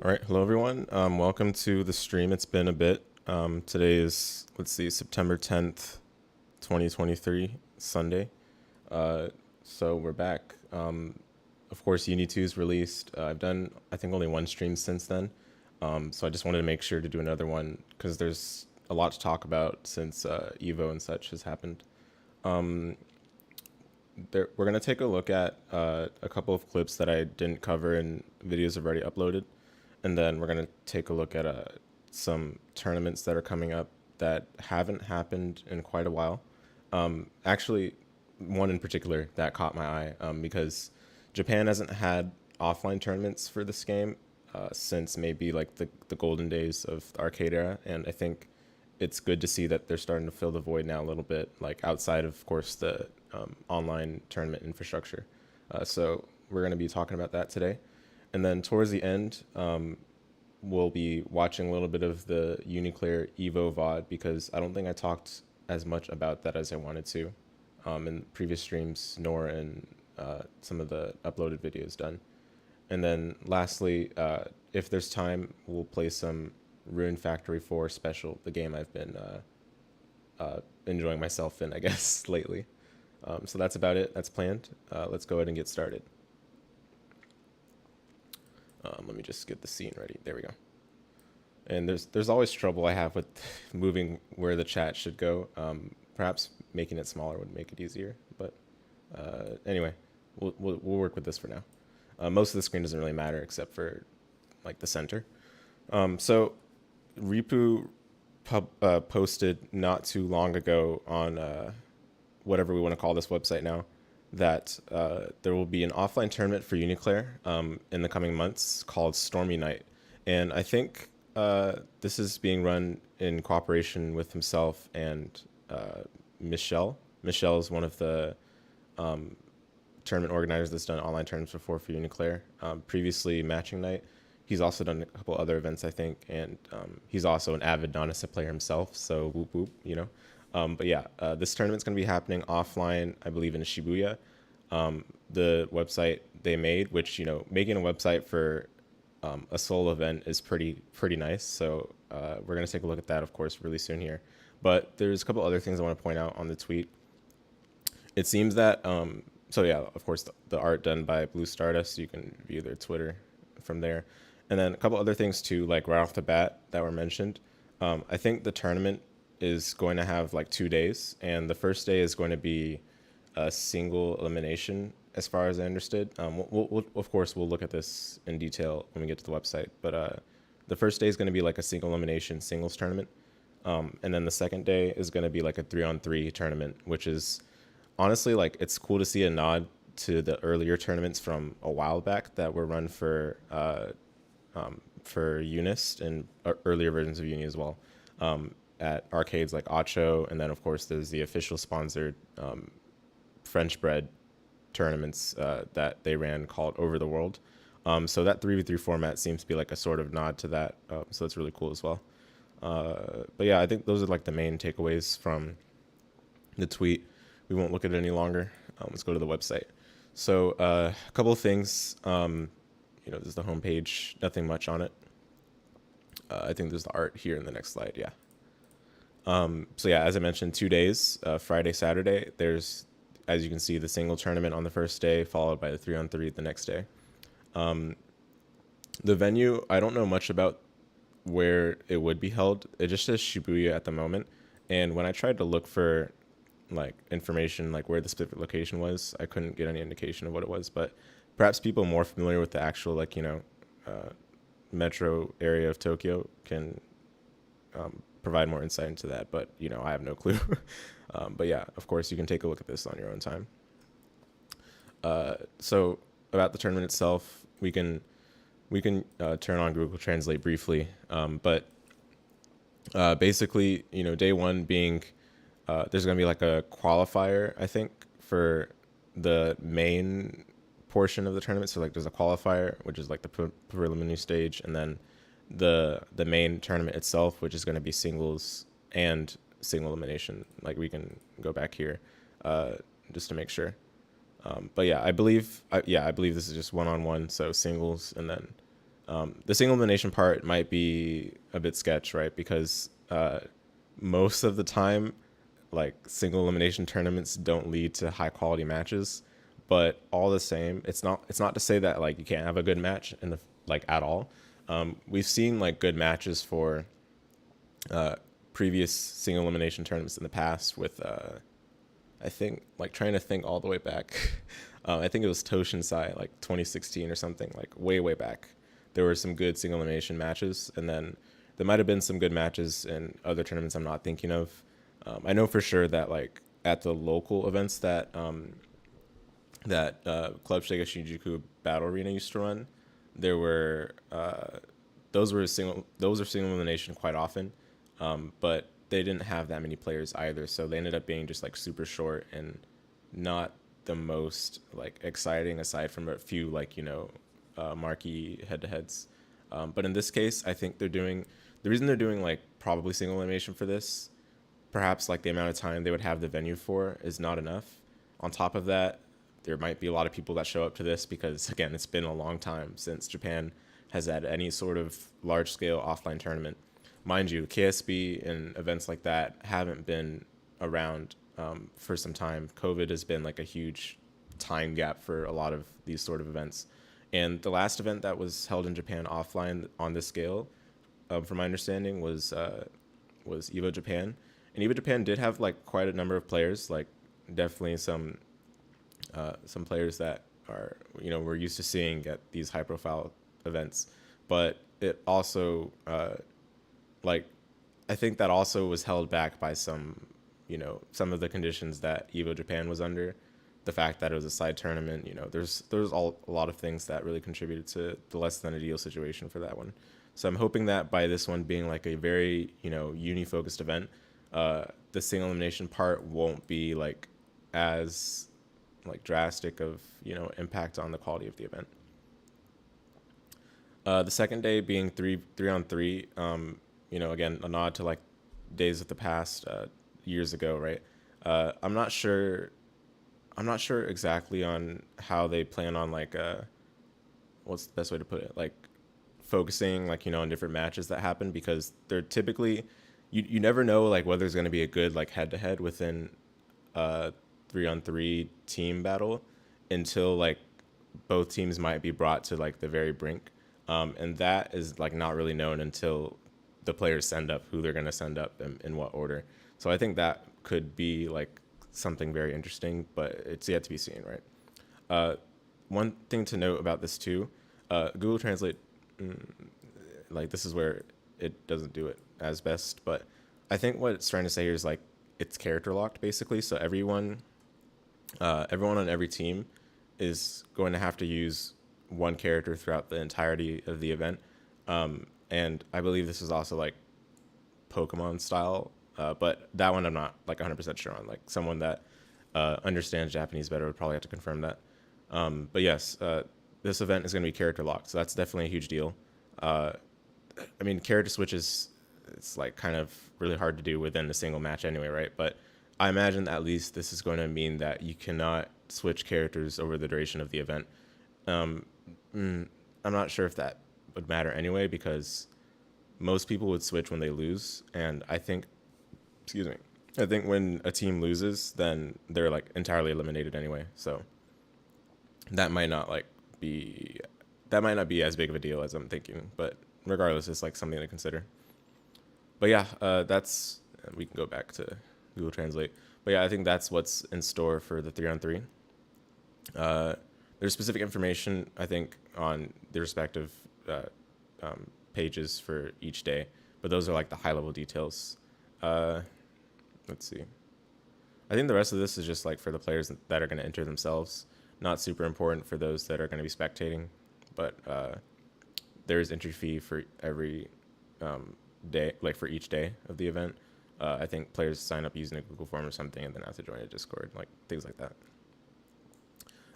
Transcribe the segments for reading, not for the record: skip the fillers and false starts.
All right, hello everyone. Welcome to the stream. It's been a bit. Today is, let's see, September 10th, 2023, Sunday. So we're back. Of course, UNI2 is released. I've done, I think, only one stream since then. So I just wanted to make sure to do another one because there's a lot to talk about since EVO and such has happened. We're going to take a look at a couple of clips that I didn't cover in videos I've already uploaded. And then we're going to take a look at some tournaments that are coming up that haven't happened in quite a while. Actually, one in particular that caught my eye because Japan hasn't had offline tournaments for this game since maybe like the golden days of the arcade era. And I think it's good to see that they're starting to fill the void now a little bit, like outside of course, the online tournament infrastructure. So we're going to be talking about that today. And then towards the end, we'll be watching a little bit of the UNICLR EVO VOD because I don't think I talked as much about that as I wanted to in previous streams, nor in some of the uploaded videos done. And then lastly, if there's time, we'll play some Rune Factory 4 Special, the game I've been enjoying myself in, I guess, lately. So that's about it. That's planned. Let's go ahead and get started. Let me just get the scene ready. There we go. And there's always trouble I have with moving where the chat should go. Perhaps making it smaller would make it easier. But anyway, we'll work with this for now. Most of the screen doesn't really matter except for like the center. So Ripu posted not too long ago on whatever we want to call this website now, that there will be an offline tournament for UNICLR in the coming months called Stormy Night. And I think this is being run in cooperation with himself and Michelle. Michelle is one of the tournament organizers that's done online tournaments before for UNICLR. Previously, Matching Night. He's also done a couple other events, I think, and he's also an avid Nanase player himself, so whoop whoop, you know. But yeah, this tournament's going to be happening offline, I believe, in Shibuya. The website they made, which, you know, making a website for a solo event is pretty nice. So we're going to take a look at that, of course, really soon here. But there's a couple other things I want to point out on the tweet. It seems that, so yeah, of course, the art done by Blue Stardust, you can view their Twitter from there. And then a couple other things too, like right off the bat that were mentioned. I think the tournament is going to have like 2 days, and the first day is going to be a single elimination, as far as I understood. We'll of course, we'll look at this in detail when we get to the website, but the first day is going to be like a single elimination singles tournament, and then the second day is going to be like a 3-on-3 tournament, which is honestly, like, it's cool to see a nod to the earlier tournaments from a while back that were run for Unis and earlier versions of Uni as well. At arcades like Ocho, and then of course there's the official sponsored French bread tournaments that they ran called Over the World. So that 3v3 format seems to be like a sort of nod to that, so that's really cool as well. But yeah, I think those are like the main takeaways from the tweet. We won't look at it any longer. Let's go to the website. So a couple of things. You know, there's the homepage, nothing much on it. I think there's the art here in the next slide. Yeah. So yeah, as I mentioned, 2 days, Friday, Saturday. There's, as you can see, the single tournament on the first day, followed by the 3-on-3 the next day. The venue, I don't know much about where it would be held. It just says Shibuya at the moment. And when I tried to look for like information, like where the specific location was, I couldn't get any indication of what it was. But perhaps people more familiar with the actual, like, you know, metro area of Tokyo can provide more insight into that, but you know, I have no clue. But yeah, of course, you can take a look at this on your own time. So about the tournament itself, we can turn on Google Translate briefly, but basically, you know, day one being there's going to be like a qualifier, I think, for the main portion of the tournament. So like there's a qualifier, which is like the preliminary stage, and then the main tournament itself, which is going to be singles and single elimination. Like we can go back here just to make sure. But yeah, I believe this is just one-on-one, so singles and then The single elimination part might be a bit sketch, right? Because most of the time, like single elimination tournaments don't lead to high quality matches, but all the same, it's not to say that like you can't have a good match in the like at all. We've seen like good matches for previous single elimination tournaments in the past with I think like trying to think all the way back. I think it was Toshinsai like 2016 or something, like way back. There were some good single elimination matches, and then there might have been some good matches in other tournaments I'm not thinking of. I know for sure that like at the local events that Club Shiga Shinjuku Battle Arena used to run, there were those are single elimination quite often, but they didn't have that many players either, so they ended up being just like super short and not the most like exciting aside from a few like marquee head-to-heads. But in this case, I think the reason they're doing like probably single elimination for this, perhaps like the amount of time they would have the venue for is not enough. On top of that, there might be a lot of people that show up to this because again, it's been a long time since Japan has had any sort of large-scale offline tournament. Mind you, KSB and events like that haven't been around for some time. COVID has been like a huge time gap for a lot of these sort of events. And the last event that was held in Japan offline on this scale, from my understanding, was EVO Japan. And EVO Japan did have like quite a number of players, like definitely some players that are we're used to seeing at these high profile events. But it also like I think that also was held back by some of the conditions that EVO Japan was under. The fact that it was a side tournament, there's a lot of things that really contributed to the less than ideal situation for that one. So I'm hoping that by this one being like a very uni focused event, the single elimination part won't be like as like drastic of impact on the quality of the event. The second day being three on three, again a nod to like days of the past, years ago, right? I'm not sure exactly on how they plan on like what's the best way to put it, like focusing like on different matches that happen, because they're typically you never know like whether there's going to be a good like head to head within 3-on-3 team battle until like both teams might be brought to like the very brink, and that is like not really known until the players send up who they're going to send up and in what order. So I think that could be like something very interesting, but it's yet to be seen, right? One thing to note about this too, Google Translate, like this is where it doesn't do it as best, but I think what it's trying to say here is like it's character locked basically. So everyone on every team is going to have to use one character throughout the entirety of the event. And I believe this is also like Pokemon style, but that one I'm not like 100% sure on. Like someone that understands Japanese better would probably have to confirm that. But yes, this event is going to be character locked, so that's definitely a huge deal. I mean, character switches, it's like kind of really hard to do within a single match anyway, right? But I imagine at least this is going to mean that you cannot switch characters over the duration of the event. I'm not sure if that would matter anyway, because most people would switch when they lose, and I think when a team loses, then they're like entirely eliminated anyway. So that might not be as big of a deal as I'm thinking, but regardless, it's like something to consider. But yeah, we can go back to Google Translate. But yeah, I think that's what's in store for the 3-on-3. There's specific information, I think, on the respective pages for each day, but those are like the high level details. Let's see. I think the rest of this is just like for the players that are going to enter themselves. Not super important for those that are going to be spectating, but there is entry fee for every day, like for each day of the event. I think players sign up using a Google form or something and then have to join a Discord, like things like that.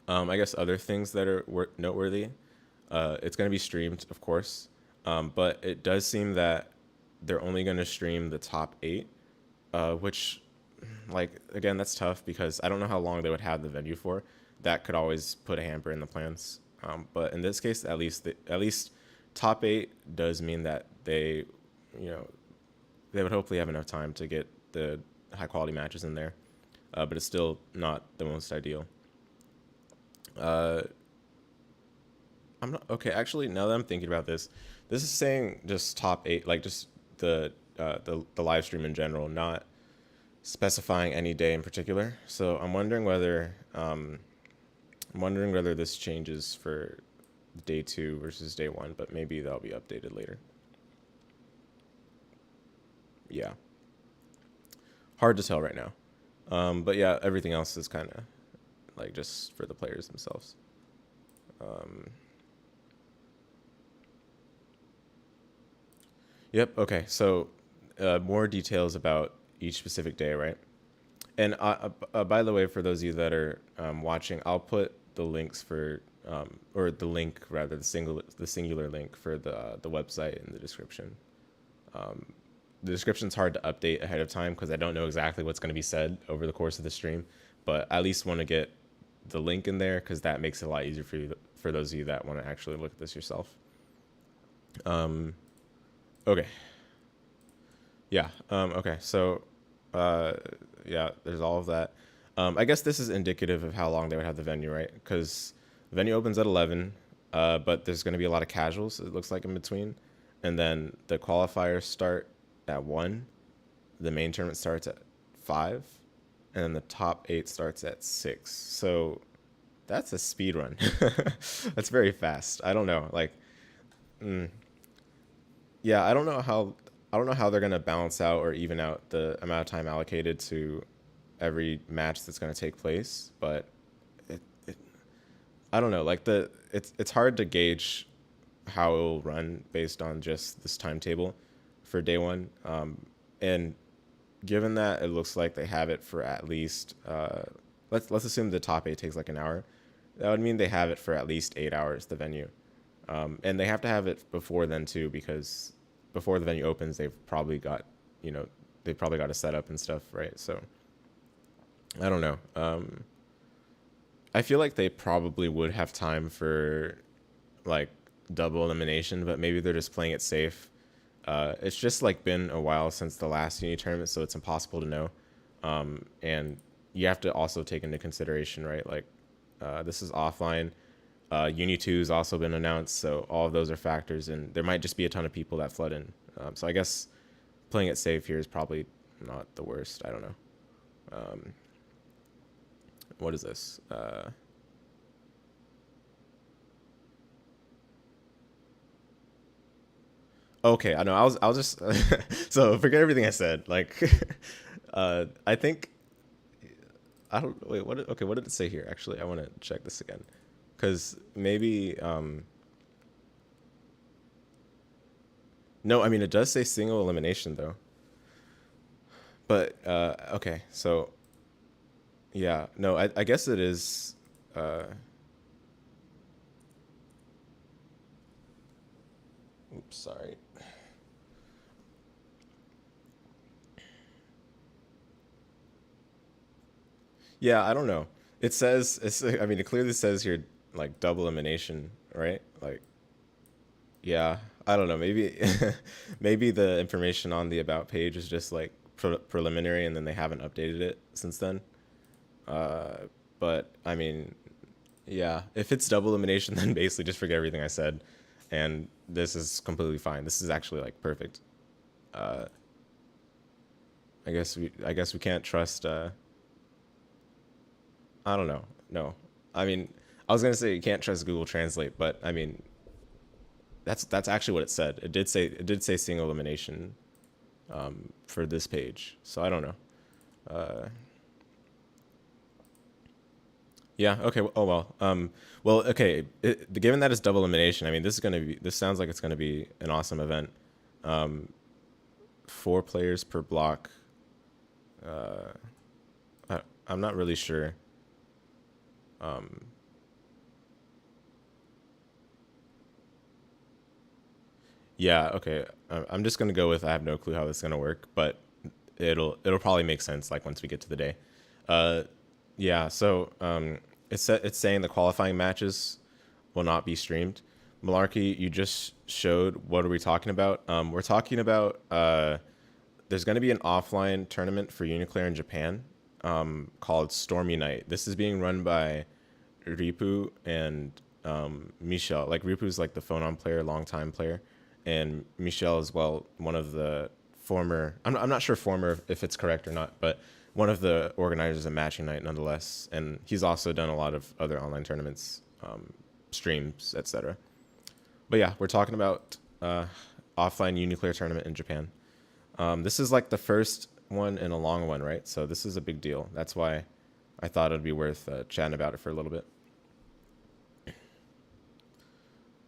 I guess other things that are noteworthy, it's going to be streamed, of course, but it does seem that they're only going to stream the top 8, which, like, again, that's tough because I don't know how long they would have the venue for. That could always put a hamper in the plans. But in this case, at least top 8 does mean that they, you know, they would hopefully have enough time to get the high quality matches in there, but it's still not the most ideal. I'm not okay. Actually, now that I'm thinking about this, this is saying just top 8, like just the live stream in general, not specifying any day in particular. So I'm wondering whether this changes for day 2 versus day 1, but maybe that'll be updated later. Yeah, hard to tell right now. But yeah, everything else is kind of like just for the players themselves. Yep. Okay. So more details about each specific day, right? And by the way, for those of you that are watching, I'll put the links for or the link rather, the singular link for the website in the description. The description's hard to update ahead of time because I don't know exactly what's going to be said over the course of the stream, but I at least want to get the link in there because that makes it a lot easier for you, for those of you that want to actually look at this yourself. Okay. Yeah. Okay. So, yeah, there's all of that. I guess this is indicative of how long they would have the venue, right? Because the venue opens at 11, but there's going to be a lot of casuals, it looks like, in between. And then the qualifiers start at 1. The main tournament starts at 5. And then the top 8 starts at 6. So that's a speed run. That's very fast. I don't know. Like, yeah, I don't know how they're going to balance out or even out the amount of time allocated to every match that's going to take place, but I don't know, like it's hard to gauge how it will run based on just this timetable for day 1. And given that it looks like they have it for at least let's assume the top 8 takes like an hour, that would mean they have it for at least 8 hours, the venue. And they have to have it before then too, because before the venue opens, they've probably got to set up and stuff, right? So I don't know. I feel like they probably would have time for like double elimination, but maybe they're just playing it safe. It's just like been a while since the last Uni tournament, so it's impossible to know. And you have to also take into consideration, right? Like this is offline. UNI2 has also been announced, so all of those are factors, and there might just be a ton of people that flood in. So I guess playing it safe here is probably not the worst. I don't know. What is this? Okay, I know. I'll just so forget everything I said. Like, I think I don't wait. What? Okay, what did it say here? Actually, I want to check this again, because maybe no. I mean, it does say single elimination though. But okay, so yeah, no, I guess it is. Oops, sorry. Yeah, I don't know. It says I mean, it clearly says here like double elimination, right? Like, yeah, I don't know. Maybe maybe the information on the about page is just like preliminary, and then they haven't updated it since then. But I mean, yeah, if it's double elimination, then basically just forget everything I said, and this is completely fine. This is actually like perfect. I guess we can't trust. I don't know. No, I mean, I was gonna say you can't trust Google Translate, but I mean, that's actually what it said. It did say single elimination for this page. So I don't know. Yeah. Okay. Oh well. Well. Okay. Given that it's double elimination, I mean, this sounds like it's gonna be an awesome event. 4 players per block. I'm not really sure. Yeah. Okay. I'm just gonna go with I have no clue how this is gonna work, but it'll probably make sense like once we get to the day. Yeah. So it's saying the qualifying matches will not be streamed, Malarkey, you just showed, what are we talking about? We're talking about, there's going to be an offline tournament for UNICLR in Japan called Stormy Night. This is being run by Ripu and Michel. Like, Ripu's like the Phonon player, longtime player, and Michel as well, one of the former, I'm not sure former if it's correct or not, but one of the organizers of Matching Night nonetheless. And he's also done a lot of other online tournaments, streams, etc. But yeah, we're talking about offline UNICLR tournament in Japan. This is like the first one in a long one, right? So this is a big deal. That's why I thought it'd be worth chatting about it for a little bit.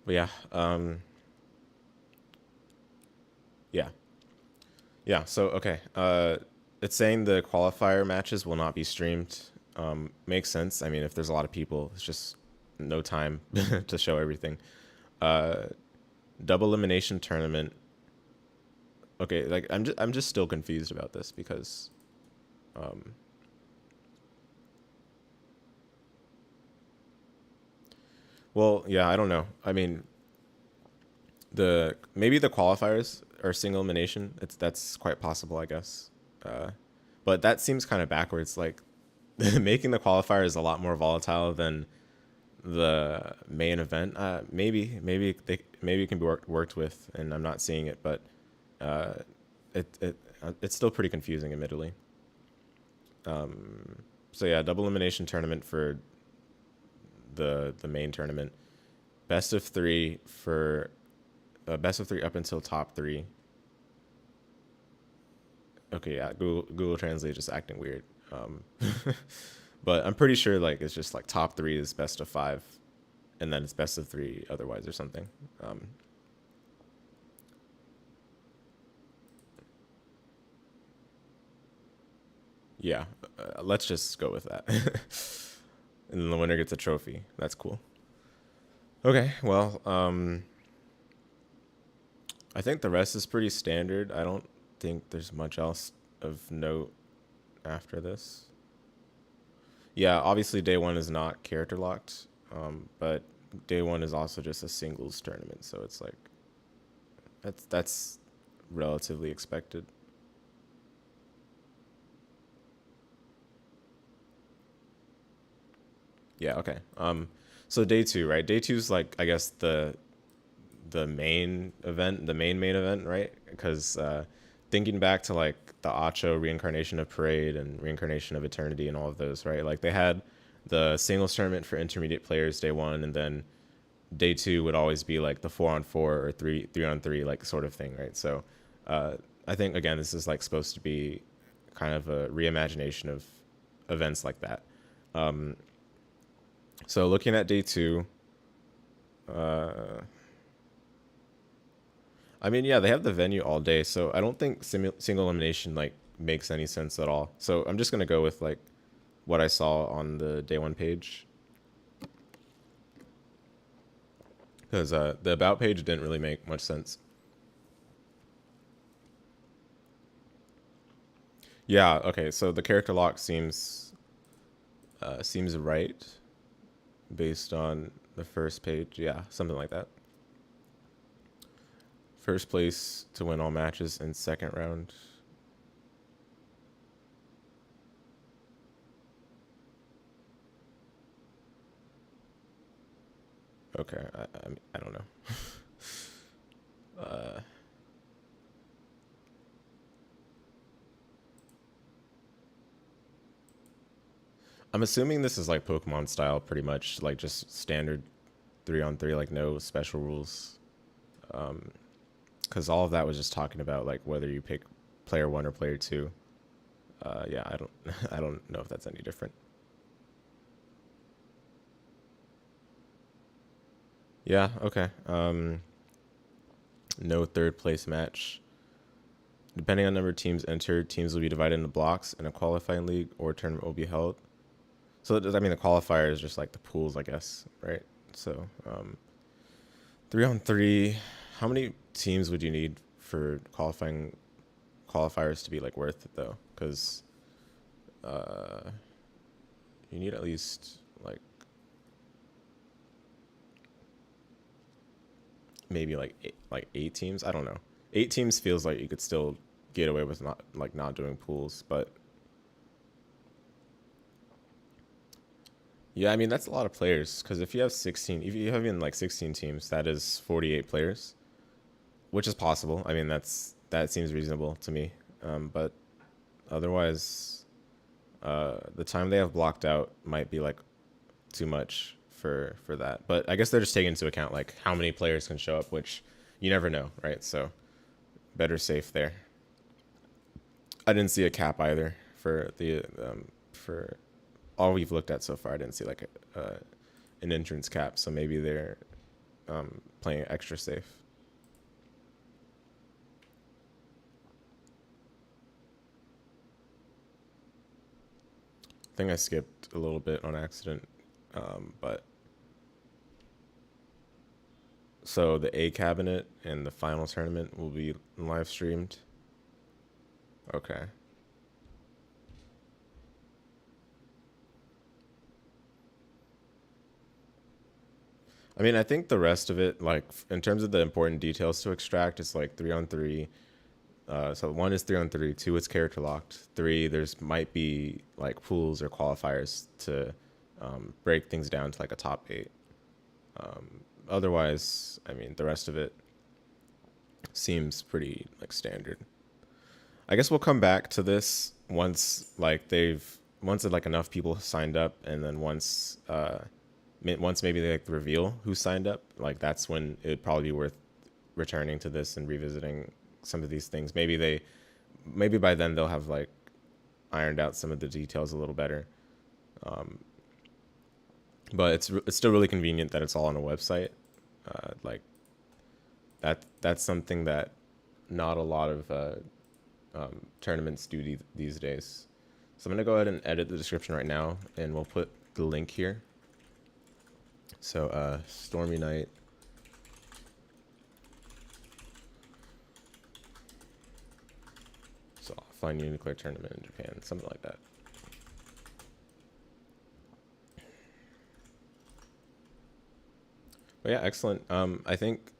But yeah, yeah. So okay, it's saying the qualifier matches will not be streamed. Makes sense. I mean, if there's a lot of people, it's just no time to show everything. Double elimination tournament. Okay, like I'm just still confused about this because well, yeah, I don't know. I mean, maybe the qualifiers are single elimination. That's quite possible, I guess. But that seems kind of backwards. Like, making the qualifier is a lot more volatile than the main event. Maybe it can be worked with, and I'm not seeing it, but it's still pretty confusing, admittedly. So yeah, double elimination tournament for the main tournament. Best of three for best of three up until top three. Okay, yeah, Google Translate just acting weird. But I'm pretty sure like it's just like top three is best of five, and then it's best of three otherwise or something. Yeah, let's just go with that. And then the winner gets a trophy. That's cool. Okay, well, I think the rest is pretty standard. I don't think there's much else of note after this. Yeah, obviously day one is not character locked, but day one is also just a singles tournament, so it's like that's relatively expected. Yeah, okay. So day two, right? Day two is like, I guess the main event, the main event, right? Because thinking back to like the Acho reincarnation of Parade and reincarnation of Eternity and all of those, right? Like they had the singles tournament for intermediate players day one, and then day two would always be like the 4-on-4 or three on three like sort of thing, right? So I think again this is like supposed to be kind of a reimagination of events like that. So looking at day two, I mean, yeah, they have the venue all day, so I don't think single elimination like makes any sense at all. So I'm just gonna go with like what I saw on the day one page, because the about page didn't really make much sense. Yeah, okay, so the character lock seems right based on the first page. Yeah, something like that. First place to win all matches in second round. Okay, I don't know. I'm assuming this is like Pokemon style, pretty much, like just standard 3-on-3, like no special rules. Because all of that was just talking about like whether you pick player one or player two. Yeah, I don't I don't know if that's any different. Yeah, okay. No third place match. Depending on number of teams entered, teams will be divided into blocks, and a qualifying league or tournament will be held. So I mean, the qualifier is just like the pools, I guess, right? So 3-on-3. How many teams would you need for qualifiers to be like worth it though? Because you need at least like maybe like 8 teams. I don't know. 8 teams feels like you could still get away with not doing pools, but yeah, I mean that's a lot of players because if you have 16, if you have even like 16 teams, that is 48 players, which is possible. I mean that seems reasonable to me, but otherwise, the time they have blocked out might be like too much for that. But I guess they're just taking into account like how many players can show up, which you never know, right? So better safe there. I didn't see a cap either for the for all we've looked at so far. I didn't see like an entrance cap, so maybe they're playing extra safe. I think I skipped a little bit on accident, but so the A cabinet and the final tournament will be live streamed. Okay. I mean, I think the rest of it, like in terms of the important details to extract, it's like 3-on-3. So 1 is 3-on-3, 2 is character locked, 3 there's might be like pools or qualifiers to break things down to like a top 8. Otherwise, I mean, the rest of it seems pretty like standard. I guess we'll come back to this once like enough people signed up, and then once maybe they like reveal who signed up, like that's when it'd probably be worth returning to this and revisiting some of these things. Maybe by then they'll have like ironed out some of the details a little better. But it's still really convenient that it's all on a website. Like that's something that not a lot of tournaments do these days. So I'm gonna go ahead and edit the description right now, and we'll put the link here. So Stormy Night. So offline UNICLR tournament in Japan, something like that. But yeah, excellent. I think,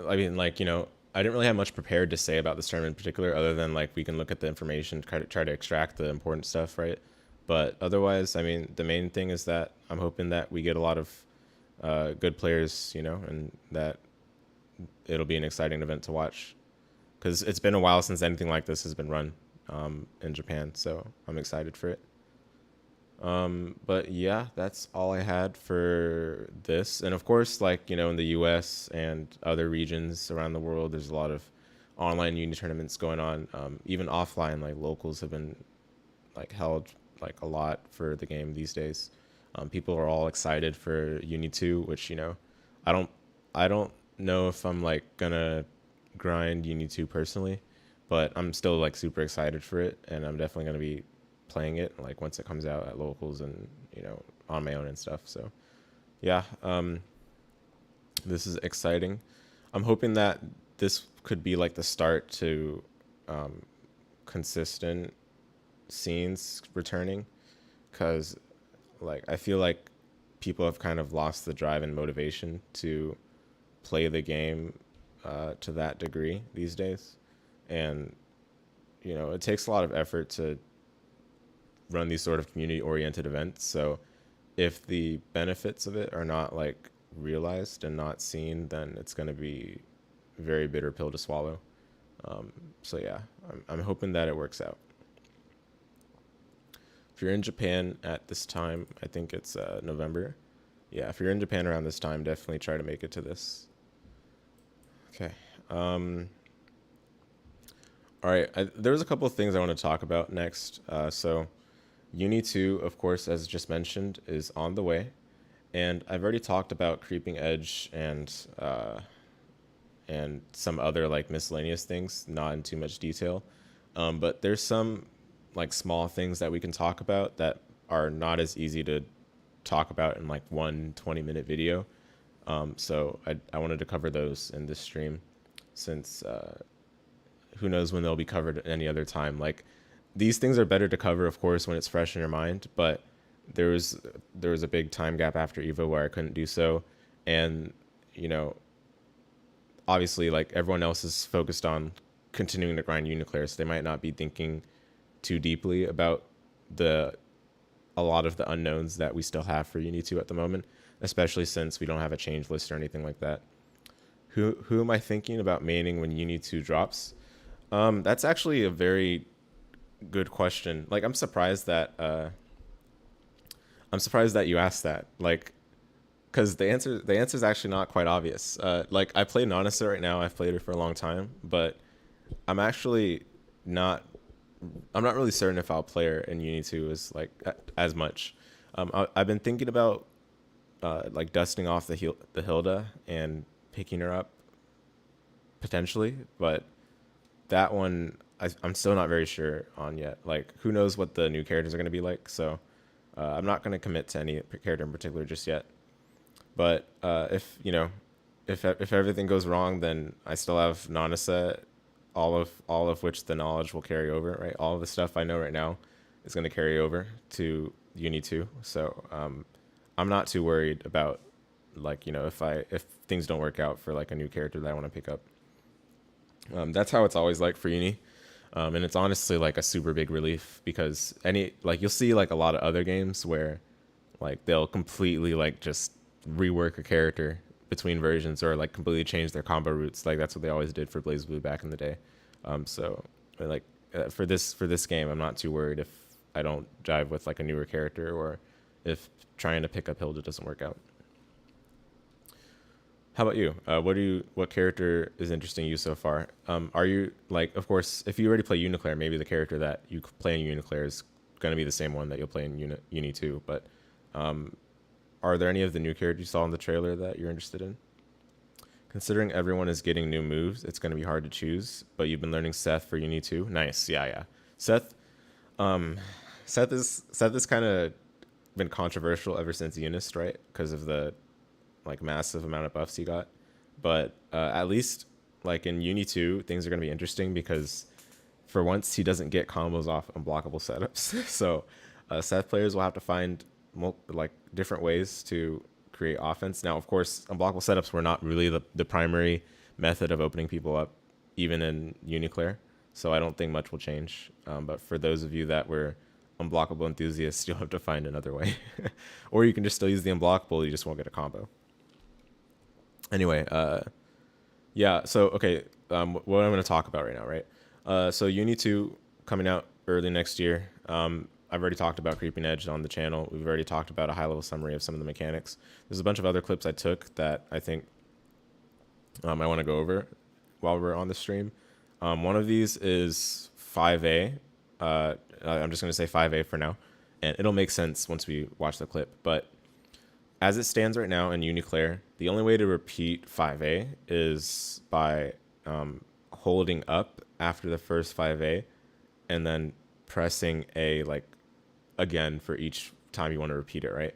I mean, like, you know, I didn't really have much prepared to say about this tournament in particular, other than like we can look at the information, try to extract the important stuff, right? But otherwise, I mean, the main thing is that I'm hoping that we get a lot of good players, you know, and that it'll be an exciting event to watch, because it's been a while since anything like this has been run in Japan, so I'm excited for it. But yeah, that's all I had for this. And of course, like, you know, in the US and other regions around the world, there's a lot of online uni tournaments going on. Even offline, like locals have been like held like a lot for the game these days. People are all excited for UNI2, which, you know, I don't know if I'm like gonna grind UNI2 personally, but I'm still like super excited for it, and I'm definitely gonna be playing it like once it comes out at locals and, you know, on my own and stuff. So yeah, this is exciting. I'm hoping that this could be like the start to consistent scenes returning, because like I feel like people have kind of lost the drive and motivation to play the game to that degree these days. And, you know, it takes a lot of effort to run these sort of community-oriented events. So if the benefits of it are not like realized and not seen, then it's going to be a very bitter pill to swallow. So yeah, I'm hoping that it works out. If you're in Japan at this time, I think it's November. Yeah, if you're in Japan around this time, definitely try to make it to this. Okay. All right, there was a couple of things I want to talk about next. So UNI2, of course, as just mentioned, is on the way. And I've already talked about Creeping Edge and some other like miscellaneous things, not in too much detail. But there's some like small things that we can talk about that are not as easy to talk about in like one 20-minute video. So I wanted to cover those in this stream, since who knows when they'll be covered at any other time. Like, these things are better to cover, of course, when it's fresh in your mind, but there was a big time gap after EVO where I couldn't do so. And, you know, obviously, like, everyone else is focused on continuing to grind UNICLR, so they might not be thinking too deeply about a lot of the unknowns that we still have for Uni2 at the moment, especially since we don't have a change list or anything like that. Who am I thinking about maining when Uni2 drops? That's actually a very good question. Like, I'm surprised that you asked that. Like, because the answer is actually not quite obvious. Like, I play Nanase right now. I've played it for a long time, but I'm actually not. I'm not really certain if I'll play her in Uni2 as much. I've been thinking about like dusting off the Hilda and picking her up potentially, but that one I'm still not very sure on yet. Like, who knows what the new characters are going to be like? So I'm not going to commit to any character in particular just yet. But if everything goes wrong, then I still have Nanase, all of which the knowledge will carry over, right? All of the stuff I know right now is going to carry over to Uni2. So I'm not too worried about, like, if things don't work out for like a new character that I want to pick up. That's how it's always like for Uni. And it's honestly like a super big relief, because you'll see like a lot of other games where like they'll completely like just rework a character between versions, or like completely change their combo routes. Like, that's what they always did for BlazBlue back in the day. So like for this game, I'm not too worried if I don't jive with like a newer character, or if trying to pick up Hilda doesn't work out. How about you? What character is interesting to you so far? Are you, like, of course, if you already play UNICLR, maybe the character that you play in UNICLR is going to be the same one that you'll play in Uni2. But are there any of the new characters you saw in the trailer that you're interested in? Considering everyone is getting new moves, it's going to be hard to choose, but you've been learning Seth for Uni2. Nice. Yeah. Seth is kind of been controversial ever since Unist, right? Because of the like massive amount of buffs he got. But at least like in Uni2, things are going to be interesting, because for once he doesn't get combos off unblockable setups. So Seth players will have to find like different ways to create offense. Now, of course, unblockable setups were not really the primary method of opening people up, even in UNICLR. So I don't think much will change. But for those of you that were unblockable enthusiasts, you'll have to find another way. Or you can just still use the unblockable, you just won't get a combo. Anyway, yeah, so, okay, what I'm going to talk about right now, right? So Uni2 coming out early next year. I've already talked about Creeping Edge on the channel. We've already talked about a high-level summary of some of the mechanics. There's a bunch of other clips I took that I think I want to go over while we're on the stream. One of these is 5A. I'm just going to say 5A for now, and it'll make sense once we watch the clip. But as it stands right now in UNICLR, the only way to repeat 5A is by holding up after the first 5A and then pressing A like again for each time you want to repeat it, right?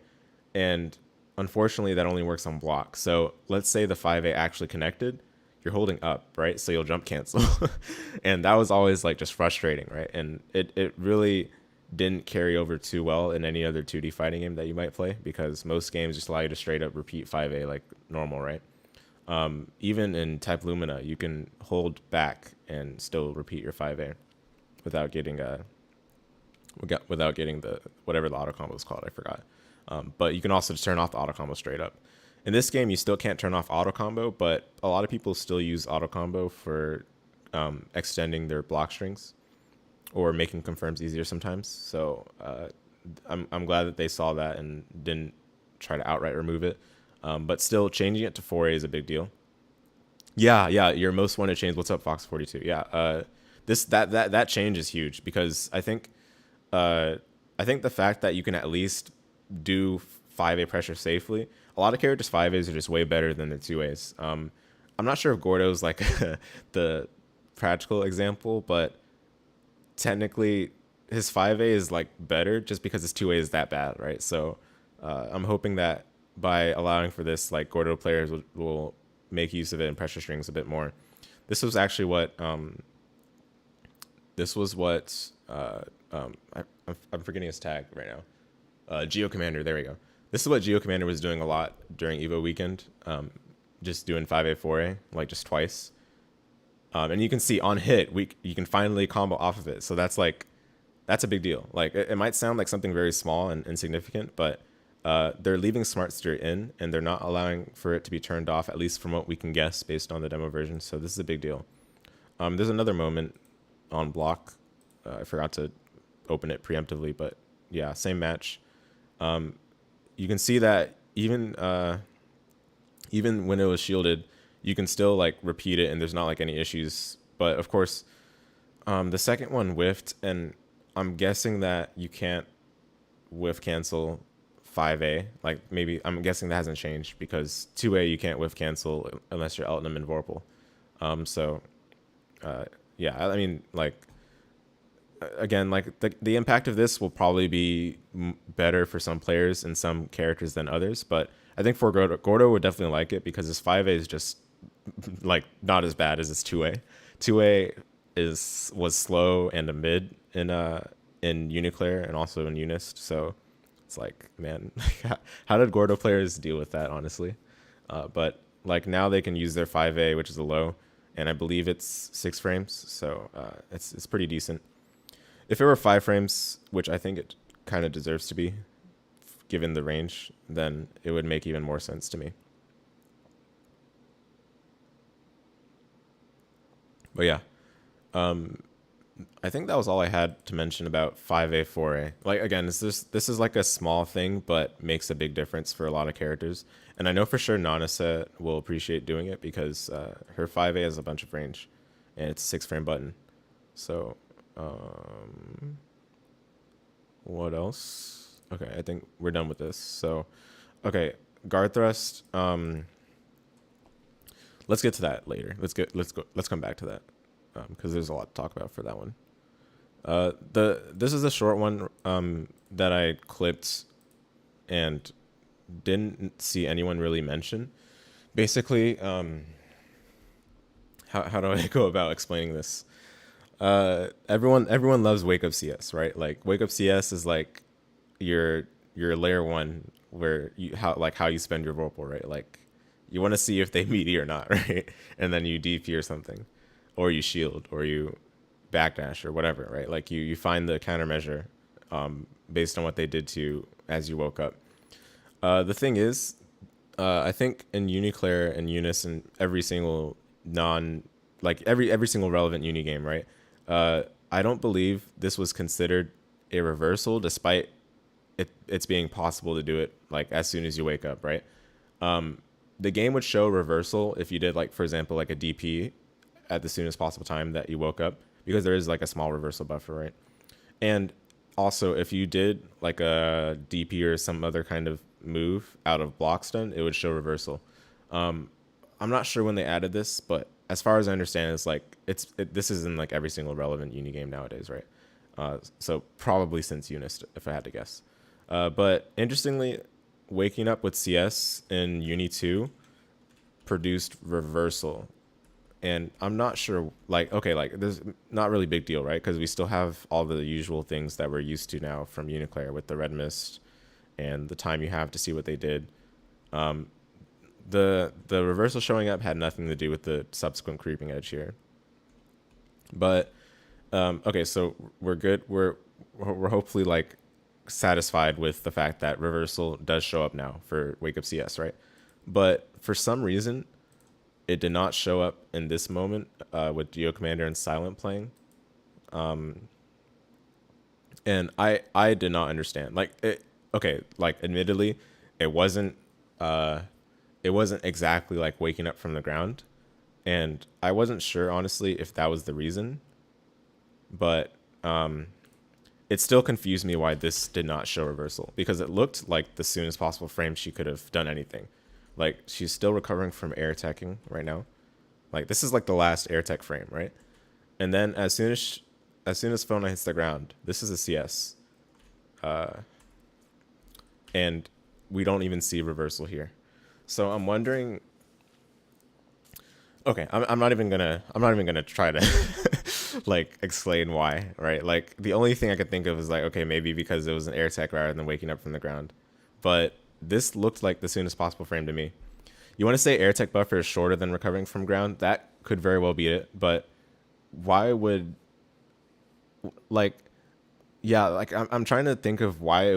And unfortunately, that only works on block. So let's say the 5A actually connected, you're holding up, right? So you'll jump cancel. And that was always like just frustrating, right? And it really didn't carry over too well in any other 2D fighting game that you might play, because most games just allow you to straight up repeat 5A like normal, right? Even in Type Lumina, you can hold back and still repeat your 5A without getting the whatever the auto combo is called, I forgot. But you can also just turn off the auto combo straight up. In this game, you still can't turn off auto combo, but a lot of people still use auto combo for extending their block strings or making confirms easier sometimes. So I'm glad that they saw that and didn't try to outright remove it. But still, changing it to 4A is a big deal. Yeah, your most wanted change. What's up, Fox42? Yeah, that change is huge, because I think the fact that you can at least do 5A pressure safely. A lot of characters 5As are just way better than the 2As. I'm not sure if Gordeau's like the practical example, but technically his 5A is like better just because his 2A is that bad, right? So I'm hoping that by allowing for this, like, Gordeau players will make use of it in pressure strings a bit more. This was actually what I'm forgetting his tag right now. Geo Commander, there we go. This is what Geo Commander was doing a lot during Evo weekend. just doing 5A 4A like just twice. And you can see on hit you can finally combo off of it. So that's a big deal. Like it might sound like something very small and insignificant, but they're leaving smart steer in, and they're not allowing for it to be turned off, at least from what we can guess based on the demo version. So this is a big deal. There's another moment on block. I forgot to open it preemptively, but yeah, same match. You can see that even when it was shielded, you can still like repeat it, and there's not like any issues. But of course, the second one whiffed, and I'm guessing that you can't whiff cancel 5A. Like maybe I'm guessing that hasn't changed, because 2A you can't whiff cancel unless you're Eltnum and Vorpal. Yeah, I mean, like, again, like the impact of this will probably be better for some players and some characters than others, but I think for Gordeau would definitely like it, because his 5A is just like not as bad as his 2A. 2A was slow and a mid in UNICLR and also in UNIST, so it's like, man, how did Gordeau players deal with that, honestly? But like now they can use their 5A, which is a low, and I believe it's 6 frames, so it's pretty decent. If it were 5 frames, which I think it kind of deserves to be, given the range, then it would make even more sense to me. But yeah, I think that was all I had to mention about 5A 4A. Like, again, this is like a small thing, but makes a big difference for a lot of characters. And I know for sure Nanase will appreciate doing it, because her 5A has a bunch of range, and it's a 6-frame button. So, what else? Okay, I think we're done with this. So, okay, guard thrust. Let's get to that later. Let's come back to that, because there's a lot to talk about for that one. This is a short one that I clipped and didn't see anyone really mention. Basically, how do I go about explaining this? Everyone loves Wake Up CS, right? Like Wake Up CS is like your layer 1, where how you spend your Vorpal, right? Like you want to see if they meaty or not, right? And then you DP or something, or you shield, or you backdash or whatever, right? Like you find the countermeasure based on what they did to you as you woke up. The thing is, I think in UNICLR and Unis and every single every single relevant uni game, right? I don't believe this was considered a reversal, despite it's being possible to do it like as soon as you wake up, right? The game would show reversal if you did, like, for example, like a DP at the soonest possible time that you woke up, because there is like a small reversal buffer, right? And also, if you did like a DP or some other kind of move out of block stun, it would show reversal. I'm not sure when they added this, but as far as I understand, it's like this is in like every single relevant uni game nowadays, right? So probably since Unist, if I had to guess. But interestingly, waking up with CS in Uni2 produced reversal. And I'm not sure, like, okay, like, there's not really big deal, right? Because we still have all the usual things that we're used to now from UNICLR, with the red mist and the time you have to see what they did. The reversal showing up had nothing to do with the subsequent creeping edge here. But, okay, so we're good. We're hopefully, like, satisfied with the fact that reversal does show up now for Wake Up CS, right? But for some reason, it did not show up in this moment with Geo Commander and Silent playing. And I did not understand. Like, okay, like, admittedly, it wasn't exactly like waking up from the ground. And I wasn't sure, honestly, if that was the reason. But it still confused me why this did not show reversal, because it looked like the soonest possible frame she could have done anything. Like, she's still recovering from air teching right now. Like, this is like the last air tech frame, right? And then as soon as Phonon hits the ground, this is a CS. And we don't even see reversal here. So I'm wondering, okay, I'm not even gonna try to like explain why, right? Like, the only thing I could think of is like, okay, maybe because it was an air tech rather than waking up from the ground. But this looked like the soonest possible frame to me. You want to say air tech buffer is shorter than recovering from ground? That could very well be it, but why would, like, yeah, like I'm trying to think of why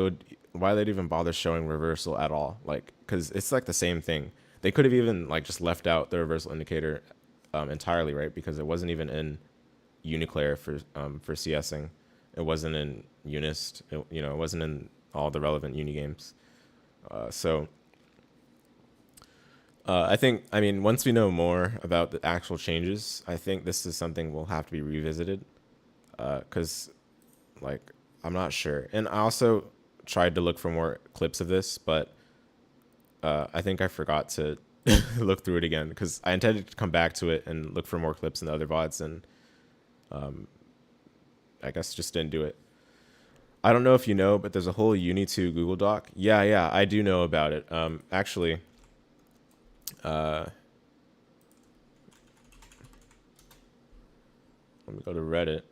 they'd even bother showing reversal at all, like, because it's like the same thing. They could have even like just left out the reversal indicator entirely, right? Because it wasn't even in UNICLR for CSing. It wasn't in Unist. It wasn't in all the relevant uni games. So I mean, once we know more about the actual changes, I think this is something will have to be revisited. Because, like, I'm not sure. And I also tried to look for more clips of this, but I think I forgot to look through it again because I intended to come back to it and look for more clips in the other VODs, and I guess just didn't do it. I don't know if you know, but there's a whole Uni2 Google Doc. Yeah, I do know about it. Actually, let me go to Reddit.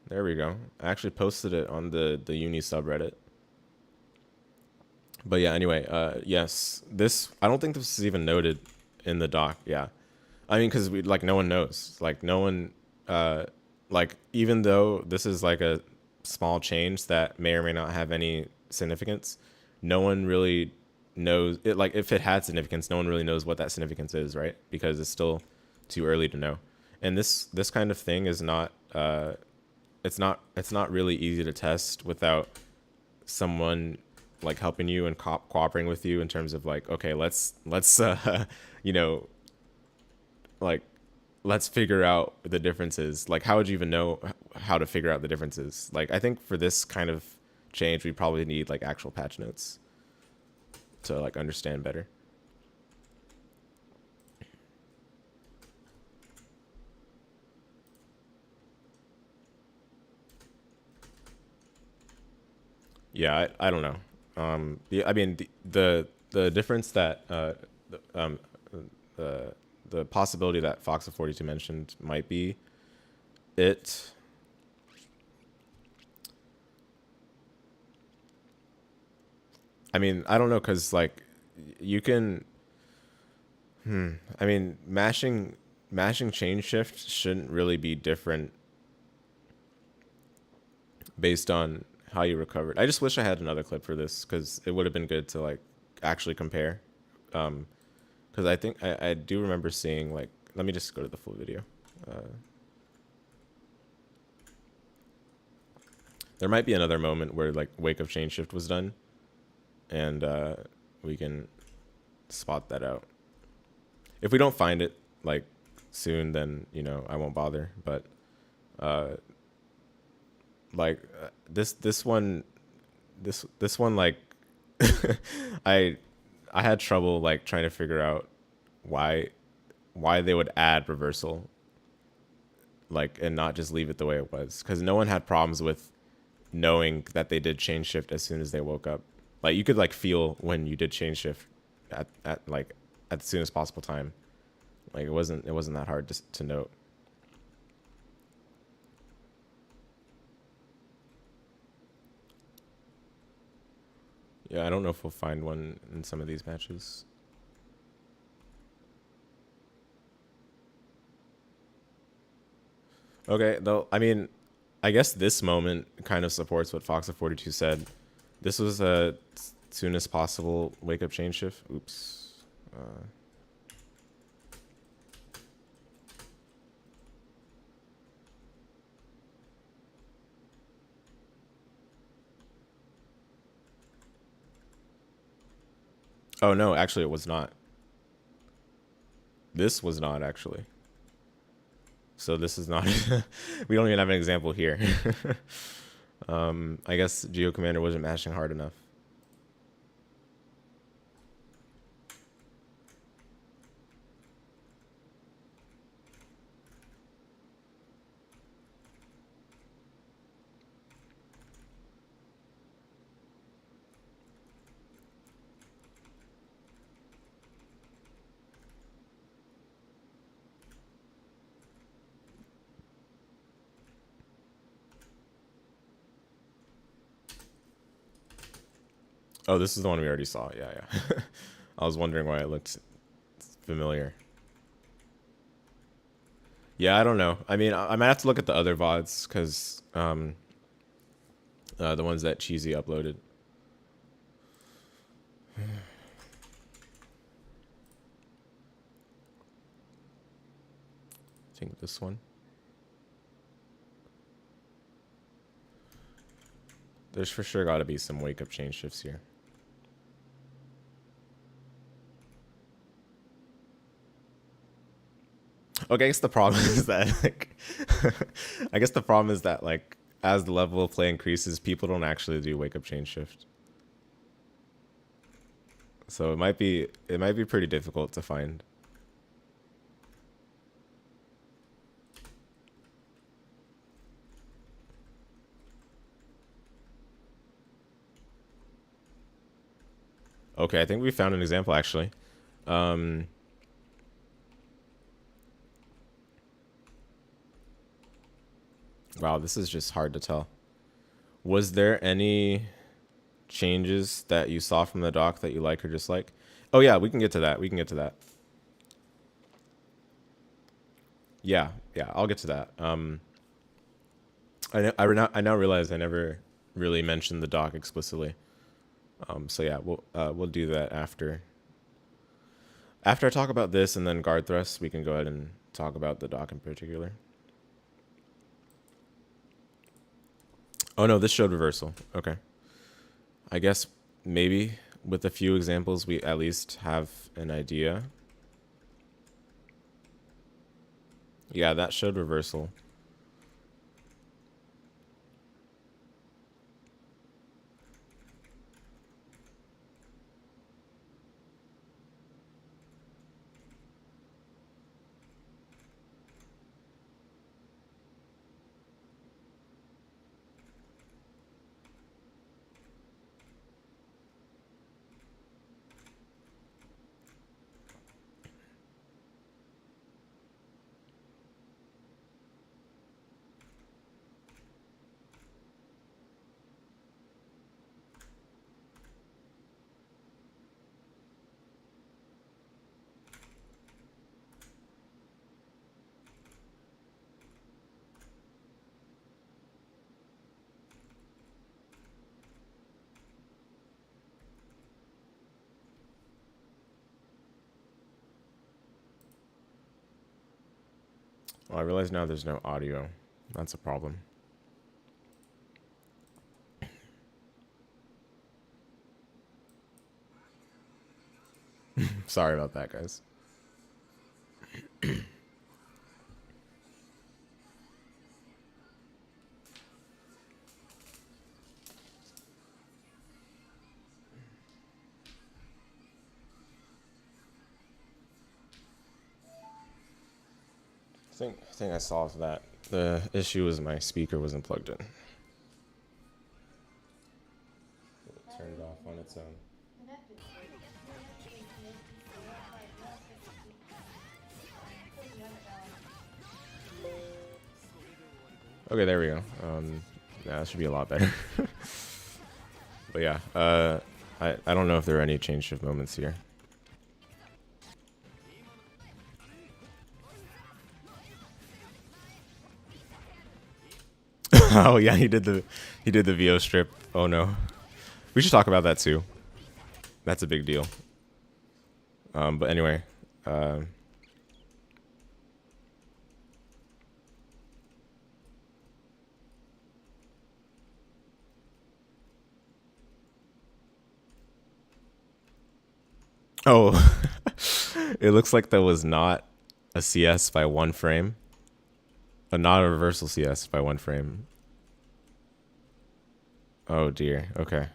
There we go. I actually posted it on the Uni subreddit. But yeah, anyway, yes, I don't think this is even noted in the doc. Yeah, I mean, because no one knows, like no one, like even though this is like a small change that may or may not have any significance, no one really knows it. Like if it had significance, no one really knows what that significance is, right? Because it's still too early to know. And this kind of thing is not, it's not really easy to test without someone like helping you and cooperating with you in terms of like, okay, let's like let's figure out the differences. Like how would you even know how to figure out the differences? Like I think for this kind of change we probably need like actual patch notes to like understand better. Yeah, I don't know. I mean the difference that the possibility that Foxa42 mentioned might be it. I mean, I don't know, because like you can. I mean, mashing chain shift shouldn't really be different based on how you recovered. I just wish I had another clip for this because it would have been good to like actually compare. Because I think I do remember seeing like, let me just go to the full video. There might be another moment where like wake of chain shift was done, and we can spot that out. If we don't find it like soon, then I won't bother. But like this one like I had trouble like trying to figure out why they would add reversal, like, and not just leave it the way it was, because no one had problems with knowing that they did change shift as soon as they woke up. Like you could like feel when you did change shift at the soonest possible time. Like it wasn't that hard to note. Yeah, I don't know if we'll find one in some of these matches. Okay, though, I mean, I guess this moment kind of supports what Foxa42 said. This was a soonest possible wake up chain shift. Oops. Oh no, actually it was not. This was not actually. So this is not. We don't even have an example here. I guess Geo Commander wasn't mashing hard enough. Oh, this is the one we already saw. Yeah. I was wondering why it looked familiar. Yeah, I don't know. I mean, I might have to look at the other VODs because the ones that Cheesy uploaded. I think this one. There's for sure got to be some wake up chain shifts here. Okay, I guess the problem is that like I guess the problem is that like as the level of play increases, people don't actually do wake up chain shift. So it might be pretty difficult to find. Okay, I think we found an example actually. Wow, this is just hard to tell. Was there any changes that you saw from the doc that you like or dislike? Oh yeah, we can get to that. We can get to that. Yeah, I'll get to that. I now realize I never really mentioned the doc explicitly. So yeah, we'll do that after. After I talk about this and then guard thrusts, we can go ahead and talk about the doc in particular. Oh no, this showed reversal. Okay. I guess maybe with a few examples, we at least have an idea. Yeah, that showed reversal. Well, I realize now there's no audio. That's a problem. Sorry about that, guys. I think I solved that. The issue was my speaker wasn't plugged in. Turn it off on its own. Okay, there we go. Yeah, that should be a lot better. But yeah, I don't know if there are any change shift moments here. Oh yeah, he did the VO strip. Oh no, we should talk about that too. That's a big deal. But anyway, oh, it looks like that was not a CS by one frame. Not a reversal CS by one frame. Oh dear. Okay.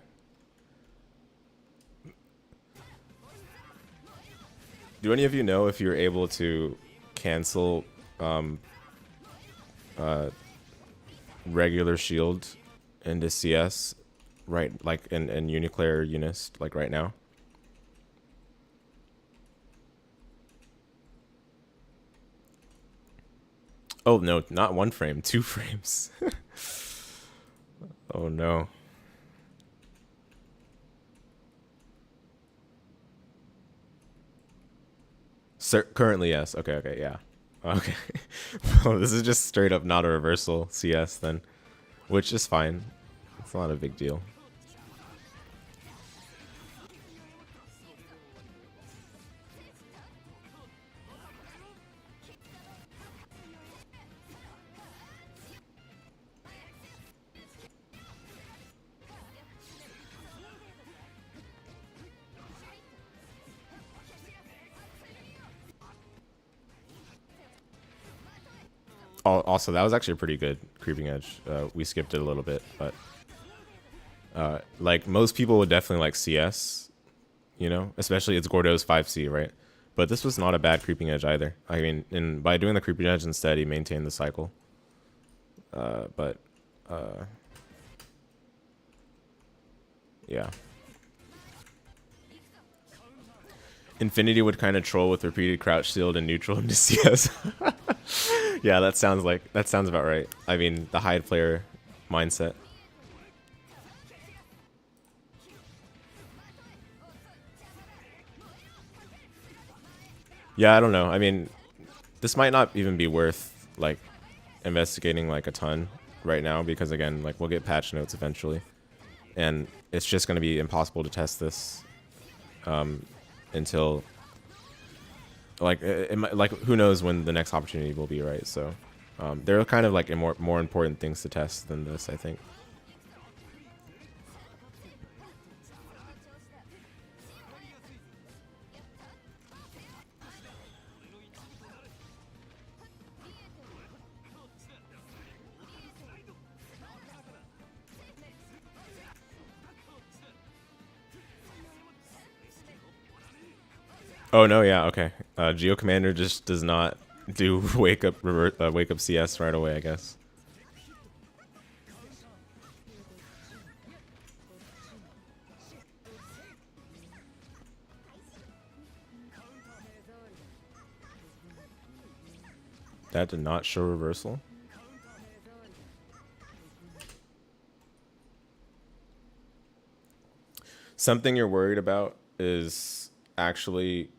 Do any of you know if you're able to cancel regular shield into CS right, like in UNICLR UNIST, like right now? Oh no, not one frame, 2 frames. Oh no. Currently, yes. Okay, okay, yeah. Okay. Well, this is just straight up not a reversal CS then, which is fine. It's not a big deal. Also, that was actually a pretty good creeping edge. We skipped it a little bit, but like most people would definitely like CS, you know, especially it's Gordeau's 5C, right? But this was not a bad creeping edge either. I mean, by doing the creeping edge instead, he maintained the cycle. But yeah. Infinity would kind of troll with repeated crouch shield and neutral into CS. Yeah, that sounds about right. I mean, the Hyde player mindset. Yeah, I don't know. I mean, this might not even be worth like investigating like a ton right now because again, like we'll get patch notes eventually, and it's just going to be impossible to test this until like like who knows when the next opportunity will be, right? So there are kind of like more important things to test than this, I think. Oh no, yeah, okay. Geo Commander just does not do wake up CS right away, I guess. That did not show reversal. Something you're worried about is actually,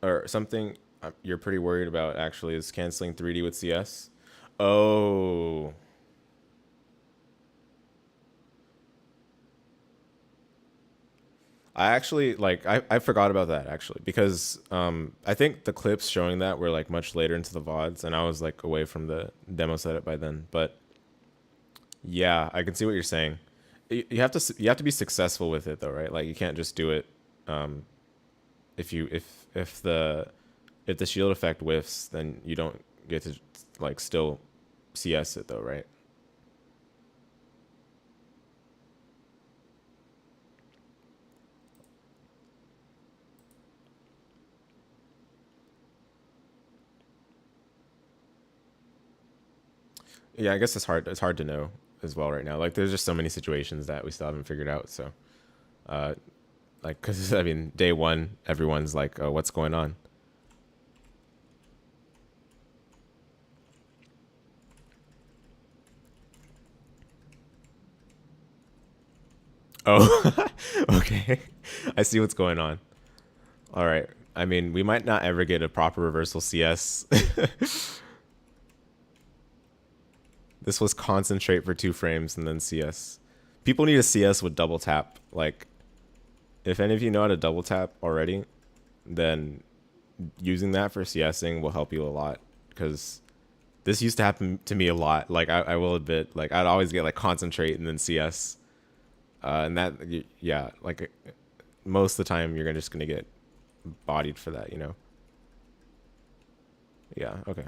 or something you're pretty worried about actually is canceling 3D with CS. Oh. I actually like I forgot about that actually because I think the clips showing that were like much later into the VODs and I was like away from the demo setup by then. But yeah, I can see what you're saying. You have to be successful with it though, right? Like you can't just do it if the shield effect whiffs, then you don't get to like still CS it though, right? Yeah, I guess it's hard. It's hard to know as well right now. Like, there's just so many situations that we still haven't figured out. So, like, because I mean, day one, everyone's like, "What's going on?" Oh, okay. I see what's going on. All right. I mean, we might not ever get a proper reversal CS. This was concentrate for 2 frames and then CS. People need a CS with double tap. Like, if any of you know how to double tap already, then using that for CSing will help you a lot. Because this used to happen to me a lot. Like, I will admit, like, I'd always get, like, concentrate and then CS. And that, yeah, like, most of the time you're just going to get bodied for that, you know? Yeah, okay.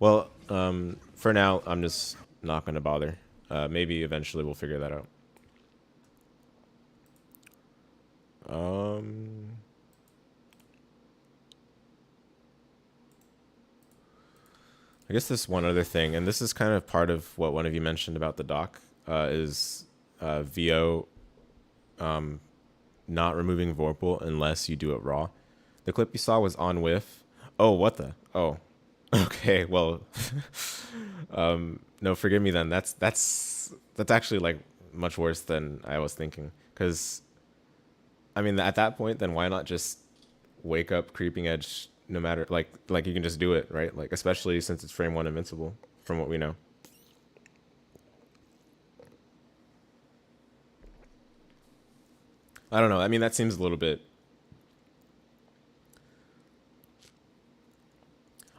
Well, for now, I'm just not going to bother. Maybe eventually we'll figure that out. I guess there's one other thing, and this is kind of part of what one of you mentioned about the dock, is VO not removing Vorpal unless you do it raw. The clip you saw was on whiff. Oh, what the? Oh, okay. Well, no, forgive me then. That's actually like much worse than I was thinking. Because, I mean, at that point, then why not just wake up creeping edge no matter like you can just do it, right? Like especially since it's frame 1 invincible from what we know. I don't know. I mean, that seems a little bit.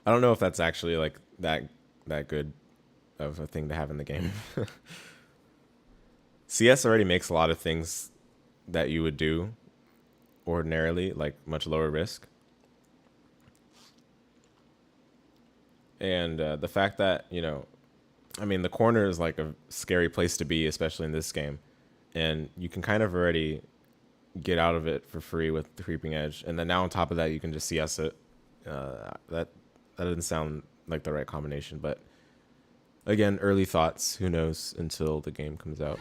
I don't know if that's actually like that good of a thing to have in the game. CS already makes a lot of things that you would do ordinarily like much lower risk. And the fact that, you know, I mean, the corner is like a scary place to be, especially in this game. And you can kind of already get out of it for free with the creeping edge. And then now on top of that, you can just CS it. That doesn't sound like the right combination. But again, early thoughts. Who knows until the game comes out.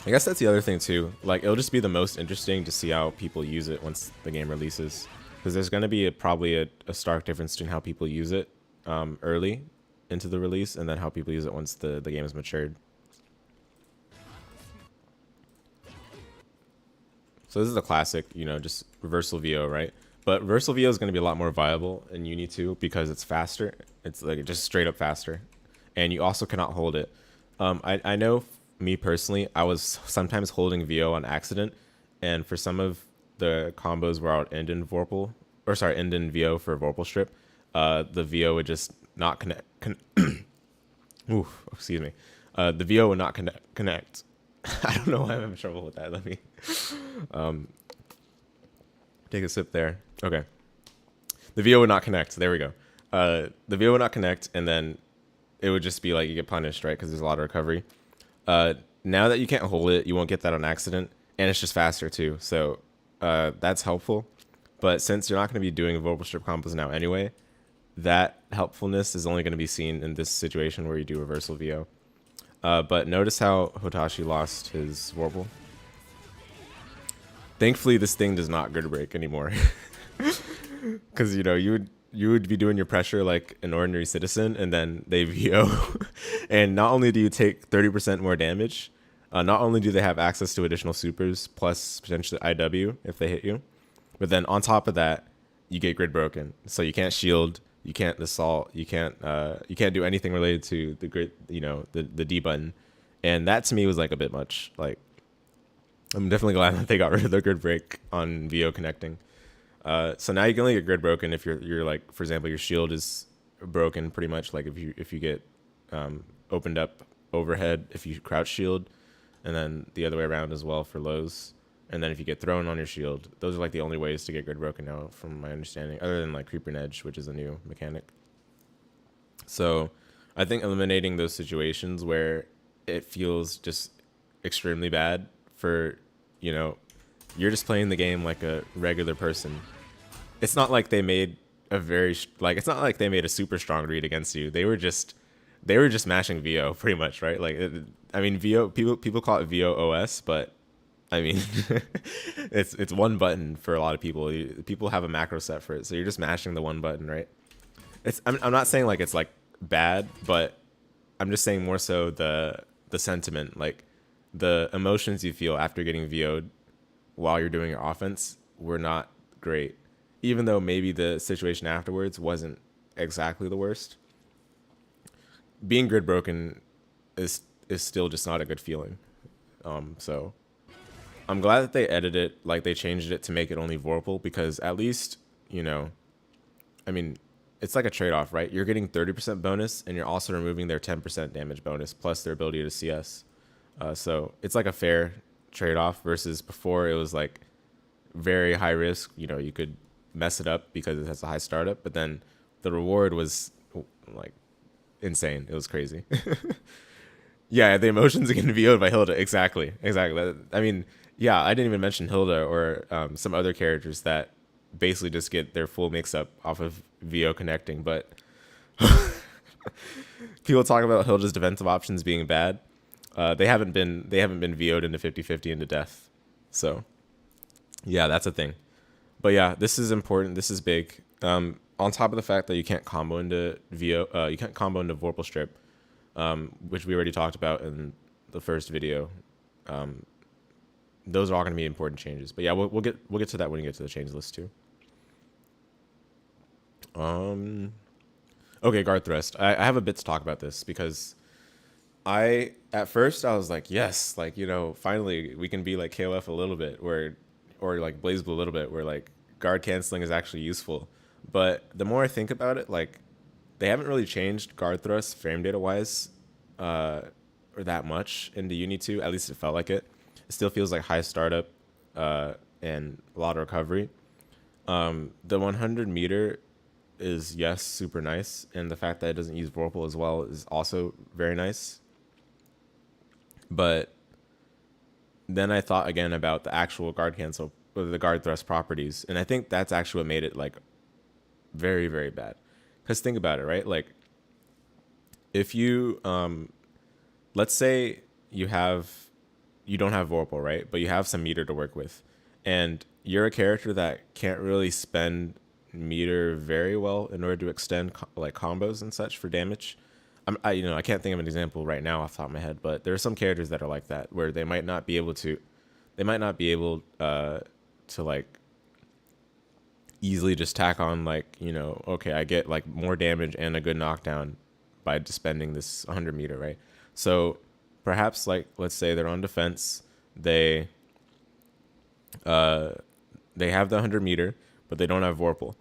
I guess that's the other thing too. Like, it'll just be the most interesting to see how people use it once the game releases. Because there's going to be probably a stark difference between how people use it early into the release and then how people use it once the game is matured. So this is a classic, you know, just reversal VO, right? But reversal VO is going to be a lot more viable in UNI2 because it's faster. It's like just straight up faster. And you also cannot hold it. I know me personally, I was sometimes holding VO on accident. And for some of the combos where I would end in Vorpal, or sorry, end in VO for Vorpal Strip, the VO would just not connect. Oof, excuse me. The VO would not connect. I don't know why I'm having trouble with that. Let me take a sip there. Okay. The VO would not connect. There we go. The VO would not connect, and then it would just be like you get punished, right? Because there's a lot of recovery. Now that you can't hold it, you won't get that on accident, and it's just faster too. So that's helpful. But since you're not going to be doing Vorpal Strip combos now anyway, that helpfulness is only going to be seen in this situation where you do reversal VO. But notice how Hotashi lost his Vorpal. Thankfully, this thing does not grid break anymore. Because, you know, you would be doing your pressure like an ordinary citizen, and then they VO. And not only do you take 30% more damage, not only do they have access to additional supers, plus potentially IW if they hit you, but then on top of that, you get grid broken. So you can't shield, you can't assault, you can't do anything related to the grid, you know, the D button. And that to me was like a bit much. Like, I'm definitely glad that they got rid of the grid break on VO connecting. So now you can only get grid broken if you're like, for example, your shield is broken pretty much. Like if you get opened up overhead, if you crouch shield, and then the other way around as well for lows. And then if you get thrown on your shield, those are like the only ways to get grid broken now, from my understanding, other than like creeper and edge, which is a new mechanic. So I think eliminating those situations where it feels just extremely bad for, you know, you're just playing the game like a regular person. It's not like they made it's not like they made a super strong read against you. They were just mashing VO pretty much, right? Like, I mean, VO, people call it VO OS, but I mean, it's one button for a lot of people. People have a macro set for it, so you're just mashing the one button, right? I'm not saying like it's like bad, but I'm just saying more so the sentiment, like the emotions you feel after getting VO'd while you're doing your offense were not great. Even though maybe the situation afterwards wasn't exactly the worst, being grid broken is still just not a good feeling. So I'm glad that they edited it, like they changed it to make it only Vorpal, because at least, you know, I mean, it's like a trade-off, right? You're getting 30% bonus, and you're also removing their 10% damage bonus, plus their ability to CS. So it's like a fair trade-off, versus before it was like very high risk. You know, you could mess it up because it has a high startup, but then the reward was like insane. It was crazy. Yeah, the emotions getting VO'd by Hilda. Exactly. I mean, yeah, I didn't even mention Hilda or some other characters that basically just get their full mix-up off of VO connecting. But people talk about Hilda's defensive options being bad. They haven't been VO'd into 50-50 into death. So yeah, that's a thing. But yeah, this is important. This is big. On top of the fact that you can't combo into VO, you can't combo into Vorpal Strip, which we already talked about in the first video. those are all going to be important changes. But yeah, we'll get to that when we get to the change list too. Okay, guard thrust. I have a bit to talk about this because at first I was like, yes, like, you know, finally we can be like KOF a little bit, or like BlazBlue a little bit, where like guard canceling is actually useful. But the more I think about it, like they haven't really changed guard thrust frame data wise, or that much into Uni2. At least it felt like it. It still feels like high startup, and a lot of recovery. The 100 meter is, yes, super nice, and the fact that it doesn't use Vorpal as well is also very nice. But then I thought again about the actual guard cancel, or the guard thrust properties, and I think that's actually what made it like very, very bad. Because think about it, right? Like if you let's say you don't have Vorpal, right? But you have some meter to work with, and you're a character that can't really spend meter very well in order to extend like combos and such for damage. I can't think of an example right now off the top of my head, but there are some characters that are like that, where they might not be able to like easily just tack on like, you know, okay, I get like more damage and a good knockdown by just spending this 100 meter, right? So perhaps, like, let's say they're on defense, they have the 100 meter, but they don't have Vorpal.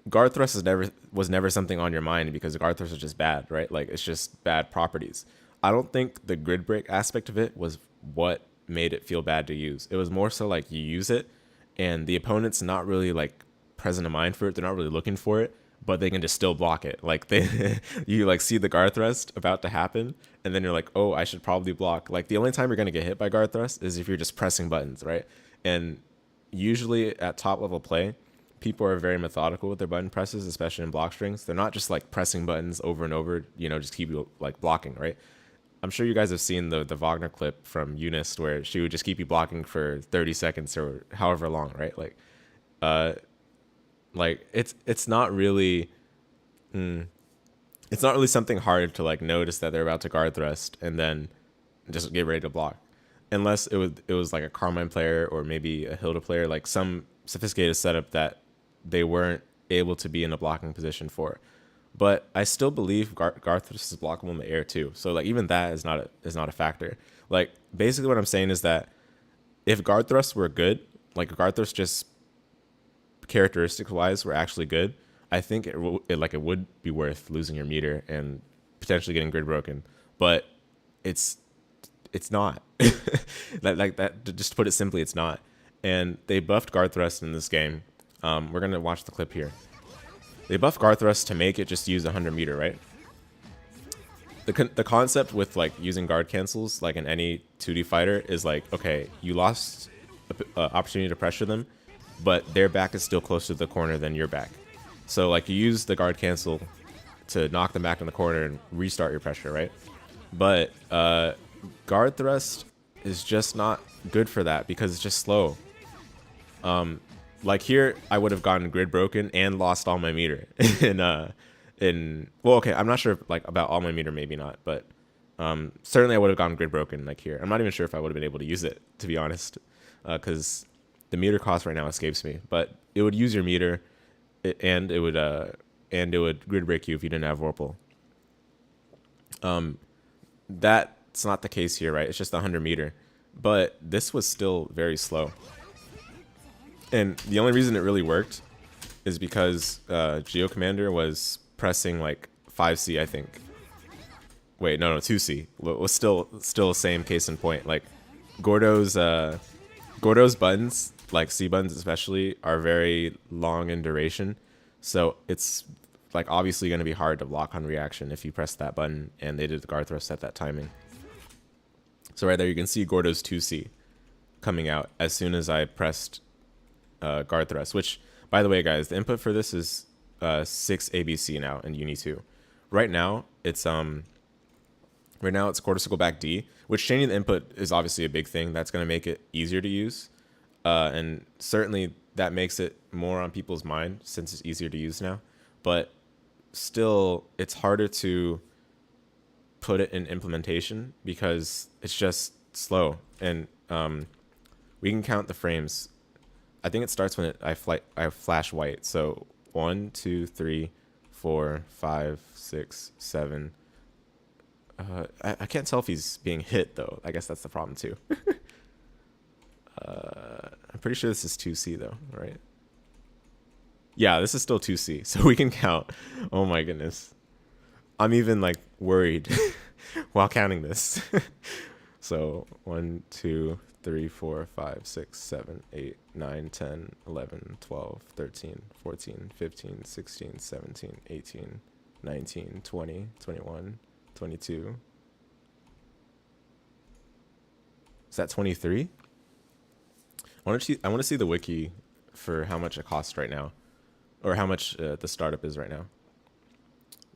Guard thrust was never something on your mind because guard thrust is just bad, right? Like it's just bad properties. I don't think the grid break aspect of it was what made it feel bad to use. It was more so like you use it and the opponent's not really like present in mind for it. They're not really looking for it, but they can just still block it. Like you like see the guard thrust about to happen, and then you're like, oh, I should probably block. Like the only time you're gonna get hit by guard thrust is if you're just pressing buttons, right? And usually at top level play, people are very methodical with their button presses, especially in block strings. They're not just like pressing buttons over and over, you know, just keep you like blocking, right? I'm sure you guys have seen the Wagner clip from Eunice where she would just keep you blocking for 30 seconds or however long, right? Like it's not really something hard to like notice that they're about to guard thrust and then just get ready to block, unless it was like a Carmine player or maybe a Hilda player, like some sophisticated setup that they weren't able to be in a blocking position for. But I still believe guard thrust is blockable in the air too. So like even that is not a factor. Like basically what I'm saying is that if guard thrusts were good, like guard thrust just characteristics wise were actually good, I think it would be worth losing your meter and potentially getting grid broken. But it's not. Just to put it simply, it's not. And they buffed guard thrust in this game. We're gonna watch the clip here. They buffed guard thrust to make it just use 100 meter, right? The concept with like using guard cancels like in any 2D fighter is like, okay, you lost opportunity to pressure them, but their back is still closer to the corner than your back. So like you use the guard cancel to knock them back in the corner and restart your pressure, right? But guard thrust is just not good for that because it's just slow. Like here, I would have gotten grid broken and lost all my meter well, okay, I'm not sure like about all my meter, maybe not, but certainly I would have gotten grid broken like here. I'm not even sure if I would have been able to use it, to be honest, because the meter cost right now escapes me. But it would use your meter, and it would grid break you if you didn't have Vorpal. That's not the case here, right? It's just 100 meter, but this was still very slow. And the only reason it really worked is because Geo Commander was pressing like 5C, I think. Wait, no, 2C. Was still the same case in point. Like Gordeau's buttons, like C buttons especially, are very long in duration. So it's like obviously going to be hard to block on reaction if you press that button, and they did the guard thrust at that timing. So right there you can see Gordeau's 2C coming out as soon as I pressed guard thrust, which, by the way, guys, the input for this is 6 ABC now in Uni2. Right now it's quarter circle back D, which changing the input is obviously a big thing. That's going to make it easier to use, and certainly that makes it more on people's mind since it's easier to use now. But still, it's harder to put it in implementation because it's just slow. And we can count the frames. I think it starts when I flash white. So 1, 2, 3, 4, 5, 6, 7. I can't tell if he's being hit though. I guess that's the problem too. I'm pretty sure this is 2C though, right? Yeah, this is still 2C, so we can count. Oh my goodness. I'm even like worried while counting this. So 1, 2, 3, 4, 5, 6, 7, 8, 9, 10, 11, 12, 13, 14, 15, 16, 17, 18, 19, 20, 21, 22. Is that 23? I want to see the wiki for how much it costs right now, or how much the startup is right now,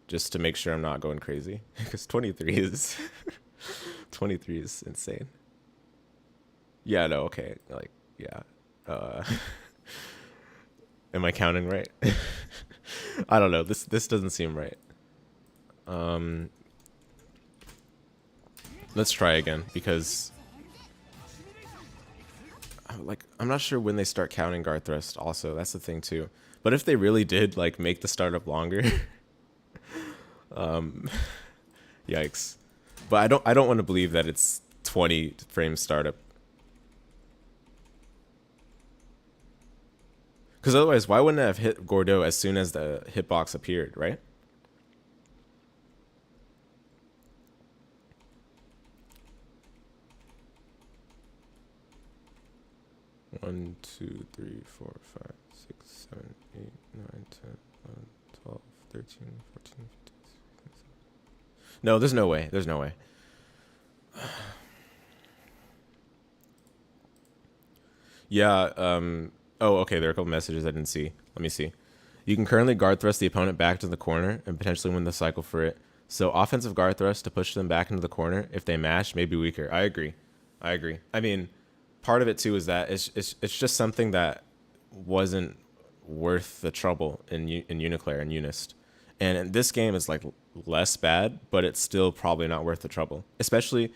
just to make sure I'm not going crazy, because 23 is 23 is insane. Yeah, no, okay, like, yeah. Am I counting right? I don't know. This doesn't seem right. Let's try again, because I'm not sure when they start counting guard thrust also. That's the thing too. But if they really did like make the startup longer, yikes. But I don't want to believe that it's 20 frame startup. Because otherwise, why wouldn't it have hit Gordeau as soon as the hitbox appeared, right? One, 2, 3, 4, 5, 6, 7, 8, 9, 10, 11, 12, 13, 14, 15, 16, 17. No, there's no way. There's no way. Yeah, oh, okay, there are a couple messages I didn't see. Let me see. You can currently guard thrust the opponent back to the corner and potentially win the cycle for it. So offensive guard thrust to push them back into the corner if they mash may be weaker. I agree. I mean, part of it too is that it's just something that wasn't worth the trouble in UNICLR and Unist. And in this game is like less bad, but it's still probably not worth the trouble. Especially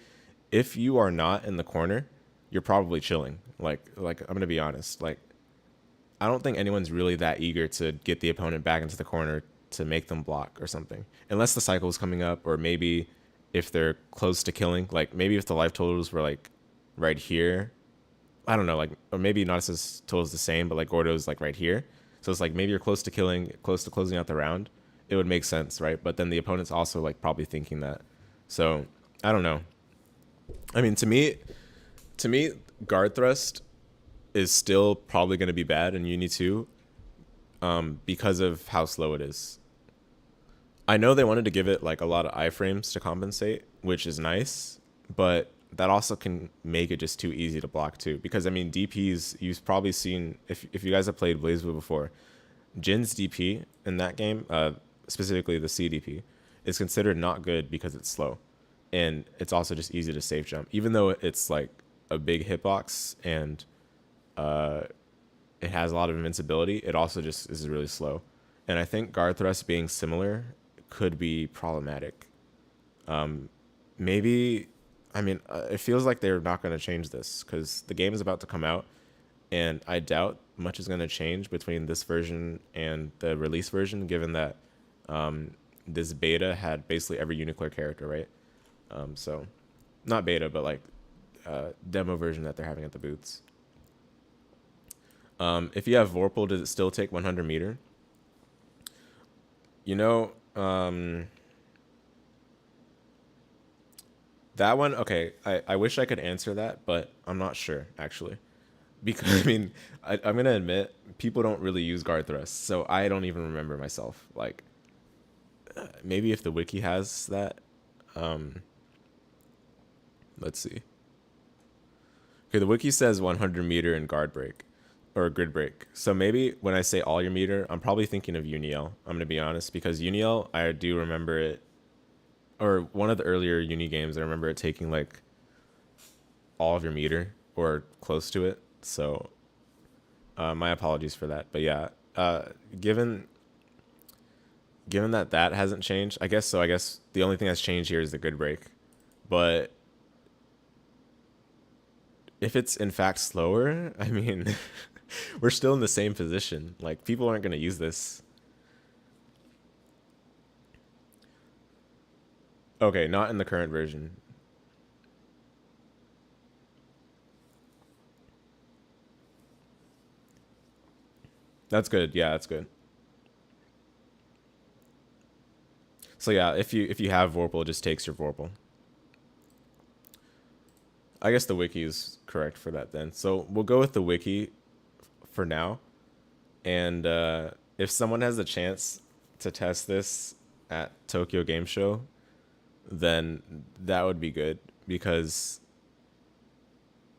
if you are not in the corner, you're probably chilling. Like I'm gonna be honest. Like, I don't think anyone's really that eager to get the opponent back into the corner to make them block or something, unless the cycle is coming up, or maybe if they're close to killing. Like maybe if the life totals were like right here, I don't know, like, or maybe Nanase's total is the same, but like Gordeau's like right here. So it's like maybe you're close to killing, close to closing out the round. It would make sense, right? But then the opponent's also like probably thinking that. So I don't know. I mean, to me, guard thrust is still probably going to be bad in Uni2 because of how slow it is. I know they wanted to give it like a lot of iframes to compensate, which is nice, but that also can make it just too easy to block too. Because I mean, DPs, you've probably seen, if you guys have played BlazBlue before, Jin's DP in that game, specifically the CDP, is considered not good because it's slow. And it's also just easy to safe jump. Even though it's like a big hitbox and it has a lot of invincibility, it also just is really slow. And I think guard thrust being similar could be problematic. Maybe, I mean, it feels like they're not going to change this because the game is about to come out, and I doubt much is going to change between this version and the release version, given that this beta had basically every UNICLR character, right? So, not beta, but like demo version that they're having at the booths. If you have Vorpal, does it still take 100 meter? You know, that one, okay, I wish I could answer that, but I'm not sure, actually. Because, I mean, I'm going to admit, people don't really use guard thrusts, so I don't even remember myself. Like, maybe if the wiki has that. Let's see. Okay, the wiki says 100 meter and guard break, or grid break. So maybe when I say all your meter, I'm probably thinking of UniL. I'm going to be honest, because UniL, I do remember it, or one of the earlier Uni games, I remember it taking like all of your meter or close to it. So my apologies for that. But yeah, given that that hasn't changed, I guess the only thing that's changed here is the grid break. But if it's in fact slower, I mean, we're still in the same position. Like, people aren't going to use this. Okay, not in the current version. That's good. Yeah, that's good. So yeah, if you have Vorpal, it just takes your Vorpal. I guess the wiki is correct for that then. So we'll go with the wiki for now. And if someone has a chance to test this at Tokyo Game Show, then that would be good, because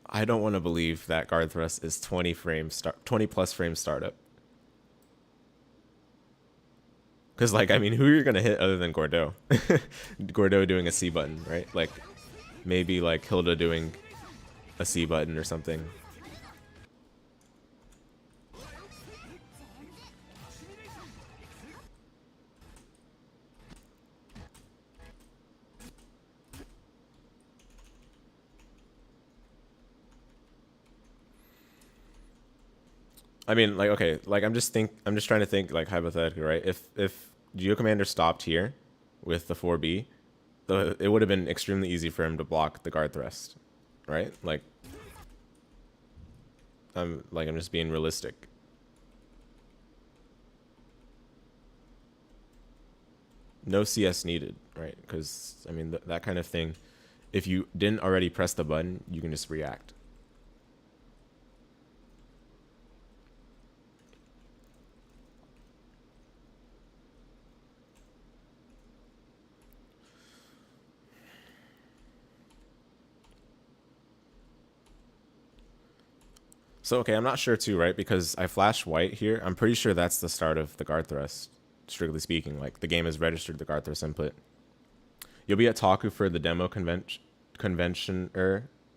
I don't want to believe that guard thrust is 20 plus frame startup. Because, like, I mean, who are you going to hit other than Gordeau? Gordeau doing a C button, right? Like, maybe, like, Hilda doing a C button or something. I mean, like, okay, like, I'm just trying to think, like, hypothetically, right? If Geo Commander stopped here with the 4B, it would have been extremely easy for him to block the guard thrust, right? Like, I'm just being realistic. No CS needed, right? Because, I mean, that kind of thing, if you didn't already press the button, you can just react. So, okay, I'm not sure too, right? Because I flashed white here. I'm pretty sure that's the start of the guard thrust, strictly speaking. Like, the game has registered the guard thrust input. You'll be at Taku for the demo convention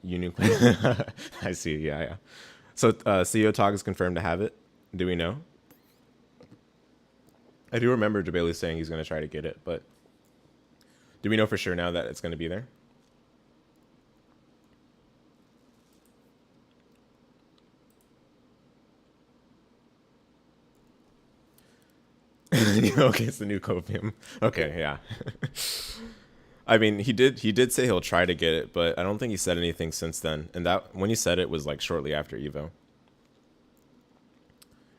UNICLR. I see, yeah. So, CEO Taku is confirmed to have it. Do we know? I do remember Jabali saying he's going to try to get it, but do we know for sure now that it's going to be there? Okay, it's the new copium. Okay, yeah. I mean, he did say he'll try to get it, but I don't think he said anything since then. And that when he said it was like shortly after Evo.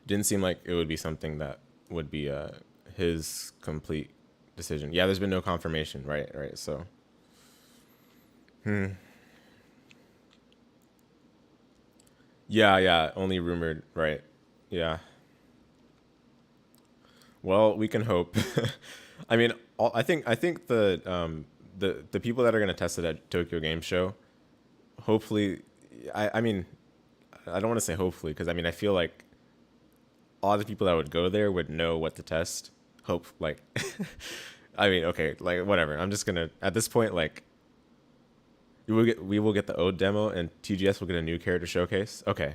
Didn't seem like it would be something that would be his complete decision. Yeah, there's been no confirmation, right? So, yeah, only rumored, right? Yeah. Well, we can hope. I mean, I think the people that are gonna test it at Tokyo Game Show, hopefully, I mean, I don't want to say hopefully, because I mean, I feel like all the people that would go there would know what to test. Hope, like, I mean, okay, like, whatever. I'm just gonna, at this point, like, we will get the Ode demo, and TGS will get a new character showcase. Okay.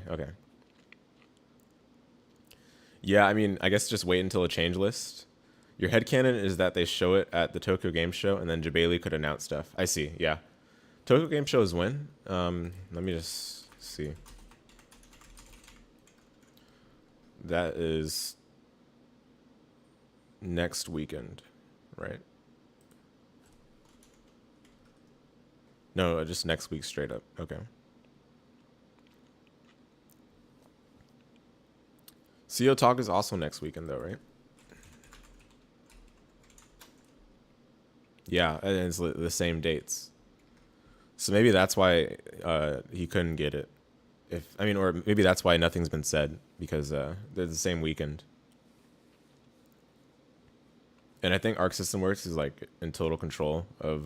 Yeah, I mean, I guess just wait until a change list. Your headcanon is that they show it at the Tokyo Game Show, and then Jabali could announce stuff. I see, yeah. Tokyo Game Show is when? Let me just see. That is next weekend, right? No, just next week straight up. Okay. CO Talk is also next weekend though, right? Yeah, and it's the same dates. So maybe that's why he couldn't get it. Or maybe that's why nothing's been said, because they're the same weekend. And I think Arc System Works is like in total control of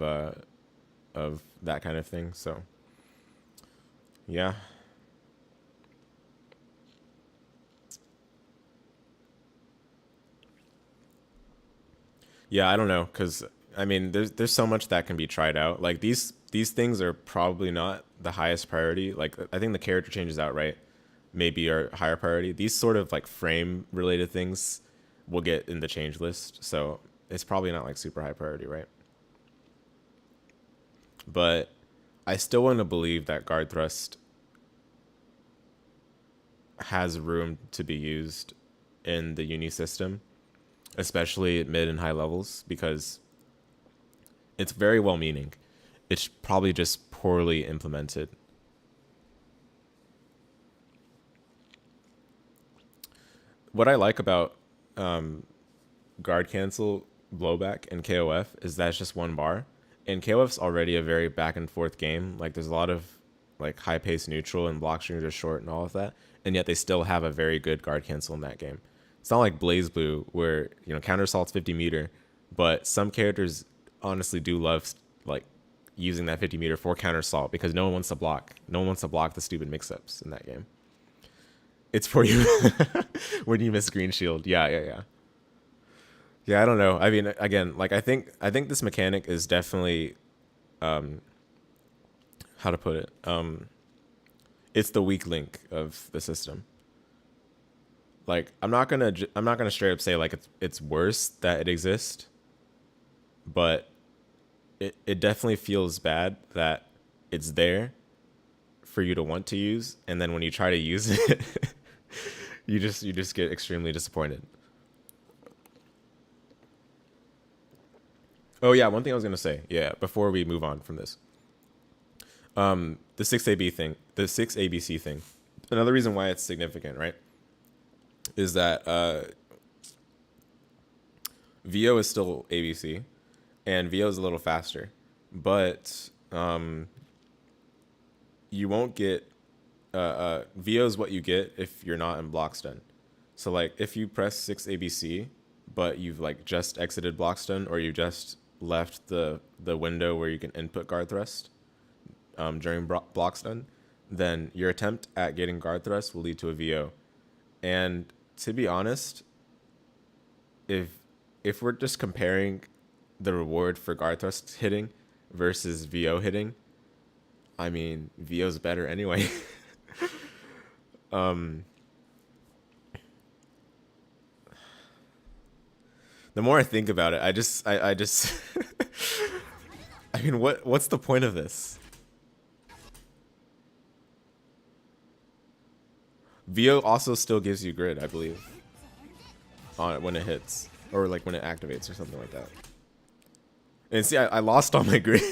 that kind of thing. So yeah. Yeah, I don't know, because I mean, there's so much that can be tried out. Like these things are probably not the highest priority. Like I think the character changes outright maybe are higher priority. These sort of like frame related things will get in the change list, so it's probably not like super high priority, right? But I still want to believe that guard thrust has room to be used in the uni system, especially at mid and high levels, because it's very well meaning. It's probably just poorly implemented. What I like about guard cancel, blowback, and KOF is that it's just one bar. And KOF's already a very back and forth game. Like there's a lot of like high pace neutral and block strings are short and all of that. And yet they still have a very good guard cancel in that game. It's not like Blaze Blue where, you know, counter assault's 50 meter, but some characters honestly do love like using that 50 meter for counter assault because no one wants to block. No one wants to block the stupid mix ups in that game. It's for you when you miss green shield. Yeah. Yeah, I don't know. I mean, again, like I think this mechanic is definitely, how to put it? It's the weak link of the system. Like I'm not gonna straight up say like it's worse that it exists, but it definitely feels bad that it's there for you to want to use, and then when you try to use it, you just get extremely disappointed. Oh yeah, one thing I was gonna say, yeah, before we move on from this, the 6AB thing, the 6ABC thing. Another reason why it's significant, right, is that VO is still ABC, and VO is a little faster, but you won't get VO is what you get if you're not in block stun. So like if you press 6ABC, but you've like just exited block stun or you just left the window where you can input guard thrust during block stun, then your attempt at getting guard thrust will lead to a VO. And to be honest, if we're just comparing the reward for guard thrust hitting versus VO hitting, I mean VO's better anyway. The more I think about it, I just I mean what's the point of this? VO also still gives you grid, I believe, on it when it hits, or like when it activates or something like that. And see, I lost all my grid.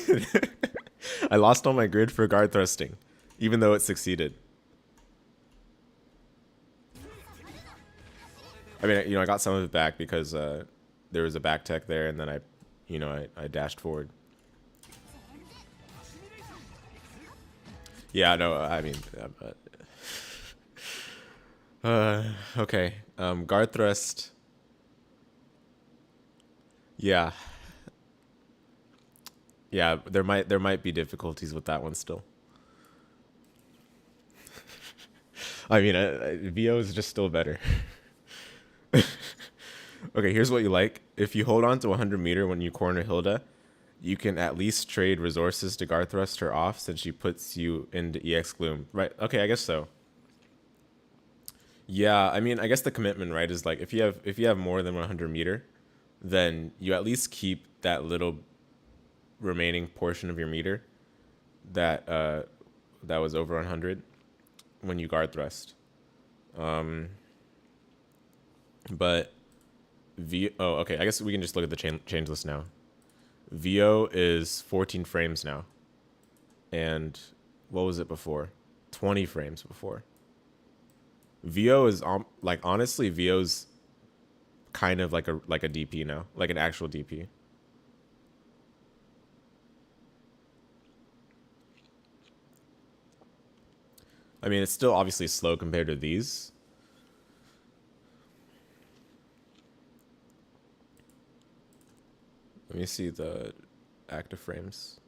I lost all my grid for guard thrusting, even though it succeeded. I mean, you know, I got some of it back because there was a back tech there, and then I dashed forward. Yeah, no, I mean, okay. Guard thrust. Yeah. Yeah, there might be difficulties with that one still. I mean, VO is just still better. Okay, here's what you like. If you hold on to 100 meter when you corner Hilda, you can at least trade resources to guard thrust her off since she puts you into EX Gloom. Right, okay, I guess so. Yeah, I mean, I guess the commitment, right, is like if you have more than 100 meter, then you at least keep that little remaining portion of your meter that that was over 100 when you guard thrust. But okay, I guess we can just look at the change list now. VO is 14 frames now, and what was it before? 20 frames before. VO is like honestly, VO's kind of like a DP now, like an actual DP. I mean, it's still obviously slow compared to these. Let me see the active frames.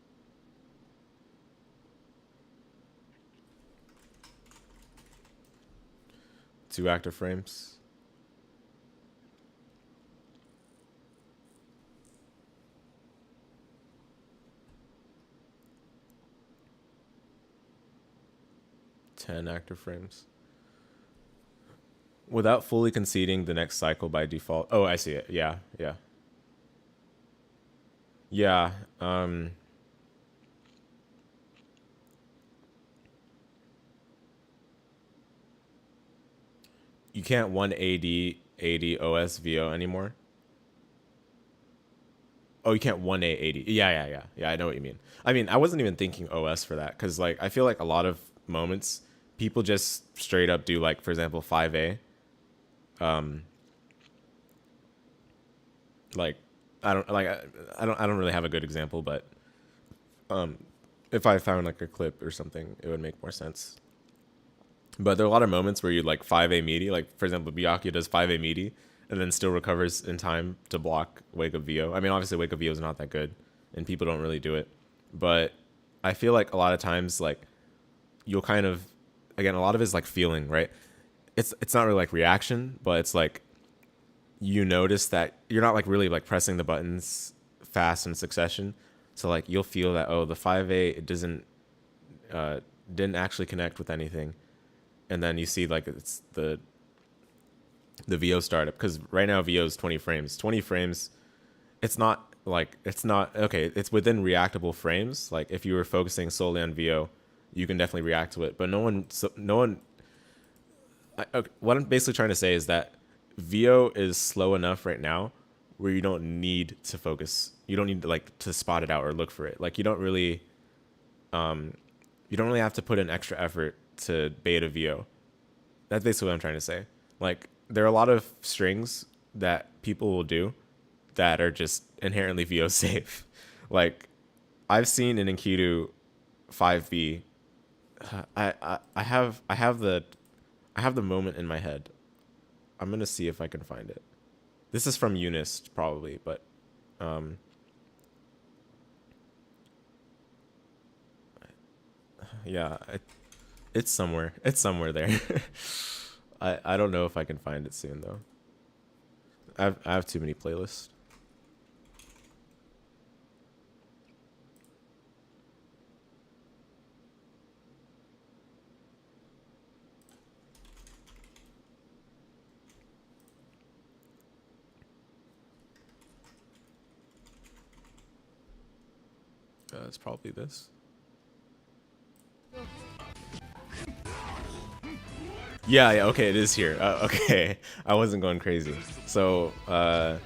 Two active frames. Ten active frames. Without fully conceding the next cycle by default. Oh, I see it. Yeah. Yeah. you can't 180 OS VO anymore. Oh, you can't 1A80. Yeah. I know what you mean. I mean, I wasn't even thinking OS for that because like I feel like a lot of moments people just straight up do like, for example, 5A. Like I don't really have a good example, but if I found like a clip or something, it would make more sense. But there are a lot of moments where you like 5A meaty, like for example, Byakuya does 5A meaty and then still recovers in time to block Wake Up VO. I mean, obviously Wake Up VO is not that good and people don't really do it. But I feel like a lot of times, like you'll kind of, again, a lot of it is like feeling, right? It's not really like reaction, but it's like you notice that you're not like really like pressing the buttons fast in succession. So like you'll feel that, oh, the 5A, it didn't actually connect with anything. And then you see like it's the VO startup, because right now VO is 20 frames. 20 frames, it's not okay. It's within reactable frames. Like if you were focusing solely on VO, you can definitely react to it. But what I'm basically trying to say is that VO is slow enough right now where you don't need to focus. You don't need to like to spot it out or look for it. Like you don't really have to put in extra effort to beta VO. That's basically what I'm trying to say. Like there are a lot of strings that people will do that are just inherently VO safe. Like I've seen in Enkidu 5B. I have the moment in my head. I'm gonna see if I can find it. This is from Unis probably, but yeah, it's somewhere. It's somewhere there. I don't know if I can find it soon though. I have too many playlists. It's probably this. Yeah, okay, it is here. Okay, I wasn't going crazy. So, I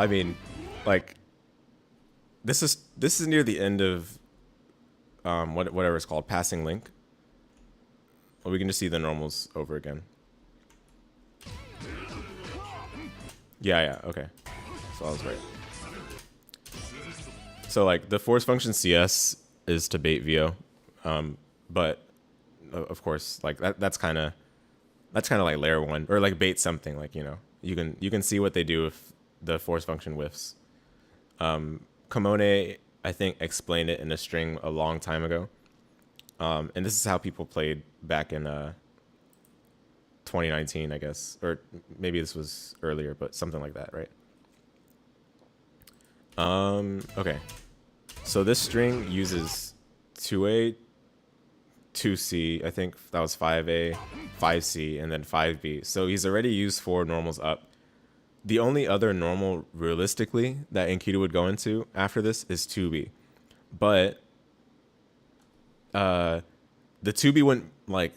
mean, like, this is near the end of whatever it's called, passing link. Well, we can just see the normals over again. Yeah, okay. So I was right. So like the force function CS is to bait VO, but of course like that's kind of like layer 1 or like bait something, like, you know, you can see what they do if the force function whiffs. Kamone, I think, explained it in a string a long time ago, and this is how people played back in 2019, I guess, or maybe this was earlier, but something like that, right? Okay. So this string uses 2A, 2C, I think that was 5A, 5C, and then 5B. So he's already used 4 normals up. The only other normal, realistically, that Enkidu would go into after this is 2B. But the 2B wouldn't, like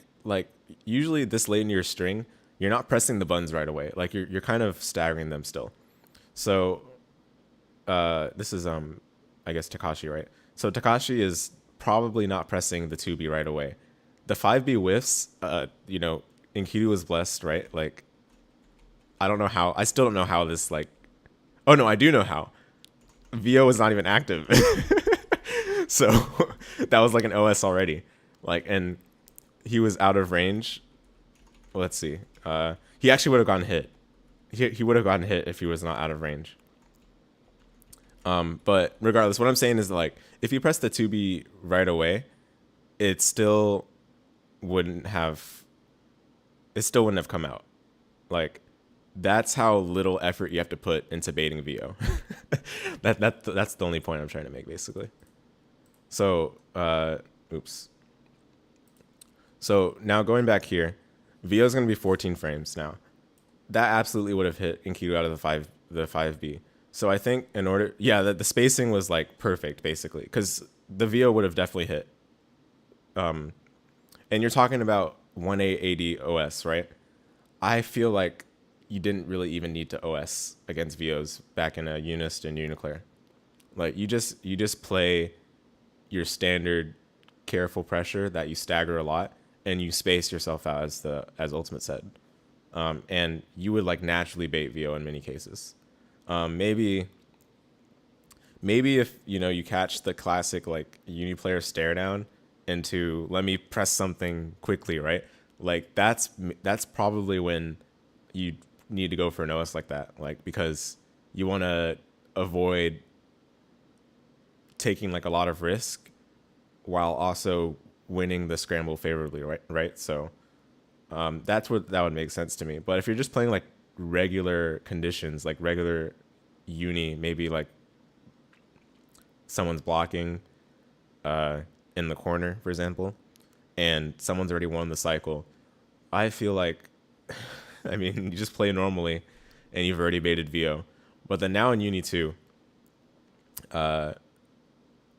usually this late in your string, you're not pressing the buttons right away. Like you're kind of staggering them still. So this is I guess Takashi, right? So Takashi is probably not pressing the 2B right away. The 5B whiffs, you know, Enkidu was blessed, right? Like I don't know how. I still don't know how this, like, oh no, I do know how. VO was not even active. So that was like an OS already. Like, and he was out of range. Let's see. He actually would have gotten hit. He would have gotten hit if he was not out of range. But regardless, what I'm saying is, like, if you press the 2B right away, it still wouldn't have come out. Like, that's how little effort you have to put into baiting VO. That's the only point I'm trying to make, basically. So, oops. So now going back here, VO is going to be 14 frames now. That absolutely would have hit Enkidu out of the 5B. So I think in order, yeah, the spacing was like perfect, basically, because the VO would have definitely hit. And you're talking about 1A80 OS, right? I feel like you didn't really even need to OS against VOs back in a UNIST and UNICLR. Like you just play your standard careful pressure that you stagger a lot, and you space yourself out as Ultimate said, and you would like naturally bait VO in many cases. Maybe if you catch the classic like uni player stare down into let me press something quickly, right? Like that's probably when you need to go for an OS like that, like because you want to avoid taking like a lot of risk while also winning the scramble favorably, right? So that's what that would make sense to me. But if you're just playing like regular conditions, like regular uni, maybe like someone's blocking in the corner, for example, and someone's already won the cycle, I feel like, I mean, you just play normally and you've already baited VO. But then now in UNI2,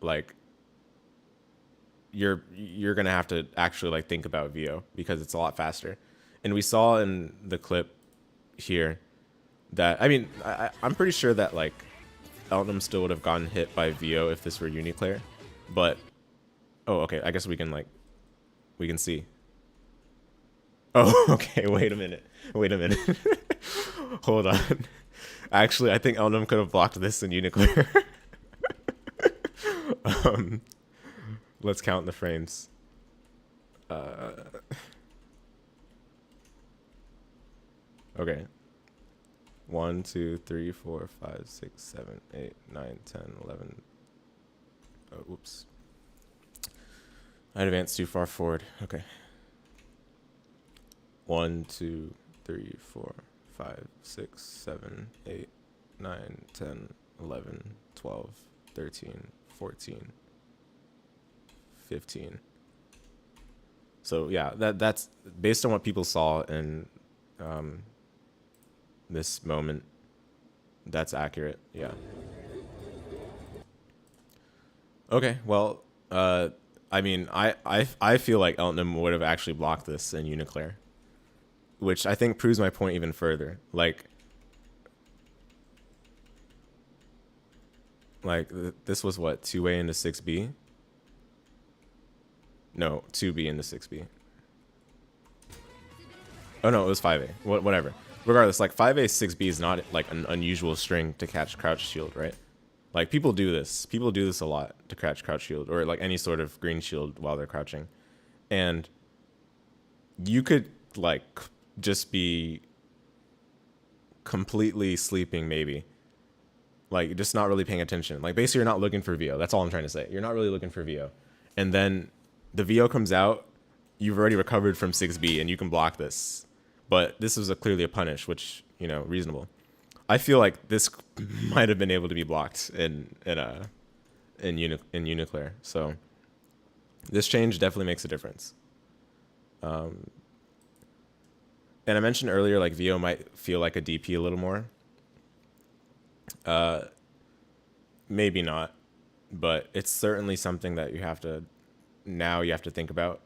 like you're gonna have to actually like think about VO because it's a lot faster. And we saw in the clip here that, I mean, I'm pretty sure that like Eltnum still would have gotten hit by VO if this were UNICLR, but oh, okay, I guess we can see. Oh, okay, wait a minute. Hold on. Actually, I think Eltnum could have blocked this in UNICLR. Let's count the frames. Okay. 1, 2, 3, 4, 5, 6, 7, 8, 9, 10, 11. Oh, whoops. I advanced too far forward. Okay. 1, 2, 3, 4, 5, 6, 7, 8, 9, 10, 11, 12, 13, 14, 15. So yeah, that's based on what people saw in this moment. That's accurate. Yeah. Okay. Well, I mean, I feel like Eltnum would have actually blocked this in UNICLR, which I think proves my point even further. Like this was what, 2A into 6B? No, 2B into 6B. Oh no, it was 5A. Whatever. Regardless, like 5A 6B is not like an unusual string to catch crouch shield, right? Like people do this. People do this a lot to catch crouch shield or like any sort of green shield while they're crouching. And you could like just be completely sleeping maybe. Like just not really paying attention. Like basically you're not looking for VO. That's all I'm trying to say. You're not really looking for VO. And then the VO comes out, you've already recovered from 6B and you can block this. But this was clearly a punish, which, reasonable. I feel like this might have been able to be blocked in UNICLR. So this change definitely makes a difference. And I mentioned earlier, like VO might feel like a DP a little more. Maybe not, but it's certainly something that you have to think about.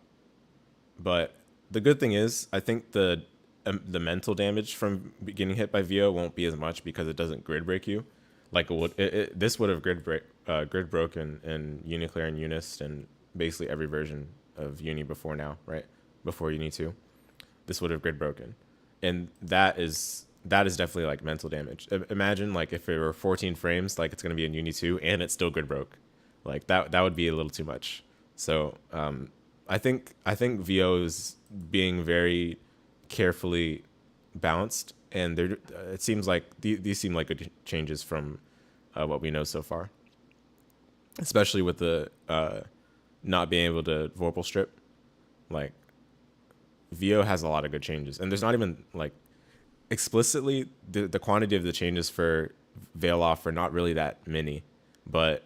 But the good thing is, I think the mental damage from getting hit by VO won't be as much because it doesn't grid break you. Like this would have grid broken in UNICLR and UNIST and basically every version of Uni before now, right? Before Uni2, this would have grid broken, and that is definitely like mental damage. Imagine like if it were 14 frames, like it's gonna be in Uni2 and it's still grid broke, like that would be a little too much. So I think VO is being very carefully balanced, and it seems like these seem like good changes from what we know so far, especially with the not being able to Vorpal strip. Like VO has a lot of good changes, and there's not even like explicitly the quantity of the changes for Veil Off are not really that many, but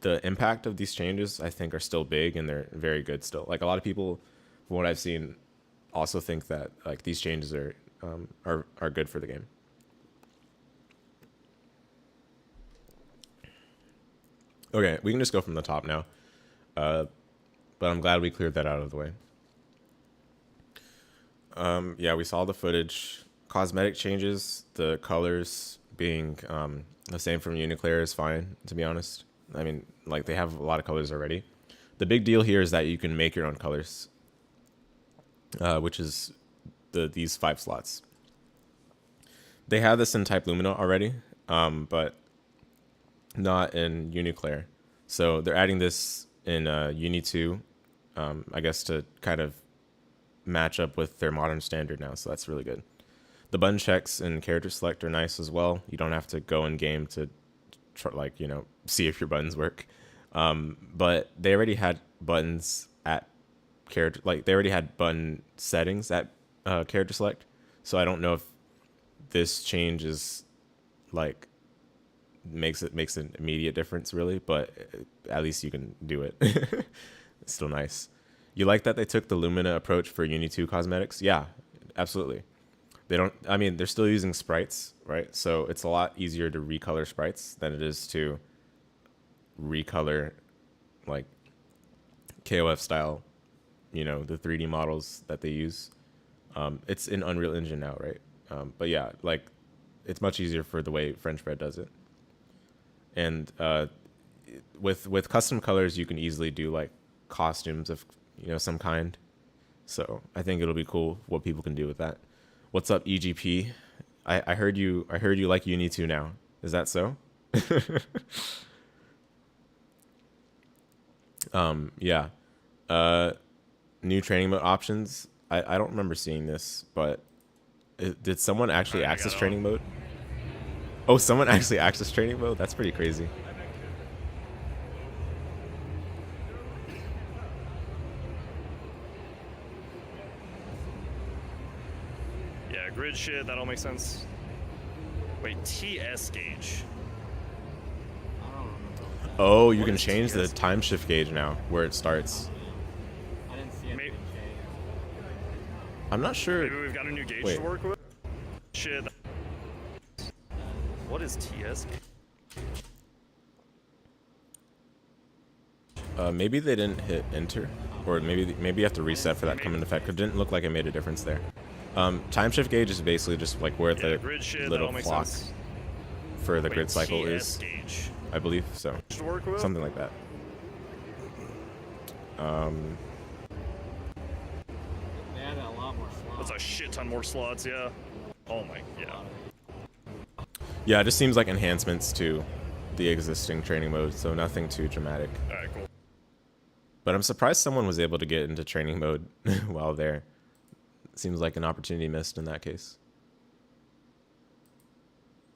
the impact of these changes I think are still big and they're very good still. Like a lot of people, from what I've seen, also think that like these changes are good for the game. Okay, we can just go from the top now, but I'm glad we cleared that out of the way. Yeah, we saw the footage. Cosmetic changes, the colors being the same from UNICLR is fine, to be honest. I mean, like, they have a lot of colors already. The big deal here is that you can make your own colors, which is these 5 slots. They have this in Type Lumina already, but not in UNICLR. So they're adding this in UNI2, I guess, to kind of match up with their modern standard now. So that's really good. The button checks and character select are nice as well. You don't have to go in game to see if your buttons work. But they already had buttons at character, like they already had button settings at character select. So I don't know if this change is like makes an immediate difference really, but at least you can do it. It's still nice. You like that they took the Lumina approach for UNI2 cosmetics? Yeah, absolutely. They're still using sprites, right? So it's a lot easier to recolor sprites than it is to recolor like KOF style, the 3D models that they use. It's in Unreal Engine now, right? But yeah, like it's much easier for the way French Bread does it. And with custom colors, you can easily do like costumes of some kind. So I think it'll be cool what people can do with that. What's up, EGP? I heard you like UNI2 now. Is that so? Yeah. New training mode options. I don't remember seeing this, but did someone actually access training mode? Oh, someone actually accessed training mode? That's pretty crazy. Yeah, grid shit, that all makes sense. Wait, TS gauge. Oh, you can change the time shift gauge now, where it starts. I didn't see anything change. I'm not sure. Maybe we've got a new gauge to work with? Shit. What is TS gauge? Maybe they didn't hit enter, or maybe you have to reset for that to come into effect. It didn't look like it made a difference there. Time shift gauge is basically just like where the little clock for the grid cycle is, I believe. So something like that. They added a lot more slots. That's a shit ton more slots, yeah. Oh my, yeah. Yeah, it just seems like enhancements to the existing training mode, so nothing too dramatic. Alright, cool. But I'm surprised someone was able to get into training mode while there. Seems like an opportunity missed in that case.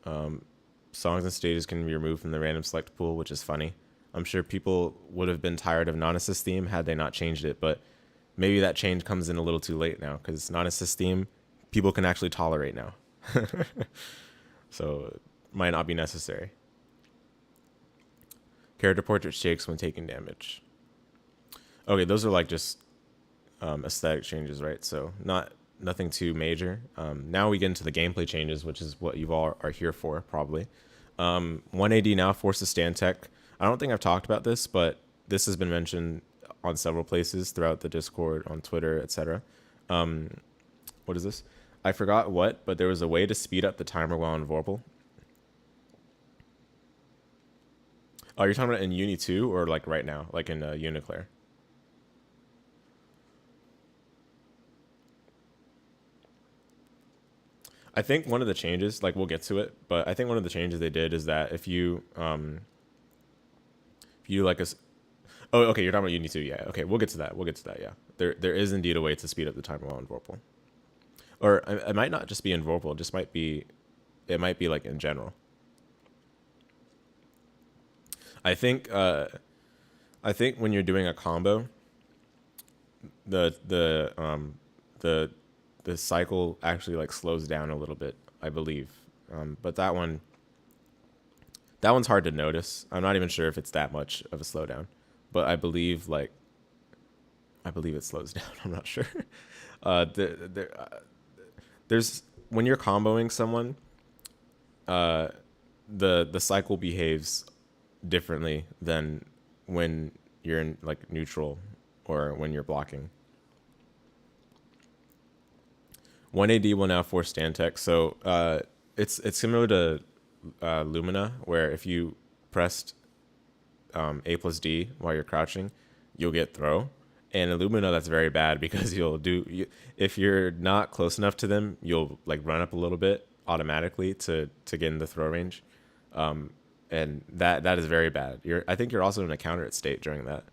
Songs and stages can be removed from the random select pool, which is funny. I'm sure people would have been tired of non-assist theme had they not changed it, but maybe that change comes in a little too late now, because non-assist theme people can actually tolerate now. So it might not be necessary. Character portrait shakes when taking damage. Okay, those are like just aesthetic changes, right? So nothing too major. Now we get into the gameplay changes, which is what you all are here for, probably. 1AD now forces stand tech. I don't think I've talked about this, but this has been mentioned on several places throughout the Discord, on Twitter, etc. What is this? I forgot what, but there was a way to speed up the timer while in Vorpal. Oh, you're talking about in UNI2 or like right now, like in UNICLR? I think one of the changes, like we'll get to it, but I think one of the changes they did is that if you like a, oh, okay, you're talking about UNI2, yeah, okay, we'll get to that, yeah. There is indeed a way to speed up the timer while in Vorpal. Or it might not just be in Vorpal, it just might be, it might be like in general. I think when you're doing a combo, the cycle actually like slows down a little bit, I believe. But that one's hard to notice. I'm not even sure if it's that much of a slowdown, but I believe it slows down. I'm not sure. There's when you're comboing someone, the cycle behaves differently than when you're in like neutral or when you're blocking. 1AD will now force stand tech. So it's similar to Lumina, where if you pressed A plus D while you're crouching, you'll get throw. And in Lumina, that's very bad because if you're not close enough to them, you'll like run up a little bit automatically to get in the throw range. And that is very bad. I think you're also in a counter at state during that.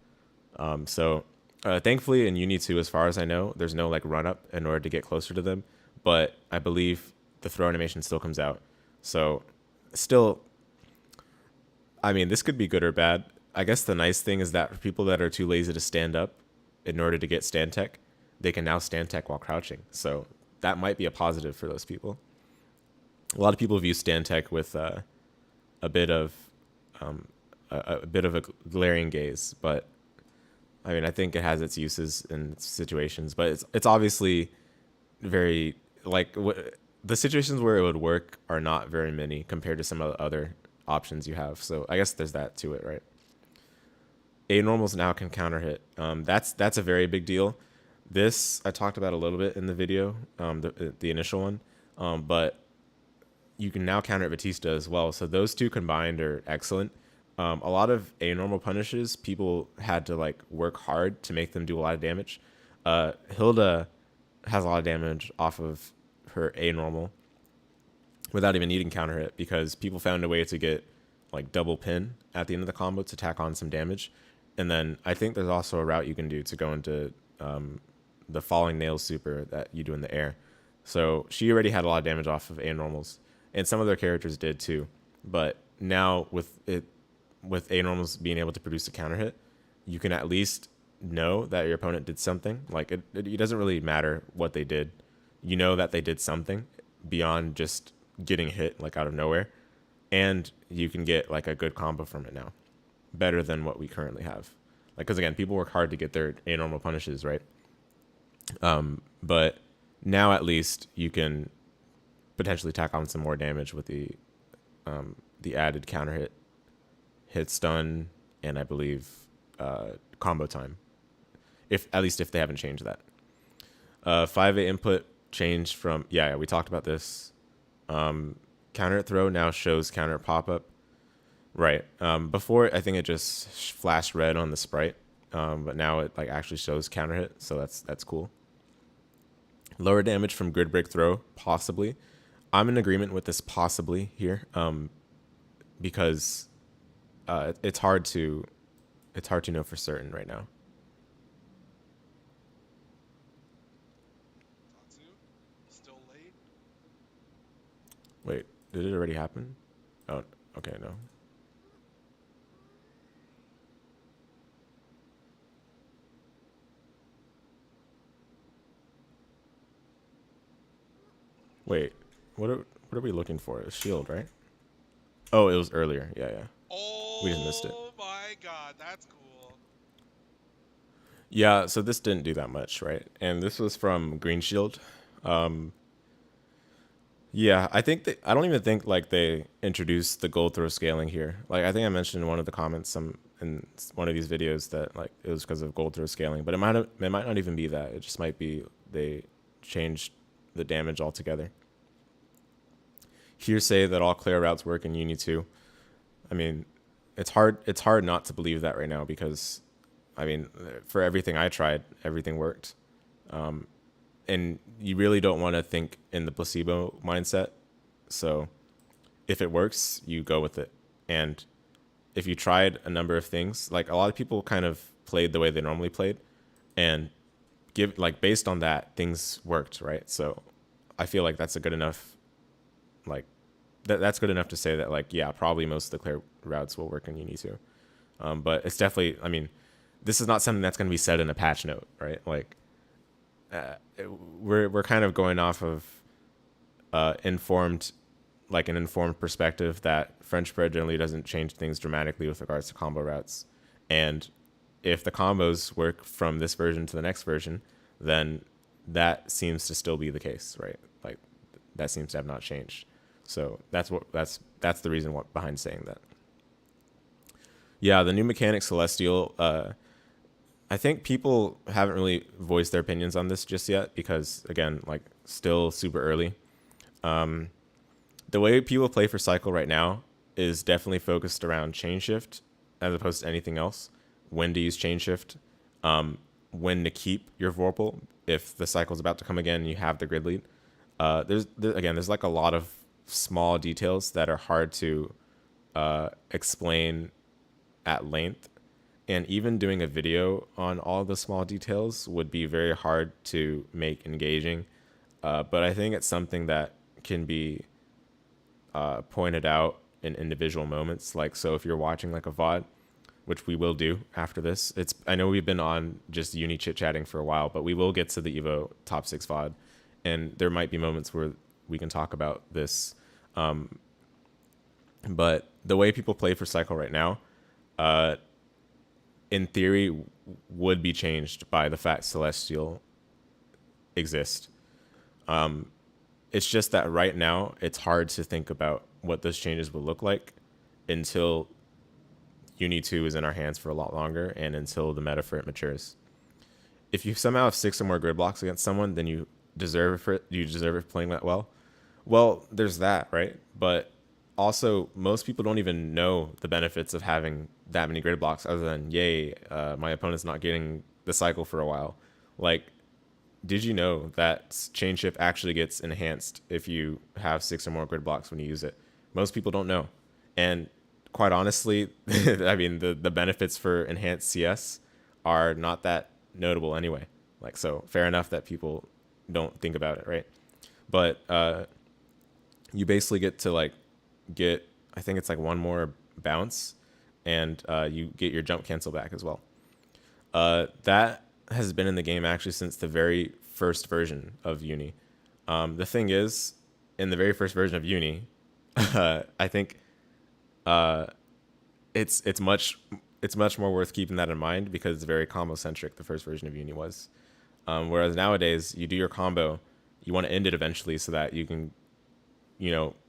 So thankfully in Uni2, as far as I know, there's no like run up in order to get closer to them, but I believe the throw animation still comes out. So still, I mean, this could be good or bad. I guess the nice thing is that for people that are too lazy to stand up in order to get stand tech, they can now stand tech while crouching. So that might be a positive for those people. A lot of people view stand tech with a bit of a glaring gaze, but I mean, I think it has its uses in situations, but it's obviously very like the situations where it would work are not very many compared to some of the other options you have. So I guess there's that to it, right? A normals now can counter hit. That's a very big deal. This I talked about a little bit in the video, the initial one, but you can now counter Vatista as well. So those two combined are excellent. A lot of A normal punishes, people had to like work hard to make them do a lot of damage. Hilda has a lot of damage off of her A normal without even needing counter hit because people found a way to get like double pin at the end of the combo to tack on some damage. And then I think there's also a route you can do to go into the falling nails super that you do in the air. So she already had a lot of damage off of A normals, and some of their characters did too. But now with A normals being able to produce a counter hit, you can at least know that your opponent did something. Like it doesn't really matter what they did. You know that they did something beyond just getting hit like out of nowhere, and you can get like a good combo from it now, better than what we currently have. Like, because again, people work hard to get their A normal punishes, right? But now at least you can potentially tack on some more damage with the added counter hit stun, and I believe combo time, at least if they haven't changed that. 5A input changed from we talked about this. Counter hit throw now shows counter pop up, right? Before I think it just flashed red on the sprite, but now it like actually shows counter hit, so that's cool. Lower damage from grid break throw, possibly. I'm in agreement with this possibly here, because it's hard to know for certain right now. Still late? Wait, did it already happen? Oh, okay, no. Wait, what are we looking for? A shield, right? Oh, it was earlier. Yeah. Oh, we just missed it. Oh my god, that's cool. Yeah, so this didn't do that much, right? And this was from Green Shield. Yeah, I don't even think like they introduced the gold throw scaling here. Like I think I mentioned in one of the comments in one of these videos that like it was because of gold throw scaling, but it might not even be that. It just might be they changed the damage altogether. Hearsay that all clear routes work in Uni2. I mean, it's hard not to believe that right now because, I mean, for everything I tried, everything worked. And you really don't want to think in the placebo mindset. So if it works, you go with it. And if you tried a number of things, like a lot of people kind of played the way they normally played, and based on that, things worked, right? So I feel like that's a good enough, like that's good enough to say that like, yeah, probably most of the clear routes will work in Uni2. But it's definitely, I mean, this is not something that's going to be said in a patch note, right? Like we're kind of going off of an informed perspective that French spread generally doesn't change things dramatically with regards to combo routes. And if the combos work from this version to the next version, then that seems to still be the case, right? Like that seems to have not changed. So that's the reason behind saying that. Yeah, the new mechanic Celestial. I think people haven't really voiced their opinions on this just yet because, again, like still super early. The way people play for cycle right now is definitely focused around chain shift as opposed to anything else. When to use chain shift, when to keep your Vorpal if the cycle's about to come again and you have the grid lead. There's like a lot of small details that are hard to explain at length. And even doing a video on all the small details would be very hard to make engaging. But I think it's something that can be pointed out in individual moments. Like, so if you're watching like a VOD, which we will do after this, I know we've been on just uni chit-chatting for a while, but we will get to the Evo top 6 VOD. And there might be moments where we can talk about this. But the way people play for cycle right now, in theory, would be changed by the fact Celestial exists. It's just that right now, it's hard to think about what those changes will look like until UNI2 is in our hands for a lot longer and until the meta for it matures. If you somehow have 6 or more grid blocks against someone, then you deserve it playing that well. Well, there's that, right? But also, most people don't even know the benefits of having that many grid blocks other than, yay, my opponent's not getting the cycle for a while. Like, did you know that chain shift actually gets enhanced if you have 6 or more grid blocks when you use it? Most people don't know. And quite honestly, I mean, the benefits for enhanced CS are not that notable anyway. Like, so fair enough that people don't think about it, right? But you basically get to I think it's like one more bounce, and you get your jump cancel back as well. That has been in the game actually since the very first version of Uni. The thing is, in the very first version of Uni, I think it's much more worth keeping that in mind because it's very combo centric. The first version of Uni was, whereas nowadays you do your combo, you want to end it eventually so that you can,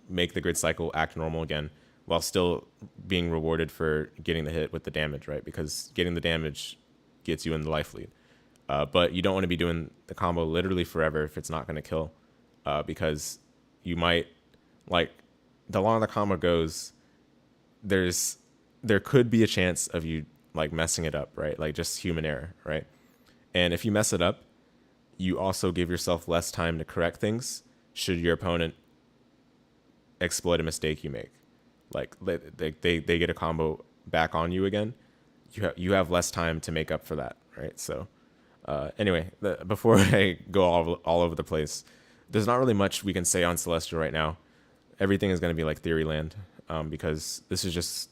make the grid cycle act normal again while still being rewarded for getting the hit with the damage, right? Because getting the damage gets you in the life lead. But you don't want to be doing the combo literally forever if it's not going to kill, because you might, the longer the combo goes, there could be a chance of you messing it up, right? Like just human error, right? And if you mess it up, you also give yourself less time to correct things should your opponent exploit a mistake you make. Like they get a combo back on you again, you have less time to make up for that, right? So anyway, before I go all over the place, there's not really much we can say on Celestial right now. Everything is going to be like theory land, because this is just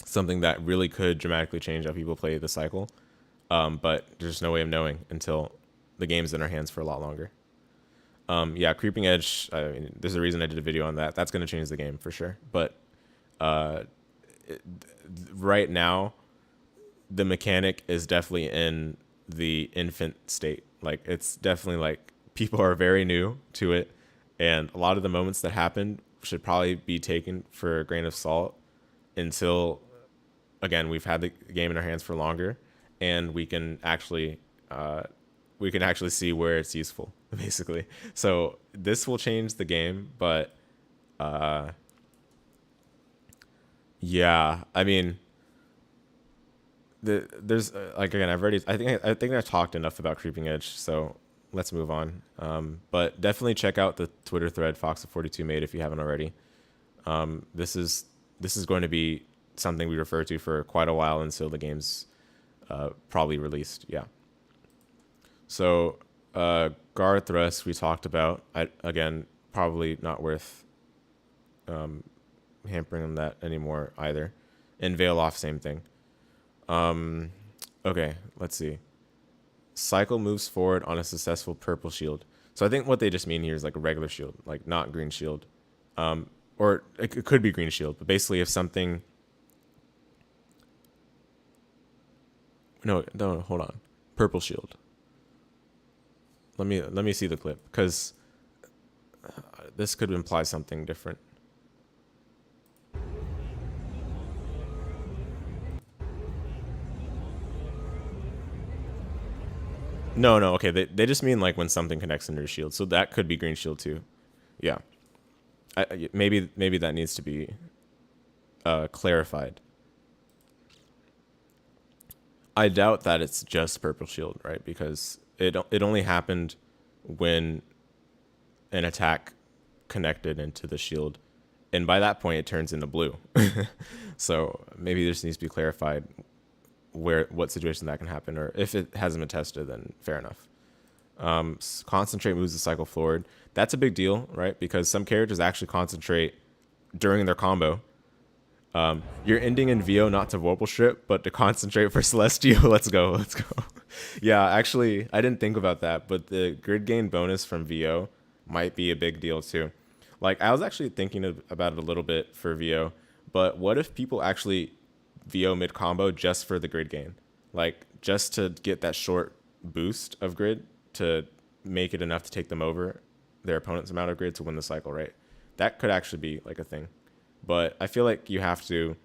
something that really could dramatically change how people play the cycle. But there's no way of knowing until the game's in our hands for a lot longer. Yeah, Creeping Edge, I mean, there's a reason I did a video on that. That's going to change the game for sure. But right now, the mechanic is definitely in the infant state. Like, it's definitely people are very new to it. And a lot of the moments that happen should probably be taken for a grain of salt until, again, we've had the game in our hands for longer and we can actually see where it's useful, basically. So this will change the game, but yeah, I mean, there's again, I think I've talked enough about Creeping Edge, so let's move on. But definitely check out the Twitter thread Fox42 made if you haven't already. This is going to be something we refer to for quite a while until the game's probably released. Yeah. So guard thrust we talked about. Again, probably not worth hampering on that anymore either. And veil off, same thing. Okay, let's see. Cycle moves forward on a successful purple shield. So I think what they just mean here is like a regular shield, like not green shield. Or it could be green shield, but basically if something... No, hold on. Purple shield. Let me see the clip, because this could imply something different. No, no, okay. They just mean like when something connects into your shield. So that could be green shield too. Yeah. Maybe that needs to be clarified. I doubt that it's just purple shield, right? Because it only happened when an attack connected into the shield, and by that point it turns into blue. So maybe this needs to be clarified what situation that can happen, or if it hasn't been tested, then fair enough. Concentrate moves the cycle forward. That's a big deal, right? Because some characters actually concentrate during their combo. You're ending in VO not to Vorpal Strip, but to concentrate for Celestial. Let's go. Yeah, actually, I didn't think about that, but the grid gain bonus from VO might be a big deal too. Like, I was actually thinking about it a little bit for VO, but what if people actually VO mid combo just for the grid gain? Like, just to get that short boost of grid to make it enough to take them over their opponent's amount of grid to win the cycle, right? That could actually be like a thing. But I feel like you have to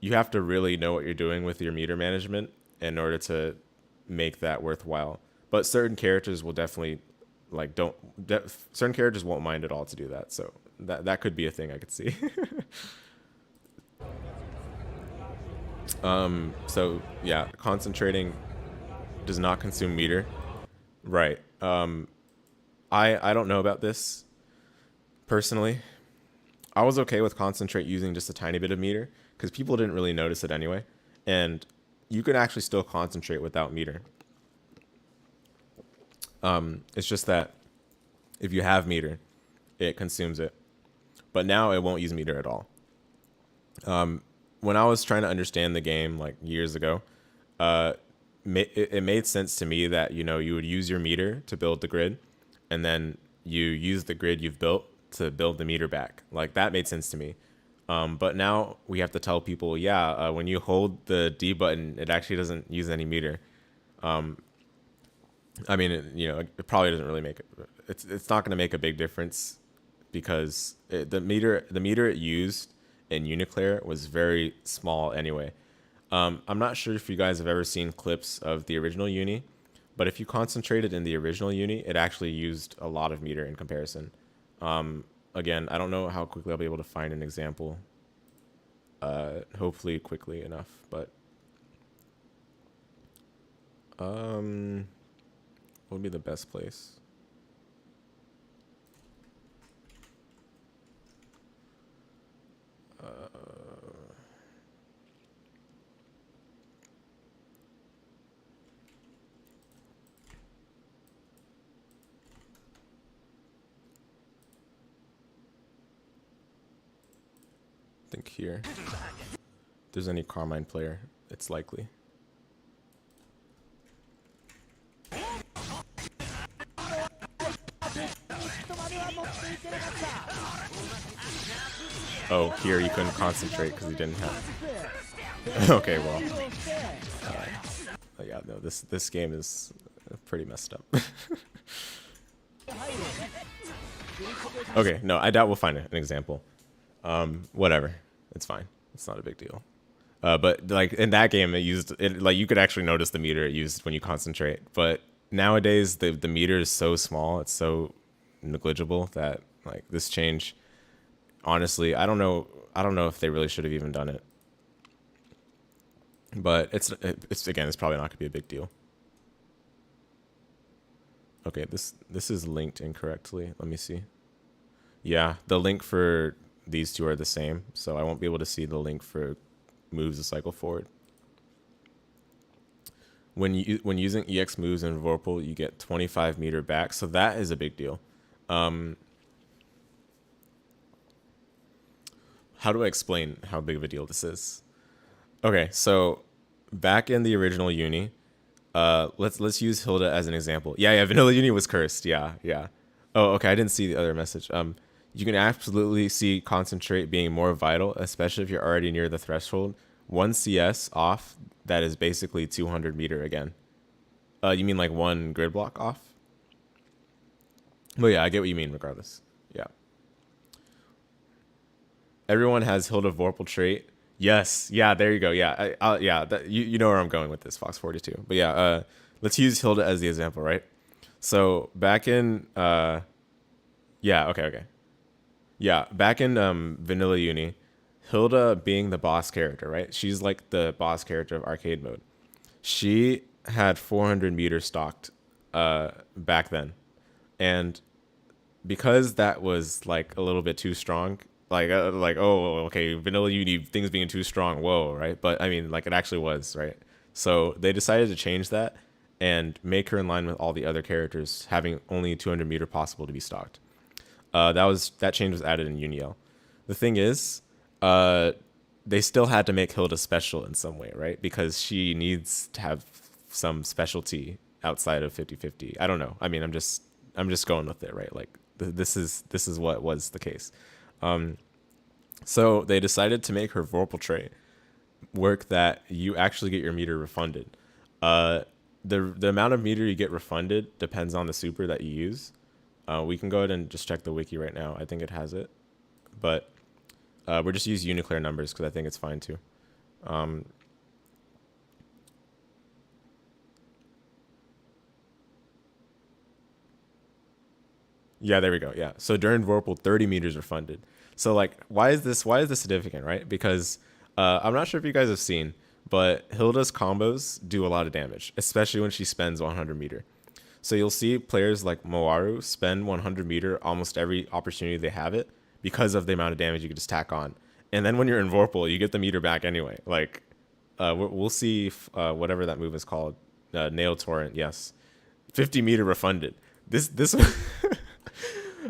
really know what you're doing with your meter management in order to make that worthwhile. But certain characters will definitely certain characters won't mind at all to do that. So that could be a thing I could see. So yeah, concentrating does not consume meter. Right. I don't know about this personally. I was okay with concentrate using just a tiny bit of meter because people didn't really notice it anyway. And you could actually still concentrate without meter. It's just that if you have meter, it consumes it. But now it won't use meter at all. When I was trying to understand the game like years ago, it made sense to me that, you know, you would use your meter to build the grid, and then you use the grid you've built to build the meter back. Like, that made sense to me. But now we have to tell people, when you hold the D button, it actually doesn't use any meter. I mean, it probably doesn't really make it. It's not going to make a big difference because the meter it used in UNICLR was very small anyway. I'm not sure if you guys have ever seen clips of the original Uni, but if you concentrated in the original Uni, it actually used a lot of meter in comparison. Again, I don't know how quickly I'll be able to find an example. Hopefully quickly enough, but what would be the best place? I think here. If there's any Carmine player, it's likely. Oh, here you couldn't concentrate because you didn't have. Okay, well. Yeah, no, this game is pretty messed up. Okay, no, I doubt we'll find an example. Whatever, it's fine. It's not a big deal. But like in that game, it used it, like you could actually notice the meter it used when you concentrate. But nowadays, the meter is so small, it's so negligible that like this change. Honestly, I don't know if they really should have even done it. But it's probably not gonna be a big deal. Okay, this is linked incorrectly. Let me see. Yeah, the link for these two are the same, so I won't be able to see the link for moves the cycle forward. When using EX moves in Vorpal, you get 25 meter back, so that is a big deal. How do I explain how big of a deal this is? Okay, so back in the original Uni, let's use Hilda as an example. Yeah, Vanilla Uni was cursed. Yeah. Oh, okay, I didn't see the other message. You can absolutely see concentrate being more vital, especially if you're already near the threshold. 1 CS off, that is basically 200 meter again. You mean like 1 grid block off? But yeah, I get what you mean regardless. Yeah. Everyone has Hilda Vorpal trait. Yes. Yeah, there you go. Yeah. You know where I'm going with this, Fox42. But yeah, let's use Hilda as the example, right? So back in back in Vanilla Uni, Hilda being the boss character, right? She's like the boss character of arcade mode. She had 400 meters stocked back then, and because that was like a little bit too strong, like oh, okay, Vanilla Uni things being too strong, whoa, right? But I mean, like, it actually was, right? So they decided to change that and make her in line with all the other characters, having only 200 meter possible to be stocked. That change was added in UNIL. The thing is, they still had to make Hilda special in some way, right? Because she needs to have some specialty outside of 50/50. I don't know. I mean, I'm just going with it, right? Like, this is what was the case. So they decided to make her Vorpal trait work that you actually get your meter refunded. The amount of meter you get refunded depends on the super that you use. We can go ahead and just check the wiki right now. I think it has it, but we're just use UNICLR numbers because I think it's fine too. Yeah, there we go. Yeah. So during Vorpal, 30 meters refunded. So like, why is this significant, right? Because I'm not sure if you guys have seen, but Hilda's combos do a lot of damage, especially when she spends 100 meter. So you'll see players like Moaru spend 100 meter almost every opportunity they have it because of the amount of damage you can just tack on. And then when you're in Vorpal, you get the meter back anyway. Like, we'll see if, whatever that move is called, Nail Torrent, yes. 50 meter refunded. This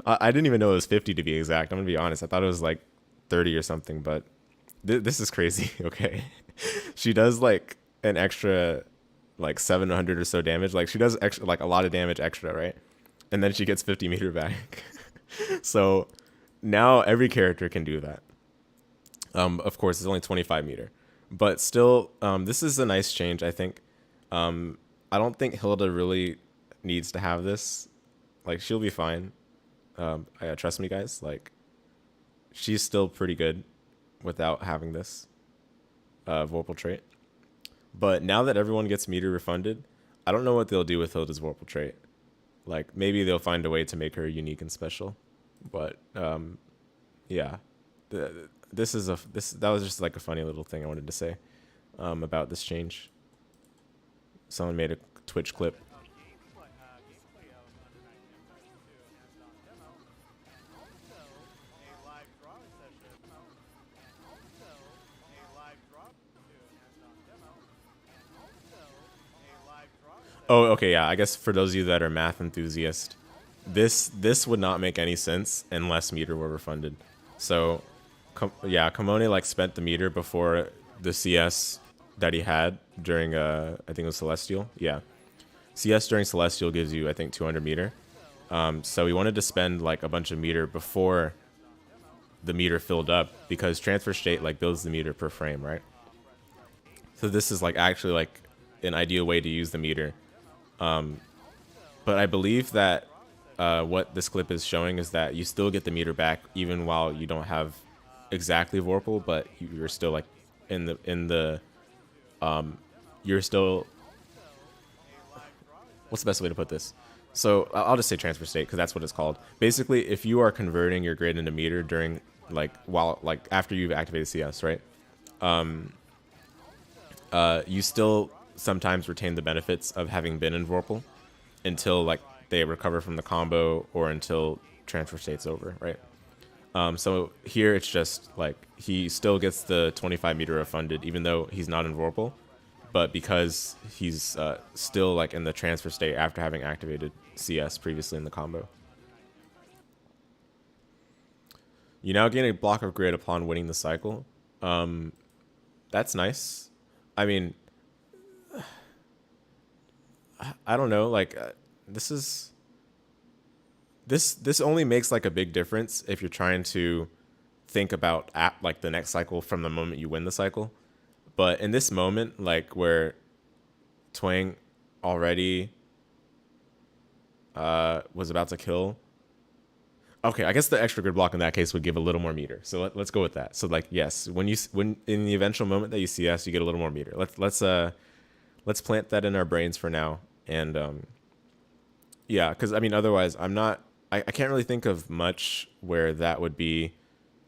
I didn't even know it was 50 to be exact. I'm gonna be honest. I thought it was like 30 or something, but this is crazy. Okay. She does like an extra like 700 or so damage. Like, she does extra, like a lot of damage extra, right? And then she gets 50 meter back. So now every character can do that. Of course, it's only 25 meter, but still, this is a nice change, I think. I don't think Hilda really needs to have this. Like, she'll be fine. Trust me, guys. Like, she's still pretty good without having this Vorpal trait. But now that everyone gets meter refunded, I don't know what they'll do with Hilda's Vorpal trait. Like, maybe they'll find a way to make her unique and special. But yeah, that was just like a funny little thing I wanted to say about this change. Someone made a Twitch clip. Oh, okay, yeah. I guess for those of you that are math enthusiasts, this would not make any sense unless meter were refunded. So, yeah, Kamone like spent the meter before the CS that he had during I think it was Celestial. Yeah, CS during Celestial gives you, I think, 200 meter. So he wanted to spend like a bunch of meter before the meter filled up because transfer state like builds the meter per frame, right? So this is like actually like an ideal way to use the meter. But I believe that what this clip is showing is that you still get the meter back even while you don't have exactly Vorpal, but you're still like in the you're still, what's the best way to put this? So I'll just say transfer state because that's what it's called. Basically, if you are converting your grid into meter during after you've activated CS, right? You still sometimes retain the benefits of having been in Vorpal until like they recover from the combo or until transfer state's over, right? So here it's just like he still gets the 25 meter refunded even though he's not in Vorpal, but because he's still like in the transfer state after having activated CS previously in the combo. You now gain a block of grid upon winning the cycle. That's nice. I mean, I don't know, like this only makes like a big difference if you're trying to think about like the next cycle from the moment you win the cycle. But in this moment, like where Twang already was about to kill, okay, I guess the extra grid block in that case would give a little more meter. So let's go with that. So like, yes, when in the eventual moment that you CS, you get a little more meter. Let's plant that in our brains for now, And yeah, because I mean, otherwise, I can't really think of much where that would be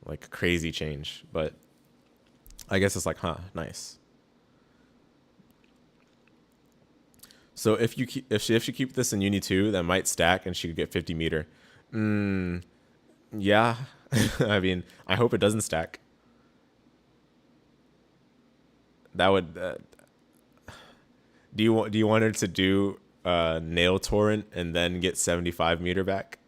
like a crazy change, but I guess it's like, huh, nice. So if you keep, if she keep this in Uni2, that might stack and she could get 50 meter. Yeah. I mean, I hope it doesn't stack. That would. Do you want her to do nail torrent and then get 75 meter back?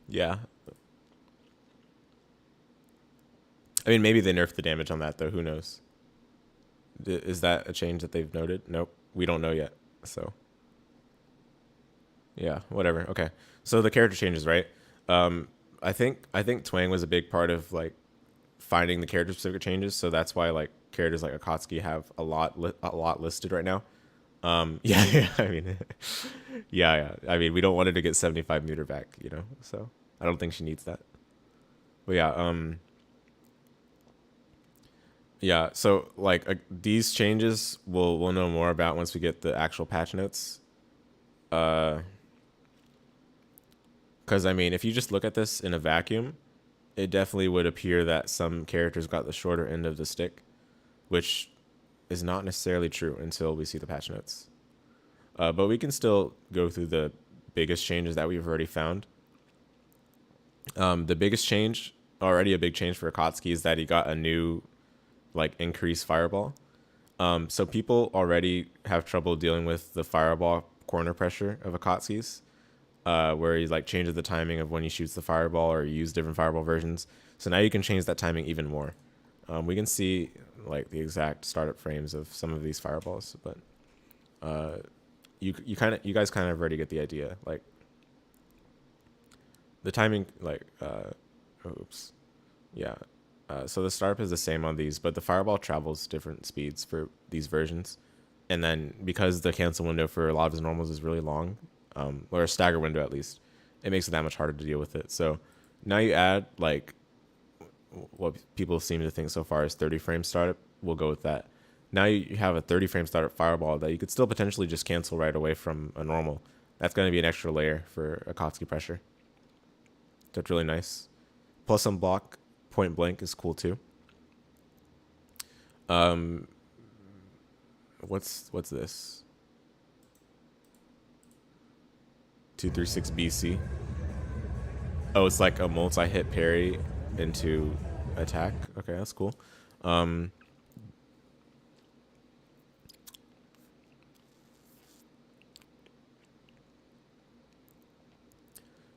Yeah. I mean, maybe they nerfed the damage on that though. Who knows? Is that a change that they've noted? Nope. We don't know yet. So. Yeah. Whatever. Okay. So the character changes, right? I think Twang was a big part of like finding the character specific changes. So that's why like characters like Akatsuki have a lot listed right now. Yeah. I mean, yeah. I mean, we don't want her to get 75 meter back, you know. So I don't think she needs that. But yeah. Yeah, so like these changes we'll know more about once we get the actual patch notes. Because I mean, if you just look at this in a vacuum, it definitely would appear that some characters got the shorter end of the stick, which is not necessarily true until we see the patch notes. But we can still go through the biggest changes that we've already found. The biggest change, already a big change for Akatsuki, is that he got a new like increased fireball. So people already have trouble dealing with the fireball corner pressure of Akatsuki's, where he like changes the timing of when he shoots the fireball or use different fireball versions. So now you can change that timing even more. We can see like the exact startup frames of some of these fireballs, but you guys kind of already get the idea. Like the timing, like oops, yeah. So the startup is the same on these, but the fireball travels different speeds for these versions. And then because the cancel window for a lot of his normals is really long, or a stagger window at least, it makes it that much harder to deal with it. So now you add like what people seem to think so far is 30 frame startup. We'll go with that. Now you have a 30 frame startup fireball that you could still potentially just cancel right away from a normal. That's going to be an extra layer for Akatsuki pressure. That's really nice. Plus some block. Point blank is cool too. What's this? 236 BC. Oh, it's like a multi-hit parry into attack. Okay, that's cool.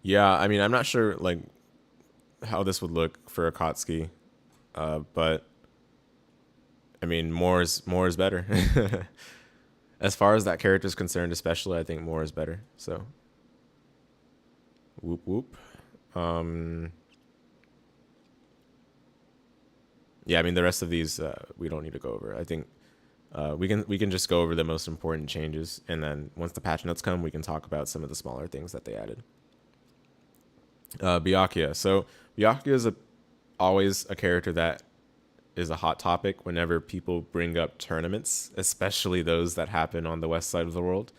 Yeah, I mean, I'm not sure like how this would look for Akatsuki, but I mean, more is better. As far as that character is concerned, especially, I think more is better. So, whoop whoop. Yeah, I mean, the rest of these we don't need to go over. I think we can just go over the most important changes, and then once the patch notes come, we can talk about some of the smaller things that they added. Byakuya. So Byakuya is always a character that is a hot topic whenever people bring up tournaments, especially those that happen on the west side of the world.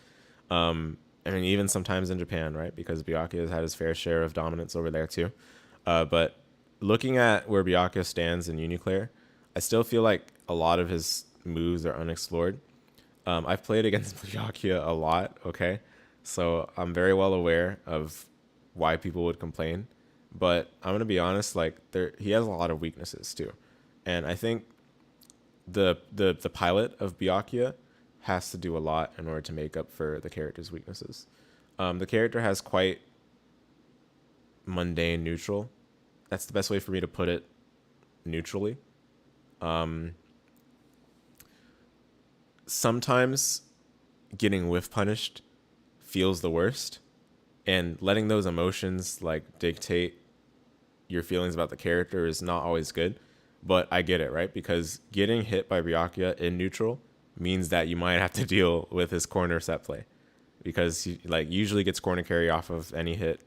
I mean, even sometimes in Japan, right? Because Byakuya has had his fair share of dominance over there too. But looking at where Byakuya stands in UNICLR, I still feel like a lot of his moves are unexplored. I've played against Byakuya a lot, okay? So I'm very well aware of why people would complain, but I'm gonna be honest, like he has a lot of weaknesses too, and I think the pilot of Byakuya has to do a lot in order to make up for the character's weaknesses. The character has quite mundane neutral. That's the best way for me to put it, neutrally. Sometimes getting whiff punished feels the worst. And letting those emotions like dictate your feelings about the character is not always good, but I get it, right? Because getting hit by Byakuya in neutral means that you might have to deal with his corner set play, because he like usually gets corner carry off of any hit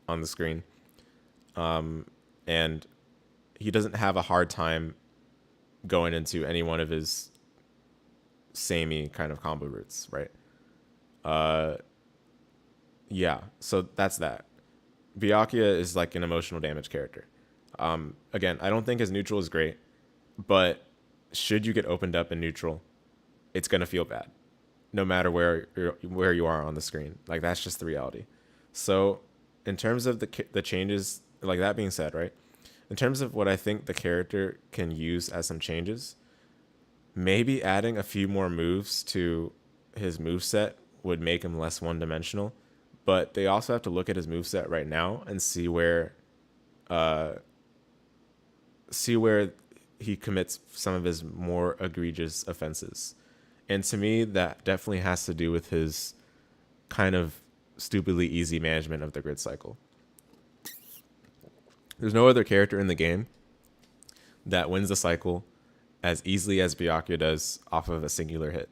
on the screen, and he doesn't have a hard time going into any one of his samey kind of combo routes, right? Yeah, so that's that. Byakuya is like an emotional damage character. Again, I don't think his neutral is great, but should you get opened up in neutral, it's gonna feel bad, no matter where you are on the screen. Like, that's just the reality. So, in terms of the changes, like, that being said, right? In terms of what I think the character can use as some changes, maybe adding a few more moves to his moveset would make him less one-dimensional. But they also have to look at his moveset right now and see where he commits some of his more egregious offenses. And to me, that definitely has to do with his kind of stupidly easy management of the grid cycle. There's no other character in the game that wins the cycle as easily as Byakuya does off of a singular hit.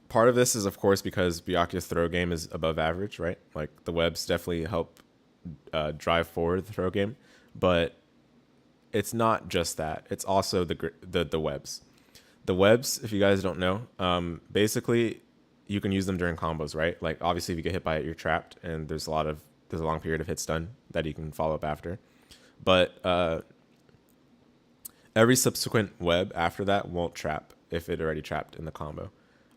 Part of this is, of course, because Byakuya's throw game is above average, right? Like, the webs definitely help drive forward the throw game, but it's not just that. It's also the webs. The webs, if you guys don't know, basically you can use them during combos, right? Like, obviously, if you get hit by it, you're trapped, and there's a long period of hits done that you can follow up after. But every subsequent web after that won't trap if it already trapped in the combo.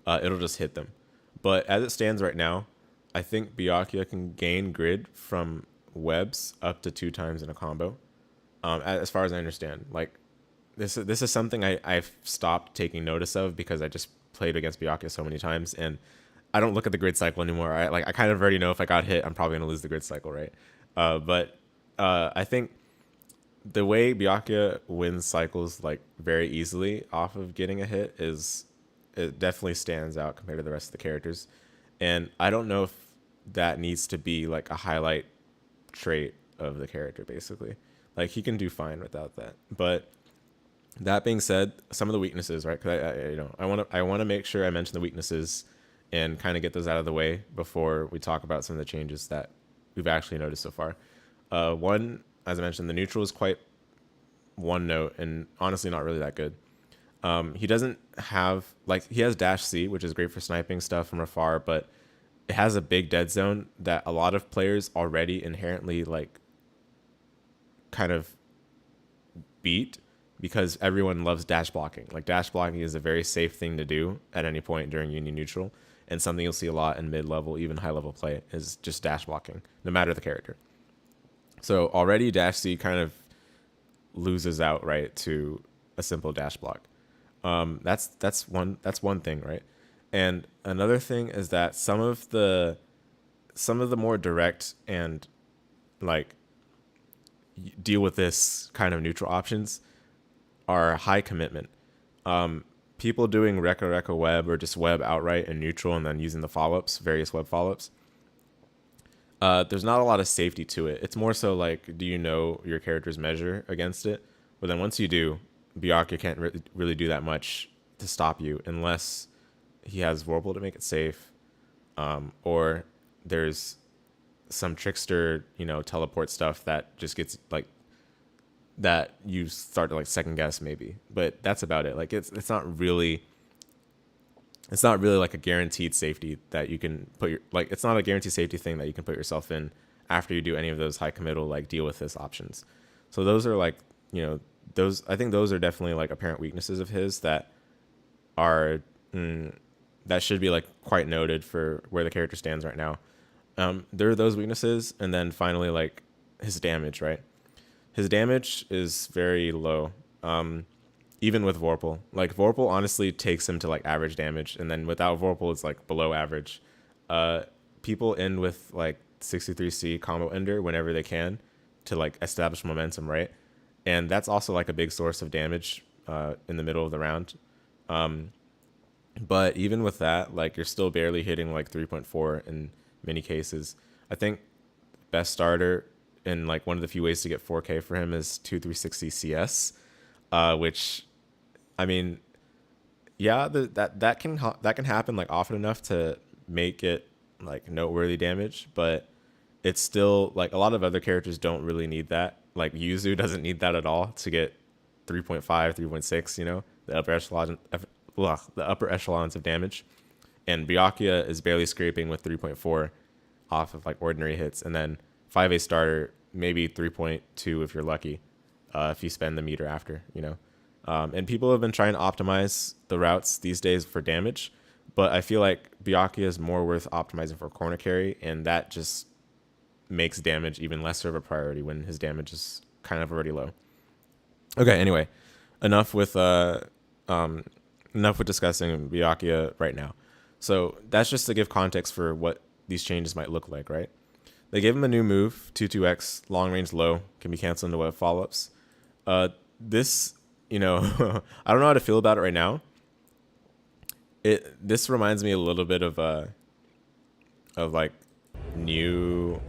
It'll just hit them. But as it stands right now, I think Byakuya can gain grid from webs up to 2 times in a combo. As far as I understand, like, this is something I've stopped taking notice of because I just played against Byakuya so many times, and I don't look at the grid cycle anymore. I kind of already know if I got hit, I'm probably gonna lose the grid cycle, right? But I think the way Byakuya wins cycles like very easily off of getting a hit it definitely stands out compared to the rest of the characters. And I don't know if that needs to be like a highlight trait of the character, basically. Like, he can do fine without that. But that being said, some of the weaknesses, right? Because I want to make sure I mention the weaknesses and kind of get those out of the way before we talk about some of the changes that we've actually noticed so far. One, as I mentioned, the neutral is quite one note and honestly not really that good. He doesn't have, like, he has dash C, which is great for sniping stuff from afar, but it has a big dead zone that a lot of players already inherently, like, kind of beat because everyone loves dash blocking. Like, dash blocking is a very safe thing to do at any point during Uni neutral, and something you'll see a lot in mid-level, even high-level play, is just dash blocking, no matter the character. So already dash C kind of loses out, right, to a simple dash block. That's one thing, right? And another thing is that some of the more direct and, like, deal with this kind of neutral options are high commitment. People doing Reka web or just web outright in neutral and then using the follow-ups, various web follow-ups. There's not a lot of safety to it. It's more so like, do you know your character's measure against it? But then once you do, Byakuya can't really do that much to stop you unless he has Vorpal to make it safe, or there's some trickster, teleport stuff that just gets, like, that you start to, like, second guess maybe. But that's about it. Like, it's not really like a guaranteed safety that you can put it's not a guaranteed safety thing that you can put yourself in after you do any of those high committal, like, deal with this options. So those are, like, I think those are definitely, like, apparent weaknesses of his that are that should be, like, quite noted for where the character stands right now. There are those weaknesses, and then finally, like, his damage, right? His damage is very low, even with Vorpal. Like, Vorpal honestly takes him to, like, average damage, and then without Vorpal, it's, like, below average. People end with, like, 63C combo ender whenever they can to, like, establish momentum, right? And that's also, like, a big source of damage in the middle of the round. But even with that, like, you're still barely hitting, like, 3.4 in many cases. I think best starter and, like, one of the few ways to get 4K for him is 2360 CS, which, I mean, yeah, that can happen, like, often enough to make it, like, noteworthy damage, but it's still, like, a lot of other characters don't really need that. like Yuzu doesn't need that at all to get 3.5, 3.6. You know, the upper echelons of damage, and Byakuya is barely scraping with 3.4 off of like ordinary hits, and then 5A starter maybe 3.2 if you're lucky, if you spend the meter after. You know, and people have been trying to optimize the routes these days for damage, but I feel like Byakuya is more worth optimizing for corner carry, and that just makes damage even lesser of a priority when his damage is kind of already low. Okay, anyway, enough with discussing Byakuya right now. So that's just to give context for what these changes might look like, right? They gave him a new move, 2-2X, long range low, can be canceled into web follow-ups. This, you know, I don't know how to feel about it right now. This reminds me a little bit of like new,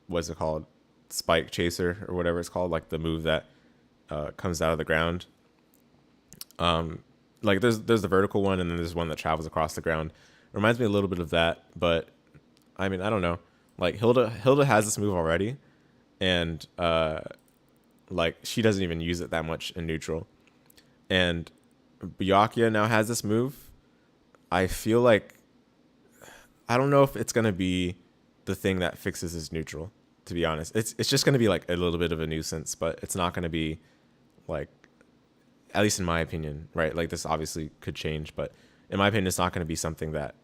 what's it called? Spike chaser or whatever it's called, like the move that comes out of the ground. Like there's the vertical one, and then there's one that travels across the ground. It reminds me a little bit of that, but I mean, I don't know. Like Hilda has this move already, and like she doesn't even use it that much in neutral. And Byakuya now has this move. I feel like I don't know if it's gonna be the thing that fixes his neutral. To be honest, it's just gonna be like a little bit of a nuisance, but it's not gonna be like, at least in my opinion, right? Like this obviously could change, but in my opinion, it's not gonna be something that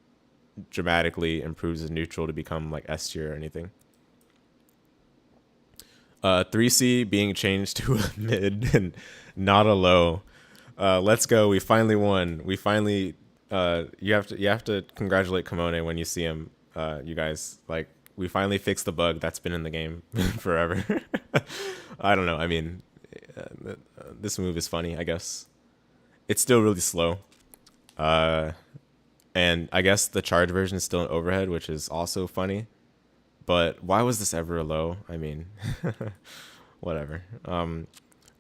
dramatically improves his neutral to become like S tier or anything. 3C being changed to a mid and not a low. Let's go. We finally won. We finally you have to congratulate Kamone when you see him, you guys. Like, we finally fixed the bug that's been in the game forever. I don't know. I mean, this move is funny, I guess. It's still really slow. And I guess the charge version is still an overhead, which is also funny. But why was this ever a low? I mean, whatever.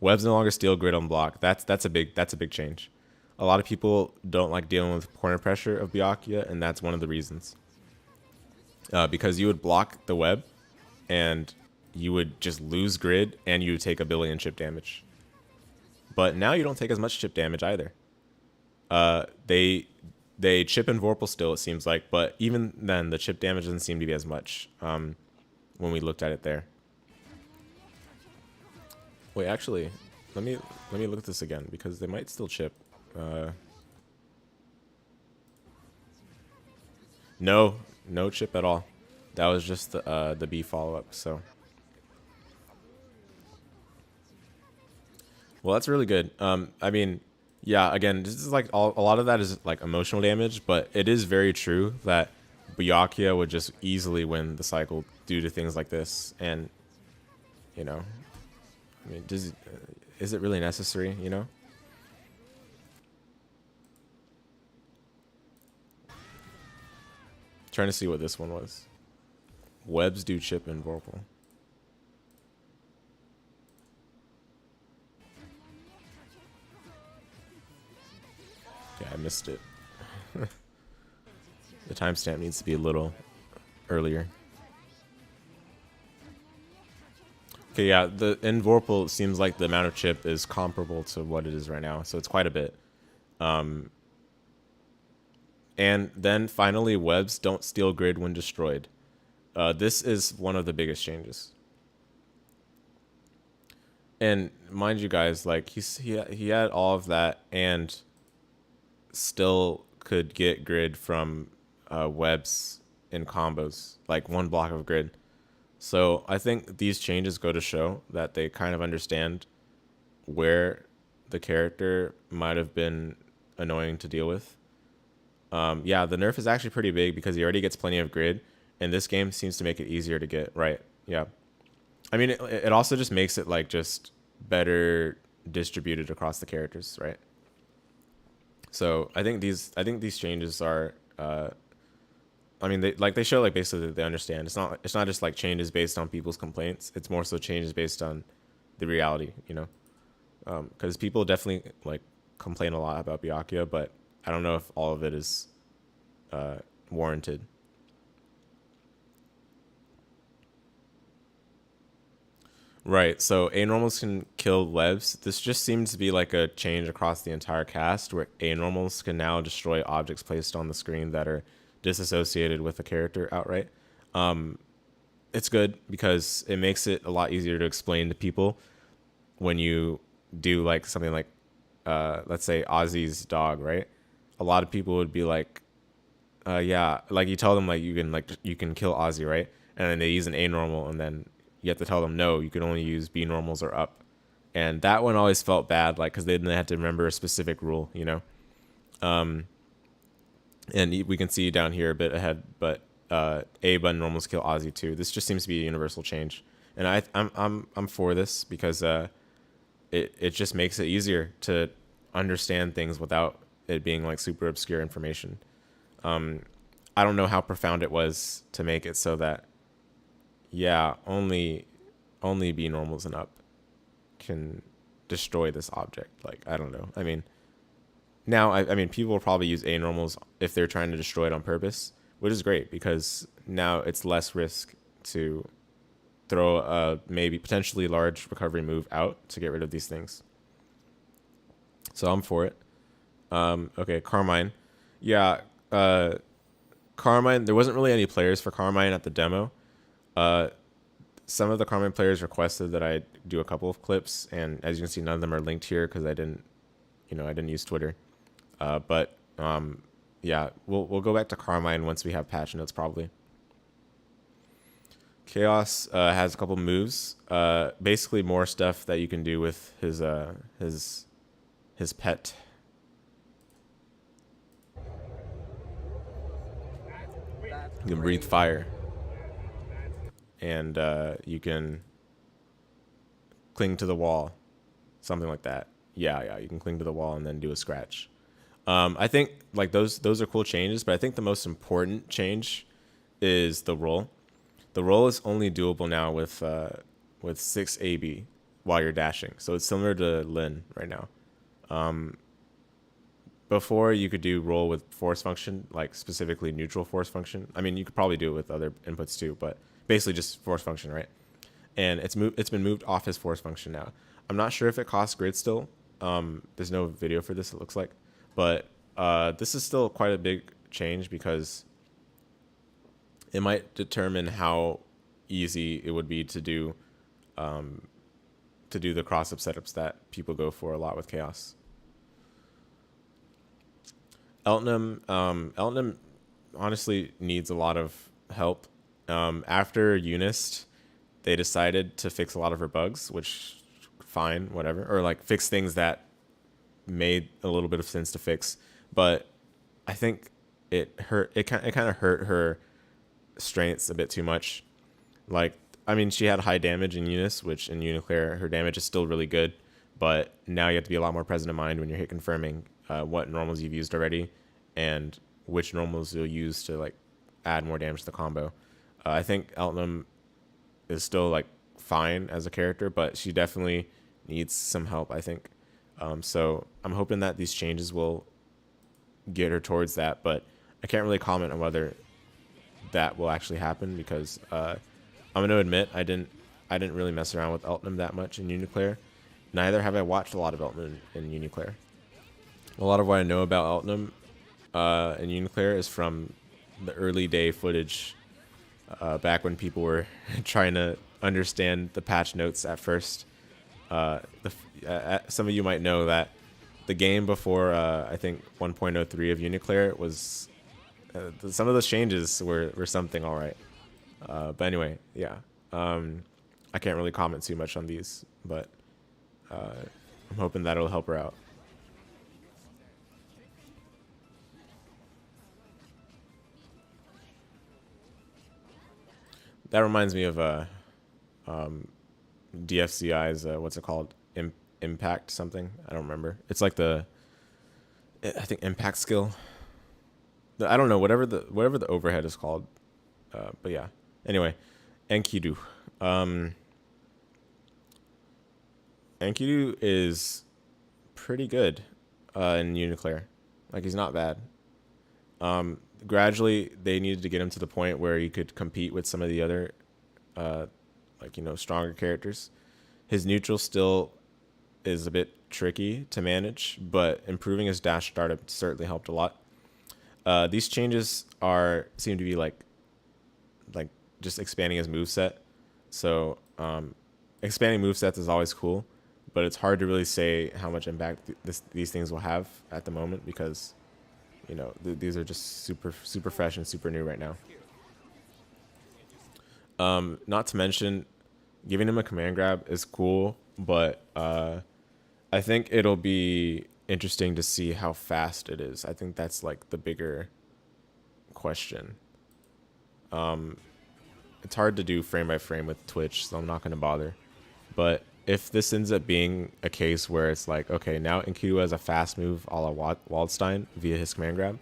Web's no longer steel grid on block. That's a big change. A lot of people don't like dealing with corner pressure of Byakuya, and that's one of the reasons. Because you would block the web, and you would just lose grid, and you would take 1 billion chip damage. But now you don't take as much chip damage either. They chip and Vorpal still, it seems like, but even then, the chip damage doesn't seem to be as much when we looked at it there. Wait, actually, let me look at this again, because they might still chip. No chip at all. That was just the B follow-up. So, well, that's really good. I mean, yeah, again, this is like a lot of that is like emotional damage, but it is very true that Byakuya would just easily win the cycle due to things like this. And, you know, I mean, is it really necessary, you know? Trying to see what this one was. Webs do chip and Vorpal. Yeah, I missed it. The timestamp needs to be a little earlier. Okay, yeah, in Vorpal seems like the amount of chip is comparable to what it is right now, so it's quite a bit. And then finally, webs don't steal grid when destroyed. This is one of the biggest changes. And mind you guys, like he had all of that and still could get grid from webs in combos, like one block of grid. So I think these changes go to show that they kind of understand where the character might have been annoying to deal with. Yeah, the nerf is actually pretty big because he already gets plenty of grid, and this game seems to make it easier to get right. Yeah, I mean, it also just makes it like just better distributed across the characters, right? So I think these changes are, I mean, they show like basically that they understand. It's not just like changes based on people's complaints. It's more so changes based on the reality, you know, because people definitely like complain a lot about Byakuya, but I don't know if all of it is warranted. Right. So anormals can kill webs. This just seems to be like a change across the entire cast, where anormals can now destroy objects placed on the screen that are disassociated with the character outright. It's good because it makes it a lot easier to explain to people when you do like something like, let's say Ozzy's dog, right? A lot of people would be like, yeah, like you tell them like you can kill Ozzy, right? And then they use an anormal, and then you have to tell them no, you can only use B normals or up. And that one always felt bad, like because they had to remember a specific rule, you know. And we can see down here a bit ahead, but A button normals kill Ozzy too. This just seems to be a universal change, and I'm for this because it just makes it easier to understand things without it being like super obscure information. I don't know how profound it was to make it so that, yeah, only B normals and up can destroy this object. Like, I don't know. I mean, now, I mean, people will probably use A normals if they're trying to destroy it on purpose, which is great because now it's less risk to throw a maybe potentially large recovery move out to get rid of these things. So I'm for it. Okay, Carmine. Yeah, Carmine, there wasn't really any players for Carmine at the demo. Some of the Carmine players requested that I do a couple of clips, and as you can see, none of them are linked here because I didn't use Twitter. But yeah, we'll go back to Carmine once we have patch notes probably. Chaos has a couple moves. Basically more stuff that you can do with his pet. You can breathe fire. And you can cling to the wall. Something like that. Yeah, you can cling to the wall and then do a scratch. I think like those are cool changes, but I think the most important change is the roll. The roll is only doable now with 6 AB while you're dashing. So it's similar to Linne right now. Before you could do roll with force function, like specifically neutral force function. I mean, you could probably do it with other inputs too, but basically just force function, right? And it's been moved off his force function now. I'm not sure if it costs grid still. There's no video for this, it looks like. But this is still quite a big change because it might determine how easy it would be to do the cross-up setups that people go for a lot with Chaos. Eltnum honestly needs a lot of help. After Unist, they decided to fix a lot of her bugs, which fine, whatever, or like fix things that made a little bit of sense to fix. But I think it kind of hurt her strengths a bit too much. Like, I mean, she had high damage in Unis, which in UNICLR her damage is still really good, but now you have to be a lot more present in mind when you're hit confirming what normals you've used already and which normals you'll use to like add more damage to the combo. I think Eltnum is still like fine as a character, but she definitely needs some help, I think. So I'm hoping that these changes will get her towards that, but I can't really comment on whether that will actually happen because I'm going to admit I didn't really mess around with Eltnum that much in UNICLR. Neither have I watched a lot of Eltnum in UNICLR. A lot of what I know about Eltnum in UNICLR is from the early day footage back when people were trying to understand the patch notes at first. Some of you might know that the game before I think 1.03 of UNICLR was some of those changes were something all right. But anyway, yeah, I can't really comment too much on these, but I'm hoping that'll help her out. That reminds me of DFCI's what's it called? Impact something. I don't remember. It's like I think impact skill. I don't know, whatever the overhead is called. But yeah. Anyway, Enkidu. Enkidu is pretty good in UNICLR. Like, he's not bad. Gradually, they needed to get him to the point where he could compete with some of the other, stronger characters. His neutral still is a bit tricky to manage, but improving his dash startup certainly helped a lot. These changes seem to be like just expanding his moveset. So expanding movesets is always cool, but it's hard to really say how much impact these things will have at the moment because, you know, these are just super fresh and super new right now. Not to mention, giving him a command grab is cool, but I think it'll be interesting to see how fast it is. I think that's like the bigger question. It's hard to do frame by frame with Twitch, so I'm not going to bother. But if this ends up being a case where it's like, okay, now Enkidu has a fast move a la Waldstein via his command grab,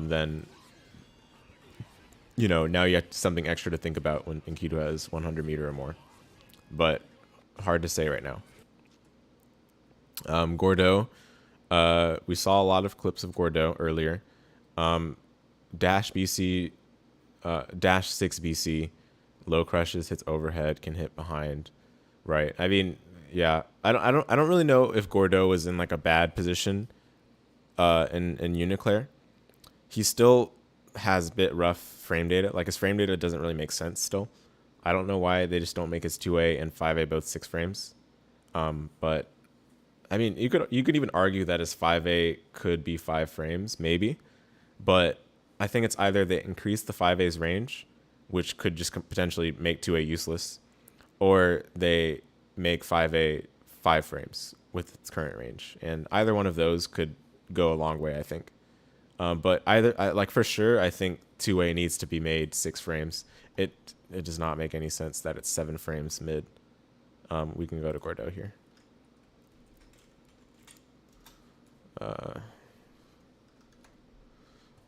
then, you know, now you have something extra to think about when Enkidu has 100 meter or more. But hard to say right now. Gordeau, we saw a lot of clips of Gordeau earlier. Dash 6 BC, low crushes, hits overhead, can hit behind, right? I mean, yeah, I don't really know if Gordeau was in like a bad position in UNICLR. He still has a bit rough frame data. Like his frame data doesn't really make sense still. I don't know why they just don't make his 2A and 5A both 6 frames. But I mean, you could even argue that his 5A could be 5 frames, maybe. But I think it's either they increase the 5A's range, which could just potentially make 2A useless, or they make 5A 5 frames with its current range. And either one of those could go a long way, I think. But like for sure, I think 2A needs to be made 6 frames. It does not make any sense that it's 7 frames mid. We can go to Gordeau here.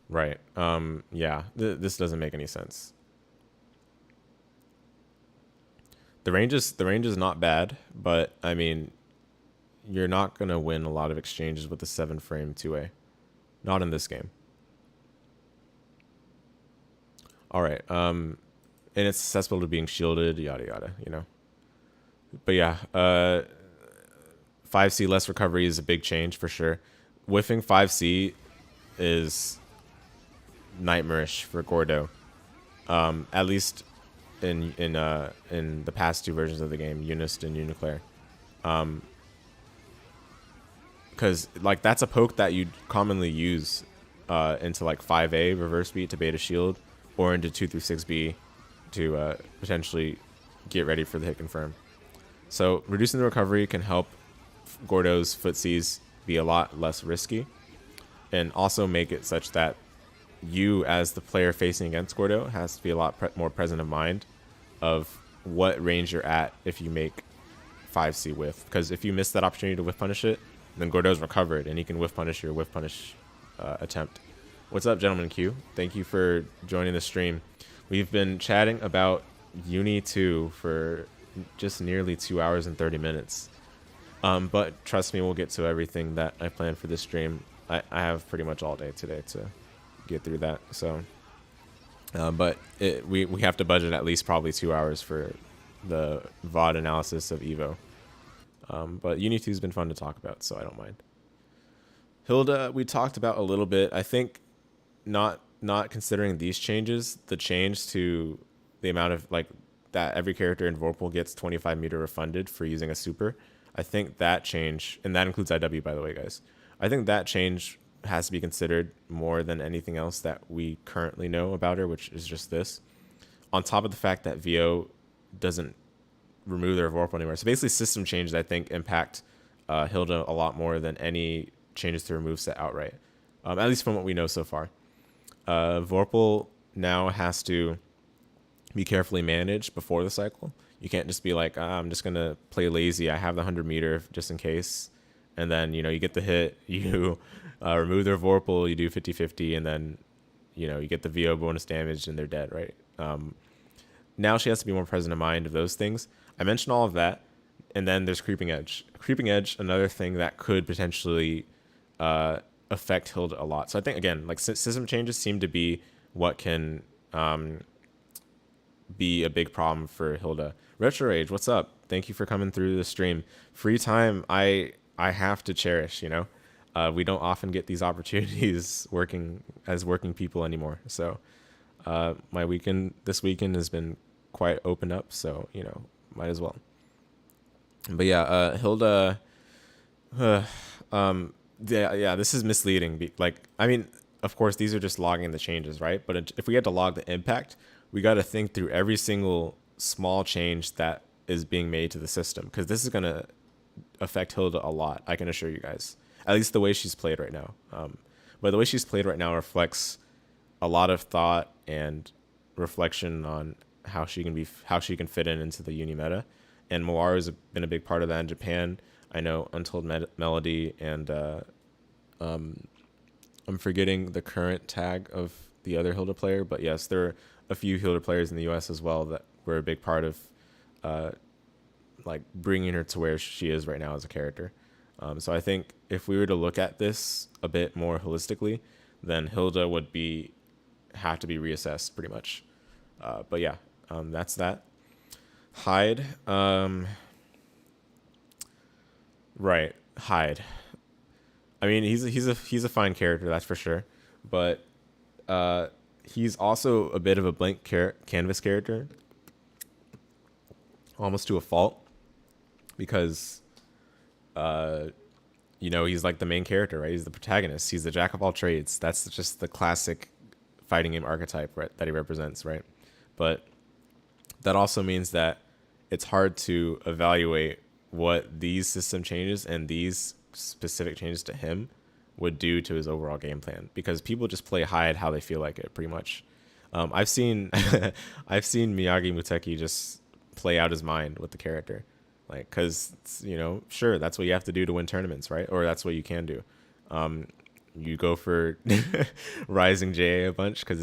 Right. Yeah, this doesn't make any sense. The range is not bad, but I mean, you're not gonna win a lot of exchanges with the 7 frame 2A. Not in this game. All right. And it's susceptible to being shielded, yada yada, you know. But yeah, 5C less recovery is a big change for sure. Whiffing 5C is nightmarish for Gordeau. At least in the past 2 versions of the game, Unist and UNICLR. Because like that's a poke that you'd commonly use into like 5A reverse beat to beta shield, or into 2 through 6B to potentially get ready for the hit confirm. So reducing the recovery can help Gordeau's footsies be a lot less risky, and also make it such that you as the player facing against Gordeau has to be a lot more present of mind of what range you're at if you make 5C whiff. Because if you miss that opportunity to whiff punish it, then Gordeau's recovered and he can whiff punish your whiff punish attempt. What's up, Gentleman Q? Thank you for joining the stream. We've been chatting about UNI2 for just nearly 2 hours and 30 minutes. But trust me, we'll get to everything that I planned for this stream. I have pretty much all day today to get through that. So, but we have to budget at least probably 2 hours for the VOD analysis of EVO. But UNI2 has been fun to talk about, so I don't mind. Hilda, we talked about a little bit. I think not considering these changes, the change to the amount of like that every character in Vorpal gets 25 meter refunded for using a super. I think that change, and that includes IW, by the way, guys. I think that change has to be considered more than anything else that we currently know about her, which is just this. On top of the fact that VO doesn't remove their Vorpal anywhere. So basically system changes, I think, impact Hilda a lot more than any changes to her moveset outright. At least from what we know so far. Vorpal now has to be carefully managed before the cycle. You can't just be like, I'm just going to play lazy. I have the 100 meter just in case. And then, you know, you get the hit, you remove their Vorpal, you do 50-50, and then, you know, you get the VO bonus damage and they're dead, right? Now she has to be more present in mind of those things. I mentioned all of that. And then there's Creeping Edge. Creeping Edge, another thing that could potentially affect Hilda a lot. So I think, again, like system changes seem to be what can be a big problem for Hilda. Retro Age, what's up? Thank you for coming through the stream. Free time, I have to cherish. You know, we don't often get these opportunities working people anymore. So this weekend has been quite open up. So you know, might as well. But yeah, Hilda. Yeah, this is misleading. Like, I mean, of course, these are just logging the changes, right? But if we had to log the impact, we got to think through every single small change that is being made to the system, because this is going to affect Hilda a lot. I can assure you guys, at least the way she's played right now. But the way she's played right now reflects a lot of thought and reflection on how she can fit into the uni meta. And Moaru has been a big part of that in Japan. I know Untold Melody and I'm forgetting the current tag of the other Hilda player, but yes, there are a few Hilda players in the US as well that were a big part of like bringing her to where she is right now as a character. So I think if we were to look at this a bit more holistically, then Hilda would have to be reassessed pretty much. But yeah, that's that. Hyde. Right, Hyde. I mean, he's a fine character, that's for sure, but he's also a bit of a blank canvas character, almost to a fault, because you know, he's like the main character, right? He's the protagonist. He's the jack of all trades. That's just the classic fighting game archetype, right, that he represents, right? But that also means that it's hard to evaluate what these system changes and these specific changes to him would do to his overall game plan, because people just play Hyde how they feel like it, pretty much. I've seen Miyagi Muteki just play out his mind with the character, like, because, you know, sure, that's what you have to do to win tournaments, right? Or that's what you can do. You go for Rising J a bunch because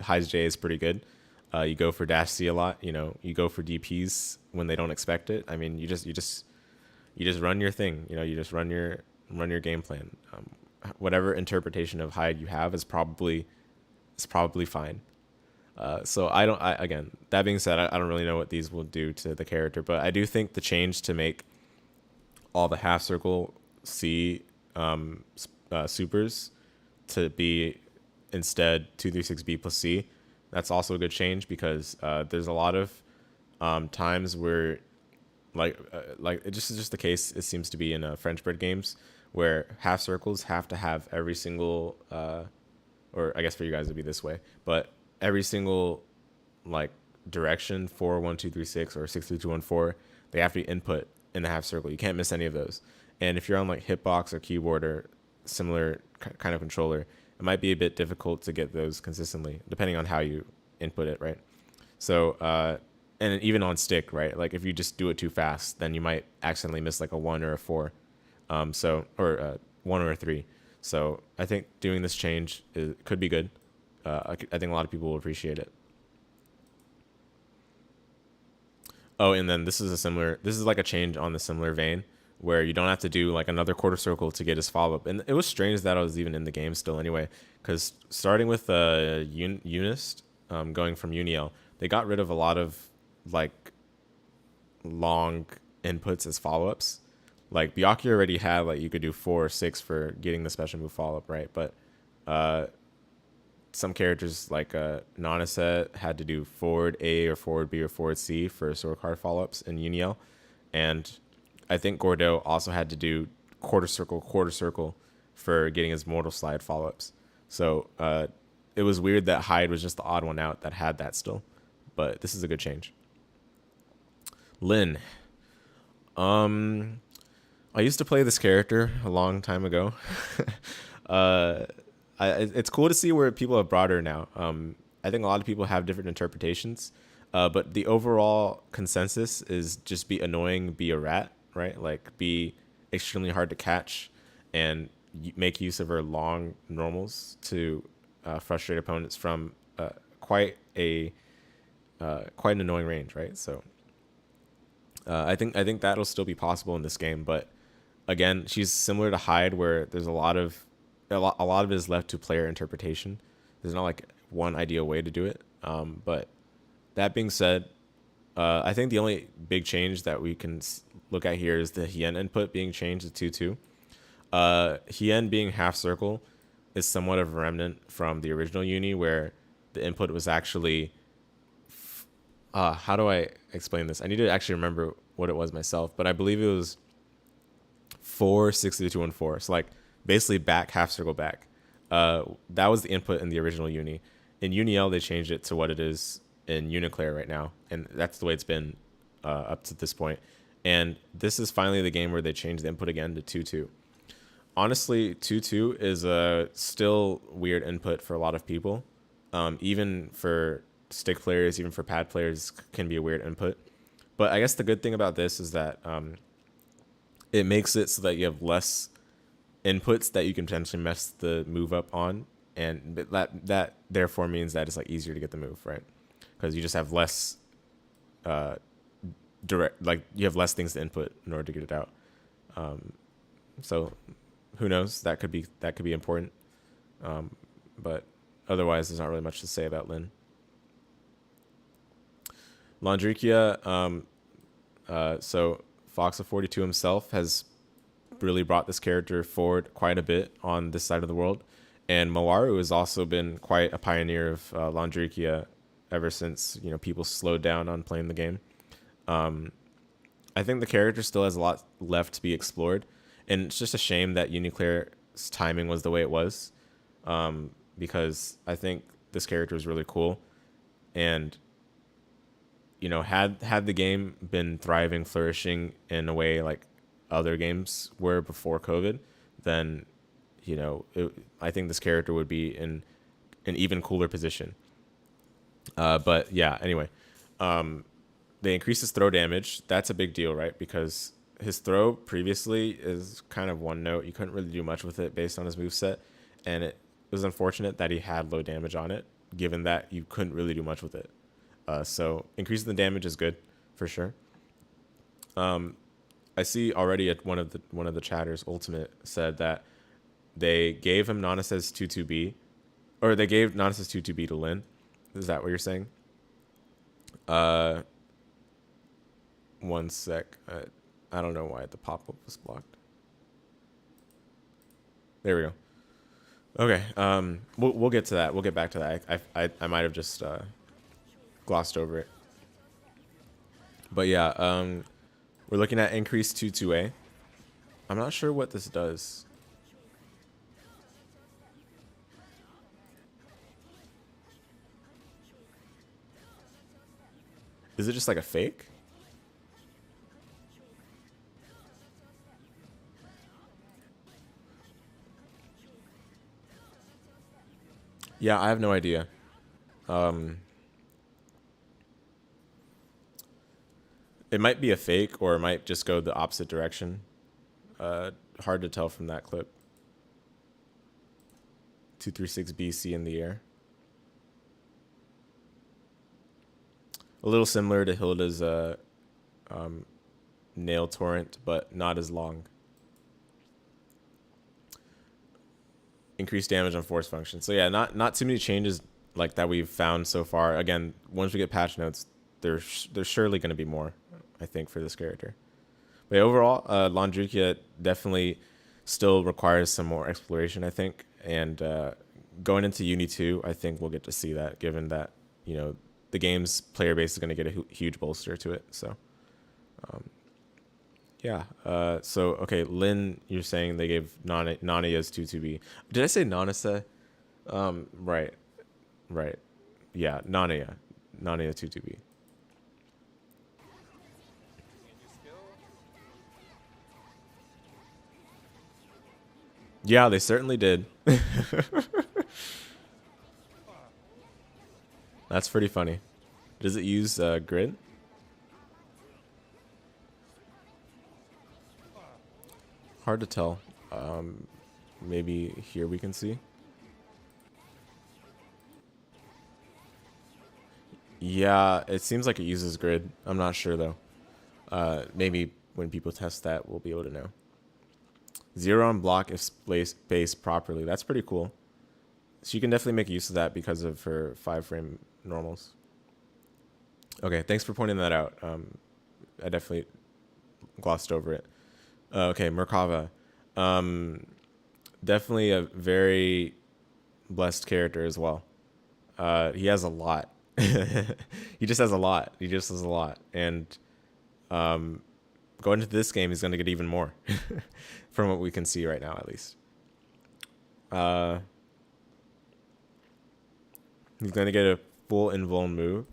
Hyde's J is pretty good. You go for dash C a lot. You know, you go for DPs when they don't expect it. I mean, you just run your thing. You know, you just run your game plan. Whatever interpretation of Hyde you have is probably fine. So again, that being said, I don't really know what these will do to the character, but I do think the change to make all the half circle C supers to be instead 236B plus C, that's also a good change, because there's a lot of times where like it's just the case, it seems to be in French bread games, where half circles have to have every single or I guess for you guys it'd be this way, but every single like direction 4 1 2 3 6 or 6 3 2 1 4, they have to be input in the half circle. You can't miss any of those. And if you're on like hitbox or keyboard or similar kind of controller, it might be a bit difficult to get those consistently, depending on how you input it, right? So and even on stick, right? Like if you just do it too fast, then you might accidentally miss like a 1 or a 4, or 1 or a 3. So I think doing this change could be good. I think a lot of people will appreciate it. Oh, and then this is like a change on the similar vein, where you don't have to do like another quarter circle to get his follow-up. And it was strange that I was even in the game still anyway, because starting with Unist, going from UNIL, they got rid of a lot of like long inputs as follow-ups. Like Byakuya already had, like, you could do 4 or 6 for getting the special move follow-up, right? But some characters like Nanase had to do forward A or forward B or forward C for sword card follow-ups in UNIL. And I think Gordeau also had to do quarter circle for getting his mortal slide follow-ups. So it was weird that Hyde was just the odd one out that had that still. But this is a good change. Linne. I used to play this character a long time ago. It's cool to see where people have brought her now. I think a lot of people have different interpretations, but the overall consensus is just be annoying, be a rat, right? Like be extremely hard to catch, and make use of her long normals to frustrate opponents from quite an annoying range, right? So I think that'll still be possible in this game, but again, she's similar to Hyde, where there's a lot of it is left to player interpretation. There's not like one ideal way to do it. But that being said, I think the only big change that we can look at here is the Hien input being changed to 2-2. Hien being half circle is somewhat of a remnant from the original Uni, where the input was actually how do I explain this? I need to actually remember what it was myself, but I believe it was 4, 62, and 4. So like basically back, half circle back. That was the input in the original Uni. In UniL, they changed it to what it is in UNICLR right now, and that's the way it's been up to this point. And this is finally the game where they changed the input again to 2-2. Honestly, 2-2 is a still weird input for a lot of people. Even for stick players, even for pad players, can be a weird input. But I guess the good thing about this is that it makes it so that you have less inputs that you can potentially mess the move up on, and that therefore means that it's like easier to get the move, right? Because you just have less direct, like you have less things to input in order to get it out. So who knows? That could be important. But otherwise, there's not really much to say about Linne. Londrekia, so Fox of 42 himself has really brought this character forward quite a bit on this side of the world. And Mawaru has also been quite a pioneer of Londrekia ever since, you know, people slowed down on playing the game. I think the character still has a lot left to be explored. And it's just a shame that UNICLR's timing was the way it was, because I think this character is really cool. And, you know, had the game been thriving, flourishing in a way like other games were before COVID, then, you know, I think this character would be in an even cooler position. But yeah, anyway, they increased his throw damage. That's a big deal, right? Because his throw previously is kind of one note. You couldn't really do much with it based on his moveset. And it was unfortunate that he had low damage on it, given that you couldn't really do much with it. So increasing the damage is good for sure. I see already at one of the chatters, Ultimate, said that they gave him Nanase's 2-2B, or they gave Nanase's 2-2B to Linne. Is that what you're saying? One sec. I don't know why the pop-up was blocked. There we go. Okay. We'll get to that. We'll get back to that. I might have just glossed over it. But yeah, we're looking at increased 2-2A. I'm not sure what this does. Is it just like a fake? Yeah, I have no idea. It might be a fake, or it might just go the opposite direction. Hard to tell from that clip. 236 BC in the air. A little similar to Hilda's nail torrent, but not as long. Increased damage on force function. So yeah, not too many changes like that we've found so far. Again, once we get patch notes, there's surely going to be more, I think, for this character. But overall, Londrekia definitely still requires some more exploration, I think. And going into Uni2, I think we'll get to see that, given that, you know, the game's player base is going to get a huge bolster to it. So, yeah. So, okay, Linne, you're saying they gave Nanaya's 2-2B. Did I say Nanase? Right. Yeah, Nanaya 2-2B. Yeah, they certainly did. That's pretty funny. Does it use grid? Hard to tell. Maybe here we can see. Yeah, it seems like it uses grid. I'm not sure though. Maybe when people test that, we'll be able to know. 0 on block if spaced properly. That's pretty cool. So you can definitely make use of that because of her 5-frame normals. Okay, thanks for pointing that out. I definitely glossed over it. Okay, Merkava. Definitely a very blessed character as well. He has a lot. He just has a lot. He just has a lot. And going into this game, he's going to get even more from what we can see right now, at least. He's going to get a full invuln move.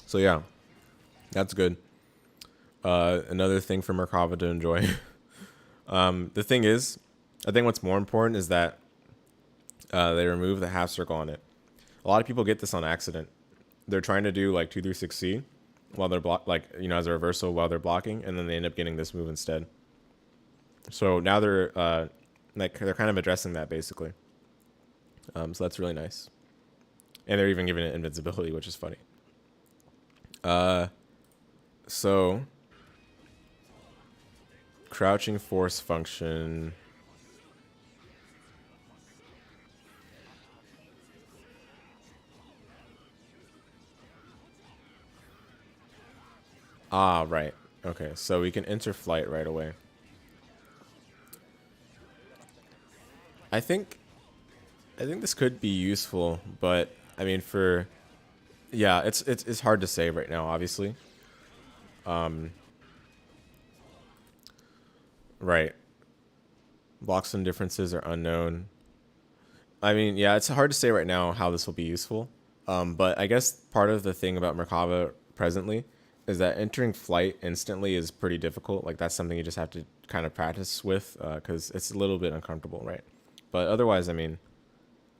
So yeah, that's good. Another thing for Merkava to enjoy. The thing is, I think what's more important is that they remove the half circle on it. A lot of people get this on accident. They're trying to do like 236C while they're as a reversal while they're blocking, and then they end up getting this move instead. So now they're kind of addressing that basically. So that's really nice. And they're even giving it invincibility, which is funny. So crouching force function. Ah, right. Okay, so we can enter flight right away. I think this could be useful, but I mean it's hard to say right now, obviously. Right. Blocks and differences are unknown. I mean, yeah, it's hard to say right now how this will be useful. But I guess part of the thing about Merkava presently is that entering flight instantly is pretty difficult. Like that's something you just have to kind of practice with because it's a little bit uncomfortable, right? But otherwise, I mean,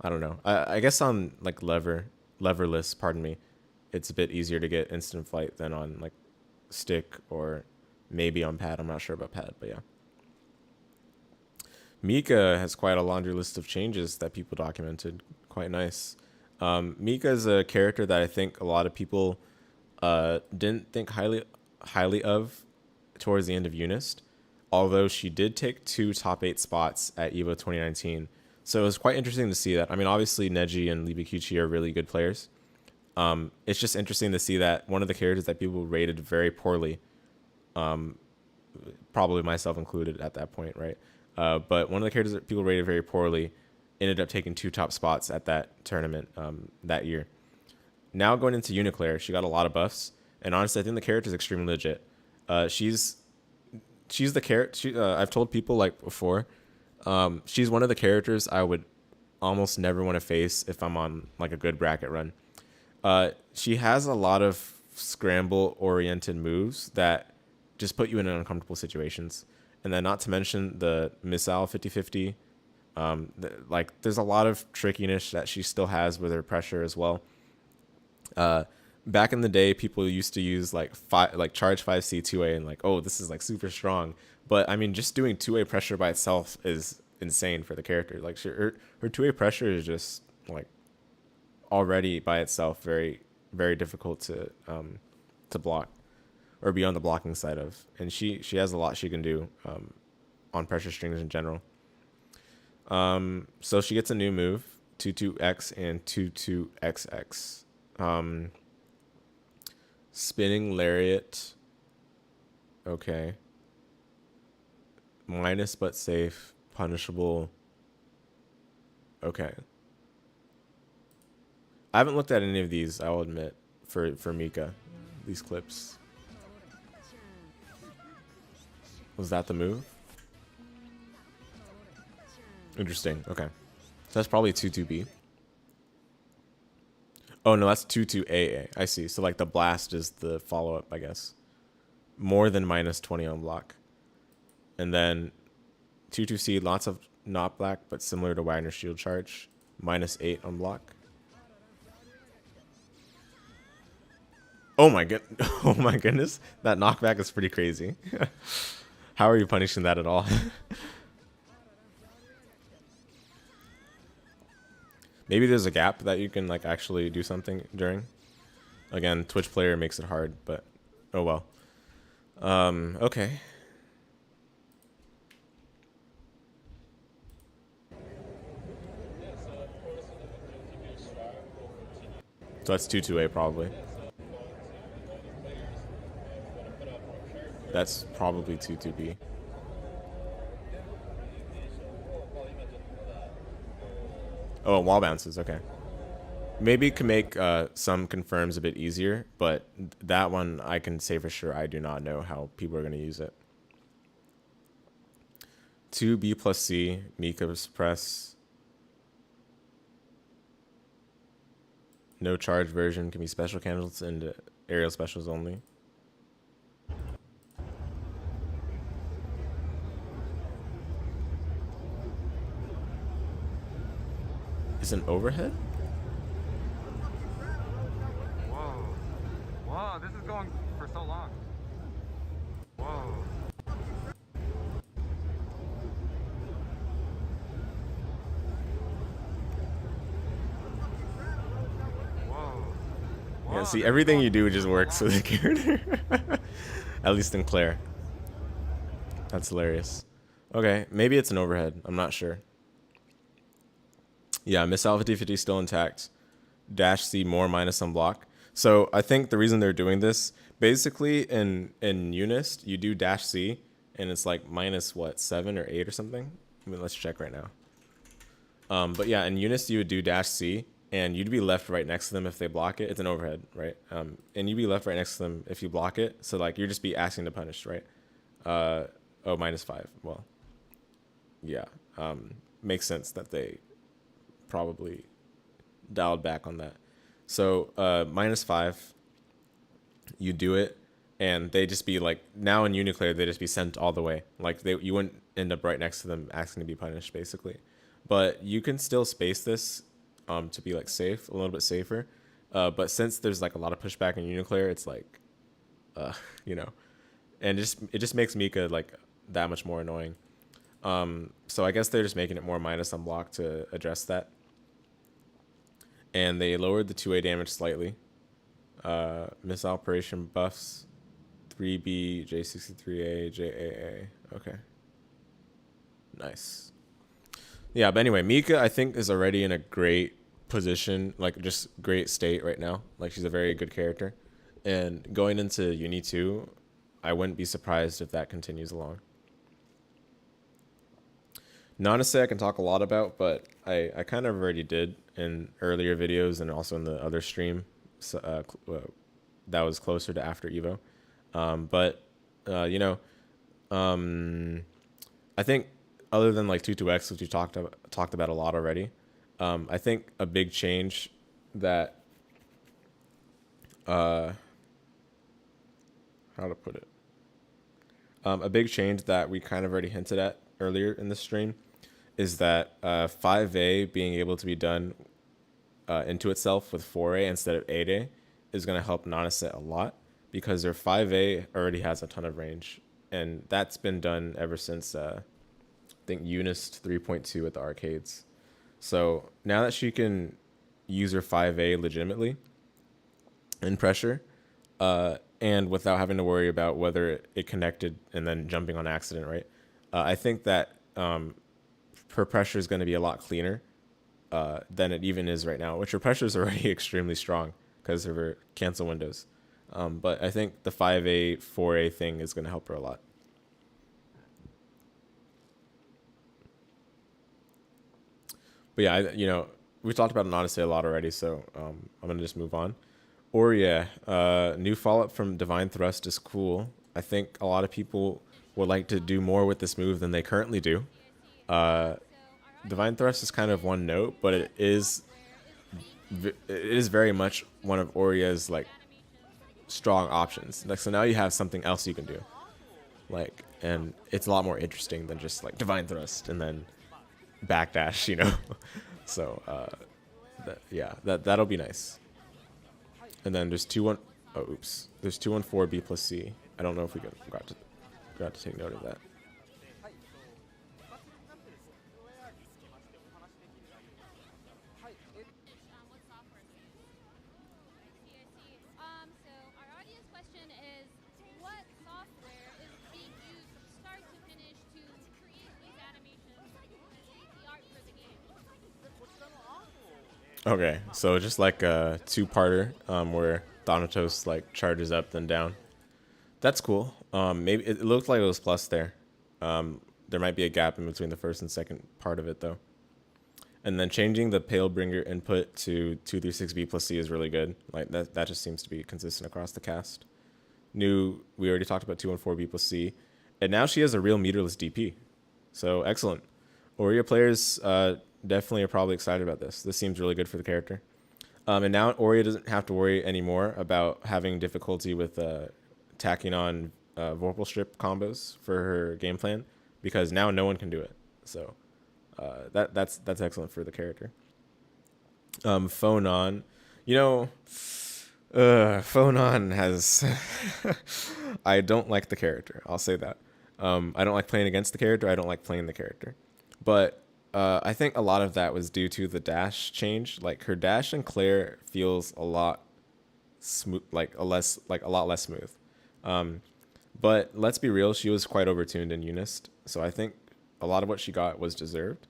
I don't know. I guess on like leverless, pardon me, it's a bit easier to get instant flight than on like stick or maybe on pad. I'm not sure about pad, but yeah. Mika has quite a laundry list of changes that people documented. Quite nice. Mika is a character that I think a lot of people didn't think highly of towards the end of Unist, although she did take 2 top 8 spots at EVO 2019. So it was quite interesting to see that. I mean, obviously Neji and Libakuchi are really good players. It's just interesting to see that one of the characters that people rated very poorly, probably myself included at that point, right? But one of the characters that people rated very poorly ended up taking 2 top spots at that tournament that year. Now going into UNICLR, she got a lot of buffs, and honestly, I think the character is extremely legit. She's the character. I've told people like before, she's one of the characters I would almost never want to face if I'm on like a good bracket run. She has a lot of scramble-oriented moves that just put you in uncomfortable situations. And then not to mention the missile 50-50. There's a lot of trickiness that she still has with her pressure as well. Back in the day, people used to use charge 5C 2A and like, oh, this is like super strong. But I mean, just doing 2A pressure by itself is insane for the character. Like her 2A pressure is just like already by itself very, very difficult to block or be on the blocking side of. And she has a lot she can do on pressure strings in general. So she gets a new move, 22X and 22XX. Spinning lariat. Okay. Minus but safe. Punishable. Okay. I haven't looked at any of these, I will admit, for Mika. These clips. Was that the move? Interesting. Okay. So that's probably 22B. Oh, no, that's 22AA. I see. So, like, the blast is the follow-up, I guess. More than minus 20 on block. And then 22C, lots of not black, but similar to Wagner shield charge. Minus 8 on block. Oh my goodness. That knockback is pretty crazy. How are you punishing that at all? Maybe there's a gap that you can like actually do something during. Again, Twitch player makes it hard, but oh well. Okay. So that's 2-2A probably. That's probably 2-2B. Oh, wall bounces, okay. Maybe it can make some confirms a bit easier, but that one I can say for sure I do not know how people are going to use it. 2B plus C, Mika suppress. No charge version can be special candles and aerial specials only. Is an overhead? Whoa. Whoa, this is going for so long. Whoa. Yeah, see, everything you do just works with the character. At least in Claire. That's hilarious. Okay, maybe it's an overhead. I'm not sure. Yeah, missile 50-50 still intact. Dash C more minus some block. So I think the reason they're doing this, basically in Unist, you do dash C, and it's like minus what, 7 or 8 or something? I mean, let's check right now. But yeah, in Unist you would do dash C, and you'd be left right next to them if they block it. It's an overhead, right? And you'd be left right next to them if you block it. So like you'd just be asking to punish, right? Oh, -5. Well, yeah. Makes sense that they probably dialed back on that. So -5, you do it, and they just be like, now in UNICLR they just be sent all the way. Like you wouldn't end up right next to them asking to be punished, basically. But you can still space this to be like safe, a little bit safer. But since there's like a lot of pushback in UNICLR, it's like, you know, and it just makes Mika like that much more annoying. So I guess they're just making it more minus on block to address that. And they lowered the 2A damage slightly. Missile operation buffs, 3B, J63A, JAA. Okay. Nice. Yeah, but anyway, Mika, I think, is already in a great position, like just great state right now. Like she's a very good character. And going into UNI2, I wouldn't be surprised if that continues along. Nanase I can talk a lot about, but I kind of already did in earlier videos and also in the other stream that was closer to after Evo. You know, I think other than like 22X, which we talked about a lot already, I think a big change that how to put it, a big change that we kind of already hinted at earlier in the stream is that 5A being able to be done into itself with 4A instead of 8A is going to help Nanase a lot, because their 5A already has a ton of range, and that's been done ever since I think Unist 3.2 at the arcades. So now that she can use her 5A legitimately in pressure, and without having to worry about whether it connected and then jumping on accident, right? I think that her pressure is going to be a lot cleaner than it even is right now, which her pressure is already extremely strong because of her cancel windows. But I think the 5A, 4A thing is going to help her a lot. But yeah, you know, we talked about Nanase a lot already, so I'm going to just move on. Orie, new follow-up from Divine Thrust is cool. I think a lot of people would like to do more with this move than they currently do. Divine Thrust is kind of one note, but it is very much one of Orie's like strong options. Like, so now you have something else you can do, like, and it's a lot more interesting than just like Divine Thrust and then backdash, you know. So that'll be nice. And then there's there's 214B plus C. I don't know if we got to take note of that. Okay, so just like a two-parter, where Thanatos like charges up then down. That's cool. Maybe it looked like it was plus there. There might be a gap in between the first and second part of it though. And then changing the Palebringer input to 236B plus C is really good. Like that just seems to be consistent across the cast. We already talked about 214B plus C, and now she has a real meterless DP. So excellent. Orie players definitely are probably excited about this. This seems really good for the character. And now Orie doesn't have to worry anymore about having difficulty with tacking on Vorpal Strip combos for her game plan, because now no one can do it. So that's excellent for the character. Phonon, Phonon has I don't like the character. I'll say that. I don't like playing against the character. I don't like playing the character. But I think a lot of that was due to the dash change. Like her dash in Claire feels a lot smooth, a lot less smooth. But let's be real, she was quite overtuned in Unist, so I think a lot of what she got was deserved.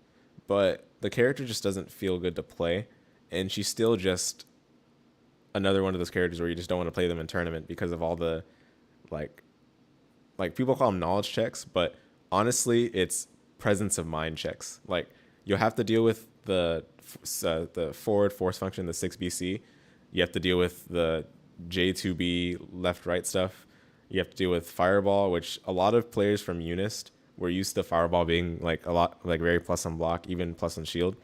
But the character just doesn't feel good to play, and she's still just another one of those characters where you just don't want to play them in tournament because of all the like people call them knowledge checks, but honestly it's presence of mind checks. Like you'll have to deal with the forward force function, the 6BC. You have to deal with the J2B left right stuff. You have to deal with fireball, which a lot of players from Unist were used to fireball being very plus on block, even plus on shield,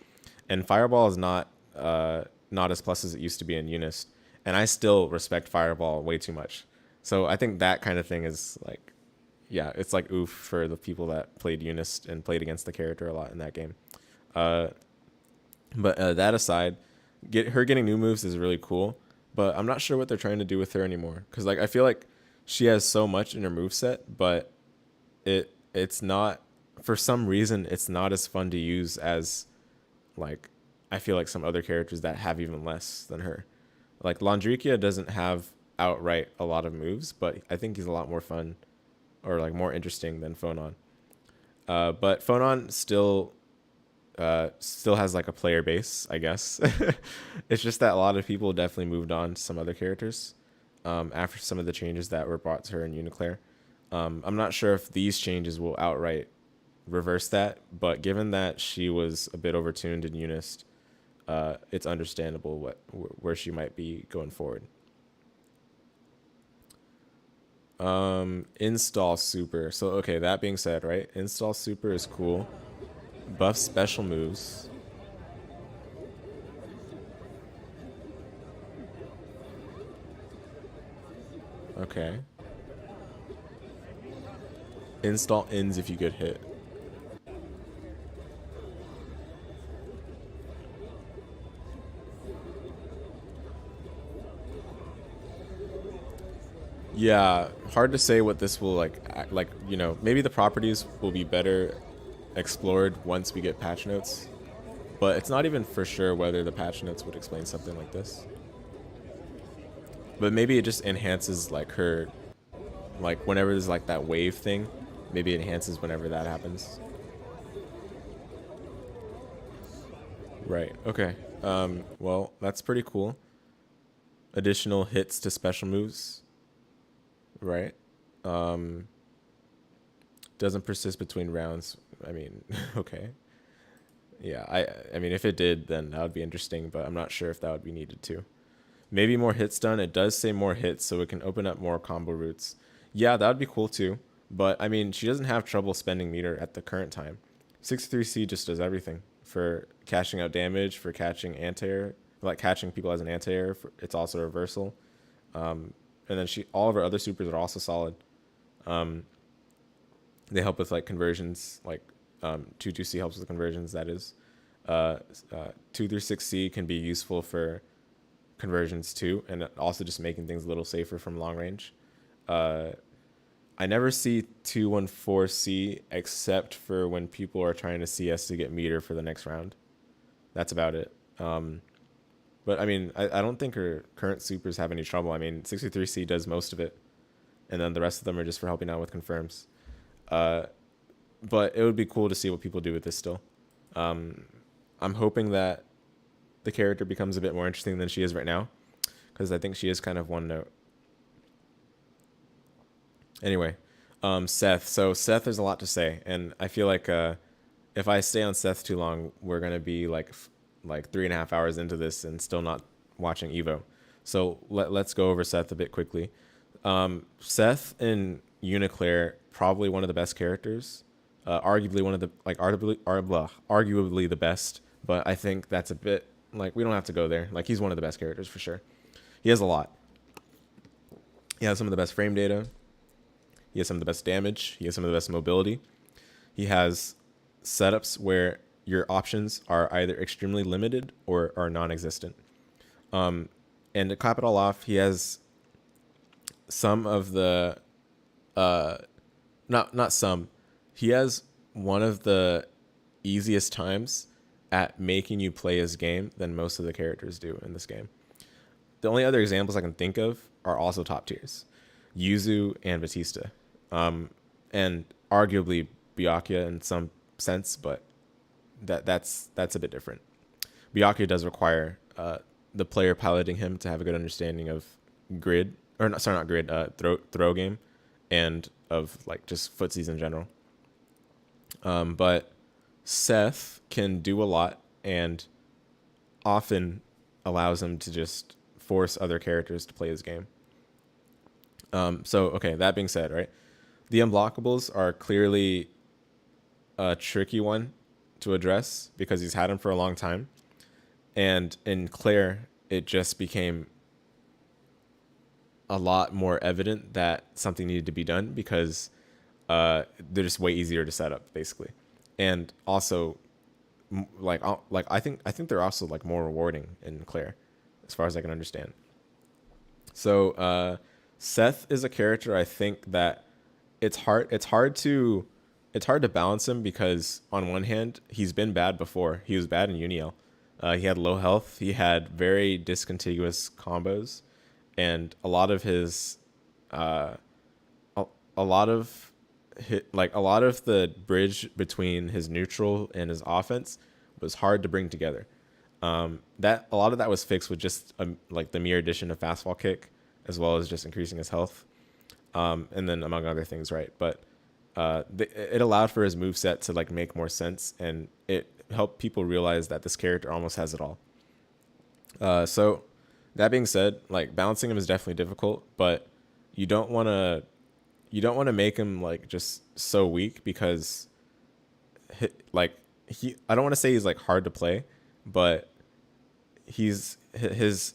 and fireball is not as plus as it used to be in Unist. And I still respect fireball way too much. So I think that kind of thing is like, yeah, it's like oof for the people that played Unist and played against the character a lot in that game. But that aside, getting new moves is really cool. But I'm not sure what they're trying to do with her anymore. Because I feel like she has so much in her moveset, but it's not, for some reason, it's not as fun to use as I feel like some other characters that have even less than her. Like Londrekia doesn't have outright a lot of moves, but I think he's a lot more fun or more interesting than Phonon. But Phonon still has a player base, I guess. It's just that a lot of people definitely moved on to some other characters after some of the changes that were brought to her in UNICLR. I'm not sure if these changes will outright reverse that, but given that she was a bit overtuned in Unist, it's understandable where she might be going forward. Install super. So okay, that being said, right? Install super is cool. Buff special moves. Okay. Install ends if you get hit. Yeah, hard to say what this will maybe the properties will be better explored once we get patch notes, but it's not even for sure whether the patch notes would explain something like this. But maybe it just enhances her, whenever there's that wave thing, maybe it enhances whenever that happens. Right, okay. Well, that's pretty cool. Additional hits to special moves. Right. Doesn't persist between rounds. I mean, okay. Yeah, I mean, if it did, then that would be interesting, but I'm not sure if that would be needed too. Maybe more hits done. It does say more hits, so it can open up more combo routes. Yeah, that would be cool too. But I mean, she doesn't have trouble spending meter at the current time. 63C just does everything for cashing out damage, for catching anti-air, catching people as an anti-air. It's also reversal. And then all of her other supers are also solid. They help with conversions, 22C helps with conversions, that is. 236C can be useful for conversions too, and also just making things a little safer from long range. I never see 214C except for when people are trying to CS to get meter for the next round. That's about it. But I mean, I don't think her current supers have any trouble. I mean, 63C does most of it, and then the rest of them are just for helping out with confirms. But it would be cool to see what people do with this still. I'm hoping that the character becomes a bit more interesting than she is right now, because I think she is kind of one note. Anyway, Seth. So Seth, there's a lot to say, and I feel like if I stay on Seth too long, we're gonna be like 3.5 hours into this and still not watching Evo. So let's go over Seth a bit quickly. Seth in UNICLR, probably one of the best characters, arguably one of the arguably the best. But I think that's a bit like, we don't have to go there. Like, he's one of the best characters for sure. He has a lot. He has some of the best frame data. He has some of the best damage. He has some of the best mobility. He has setups where your options are either extremely limited or are non-existent. And to cap it all off, he has some of the not some. He has one of the easiest times at making you play his game than most of the characters do in this game. The only other examples I can think of are also top tiers. Yuzu and Vatista. And arguably Byakuya in some sense, but that's a bit different. Byakuya does require the player piloting him to have a good understanding of grid, or not, sorry, not grid, throw game, and of like just footsies in general. But Seth can do a lot and often allows him to just force other characters to play his game. So, okay, that being said, right? The unblockables are clearly a tricky one to address because he's had them for a long time. And in Claire, it just became a lot more evident that something needed to be done because they're just way easier to set up, basically. And also, I think they're also like more rewarding in Claire, as far as I can understand. So Seth is a character I think that it's hard to balance him because on one hand he's been bad before. He was bad in UNIL. He had low health. He had very discontiguous combos, and a lot of his a lot of the bridge between his neutral and his offense was hard to bring together. That a lot of that was fixed with just like the mere addition of fastball kick, as well as just increasing his health, and then among other things, right? But it allowed for his moveset to like make more sense, and it helped people realize that this character almost has it all. So that being said, like balancing him is definitely difficult, but you don't want to make him like just so weak because I don't want to say he's like hard to play, but he's his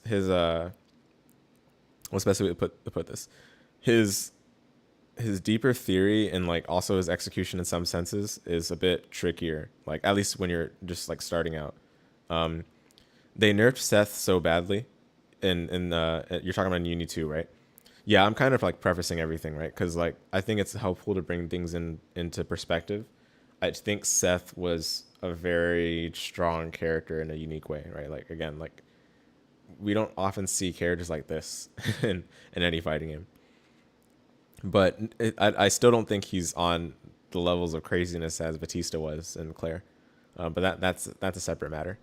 what's the best way to put this? His deeper theory and like also his execution in some senses is a bit trickier. Like at least when you're just like starting out. They nerfed Seth so badly in you're talking about UNI2, right? Yeah, I'm kind of like prefacing everything, right? Because like I think it's helpful to bring things into perspective. I think Seth was a very strong character in a unique way, right? Like again, like we don't often see characters like this in any fighting game. But I still don't think he's on the levels of craziness as Vatista was in Claire. But that's a separate matter.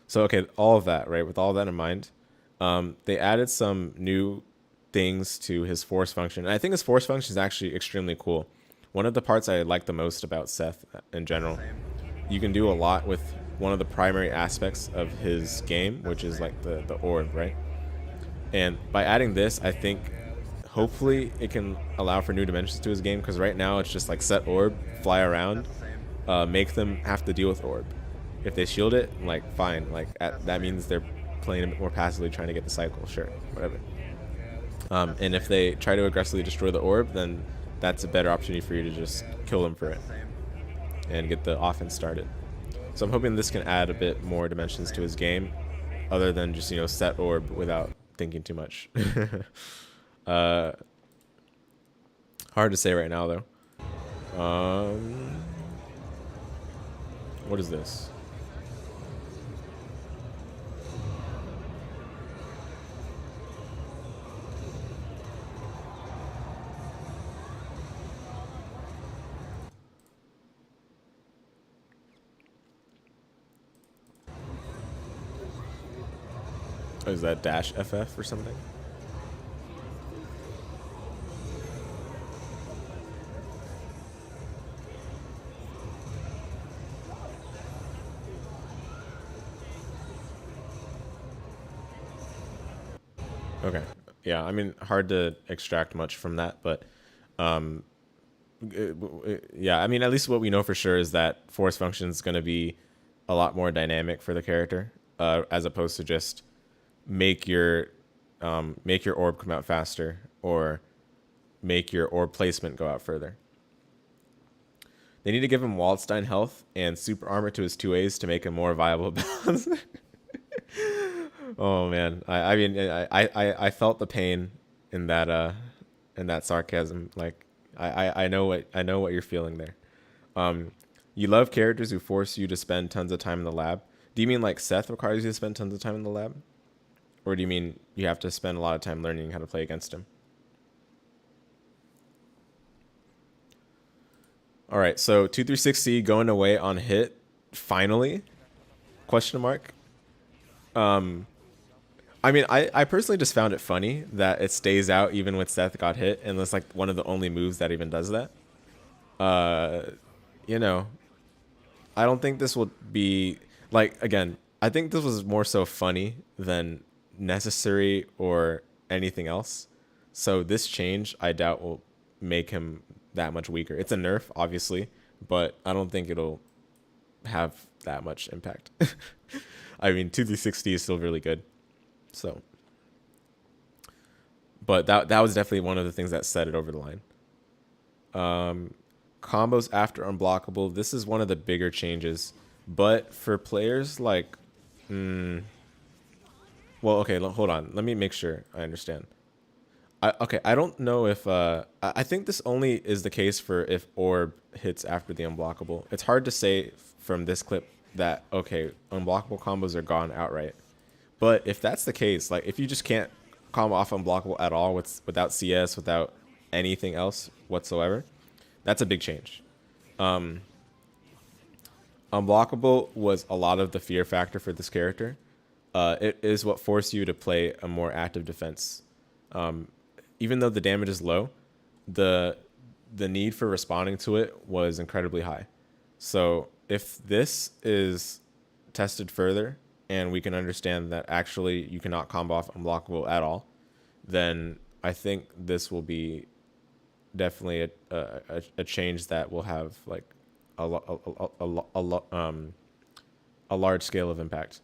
So okay, all of that, right? With all that in mind, they added some new things to his force function. And I think his force function is actually extremely cool. One of the parts I like the most about Seth in general, you can do a lot with one of the primary aspects of his game, which is like the orb, right? And by adding this, I think hopefully it can allow for new dimensions to his game, because right now it's just like set orb, fly around, make them have to deal with orb. If they shield it, like fine, like that means they're playing a bit more passively, trying to get the cycle, sure, whatever. And if they try to aggressively destroy the orb, then that's a better opportunity for you to just kill them for it and get the offense started. So I'm hoping this can add a bit more dimensions to his game, other than just, you know, set orb without thinking too much. Hard to say right now, though. What is this? Is that dash FF or something? Okay. Yeah, I mean, hard to extract much from that, but yeah, I mean, at least what we know for sure is that force function is going to be a lot more dynamic for the character, as opposed to just make your orb come out faster or make your orb placement go out further. They need to give him Waldstein health and super armor to his 2As to make him more viable balance. Oh man, I mean, I felt the pain in that sarcasm. Like, I know what you're feeling there. You love characters who force you to spend tons of time in the lab. Do you mean like Seth requires you to spend tons of time in the lab, or do you mean you have to spend a lot of time learning how to play against him? All right, so 236C going away on hit finally? Question mark. I mean, I personally just found it funny that it stays out even when Seth got hit, and it's like one of the only moves that even does that. You know, I don't think this will be like, again, I think this was more so funny than necessary or anything else. So this change, I doubt, will make him that much weaker. It's a nerf, obviously, but I don't think it'll have that much impact. I mean, 2D60 is still really good. So, but that was definitely one of the things that set it over the line. Combos after unblockable. This is one of the bigger changes, but for players like, well, okay, hold on. Let me make sure I understand. Okay, I don't know if I think this only is the case for if orb hits after the unblockable. It's hard to say from this clip that, okay, unblockable combos are gone outright. But if that's the case, like if you just can't combo off unblockable at all without CS, without anything else whatsoever, that's a big change. Unblockable was a lot of the fear factor for this character. It is what forced you to play a more active defense. Even though the damage is low, the need for responding to it was incredibly high. So if this is tested further, and we can understand that actually you cannot combo off unblockable at all, then I think this will be definitely a change that will have like a large scale of impact.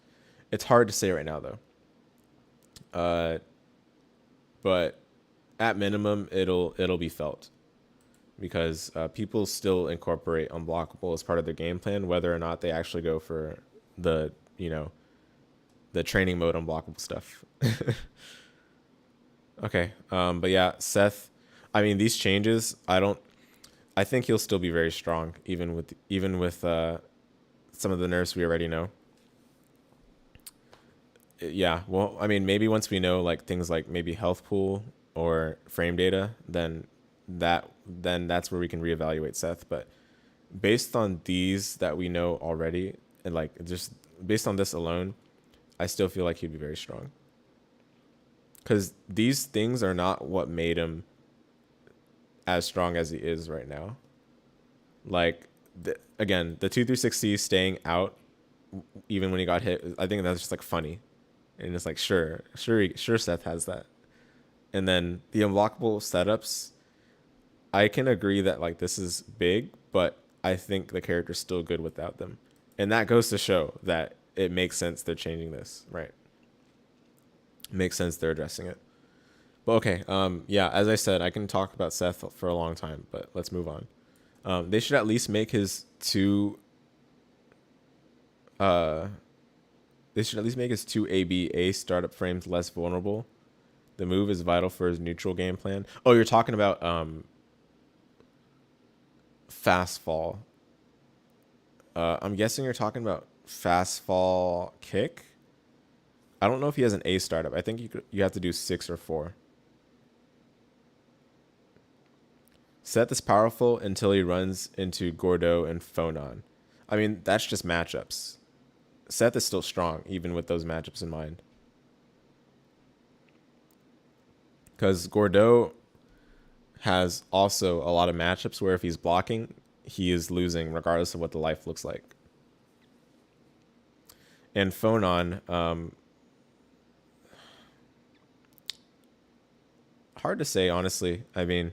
It's hard to say right now though. But at minimum, it'll be felt, because people still incorporate unblockable as part of their game plan, whether or not they actually go for the the training mode unblockable stuff. Okay, but yeah, Seth, I mean, these changes, I think he'll still be very strong, even with some of the nerfs we already know. Yeah, well, I mean, maybe once we know like things like maybe health pool or frame data, then that's where we can reevaluate Seth. But based on these that we know already, and like just based on this alone, I still feel like he'd be very strong. Because these things are not what made him as strong as he is right now. Like, again, the 236C staying out even when he got hit, I think that's just like funny. And it's like, sure Seth has that. And then the unblockable setups, I can agree that like this is big, but I think the character's still good without them. And that goes to show that it makes sense they're changing this, right? It makes sense they're addressing it. But okay, yeah, as I said, I can talk about Seth for a long time, but let's move on. They should at least make his two ABA startup frames less vulnerable. The move is vital for his neutral game plan. Oh, you're talking about fast fall. I'm guessing you're talking about fast fall kick. I don't know if he has an A startup. I think you have to do 6 or 4. Seth is powerful until he runs into Gordeau and Phonon. I mean, that's just matchups. Seth is still strong, even with those matchups in mind. because Gordeau has also a lot of matchups where if he's blocking, he is losing regardless of what the life looks like. And Phonon, hard to say, honestly. I mean,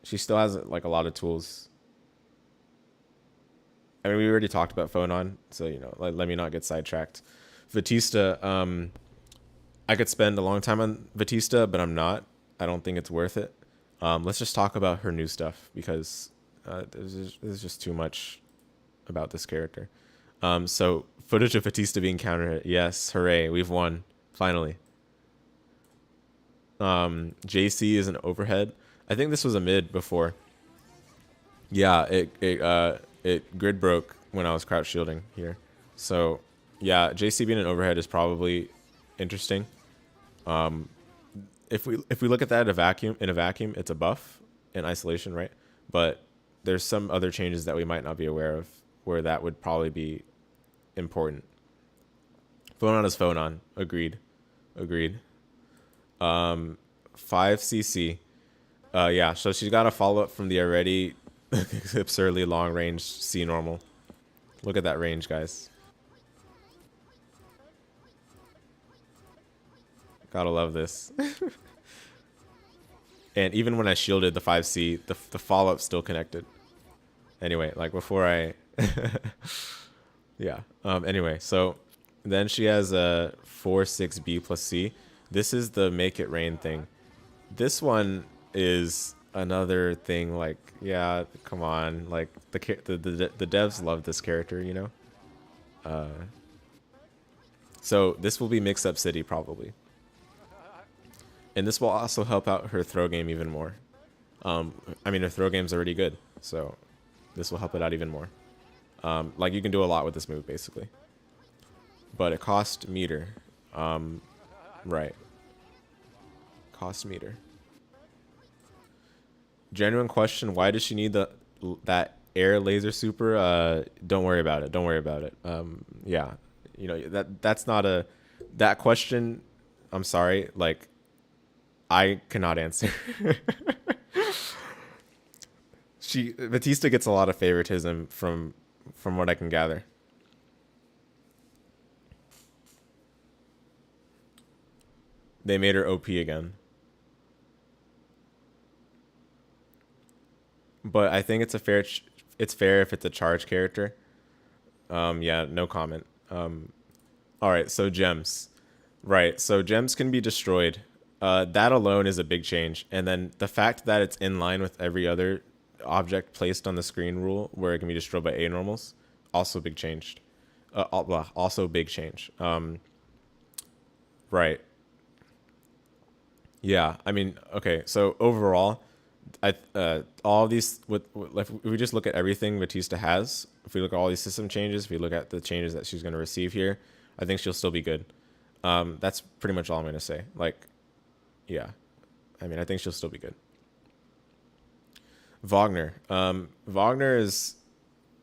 she still has like a lot of tools. I mean, we already talked about Phonon, so, you know, let me not get sidetracked. Vatista, I could spend a long time on Vatista, but I'm not. I don't think it's worth it. Let's just talk about her new stuff, because there's just too much about this character. So footage of Vatista being counter-hit. Yes, hooray, we've won, finally. JC is an overhead. I think this was a mid before. Yeah, it grid broke when I was crouch shielding here. So yeah, JC being an overhead is probably interesting. If we look at that in a vacuum, it's a buff in isolation, right? But there's some other changes that we might not be aware of where that would probably be important. Phonon is Phonon. Agreed. 5cc. Yeah, so she's got a follow-up from the already absurdly long range C normal. Look at that range, guys. Gotta love this. And even when I shielded the 5C, the follow-up still connected. Anyway, like before I... yeah. Anyway, so then she has a 4-6B plus C. This is the make it rain thing. This one is another thing, like, yeah, come on. Like, the devs love this character, you know? So this will be mix-up city, probably. And this will also help out her throw game even more. I mean, her throw game's already good, so this will help it out even more. Like, you can do a lot with this move, basically. But it cost meter. Right. Cost meter. Genuine question, why does she need that air laser super? Don't worry about it. Yeah. You know, that's not a... That question, I'm sorry, like... I cannot answer. Vatista gets a lot of favoritism from what I can gather. They made her OP again. But I think it's fair if it's a charge character. Yeah, no comment. All right, so gems. Right, so gems can be destroyed. That alone is a big change. And then the fact that it's in line with every other object placed on the screen rule where it can be destroyed by A normals, also big change. Also big change. Right. Yeah, I mean, okay, so overall, all of these, if we just look at everything Vatista has, if we look at all these system changes, if we look at the changes that she's going to receive here, I think she'll still be good. That's pretty much all I'm going to say. Like, yeah, I mean, I think she'll still be good. Wagner. Wagner is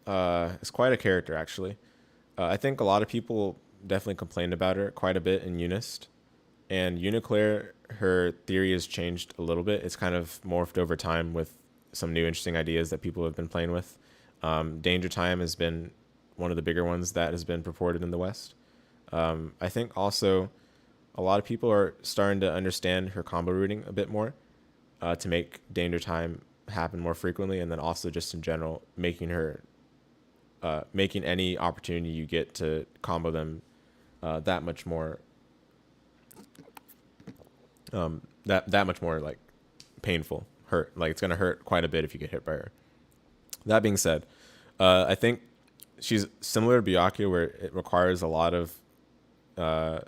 quite a character, actually. I think a lot of people definitely complained about her quite a bit in Unist. And UNICLR, her theory has changed a little bit. It's kind of morphed over time with some new interesting ideas that people have been playing with. Danger Time has been one of the bigger ones that has been purported in the West. I think also... a lot of people are starting to understand her combo routing a bit more to make Danger Time happen more frequently, and then also just in general making any opportunity you get to combo them that much more like painful, hurt. Like, it's gonna hurt quite a bit if you get hit by her. That being said, I think she's similar to Byakuya, where it requires a lot of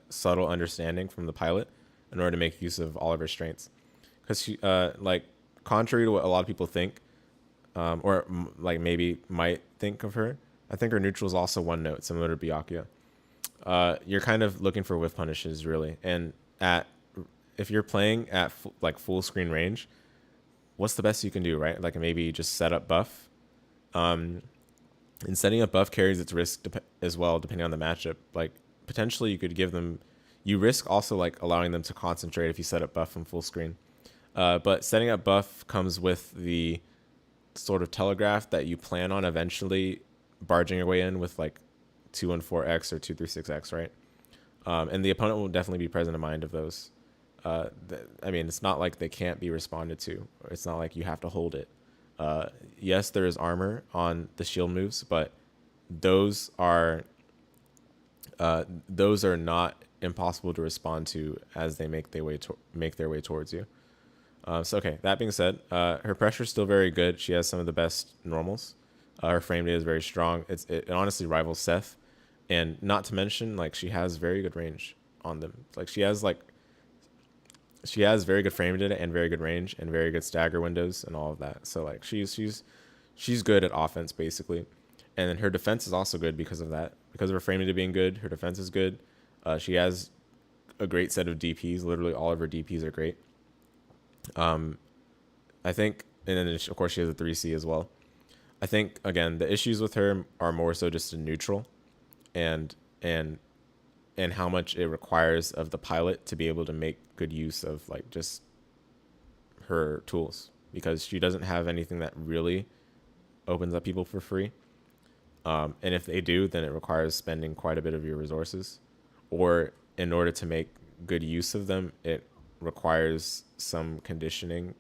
subtle understanding from the pilot in order to make use of all of her strengths, because she like, contrary to what a lot of people think, or like maybe might think of her, I think her neutral is also one note, similar to Byakuya. You're kind of looking for whiff punishes, really, and if you're playing at like full screen range, what's the best you can do, right? Like, maybe just set up buff. And setting up buff carries its risk as well, depending on the matchup. Like, potentially you could give them, you risk also like allowing them to concentrate if you set up buff from full screen. But setting up buff comes with the sort of telegraph that you plan on eventually barging your way in with like 214X or 236X, right? And the opponent will definitely be present in mind of those. I mean, it's not like they can't be responded to. It's not like you have to hold it. Yes, there is armor on the shield moves, but those are not impossible to respond to as they make their way towards you. So okay, that being said, her pressure is still very good. She has some of the best normals. Her frame rate is very strong. It honestly rivals Seth, and not to mention like she has very good range on them. Like she has very good frame data and very good range and very good stagger windows and all of that. So like she's good at offense basically, and then her defense is also good because of that. Because of her frame data being good, her defense is good. She has a great set of DPs. Literally all of her DPs are great. I think, and then of course she has a 3C as well. I think again the issues with her are more so just in neutral, and how much it requires of the pilot to be able to make good use of like just her tools, because she doesn't have anything that really opens up people for free. And if they do, then it requires spending quite a bit of your resources, or in order to make good use of them, it requires some conditioning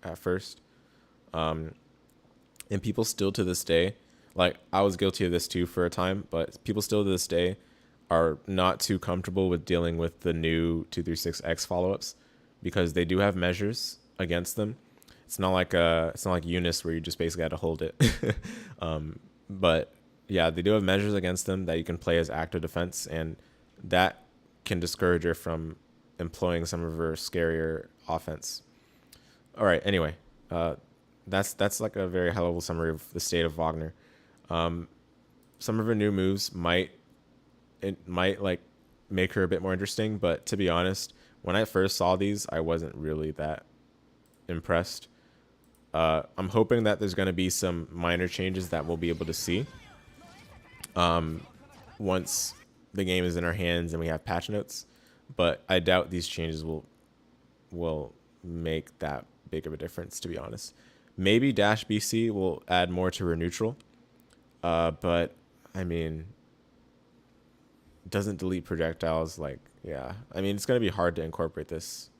at first. And people still to this day, like I was guilty of this too for a time, but people still to this day are not too comfortable with dealing with the new 236X follow-ups, because they do have measures against them. It's not like Eunice where you just basically had to hold it. But yeah, they do have measures against them that you can play as active defense, and that can discourage her from employing some of her scarier offense. All right, anyway, that's like a very high level summary of the state of Wagner. Some of her new moves might like make her a bit more interesting, but to be honest, when I first saw these, I wasn't really that impressed. I'm hoping that there's going to be some minor changes that we'll be able to see once the game is in our hands and we have patch notes, but I doubt these changes will make that big of a difference, to be honest. Maybe Dash BC will add more to her neutral, but I mean, doesn't delete projectiles. Like, yeah, I mean, it's going to be hard to incorporate this.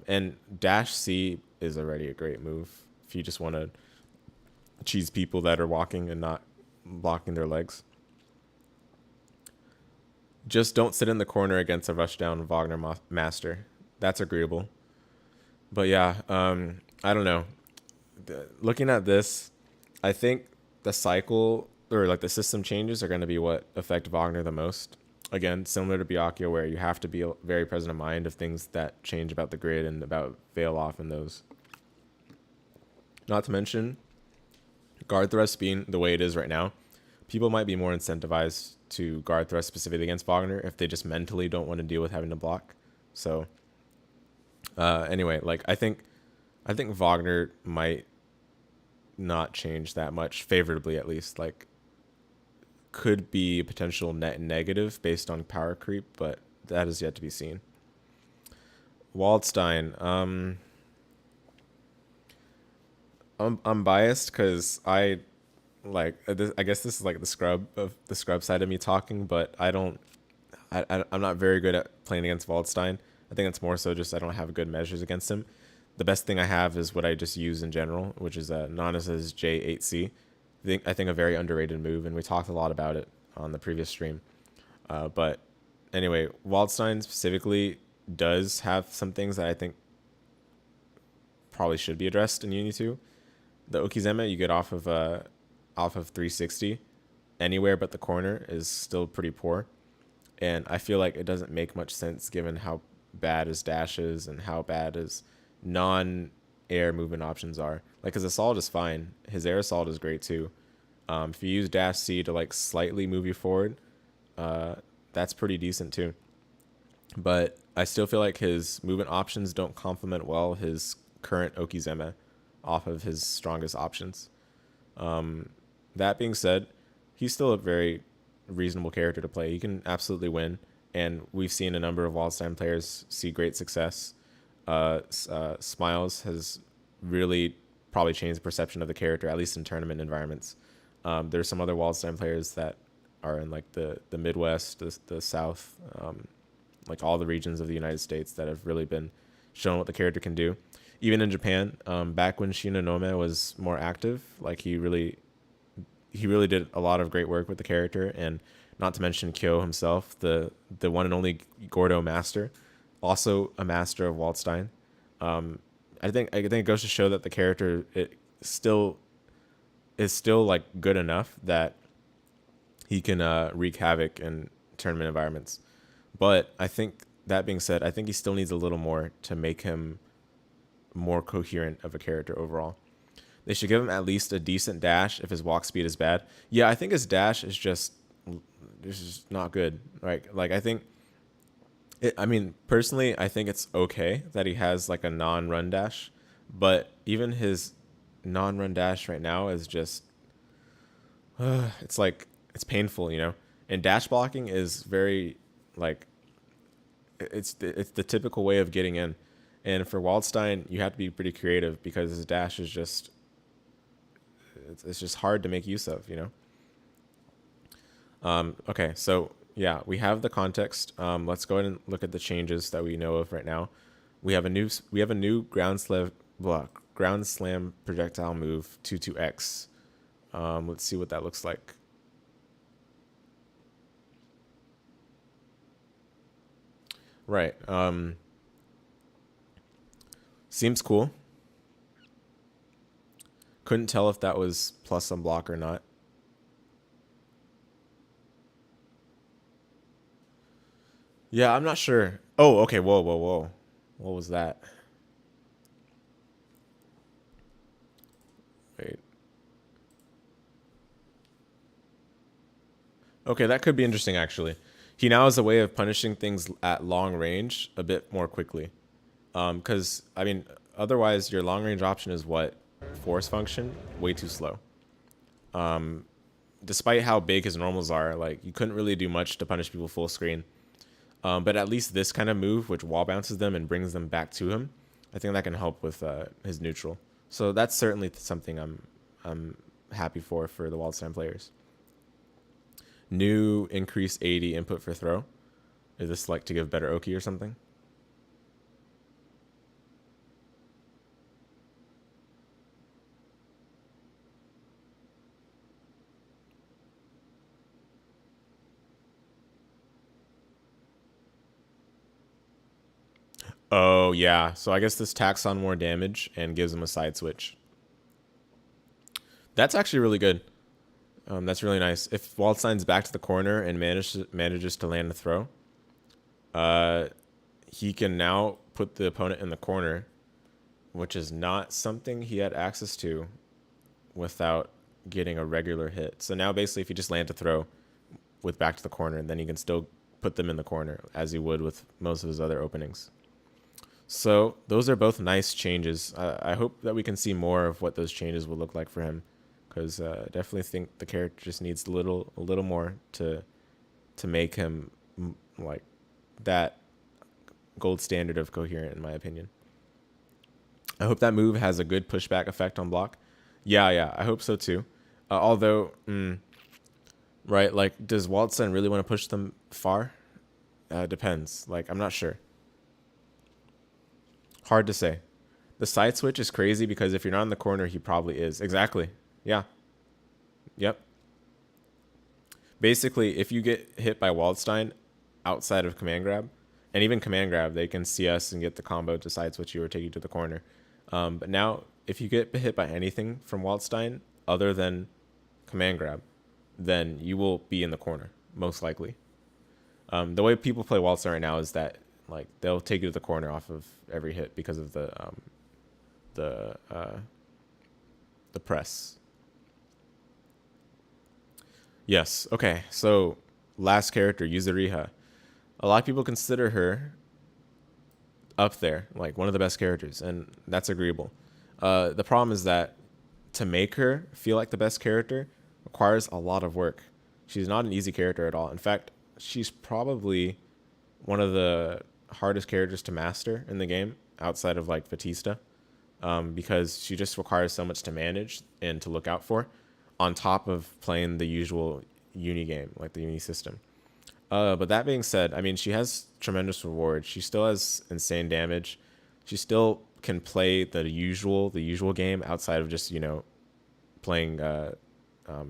And Dash C is already a great move if you just want to cheese people that are walking and not blocking their legs. Just don't sit in the corner against a rushdown Wagner master. That's agreeable. But yeah, I don't know. Looking at this, I think the cycle or like the system changes are going to be what affect Wagner the most. Again, similar to Byakuya, where you have to be very present in mind of things that change about the grid and about veil off in those. Not to mention, guard thrust being the way it is right now, people might be more incentivized to guard thrust specifically against Wagner if they just mentally don't want to deal with having to block. So anyway, like I think Wagner might not change that much, favorably at least. Like, could be a potential net negative based on power creep, but that is yet to be seen. Waldstein, I'm biased because I guess this is like the scrub side of me talking, but I'm not very good at playing against Waldstein. I think it's more so just I don't have good measures against him. The best thing I have is what I just use in general, which is Nanase's J8C. I think a very underrated move, and we talked a lot about it on the previous stream. But anyway, Waldstein specifically does have some things that I think probably should be addressed in UNI2. The Okizeme you get off of 360 anywhere but the corner is still pretty poor, and I feel like it doesn't make much sense given how bad his dash is and how bad his non-air movement options are. Like his assault is fine, his air assault is great too. If you use dash C to like slightly move you forward, that's pretty decent too. But I still feel like his movement options don't complement well his current Okizeme off of his strongest options. That being said, he's still a very reasonable character to play. He can absolutely win, and we've seen a number of Waldstein players see great success. Smiles has really probably changed the perception of the character, at least in tournament environments. There's some other Waldstein players that are in like the Midwest, the South, like all the regions of the United States that have really been shown what the character can do. Even in Japan, back when Shinonome was more active, like he really did a lot of great work with the character, and not to mention Kyo himself, the one and only Gordeau master, also a master of Waldstein. I think it goes to show that the character is still like good enough that he can wreak havoc in tournament environments. But I think that being said, I think he still needs a little more to make him more coherent of a character overall. They should give him at least a decent dash if his walk speed is bad. Yeah, I think his dash is just not good. Right? Like I think I mean, personally, I think it's okay that he has like a non-run dash, but even his non-run dash right now is just it's like it's painful, you know. And dash blocking is very like it's the typical way of getting in. And for Waldstein, you have to be pretty creative because his dash is just it's just hard to make use of, you know. Okay, so yeah, we have the context. Let's go ahead and look at the changes that we know of right now. We have a new ground slam projectile move 22X. Let's see what that looks like. Right. Seems cool. Couldn't tell if that was plus on block or not. Yeah, I'm not sure. Oh, okay. Whoa. What was that? Wait. Okay, that could be interesting, actually. He now has a way of punishing things at long range a bit more quickly. Because, I mean, otherwise your long range option is what? Force function? Way too slow. Despite how big his normals are, like, you couldn't really do much to punish people full screen. But at least this kind of move, which wall bounces them and brings them back to him, I think that can help with his neutral. So that's certainly something I'm happy for the Waldstein players. New increased 80 input for throw. Is this like to give better Oki or something? Oh, yeah. So I guess this tacks on more damage and gives him a side switch. That's actually really good. That's really nice. If Waldstein's back to the corner and manages to land the throw, he can now put the opponent in the corner, which is not something he had access to without getting a regular hit. So now basically if you just land a throw with back to the corner, then he can still put them in the corner as he would with most of his other openings. So those are both nice changes. I hope that we can see more of what those changes will look like for him, because definitely think the character just needs a little more to make him like that gold standard of coherent, in my opinion. I hope that move has a good pushback effect on block. Yeah, I hope so too. Although, right, like, does Waldstein really want to push them far? Depends. Like, I'm not sure. Hard to say. The side switch is crazy because if you're not in the corner, he probably is. Exactly. Yeah. Yep. Basically, if you get hit by Waldstein outside of command grab, and even command grab, they can CS and get the combo to side switch you or take you to the corner. But now, if you get hit by anything from Waldstein other than command grab, then you will be in the corner, most likely. The way people play Waldstein right now is that like they'll take you to the corner off of every hit because of the press. Yes. Okay. So last character, Yuzuriha. A lot of people consider her up there, like one of the best characters, and that's agreeable. The problem is that to make her feel like the best character requires a lot of work. She's not an easy character at all. In fact, she's probably one of the hardest characters to master in the game, outside of like Vatista, because she just requires so much to manage and to look out for, on top of playing the usual Uni game, like the Uni system. But that being said, I mean, she has tremendous reward. She still has insane damage. She still can play the usual game outside of just, you know, playing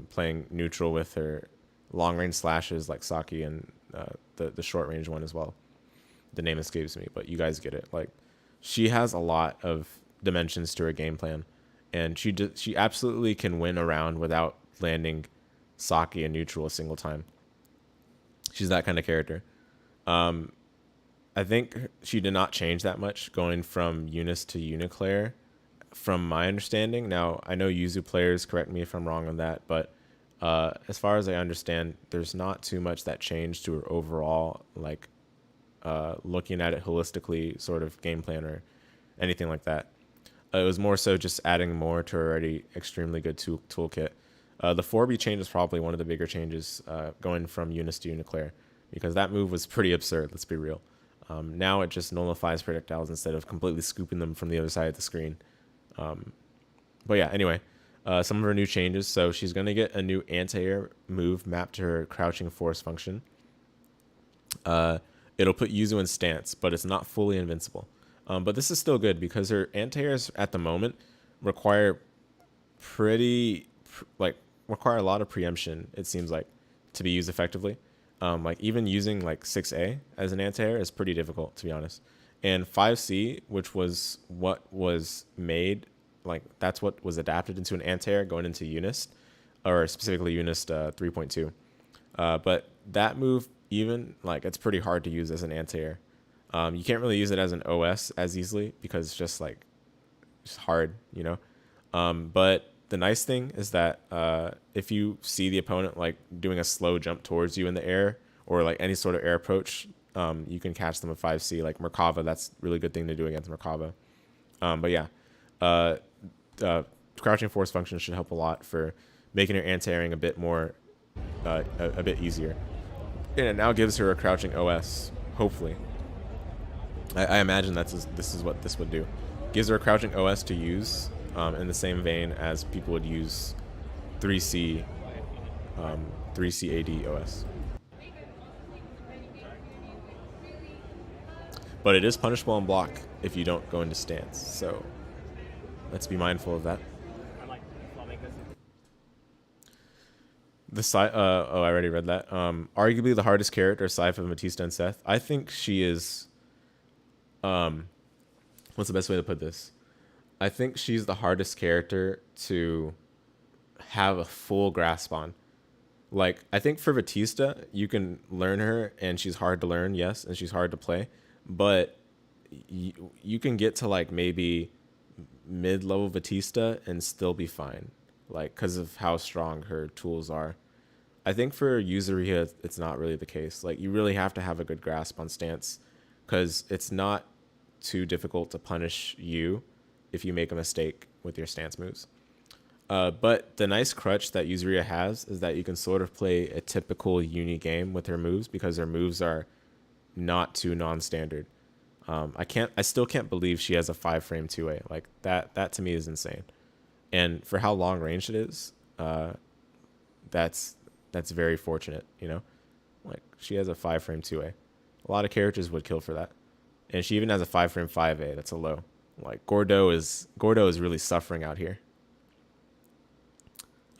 playing neutral with her long range slashes like Saki and the short range one as well. The name escapes me, but you guys get it. Like, she has a lot of dimensions to her game plan, and she absolutely can win a round without landing Saki in neutral a single time. She's that kind of character. I think she did not change that much going from Unis to UNICLR, from my understanding. Now, I know Yuzu players, correct me if I'm wrong on that, but as far as I understand, there's not too much that changed to her overall, like, looking at it holistically, sort of game plan or anything like that. It was more so just adding more to her already extremely good toolkit. The 4B change is probably one of the bigger changes, going from Unis to UNICLR, because that move was pretty absurd, let's be real. Now it just nullifies projectiles instead of completely scooping them from the other side of the screen. But yeah, anyway, some of her new changes. So she's going to get a new anti-air move mapped to her crouching force function. It'll put Yuzu in stance, but it's not fully invincible. But this is still good because her anti-airs at the moment require require a lot of preemption, it seems like, to be used effectively. Like even using like 6A as an anti-air is pretty difficult, to be honest. And 5C, which was what was made, like that's what was adapted into an anti-air going into Unis, or specifically Unis 3.2. But that move, even like, it's pretty hard to use as an anti-air. You can't really use it as an OS as easily because it's just like, it's hard, you know. But the nice thing is that if you see the opponent like doing a slow jump towards you in the air, or like any sort of air approach, you can catch them with 5C, like Merkava. That's a really good thing to do against Merkava. But yeah, crouching force function should help a lot for making her anti-airing a bit more, a bit easier. And it now gives her a crouching OS, hopefully. I imagine this is what this would do. Gives her a crouching OS to use, in the same vein as people would use 3C AD OS. But it is punishable on block if you don't go into stance, so let's be mindful of that. I already read that. Arguably the hardest character aside from Vatista and Seth. I think she is, what's the best way to put this? I think she's the hardest character to have a full grasp on. Like, I think for Vatista, you can learn her, and she's hard to learn, yes, and she's hard to play. But you can get to, like, maybe mid-level Vatista and still be fine, like, because of how strong her tools are. I think for Yuzuriha, it's not really the case. Like, you really have to have a good grasp on stance, because it's not too difficult to punish you if you make a mistake with your stance moves. But the nice crutch that Yuzuriha has is that you can sort of play a typical Uni game with her moves, because her moves are not too non-standard. I still can't believe she has a 5-frame 2A. Like, that to me is insane. And for how long range it is, that's very fortunate, you know? Like, she has a 5-frame 2A. A lot of characters would kill for that. And she even has a 5-frame 5A. That's a low. Like, Gordeau is really suffering out here.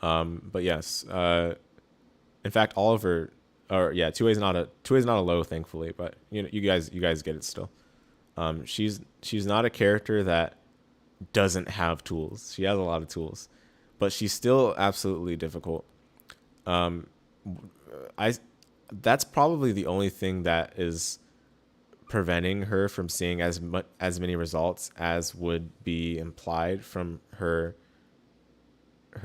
But yes, in fact, all of her, or yeah, 2A is not a low, thankfully, but you know, you guys get it still. She's not a character that doesn't have tools. She has a lot of tools, but she's still absolutely difficult. That's probably the only thing that is preventing her from seeing as many results as would be implied from her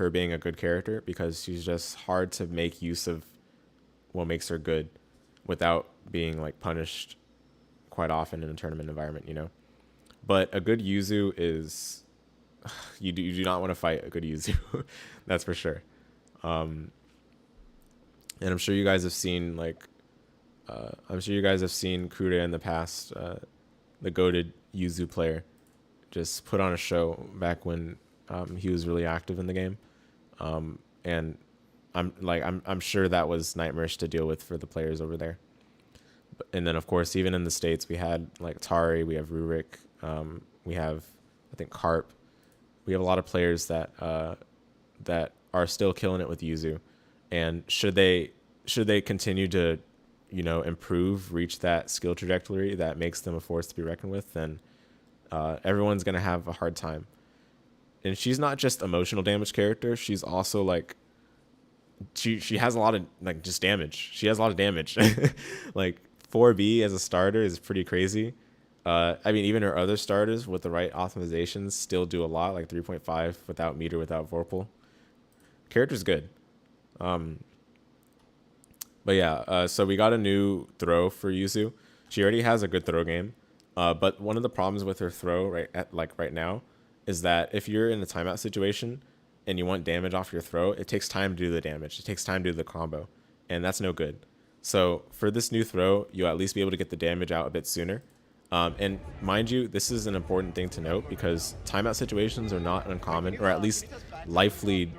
being a good character, because she's just hard to make use of what makes her good without being like punished quite often in a tournament environment, you know. But a good Yuzu is you do not want to fight a good Yuzu. That's for sure. And I'm sure you guys have seen like Kure in the past, the goated Yuzu player. Just put on a show back when he was really active in the game. And I'm sure that was nightmarish to deal with for the players over there. And then of course, even in the States, we had like Tari, we have Rurik, we have, I think, Carp. We have a lot of players that that are still killing it with Yuzu. And should they continue to, you know, improve, reach that skill trajectory that makes them a force to be reckoned with, then everyone's gonna have a hard time. And she's not just emotional damage character. She's also like, she has a lot of like just damage. She has a lot of damage. Like 4B as a starter is pretty crazy. I mean, even her other starters with the right optimizations still do a lot, like 3.5 without meter, without Vorpal. Character's good. But yeah, so we got a new throw for Yuzu. She already has a good throw game. But one of the problems with her throw right now is that if you're in a timeout situation and you want damage off your throw, it takes time to do the damage. It takes time to do the combo, and that's no good. So for this new throw, you'll at least be able to get the damage out a bit sooner. And mind you, this is an important thing to note because timeout situations are not uncommon, or at least life lead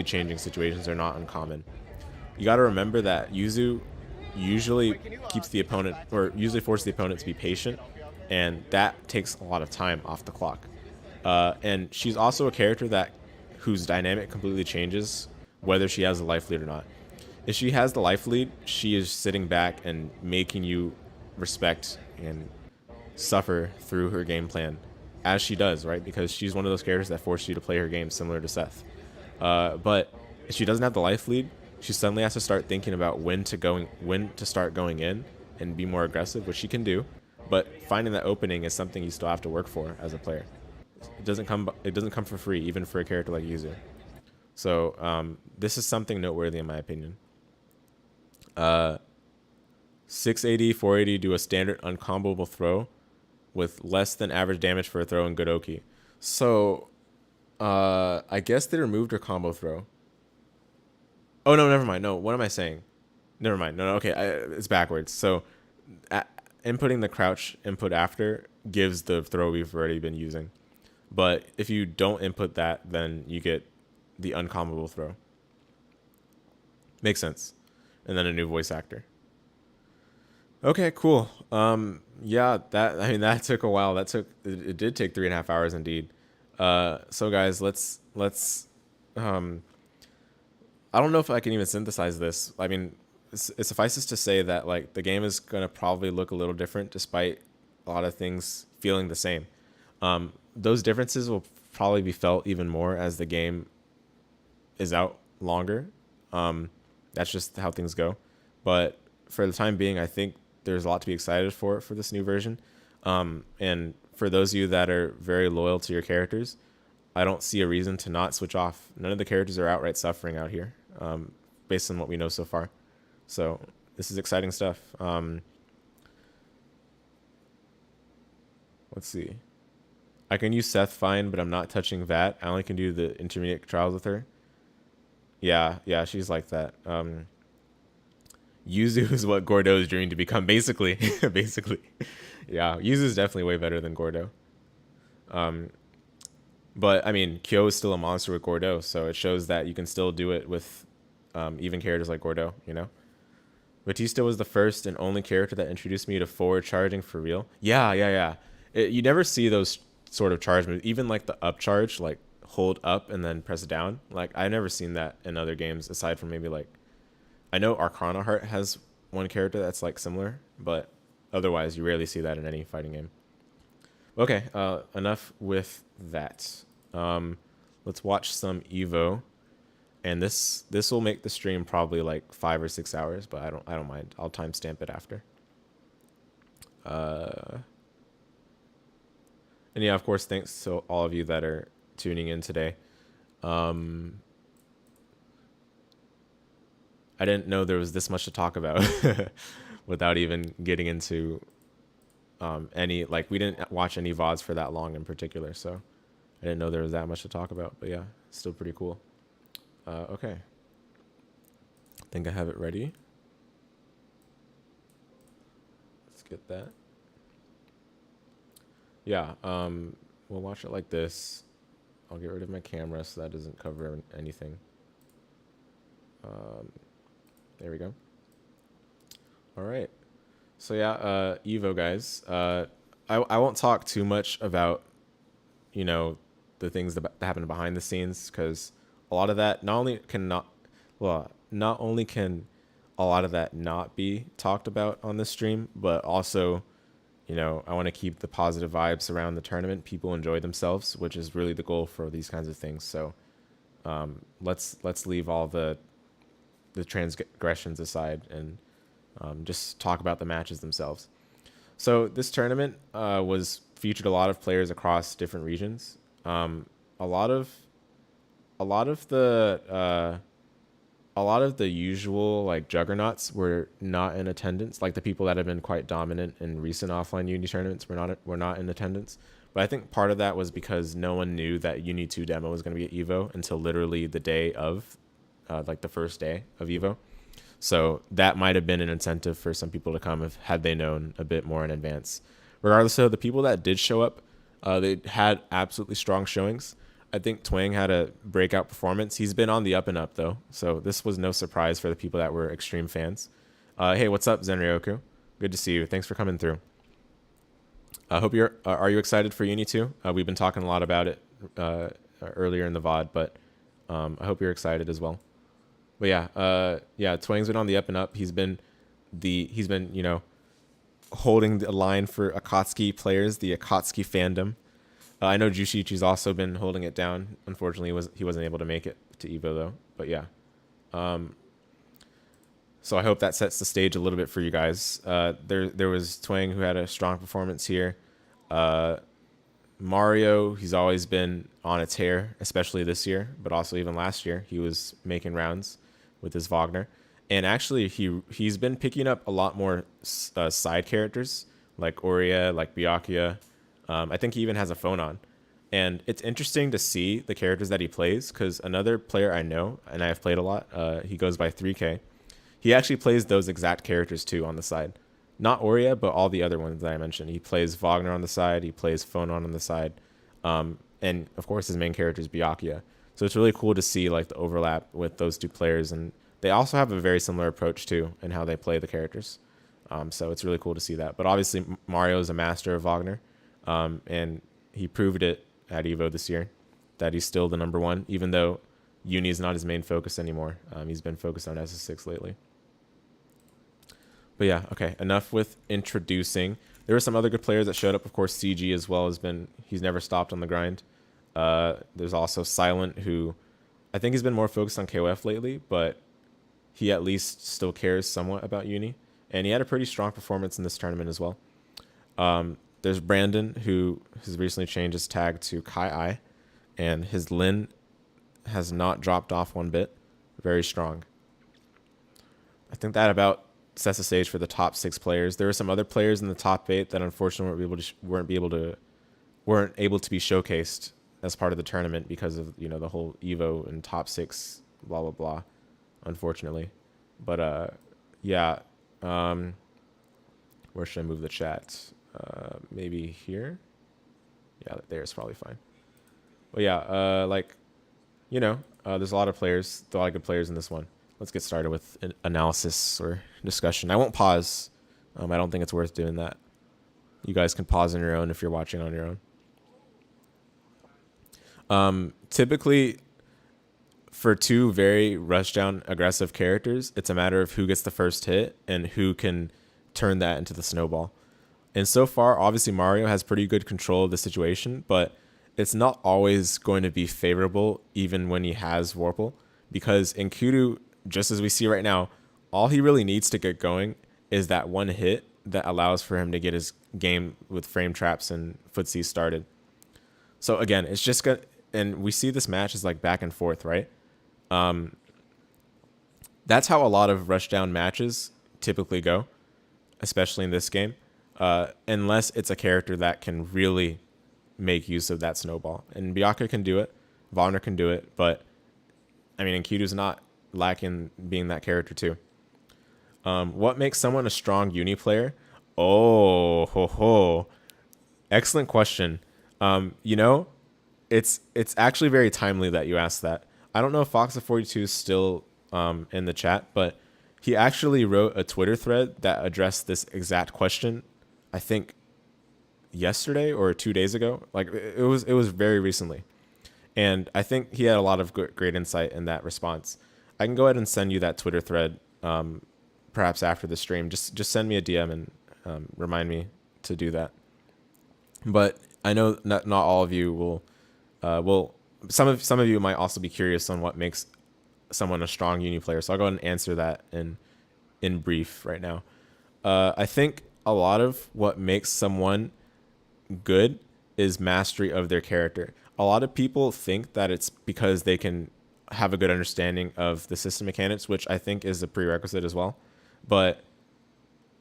changing situations are not uncommon. You got to remember that Yuzu usually keeps the opponent, or usually forces the opponent to be patient, and that takes a lot of time off the clock. And she's also a character whose dynamic completely changes whether she has a life lead or not. If she has the life lead, she is sitting back and making you respect and suffer through her game plan, as she does, right? Because she's one of those characters that forces you to play her game, similar to Seth. But if she doesn't have the life lead, she suddenly has to start thinking about when to start going in and be more aggressive, which she can do. But finding that opening is something you still have to work for as a player. It doesn't come for free, even for a character like Yuzu. So this is something noteworthy in my opinion. 680, 480 do a standard uncomboable throw with less than average damage for a throw in Godoki. So I guess they removed her combo throw. Oh no, never mind. No, what am I saying? Never mind. No, okay, it's backwards. So inputting the crouch input after gives the throw we've already been using. But if you don't input that, then you get the uncomboable throw. Makes sense. And then a new voice actor. Okay, cool. Yeah, that took a while. It did take 3.5 hours indeed. So guys, let's I don't know if I can even synthesize this. I mean, it suffices to say that like the game is gonna probably look a little different despite a lot of things feeling the same. Those differences will probably be felt even more as the game is out longer. That's just how things go. But for the time being, I think there's a lot to be excited for this new version. And for those of you that are very loyal to your characters, I don't see a reason to not switch off. None of the characters are outright suffering out here, based on what we know so far. So this is exciting stuff. Let's see. I can use Seth fine, but I'm not touching Vat. I only can do the intermediate trials with her. Yeah, she's like that. Yuzu is what Gordeau is dreaming to become, basically. Basically. Yeah, Yuzu is definitely way better than Gordeau. But, I mean, Kyo is still a monster with Gordeau, so it shows that you can still do it with even characters like Gordeau, you know? Vatista was the first and only character that introduced me to forward charging for real. Yeah. You never see those sort of charge moves, even like the up charge, like hold up and then press down. Like, I've never seen that in other games, aside from maybe like, I know Arcana Heart has one character that's like similar, but otherwise you rarely see that in any fighting game. Okay, enough with that. Let's watch some Evo, and this will make the stream probably like 5 or 6 hours, but I don't mind. I'll timestamp it after. And yeah, of course, thanks to all of you that are tuning in today. I didn't know there was this much to talk about without even getting into any, like, we didn't watch any VODs for that long in particular, so I didn't know there was that much to talk about, but yeah, still pretty cool. Okay. I think I have it ready. Let's get that. Yeah, we'll watch it like this. I'll get rid of my camera so that doesn't cover anything. There we go. All right. So yeah, Evo guys. I won't talk too much about, you know, the things that happen behind the scenes, because a lot of that not only can a lot of that not be talked about on this stream, but also, you know, I want to keep the positive vibes around the tournament. People enjoy themselves, which is really the goal for these kinds of things. So let's leave all the transgressions aside and just talk about the matches themselves. So this tournament was featured a lot of players across different regions. A lot of the usual like juggernauts were not in attendance. Like the people that have been quite dominant in recent offline Uni tournaments were not in attendance. But I think part of that was because no one knew that Uni2 demo was going to be at Evo until literally the day of, like the first day of Evo. So that might have been an incentive for some people to come had they known a bit more in advance. Regardless of the people that did show up, they had absolutely strong showings. I think Twang had a breakout performance. He's been on the up and up though, so this was no surprise for the people that were extreme fans. Hey, what's up, Zenryoku? Good to see you. Thanks for coming through. I hope you're. Are you excited for Uni2? We've been talking a lot about it earlier in the VOD, but I hope you're excited as well. But yeah, Twang's been on the up and up. He's been you know, holding the line for Akatsuki players, the Akatsuki fandom. I know Jushichi's also been holding it down. Unfortunately, he wasn't able to make it to Evo though. But yeah, so I hope that sets the stage a little bit for you guys. There was Twang who had a strong performance here. Mario, he's always been on a tear, especially this year, but also even last year he was making rounds with his Wagner. And actually he's been picking up a lot more side characters like Orie, like Byakuya. I think he even has a Phonon. And it's interesting to see the characters that he plays, because another player I know, and I have played a lot, he goes by 3K. He actually plays those exact characters too on the side. Not Orie, but all the other ones that I mentioned. He plays Wagner on the side, he plays Phonon on the side. And of course his main character is Byakuya. So it's really cool to see like the overlap with those two players, and they also have a very similar approach too in how they play the characters. So it's really cool to see that. But obviously Mario is a master of Wagner. And he proved it at Evo this year that he's still the #1, even though Uni is not his main focus anymore. He's been focused on SS6 lately. But yeah, okay, enough with introducing. There were some other good players that showed up. Of course, CG as well he's never stopped on the grind. There's also Silent, who I think has been more focused on KOF lately, but he at least still cares somewhat about Uni. And he had a pretty strong performance in this tournament as well. There's Brandon, who has recently changed his tag to Kai, and his Linne has not dropped off one bit. Very strong. I think that about sets the stage for the top 6 players. There were some other players in the top 8 that unfortunately weren't able to be showcased as part of the tournament because of, you know, the whole Evo and top 6 blah blah blah. Unfortunately, but yeah. Where should I move the chat? Maybe here. Yeah, there's probably fine. Well, yeah, like, you know, there's a lot of good players in this one. Let's get started with an analysis or discussion. I won't pause. I don't think it's worth doing that. You guys can pause on your own if you're watching on your own. Typically, for two very rushdown aggressive characters, it's a matter of who gets the first hit and who can turn that into the snowball. And so far, obviously, Mario has pretty good control of the situation, but it's not always going to be favorable even when he has Warple, because Enkidu, just as we see right now, all he really needs to get going is that one hit that allows for him to get his game with frame traps and footsies started. So again, it's just good. And we see this match is like back and forth, right? That's how a lot of rushdown matches typically go, especially in this game. Unless it's a character that can really make use of that snowball. And Byakuya can do it. Wagner can do it. But, I mean, Enkidu's not lacking being that character too. What makes someone a strong Uni player? Oh, ho, ho. Excellent question. You know, it's actually very timely that you asked that. I don't know if Foxa42 is still in the chat, but he actually wrote a Twitter thread that addressed this exact question. I think yesterday or 2 days ago. Like it was very recently, and I think he had a lot of great insight in that response. I can go ahead and send you that Twitter thread, perhaps after the stream. Just send me a DM and remind me to do that. But I know not all of you will. Some of you might also be curious on what makes someone a strong Uni player. So I'll go ahead and answer that in brief right now. I think a lot of what makes someone good is mastery of their character. A lot of people think that it's because they can have a good understanding of the system mechanics, which I think is a prerequisite as well. But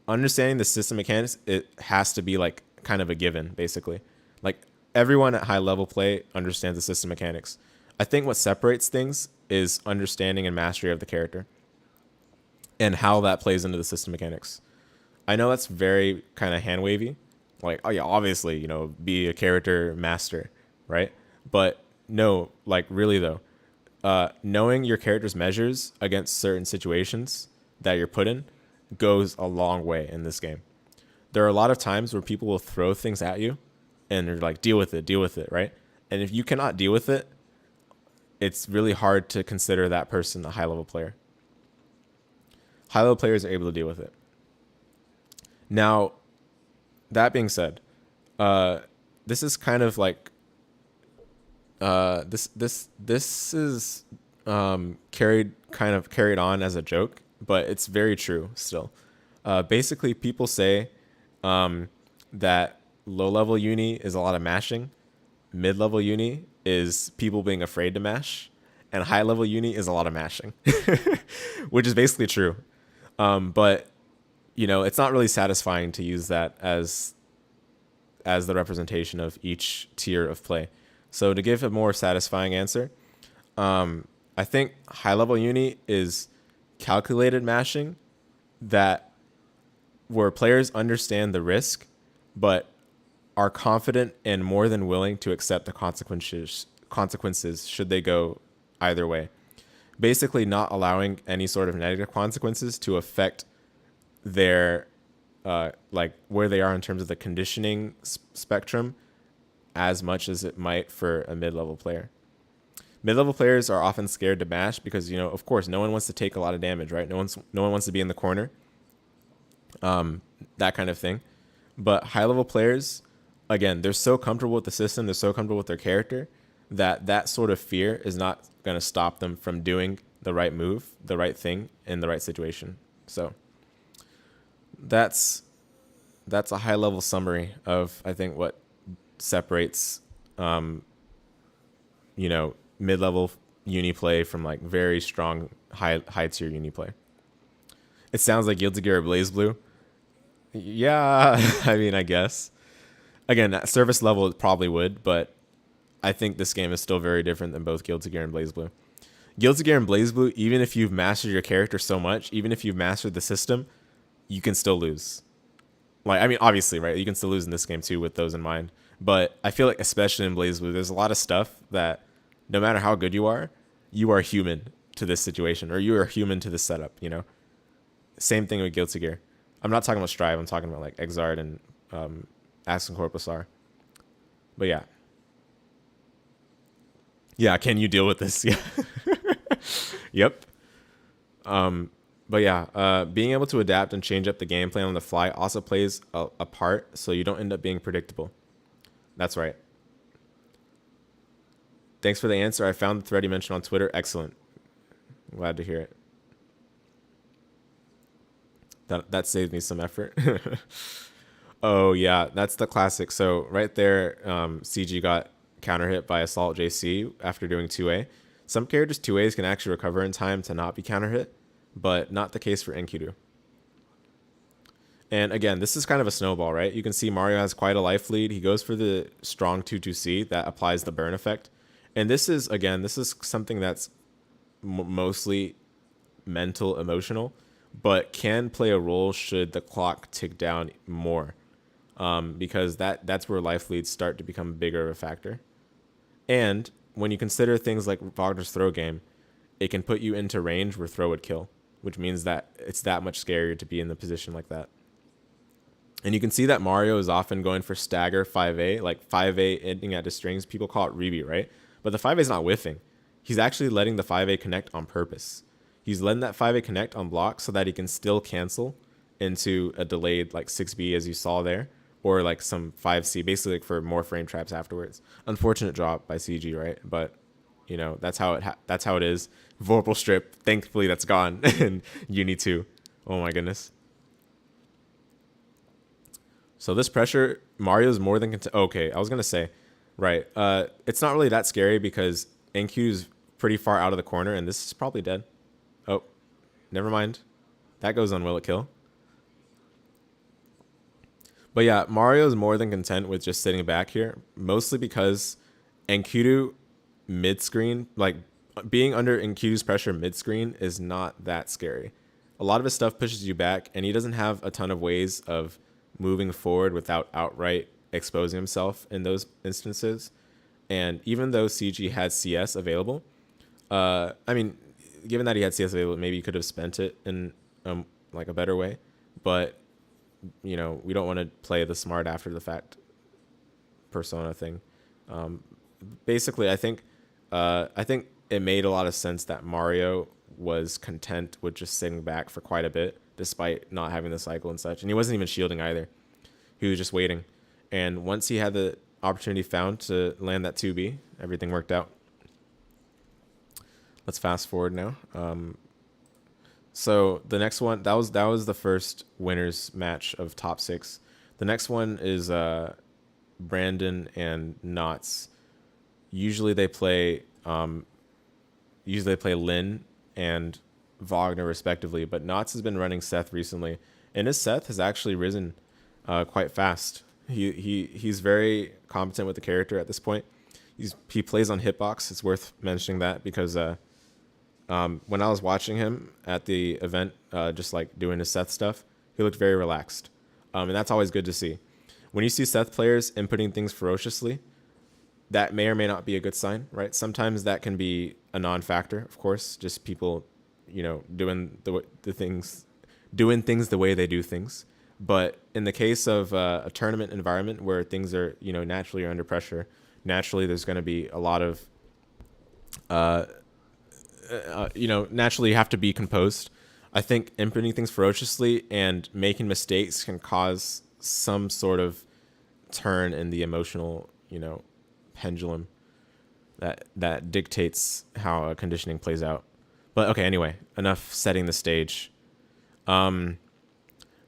understanding the system mechanics, it has to be like kind of a given, basically. Like everyone at high level play understands the system mechanics. I think what separates things is understanding and mastery of the character and how that plays into the system mechanics. I know that's very kind of hand wavy. Like, oh yeah, obviously, you know, be a character master, right? But no, like really though, knowing your character's measures against certain situations that you're put in goes a long way in this game. There are a lot of times where people will throw things at you and they're like, deal with it, right? And if you cannot deal with it, it's really hard to consider that person a high level player. High level players are able to deal with it. Now, that being said, this is kind of like this is carried on as a joke, but it's very true still. Basically, people say that low-level uni is a lot of mashing, mid-level uni is people being afraid to mash, and high-level uni is a lot of mashing, which is basically true. But you know, it's not really satisfying to use that as the representation of each tier of play. So to give a more satisfying answer, I think high-level uni is calculated mashing that where players understand the risk, but are confident and more than willing to accept the consequences should they go either way. Basically not allowing any sort of negative consequences to affect their like where they are in terms of the conditioning spectrum as much as it might for a mid-level player. Mid-level players are often scared to mash because, you know, of course, no one wants to take a lot of damage, right? No one wants to be in the corner, that kind of thing. But high-level players, again, they're so comfortable with the system, they're so comfortable with their character that sort of fear is not going to stop them from doing the right move, the right thing in the right situation. So that's a high-level summary of, I think, what separates, you know, mid-level uni play from like very strong high tier uni play. It sounds like Guilty Gear BlazBlue. Yeah, I mean, I guess. Again, at service level it probably would, but I think this game is still very different than both Guilty Gear and BlazBlue. Guilty Gear and BlazBlue, even if you've mastered your character so much, even if you've mastered the system, you can still lose. Like, I mean, obviously, right? You can still lose in this game too with those in mind. But I feel like, especially in BlazBlue, there's a lot of stuff that no matter how good you are human to this situation, or you are human to this setup, you know? Same thing with Guilty Gear. I'm not talking about Strive, I'm talking about like Exard and Ascent Corpusar. But yeah. Yeah, can you deal with this? Yeah. Yep. But yeah, being able to adapt and change up the game plan on the fly also plays a part, so you don't end up being predictable. That's right. Thanks for the answer. I found the thread you mentioned on Twitter. Excellent. Glad to hear it. That saved me some effort. Oh yeah, that's the classic. So right there, CG got counter hit by Assault JC after doing 2A. Some characters 2As can actually recover in time to not be counter hit, but not the case for Enkidu. And again, this is kind of a snowball, right? You can see Mario has quite a life lead. He goes for the strong 2-2C that applies the burn effect. And this is, again, this is something that's mostly mental, emotional. but can play a role should the clock tick down more, because that's where life leads start to become bigger of a factor. And when you consider things like Wagner's throw game, it can put you into range where throw would kill, which means that it's that much scarier to be in the position like that. And you can see that Mario is often going for stagger 5A, like 5A ending at the strings. People call it Rebi, right? But the 5A is not whiffing. He's actually letting the 5A connect on purpose. He's letting that 5A connect on block so that he can still cancel into a delayed like 6B as you saw there, or like some 5C, basically like for more frame traps afterwards. Unfortunate drop by CG, right? But you know, that's how it is. Vorpal strip, thankfully that's gone in Uni2. Oh my goodness. So this pressure, Mario's more than okay, I was gonna say, right. It's not really that scary because Enkidu's pretty far out of the corner and this is probably dead. Oh, never mind. That goes on Will It Kill. But yeah, Mario's more than content with just sitting back here, mostly because Enkidu mid-screen, like being under Enkidu's pressure mid-screen is not that scary. A lot of his stuff pushes you back and he doesn't have a ton of ways of moving forward without outright exposing himself in those instances. And even though CG had CS available, I mean, given that he had CS available, maybe he could have spent it in like a better way. But you know, we don't want to play the smart after the fact persona thing. Basically, I think it made a lot of sense that Mario was content with just sitting back for quite a bit, despite not having the cycle and such. And he wasn't even shielding either. He was just waiting. And once he had the opportunity found to land that 2B, everything worked out. Let's fast forward now. So the next one, that was the first winners match of top 6. The next one is Brandon and Knots. Usually they play Linne and Wagner respectively, but Knots has been running Seth recently, and his Seth has actually risen quite fast. He's very competent with the character at this point. He plays on hitbox. It's worth mentioning that because when I was watching him at the event, just like doing his Seth stuff, he looked very relaxed, and that's always good to see. When you see Seth players inputting things ferociously, that may or may not be a good sign, right? Sometimes that can be a non-factor, of course, just people, you know, doing things the way they do things. But in the case of a tournament environment where things are, you know, naturally under pressure, naturally there's going to be a lot of, you know, naturally you have to be composed. I think inputting things ferociously and making mistakes can cause some sort of turn in the emotional, you know, pendulum that dictates how conditioning plays out. But okay, anyway, enough setting the stage.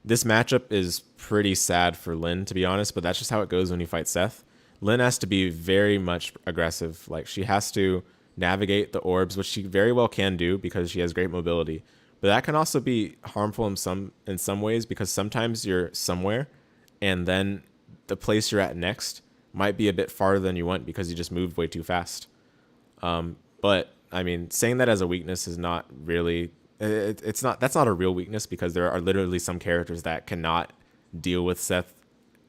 This matchup is pretty sad for Linne, to be honest, but that's just how it goes when you fight Seth. Linne has to be very much aggressive. Like, she has to navigate the orbs, which she very well can do because she has great mobility. But that can also be harmful in some ways, because sometimes you're somewhere and then the place you're at next might be a bit farther than you want because you just moved way too fast. But I mean, saying that as a weakness is not really, that's not a real weakness, because there are literally some characters that cannot deal with Seth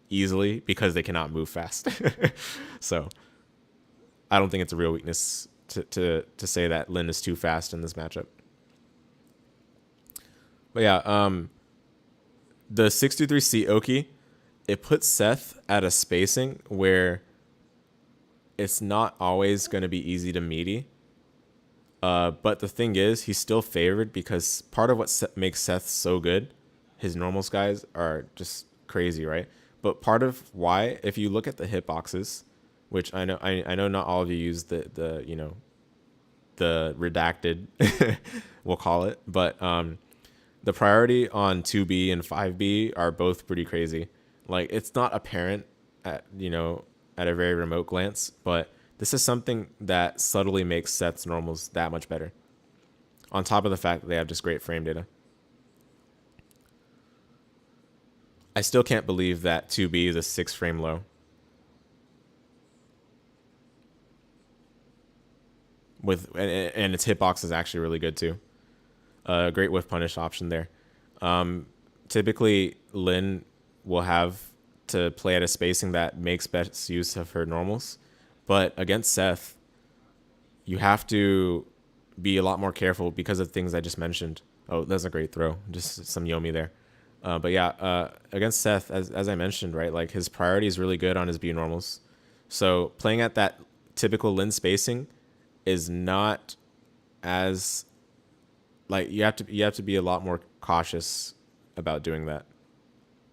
easily because they cannot move fast. So I don't think it's a real weakness to say that Linne is too fast in this matchup. But yeah, the 623C Oki, it puts Seth at a spacing where it's not always going to be easy to meaty. But the thing is, he's still favored because part of what makes Seth so good, his normal skies are just crazy, right? But part of why, if you look at the hitboxes, which I know not all of you use the you know, the redacted, we'll call it, but the priority on 2B and 5B are both pretty crazy. Like, it's not apparent at, you know, at a very remote glance, but this is something that subtly makes Seth's normals that much better, on top of the fact that they have just great frame data. I still can't believe that 2B is a 6 frame low. And its hitbox is actually really good too. Great whiff punish option there. Typically, Linne will have to play at a spacing that makes best use of her normals. But against Seth, you have to be a lot more careful because of things I just mentioned. Oh, that's a great throw. Just some Yomi there. But yeah, against Seth, as I mentioned, right, like his priority is really good on his B normals. So playing at that typical Linne spacing is not as, like, you have to be a lot more cautious about doing that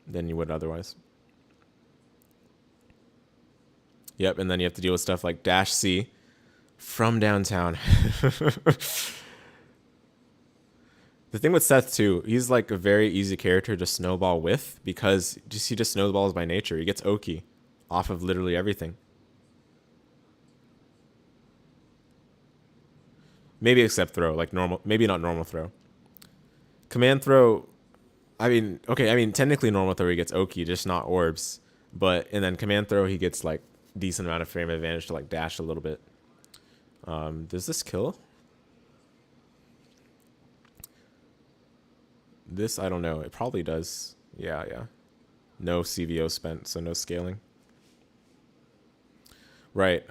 than you would otherwise. Yep, and then you have to deal with stuff like dash C from downtown. The thing with Seth too, he's like a very easy character to snowball with because he just snowballs by nature. He gets Oki off of literally everything. Maybe except throw, like normal, maybe not normal throw. Command throw, I mean, technically normal throw he gets Oki, just not orbs. And then command throw he gets like decent amount of frame advantage to like dash a little bit. Does this kill? This, I don't know. It probably does. Yeah. No CVO spent, so no scaling. Right.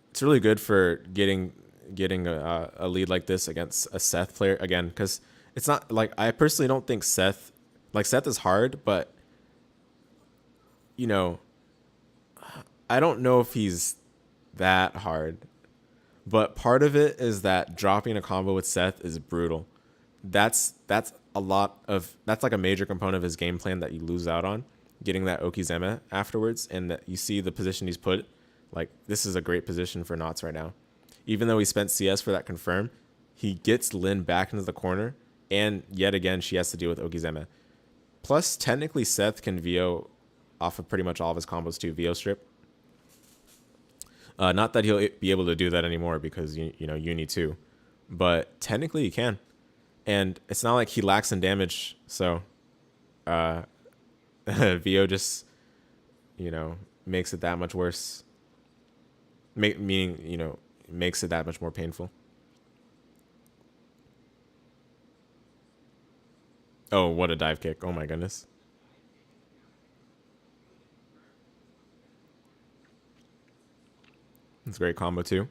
It's really good for getting a lead like this against a Seth player again, because it's not like, I personally don't think Seth is hard, but you know, I don't know if he's that hard. But part of it is that dropping a combo with Seth is brutal. That's like a major component of his game plan that you lose out on, getting that Okizeme afterwards, and that you see the position he's put. Like, this is a great position for Knots right now. Even though he spent CS for that confirm, he gets Linne back into the corner, and yet again she has to deal with Okizeme. Plus, technically Seth can VO off of pretty much all of his combos too, VO strip. Not that he'll be able to do that anymore because, you know, Uni2. But technically he can. And it's not like he lacks in damage. So VO just, you know, makes it that much worse. Meaning, you know, makes it that much more painful. Oh, what a dive kick. Oh my goodness. It's a great combo too.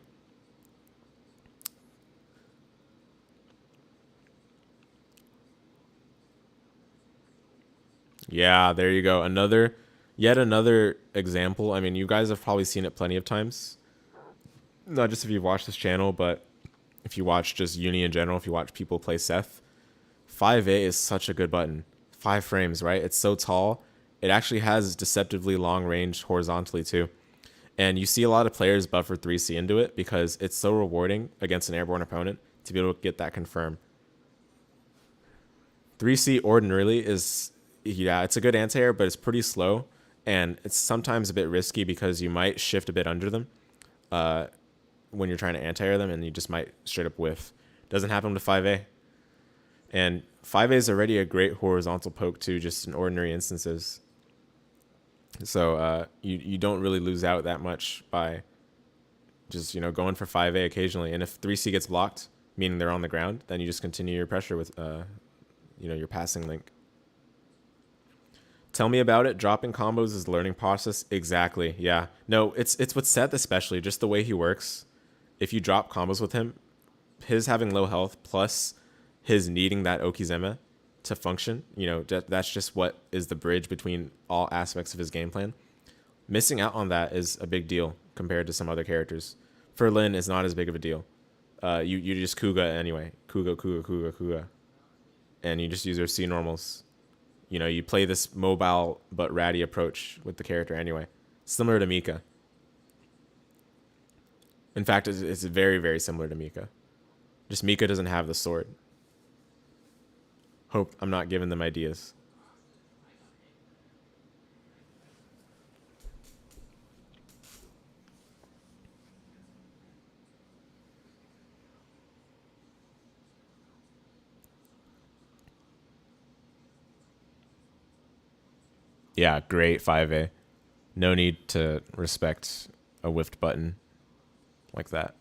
Yeah, there you go. Yet another example. I mean, you guys have probably seen it plenty of times. Not just if you've watched this channel, but if you watch just Uni in general, if you watch people play Seth. 5A is such a good button. 5 frames, right? It's so tall. It actually has deceptively long range horizontally too. And you see a lot of players buffer 3C into it because it's so rewarding against an airborne opponent to be able to get that confirm. 3C ordinarily is, yeah, it's a good anti-air, but it's pretty slow. And it's sometimes a bit risky because you might shift a bit under them when you're trying to anti-air them, and you just might straight up whiff. Doesn't happen with 5A. And 5A is already a great horizontal poke too, just in ordinary instances. So you don't really lose out that much by just, you know, going for 5A occasionally. And if 3C gets blocked, meaning they're on the ground, then you just continue your pressure with, you know, your passing link. Tell me about it. Dropping combos is a learning process. Exactly. Yeah. No, it's with Seth especially, just the way he works. If you drop combos with him, his having low health plus his needing that Okizeme to function, you know, that's just what is the bridge between all aspects of his game plan. Missing out on that is a big deal compared to some other characters. For Linne, it's not as big of a deal. You just Kuga anyway. Kuga. And you just use your C normals. You know, you play this mobile but ratty approach with the character anyway. Similar to Mika. In fact, it's very, very similar to Mika. Just Mika doesn't have the sword. Hope I'm not giving them ideas. Yeah, great 5A. No need to respect a whiffed button like that.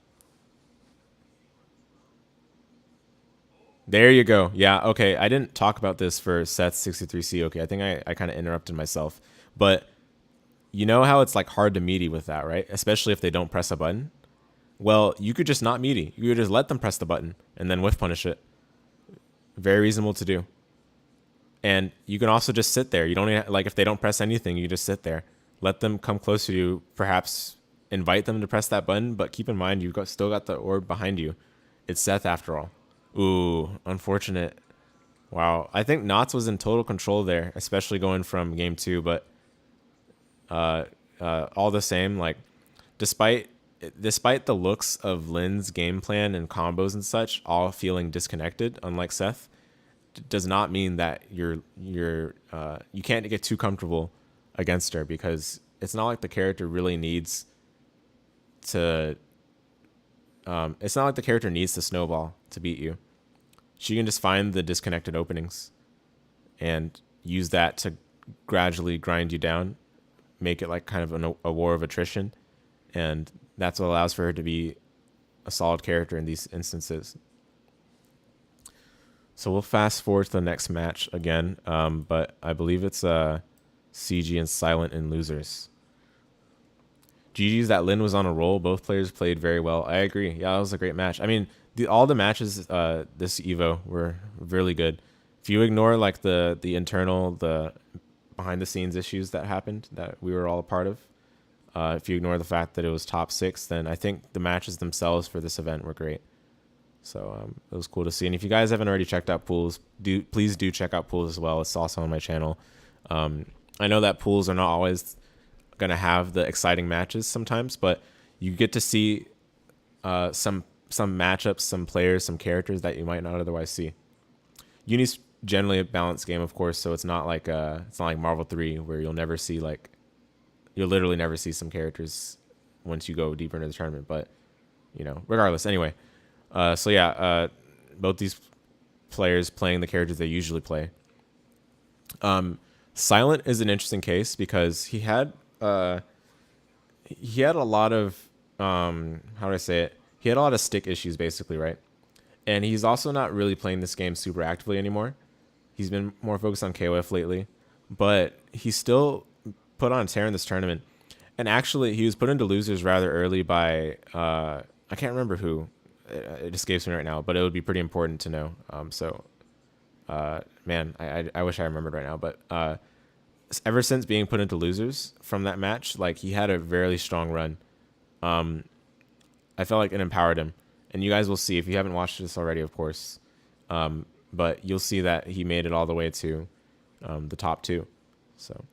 There you go. Yeah, okay. I didn't talk about this for Seth 63C. Okay, I think I kind of interrupted myself. But you know how it's like hard to meaty with that, right? Especially if they don't press a button. Well, you could just not meaty. You could just let them press the button and then whiff punish it. Very reasonable to do. And you can also just sit there. You don't even, like if they don't press anything, you just sit there. Let them come close to you. Perhaps invite them to press that button, but keep in mind you've still got the orb behind you. It's Seth after all. Ooh, unfortunate. Wow, I think Knots was in total control there, especially going from game 2. But all the same, like despite the looks of Linne's game plan and combos and such all feeling disconnected, unlike Seth, does not mean that you can't get too comfortable against her, because it's not like the character really needs to. It's not like the character needs to snowball to beat you. She can just find the disconnected openings and use that to gradually grind you down, make it like kind of a war of attrition, and that's what allows for her to be a solid character in these instances. So we'll fast forward to the next match again, but I believe it's CG and Silent in losers. GG's that Linne was on a roll. Both players played very well. I agree. Yeah, that was a great match. I mean, all the matches this Evo were really good. If you ignore like the internal, the behind the scenes issues that happened that we were all a part of, if you ignore the fact that it was top 6, then I think the matches themselves for this event were great. So it was cool to see. And if you guys haven't already checked out pools, please do check out pools as well. It's also on my channel. I know that pools are not always gonna have the exciting matches sometimes, but you get to see some matchups, some players, some characters that you might not otherwise see. Uni's generally a balanced game, of course, so it's not like Marvel 3 where you'll literally never see some characters once you go deeper into the tournament. But you know, regardless, anyway. So yeah, both these players playing the characters they usually play. Silent is an interesting case because he had a lot of how do I say it? He had a lot of stick issues basically, right? And he's also not really playing this game super actively anymore. He's been more focused on KOF lately, but he still put on a tear in this tournament. And actually, he was put into losers rather early by I can't remember who. It escapes me right now, but it would be pretty important to know. Man, I wish I remembered right now. But ever since being put into losers from that match, like he had a very strong run. I felt like it empowered him. And you guys will see if you haven't watched this already, of course. But you'll see that he made it all the way to the top 2. So,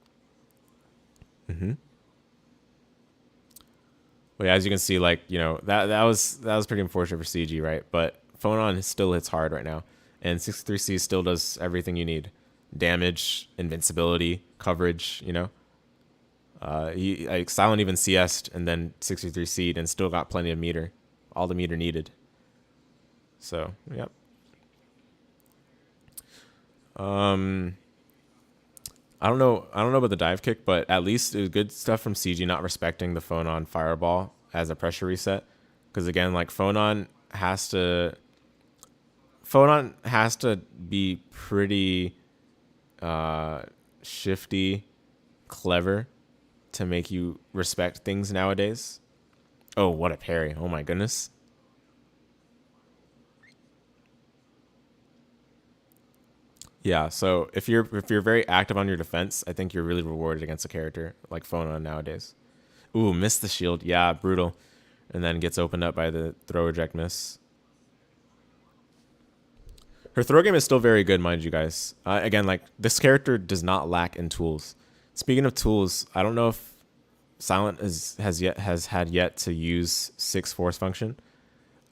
Well, yeah, as you can see, like, you know, that was pretty unfortunate for CG, right? But Phonon still hits hard right now, and 63C still does everything you need: damage, invincibility, coverage. You know, Silent even CS'd and then 63C'd and still got plenty of meter, all the meter needed. So, yep. I don't know about the dive kick, but at least it was good stuff from CG not respecting the Phonon fireball as a pressure reset. Because again, like Phonon has to be pretty shifty, clever to make you respect things nowadays. Oh, what a parry. Oh my goodness. Yeah, so if you're very active on your defense, I think you're really rewarded against a character like Phonon nowadays. Ooh, missed the shield. Yeah, brutal. And then gets opened up by the throw reject miss. Her throw game is still very good, mind you guys. Again, like this character does not lack in tools. Speaking of tools, I don't know if Silent has had yet to use 6 force function.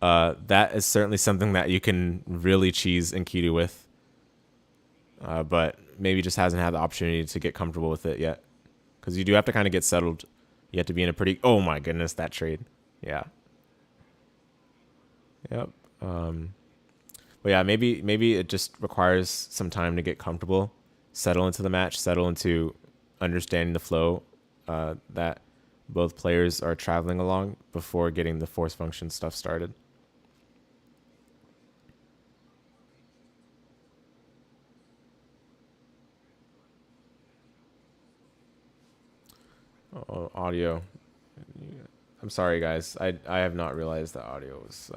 That is certainly something that you can really cheese Enkidu with. But maybe just hasn't had the opportunity to get comfortable with it yet. Because you do have to kind of get settled. You have to be in a pretty... Oh my goodness, that trade. Yeah. Yep. But yeah, maybe it just requires some time to get comfortable, settle into the match, settle into understanding the flow that both players are traveling along before getting the force function stuff started. Oh, audio. I'm sorry, guys. I have not realized that audio was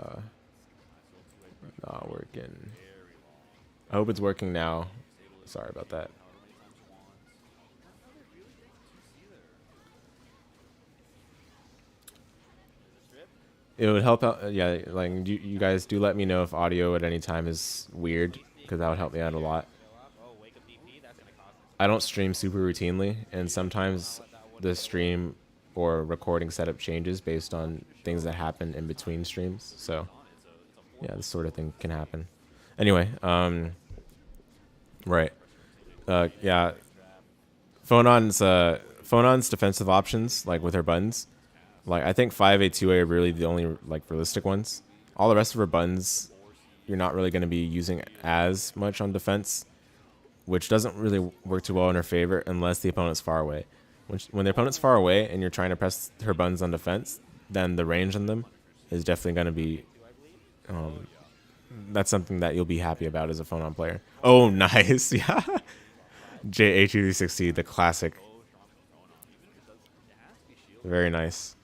not working. I hope it's working now. Sorry about that. It would help out. Yeah, like you guys do let me know if audio at any time is weird, because that would help me out a lot. I don't stream super routinely, and sometimes the stream or recording setup changes based on things that happen in between streams. So yeah, this sort of thing can happen. Anyway, right. Yeah, Phonon's defensive options, like with her buttons, like I think 5A, 2A are really the only like realistic ones. All the rest of her buttons, you're not really going to be using as much on defense, which doesn't really work too well in her favor unless the opponent's far away. When the opponent's far away and you're trying to press her buttons on defense, then the range on them is definitely going to be, that's something that you'll be happy about as a Phonon player. Oh, nice. Yeah. JH360, the classic. Very nice.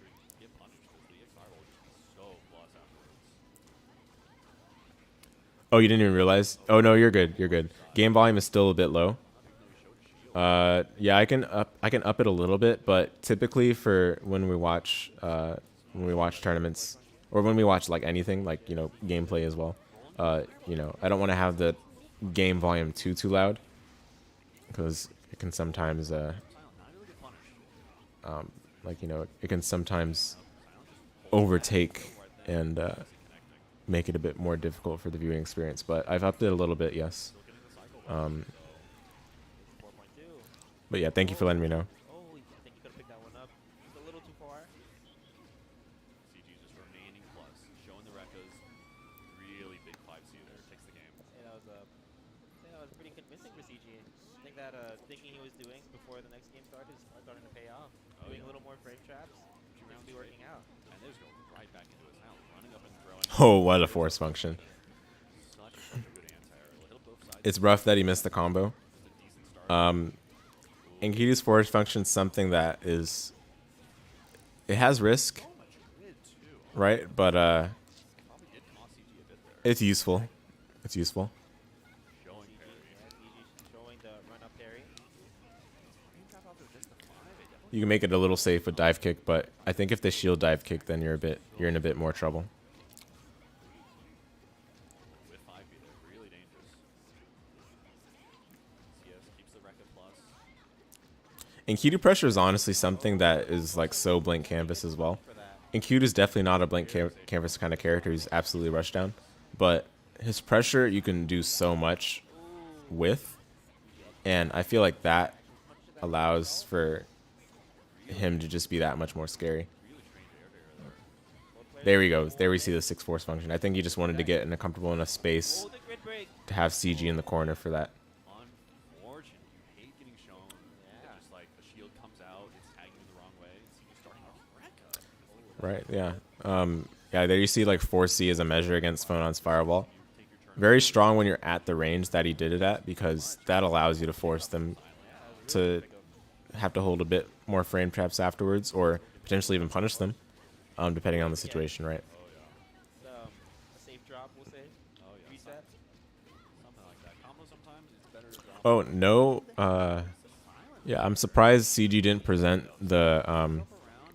Oh, you didn't even realize? Oh, no, you're good. You're good. Game volume is still a bit low. Yeah, I can up it a little bit, but typically for when we watch tournaments or when we watch like anything, like, you know, gameplay as well, you know, I don't want to have the game volume too loud, because it can sometimes like, you know, it can sometimes overtake and make it a bit more difficult for the viewing experience. But I've upped it a little bit, yes. But yeah, thank you for letting me know. Oh, I think you could have picked that one up. Just a little too far. CG just remaining plus, showing the Rekkas. Really big 5C there, takes the game. Yeah, that was pretty convincing for CG. I think that thinking he was doing before the next game started is starting to pay off. Doing a little more frame traps, seems to be working out. And there's go right back into his house, running up and throwing. Oh, what a force function. Such a good anti-air. It's rough that he missed the combo. Enkidu's force function is something that is, it has risk, right? But it's useful. It's useful. Showing the run-up parry. You can make it a little safe with dive kick, but I think if they shield dive kick, then you're in a bit more trouble. With 5B there, really dangerous. CS keeps the Rekka plus. Enkidu pressure is honestly something that is like so blank canvas as well. Enkidu is definitely not a blank canvas kind of character. He's absolutely rush down, but his pressure you can do so much with, and I feel like that allows for him to just be that much more scary. There we go. There we see the 6 force function. I think he just wanted to get in a comfortable enough space to have CG in the corner for that. Unfortunate. You hate getting shown. Just like the shield comes out, it's tagging you the wrong way. CG starting off Rekka. Right, yeah. Yeah, there you see like 4C as a measure against Phonon's Fireball. Very strong when you're at the range that he did it at, because that allows you to force them to have to hold a bit more frame traps afterwards, or potentially even punish them, depending on the situation, right? A safe drop, we'll say. Reset. Something like that. Combo sometimes it's better to drop. Oh, no. Yeah, I'm surprised CG didn't present the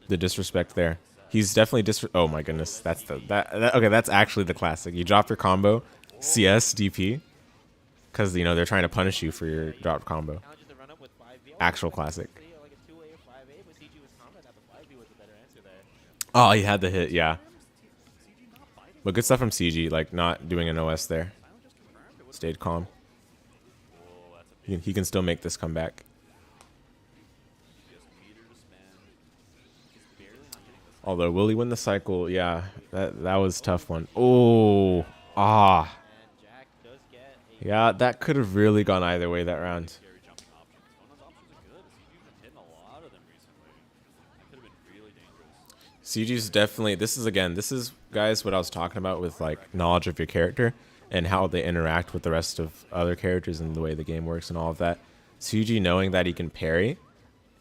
disrespect there. He's definitely oh my goodness, that's okay, that's actually the classic. You drop your combo, CS, DP, because, you know, they're trying to punish you for your drop combo. Actual classic. Oh, he had the hit, yeah. But good stuff from CG, like not doing an OS there. Stayed calm. He can still make this comeback. Although, will he win the cycle? Yeah, that was a tough one. Oh, yeah, that could have really gone either way that round. CG's definitely, this is guys what I was talking about with like knowledge of your character and how they interact with the rest of other characters and the way the game works and all of that. CG knowing that he can parry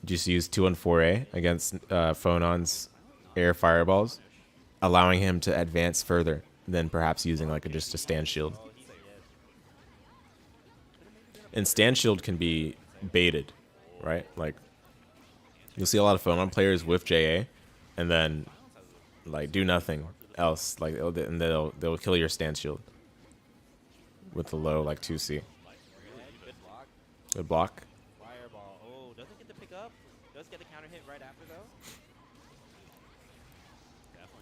just use 214A against Phonon's air fireballs, allowing him to advance further than perhaps using like just a stand shield. And stand shield can be baited, right? Like you'll see a lot of Phonon players with JA, and then like do nothing else, like and they'll kill your stand shield with the low like 2C. Good block. Fireball. Oh, doesn't get to pick up. Does get the counter hit right after though.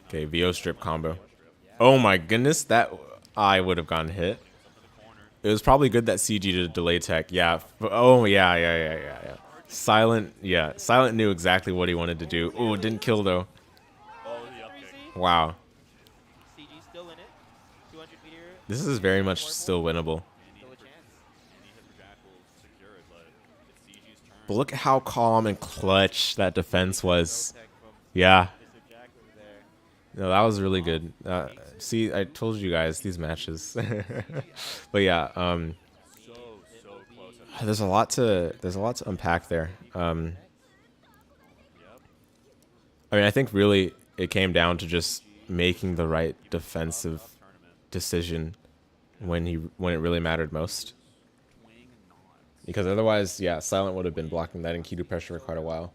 Okay, VO strip combo. Oh my goodness, that I would have gotten hit. It was probably good that CG did delay tech. Yeah. Oh yeah. Silent knew exactly what he wanted to do. Oh, it didn't kill though. Wow. CG still in it. 200 meter. This is very much still winnable. Still a chance. But look at how calm and clutch that defense was. Yeah. No, that was really good. See, I told you guys these matches. But yeah, there's a lot to unpack there. I mean, I think really it came down to just making the right defensive decision when it really mattered most. Because otherwise, yeah, Silent would have been blocking that Enkidu pressure for quite a while.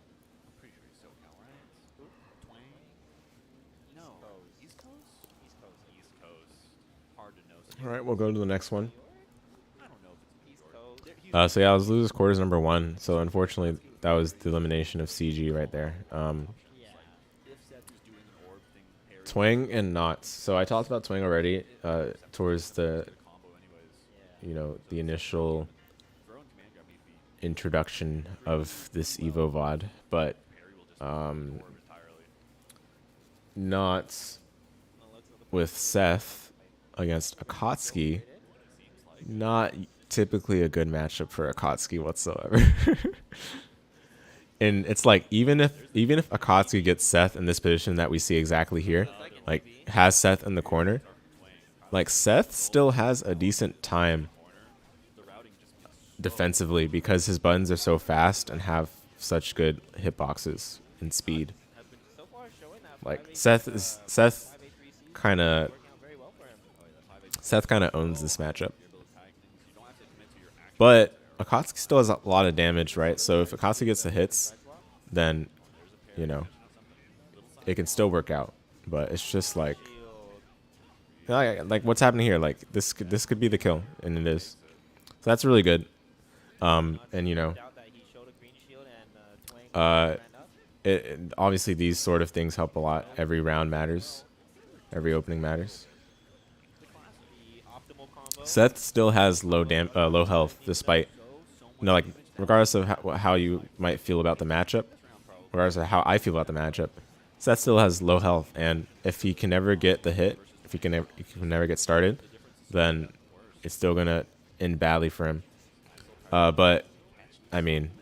All right, we'll go to the next one. So yeah, I was losers quarters number 1. So unfortunately, that was the elimination of CG right there. Twang and Knots. So I talked about Twang already towards the, the initial introduction of this Evo VOD, but Knots with Seth against Akatsuki, not typically a good matchup for Akatsuki whatsoever. And it's like even if Akatsuki gets Seth in this position that we see exactly here, like has Seth in the corner, like Seth still has a decent time defensively because his buttons are so fast and have such good hitboxes and speed. Like Seth kind of owns this matchup. But Akatsuki still has a lot of damage, right? So if Akatsuki gets the hits, then, it can still work out. But it's just like what's happening here? Like this could be the kill, and it is. So that's really good. And obviously these sort of things help a lot. Every round matters. Every opening matters. Seth still has low health, despite, regardless of how you might feel about the matchup, regardless of how I feel about the matchup, Seth still has low health, and if he can never get the hit, if he can never get started, then it's still gonna end badly for him. But I mean,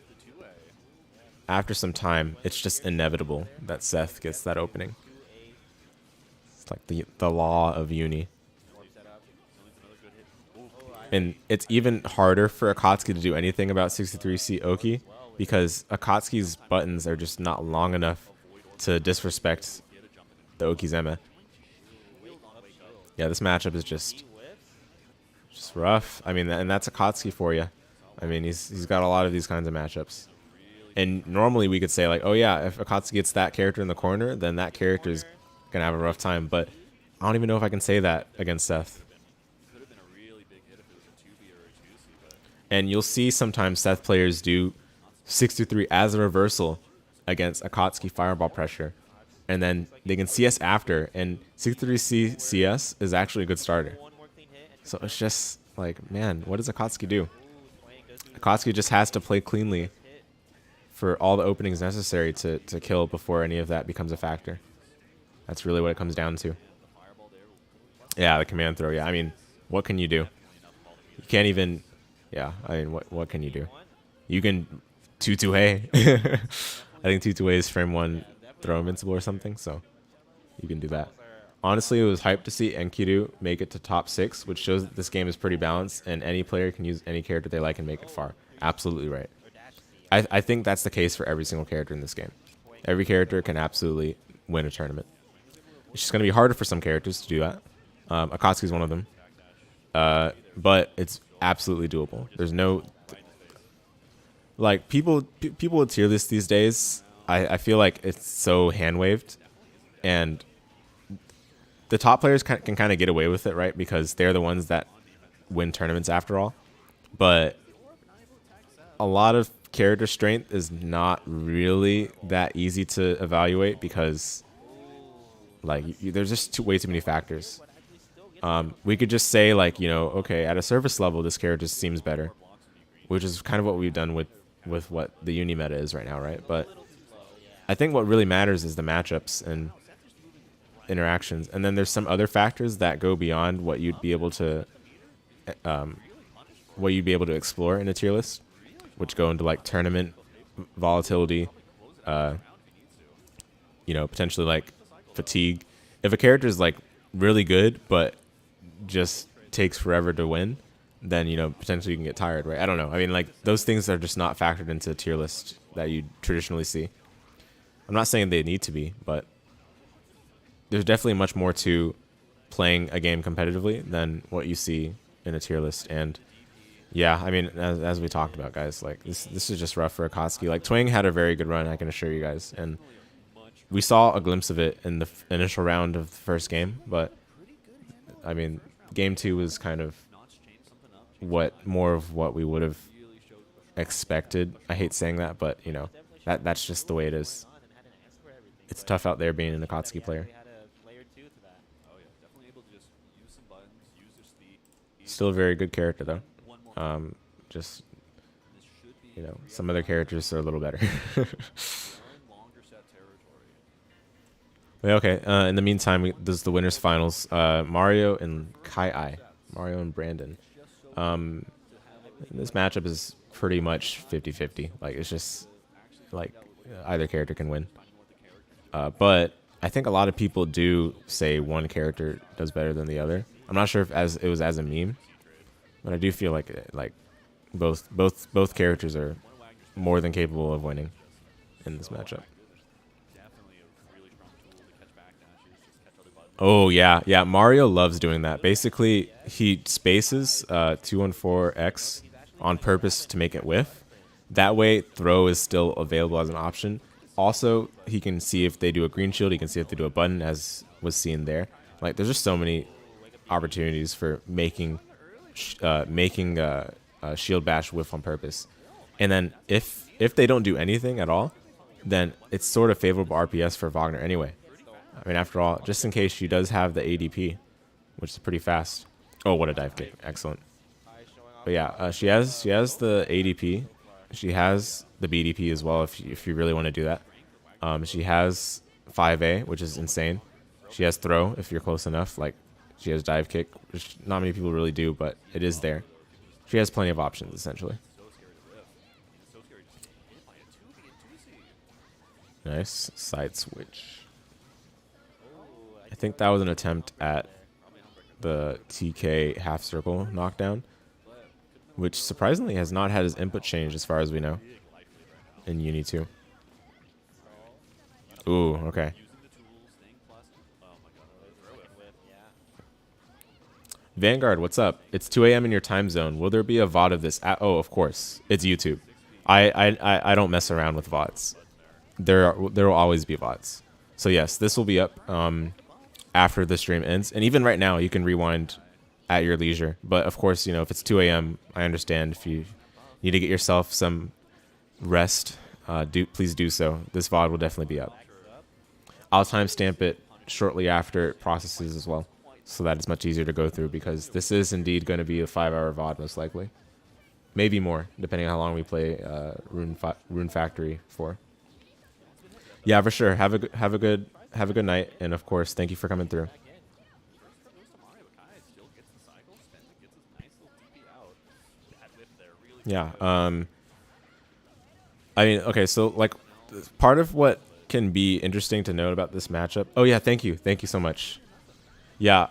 after some time, it's just inevitable that Seth gets that opening. It's like the law of Uni. And it's even harder for Akatsuki to do anything about 63C Oki because Akatsuki's buttons are just not long enough to disrespect the Okizeme. Yeah, this matchup is just rough. I mean, and that's Akatsuki for you. I mean, he's got a lot of these kinds of matchups. And normally we could say like, oh yeah, if Akatsuki gets that character in the corner, then that character is gonna have a rough time. But I don't even know if I can say that against Seth. And you'll see sometimes Seth players do 63 as a reversal against Akatsuki fireball pressure. And then they can CS after, and 63C CS is actually a good starter. So it's just like, man, what does Akatsuki do? Akatsuki just has to play cleanly for all the openings necessary to kill before any of that becomes a factor. That's really what it comes down to. Yeah, the command throw. Yeah, I mean, what can you do? You can't even... Yeah, I mean, what can you do? You can 2-2-A. I think 2-2-A is frame 1 throw invincible or something, so you can do that. Honestly, it was hyped to see Enkidu make it to top 6, which shows that this game is pretty balanced, and any player can use any character they like and make it far. Absolutely right. I think that's the case for every single character in this game. Every character can absolutely win a tournament. It's just going to be harder for some characters to do that. Akatsuki is one of them. But it's absolutely doable. There's no... Like, people with tier lists these days, I feel like it's so hand-waved. And the top players can kind of get away with it, right? Because they're the ones that win tournaments after all. But a lot of character strength is not really that easy to evaluate because, like, there's just way too many factors. We could just say, like, you know, okay, at a surface level, this character seems better, which is kind of what we've done with what the uni meta is right now, right? But I think what really matters is the matchups and interactions, and then there's some other factors that go beyond what you'd be able to explore in a tier list, which go into like tournament volatility, you know, potentially like fatigue. If a character is like really good but just takes forever to win, then, you know, potentially you can get tired, right? I don't know. I mean, like, those things are just not factored into a tier list that you traditionally see. I'm not saying they need to be, but there's definitely much more to playing a game competitively than what you see in a tier list. And yeah, I mean, as we talked about, guys, like, this is just rough for Akatsuki. Like, Twing had a very good run, I can assure you guys, and we saw a glimpse of it in the initial round of the first game, but I mean, game 2 was kind of more of what we would have expected. I hate saying that, but, you know, that's just the way it is. It's tough out there being an Akatsuki player. Still a very good character, though. Just, you know, some other characters are a little better. Okay, in the meantime, this is the winners finals. Mario and Kai-I. Mario and Brandon. This matchup is pretty much 50-50. Like, it's just, like, either character can win. But I think a lot of people do say one character does better than the other. I'm not sure if it was as a meme, but I do feel like both characters are more than capable of winning in this matchup. Oh, yeah. Yeah, Mario loves doing that. Basically, he spaces 214X on purpose to make it whiff. That way, throw is still available as an option. Also, he can see if they do a green shield. He can see if they do a button, as was seen there. Like, there's just so many opportunities for making shield bash whiff on purpose. And then if they don't do anything at all, then it's sort of favorable RPS for Wagner anyway. I mean, after all, just in case she does have the ADP, which is pretty fast. Oh, what a dive kick. Excellent. But yeah, she has the ADP. She has the BDP as well if you really want to do that. She has 5A, which is insane. She has throw if you're close enough. Like, she has dive kick, which not many people really do, but it is there. She has plenty of options, essentially. Nice side switch. I think that was an attempt at the TK half circle knockdown, which surprisingly has not had his input changed as far as we know in UNI2. Ooh, okay. Vanguard, what's up? It's 2 a.m. in your time zone. Will there be a VOD of this? Oh, of course. It's YouTube. I don't mess around with VODs. There will always be VODs. So yes, this will be up after the stream ends. And even right now, you can rewind at your leisure. But of course, you know, if it's 2 a.m., I understand if you need to get yourself some rest, please do so. This VOD will definitely be up. I'll timestamp it shortly after it processes as well, so that it's much easier to go through, because this is indeed going to be a 5-hour VOD most likely. Maybe more, depending on how long we play Rune Factory for. Yeah, for sure. Have a good night, and of course, thank you for coming through. Yeah. I mean, okay, so like part of what can be interesting to note about this matchup. Oh yeah, thank you so much. Yeah,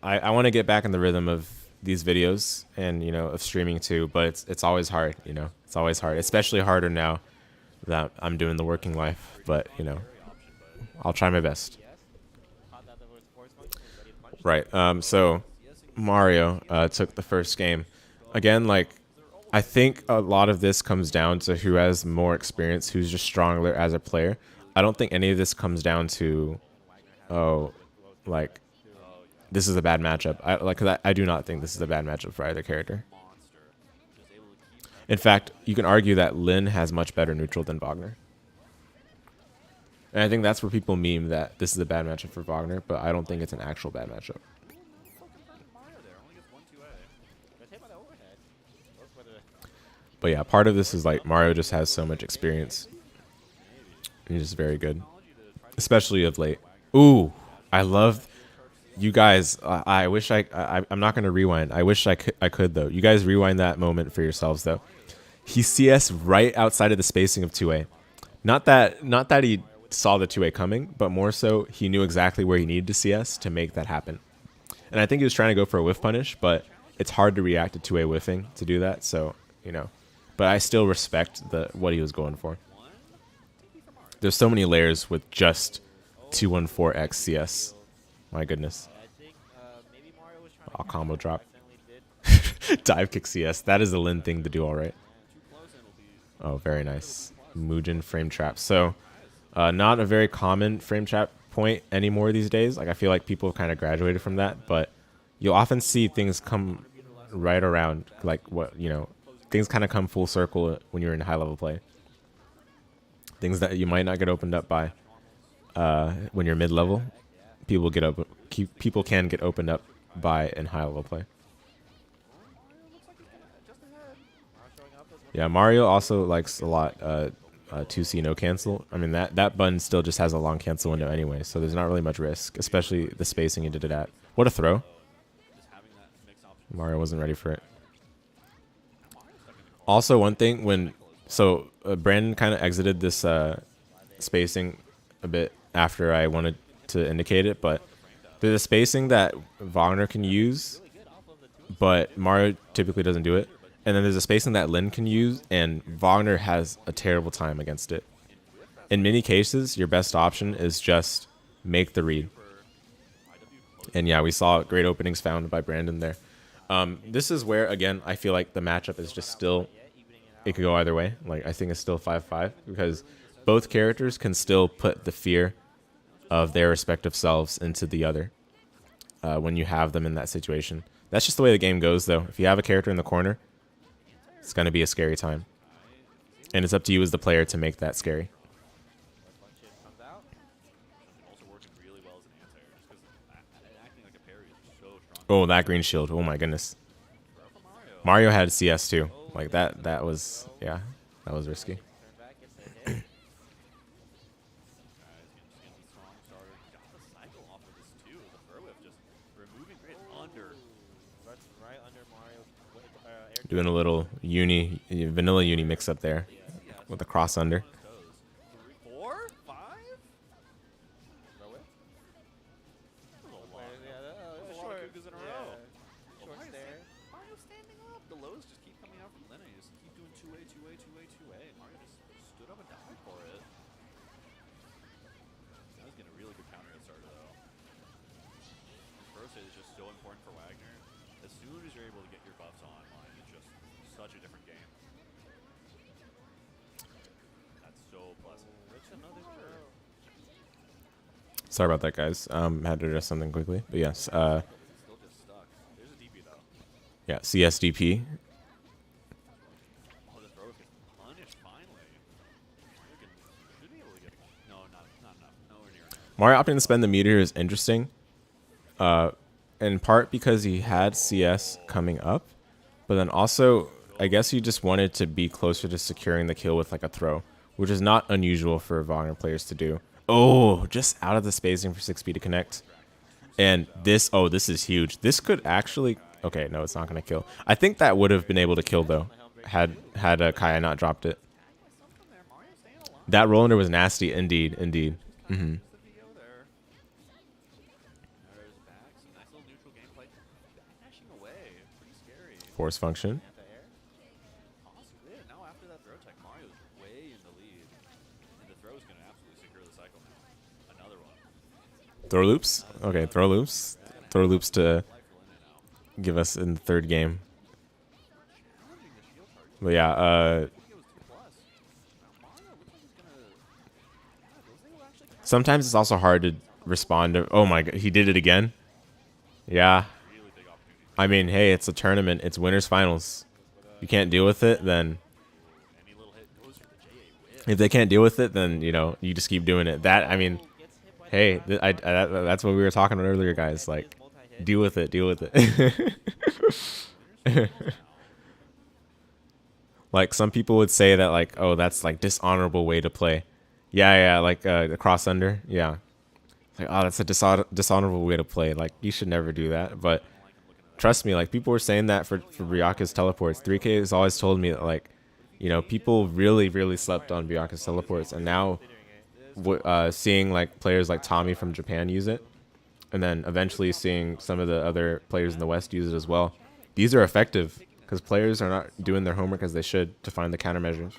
I want to get back in the rhythm of these videos and, you know, of streaming too, but it's always hard, you know. It's always hard, especially harder now that I'm doing the working life, but, you know, I'll try my best. Right. So Mario took the first game. Again, like, I think a lot of this comes down to who has more experience, who's just stronger as a player. I don't think any of this comes down to, oh, like, this is a bad matchup. I do not think this is a bad matchup for either character. In fact, you can argue that Linne has much better neutral than Wagner. And I think that's where people meme that this is a bad matchup for Wagner, but I don't think it's an actual bad matchup. But yeah, part of this is like Mario just has so much experience. He's just very good, especially of late. Ooh, I love you guys. I wish I'm not gonna rewind. I wish I could though. You guys rewind that moment for yourselves though. He CS right outside of the spacing of 2A. Not that he saw the 2A coming, but more so he knew exactly where he needed to CS to make that happen. And I think he was trying to go for a whiff punish, but it's hard to react to 2A whiffing to do that. So, you know, but I still respect what he was going for. There's so many layers with just 214X CS. My goodness. Oh, combo drop. Dive kick CS. That is a Linne thing to do, all right. Oh, very nice. Mugen frame trap. So, not a very common frame trap point anymore these days. Like, I feel like people have kind of graduated from that, but you'll often see things come right around, like what, you know, things kind of come full circle when you're in high level play. Things that you might not get opened up by when you're mid level, people can get opened up by in high level play. Yeah, Mario also likes a lot 2C no cancel. I mean, that button still just has a long cancel window anyway, so there's not really much risk, especially the spacing he did it at. What a throw. Mario wasn't ready for it. Also, one thing, Brandon kind of exited this spacing a bit after I wanted to indicate it, but there's a spacing that Wagner can use, but Mario typically doesn't do it. And then there's a spacing that Linne can use, and Wagner has a terrible time against it. In many cases, your best option is just make the read. And yeah, we saw great openings found by Brandon there. This is where, again, I feel like the matchup is just still, it could go either way. Like, I think it's still 5-5 because both characters can still put the fear of their respective selves into the other when you have them in that situation. That's just the way the game goes, though. If you have a character in the corner, it's going to be a scary time. And it's up to you as the player to make that scary. Oh, that green shield. Oh, my goodness. Mario had CS, too. Like, that was, yeah, that was risky. Doing a little vanilla uni mix up there with a cross under. 4, 5? Kugas in a row. Mario standing up. The lows just keep coming out from Linne. You just keep doing 2A, 2A, 2A, 2A. Mario just stood up and died for it. That was getting a really good counter at starter though. First hit is just so important for Wagner. As soon as you're able to get your buffs online, it's just such a different game. That's so pleasant. Sorry about that, guys. Had to address something quickly, but yes. Still just stuck. There's a DP though. Yeah, CSDP. Oh, the throw gets punished finally. Should be able to get. No, not enough. Nowhere near enough. Mario opting to spend the meteor is interesting. In part because he had CS coming up, but then also I guess he just wanted to be closer to securing the kill with like a throw, which is not unusual for Wagner players to do. Oh, just out of the spacing for 6B to connect. And this, oh, this is huge. This could actually, okay, no, it's not going to kill. I think that would have been able to kill though, had Kaya not dropped it. That roll under was nasty, indeed. Mm-hmm. Force function. Possibly. Yeah, now after that throw tech, Mario's way in the lead. And the throw is going to absolutely secure the cycle now. Another one. Throw loops. Okay, throw loops. Throw loops to give us in the third game. But yeah, sometimes it's also hard to respond to. Oh my god, he did it again. Yeah. I mean, hey, it's a tournament. It's winners finals. You can't deal with it, then if they can't deal with it, then you know you just keep doing it. That I mean, hey, that's what we were talking about earlier, guys. Like, deal with it. Deal with it. Like some people would say that, like, oh, that's like dishonorable way to play. Yeah, like the cross under. Yeah, like, oh, that's a dishonorable way to play. Like, you should never do that. But trust me, like, people were saying that for Byakuya's teleports. 3K has always told me that, like, you know, people really slept on Byakuya's teleports, and now seeing like players like Tommy from Japan use it, and then eventually seeing some of the other players in the West use it as well. These are effective because players are not doing their homework as they should to find the countermeasures.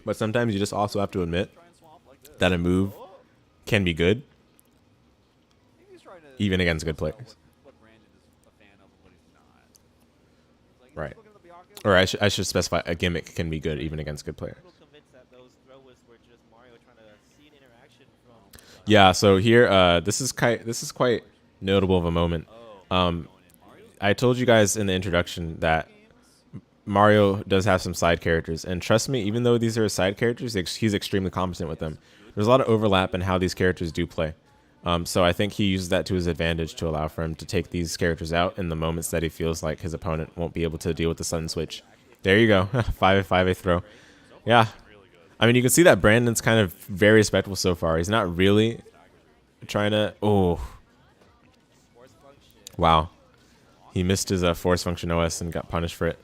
But sometimes you just also have to admit that a move can be good, even against good players. Right. Or I should specify a gimmick can be good even against good players. Yeah, so here, this is quite notable of a moment. I told you guys in the introduction that Mario does have some side characters, and trust me, even though these are side characters, he's extremely competent with them. There's a lot of overlap in how these characters do play. So I think he uses that to his advantage to allow for him to take these characters out in the moments that he feels like his opponent won't be able to deal with the sudden switch. There you go. 5A throw. Yeah. I mean, you can see that Brandon's kind of very respectful so far. He's not really trying to... Oh. Wow. He missed his force function OS and got punished for it.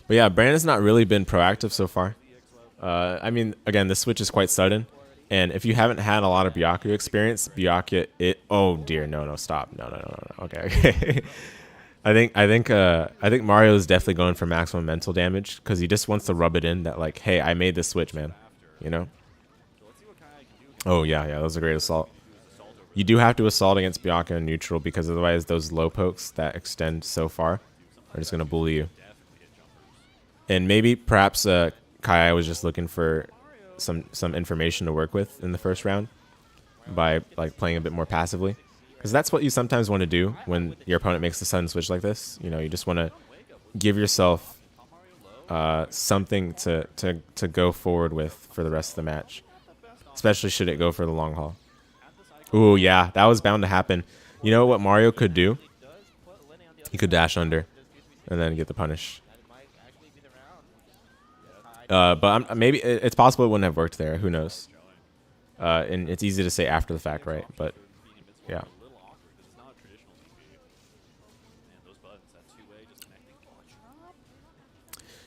But yeah, Brandon's not really been proactive so far. I mean, again, this switch is quite sudden. And if you haven't had a lot of Byakuya experience, Byakuya, oh dear, no, stop, no. Okay. I think Mario is definitely going for maximum mental damage because he just wants to rub it in that, like, hey, I made this switch, man. You know? Oh yeah, that was a great assault. You do have to assault against Byakuya in neutral because otherwise those low pokes that extend so far are just gonna bully you. And maybe perhaps Kai was just looking for some information to work with in the first round by like playing a bit more passively, because that's what you sometimes want to do when your opponent makes the sudden switch like this. You know, you just want to give yourself something to go forward with for the rest of the match, especially should it go for the long haul. Ooh, yeah, that was bound to happen. You know what Mario could do? He could dash under and then get the punish. But maybe it's possible it wouldn't have worked there. Who knows? And it's easy to say after the fact, right? But yeah.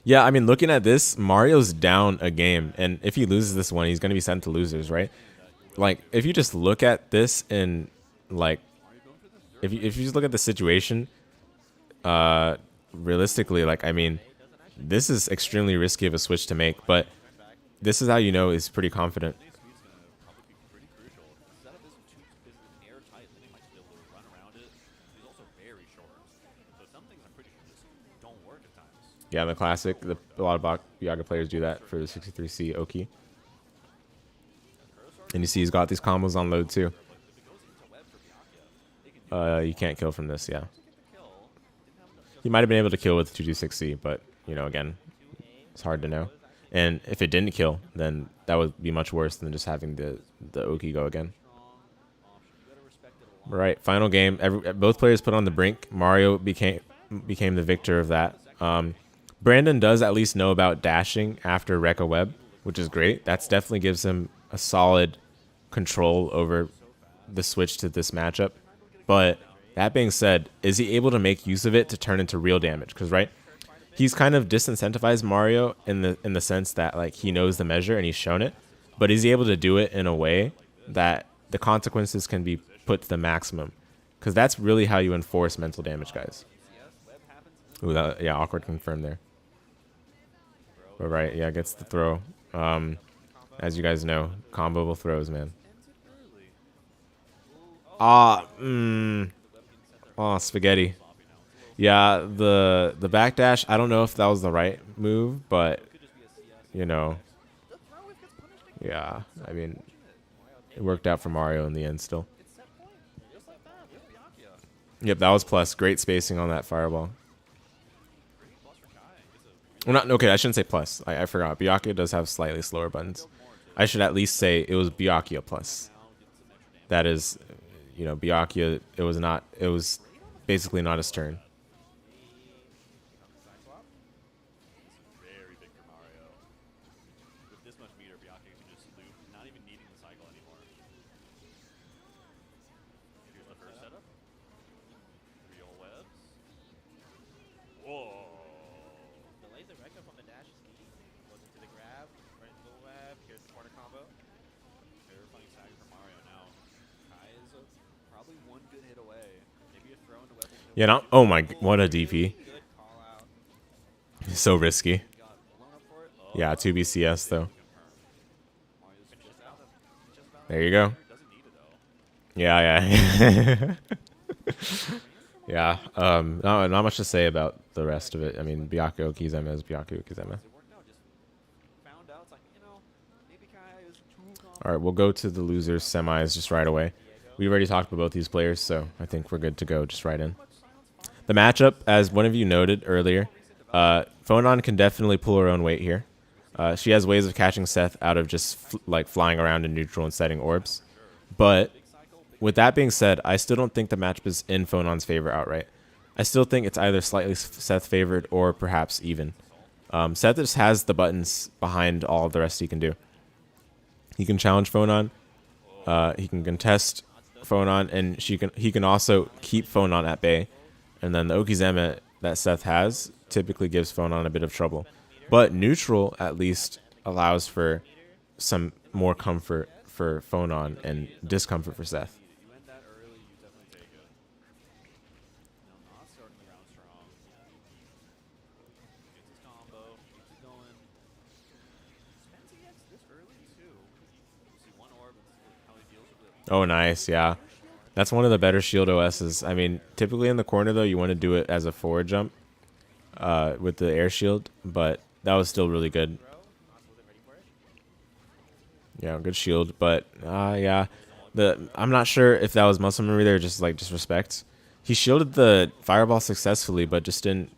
Yeah, I mean, looking at this, Mario's down a game, and if he loses this one, he's going to be sent to losers, right? Like, if you just look at this and like, if you just look at the situation, realistically, like, I mean, this is extremely risky of a switch to make, but this is how you know he's pretty confident. Yeah, the classic. A lot of Byakuya players do that for the 63C Oki. And you see he's got these combos on load too. You can't kill from this, yeah. He might have been able to kill with 226C, but, you know, again, it's hard to know. And if it didn't kill, then that would be much worse than just having the Oki go again. All right, final game. Both players put on the brink. Mario became the victor of that. Brandon does at least know about dashing after Rekka Web, which is great. That definitely gives him a solid control over the switch to this matchup. But that being said, is he able to make use of it to turn into real damage? Because, right, he's kind of disincentivized Mario in the sense that, like, he knows the measure and he's shown it. But is he able to do it in a way that the consequences can be put to the maximum? because that's really how you enforce mental damage, guys. Ooh, that, yeah, awkward confirm there. But right, yeah, gets the throw. As you guys know, comboable throws, man. Oh, spaghetti. Yeah, the backdash, I don't know if that was the right move, but, you know, yeah, I mean, it worked out for Mario in the end still. Yep, that was plus. Great spacing on that fireball. Well, not okay. I shouldn't say plus. I forgot. Byakuya does have slightly slower buttons. I should at least say it was Byakuya plus. That is, you know, Byakuya. It was not. It was basically not his turn. Very big for Mario. With this much meter, Byakuya can just loop, not even needing the cycle anymore. Here's the first setup. Real webs. Whoa. The laser recta from the dash is key. Goes into the grab, right into the web. Here's the corner combo. Terrifying stagger for Mario now. Kai is probably one good hit away. Maybe a throw into weapon. Yeah. Not. Oh my. What a DP. Good call out. So risky. Got blown up for it. Oh, Yeah. 2BCS though. Mario's just out. There you go. Doesn't need it though. Yeah. Yeah. Yeah. Not much to say about the rest of it. I mean, Byakuya Okizeme is Byakuya Okizeme. It worked out. Just found out. It's like, you know, maybe Kai is too All right, we'll go to the losers semis just right away. We already talked about both these players, so I think we're good to go just right in. The matchup, as one of you noted earlier, Phonon can definitely pull her own weight here. She has ways of catching Seth out of just like flying around in neutral and setting orbs. But with that being said, I still don't think the matchup is in Phonon's favor outright. I still think it's either slightly Seth favored or perhaps even. Seth just has the buttons behind all of the rest he can do. He can challenge Phonon. He can contest Phonon, and he can also keep Phonon at bay. And then the Okizeme that Seth has typically gives Phonon a bit of trouble. But neutral at least allows for some more comfort for Phonon and discomfort for Seth. You went that early, you definitely take it. Now not starting the round strong. Gets his combo, keeps it going. Spends EX this early too. You see one orb and how he deals with it. Oh, nice. Yeah. That's one of the better shield OSs. I mean, typically in the corner, though, you want to do it as a forward jump with the air shield, but that was still really good. Yeah, good shield, but yeah. I'm not sure if that was muscle memory there or just like disrespect. He shielded the fireball successfully, but just didn't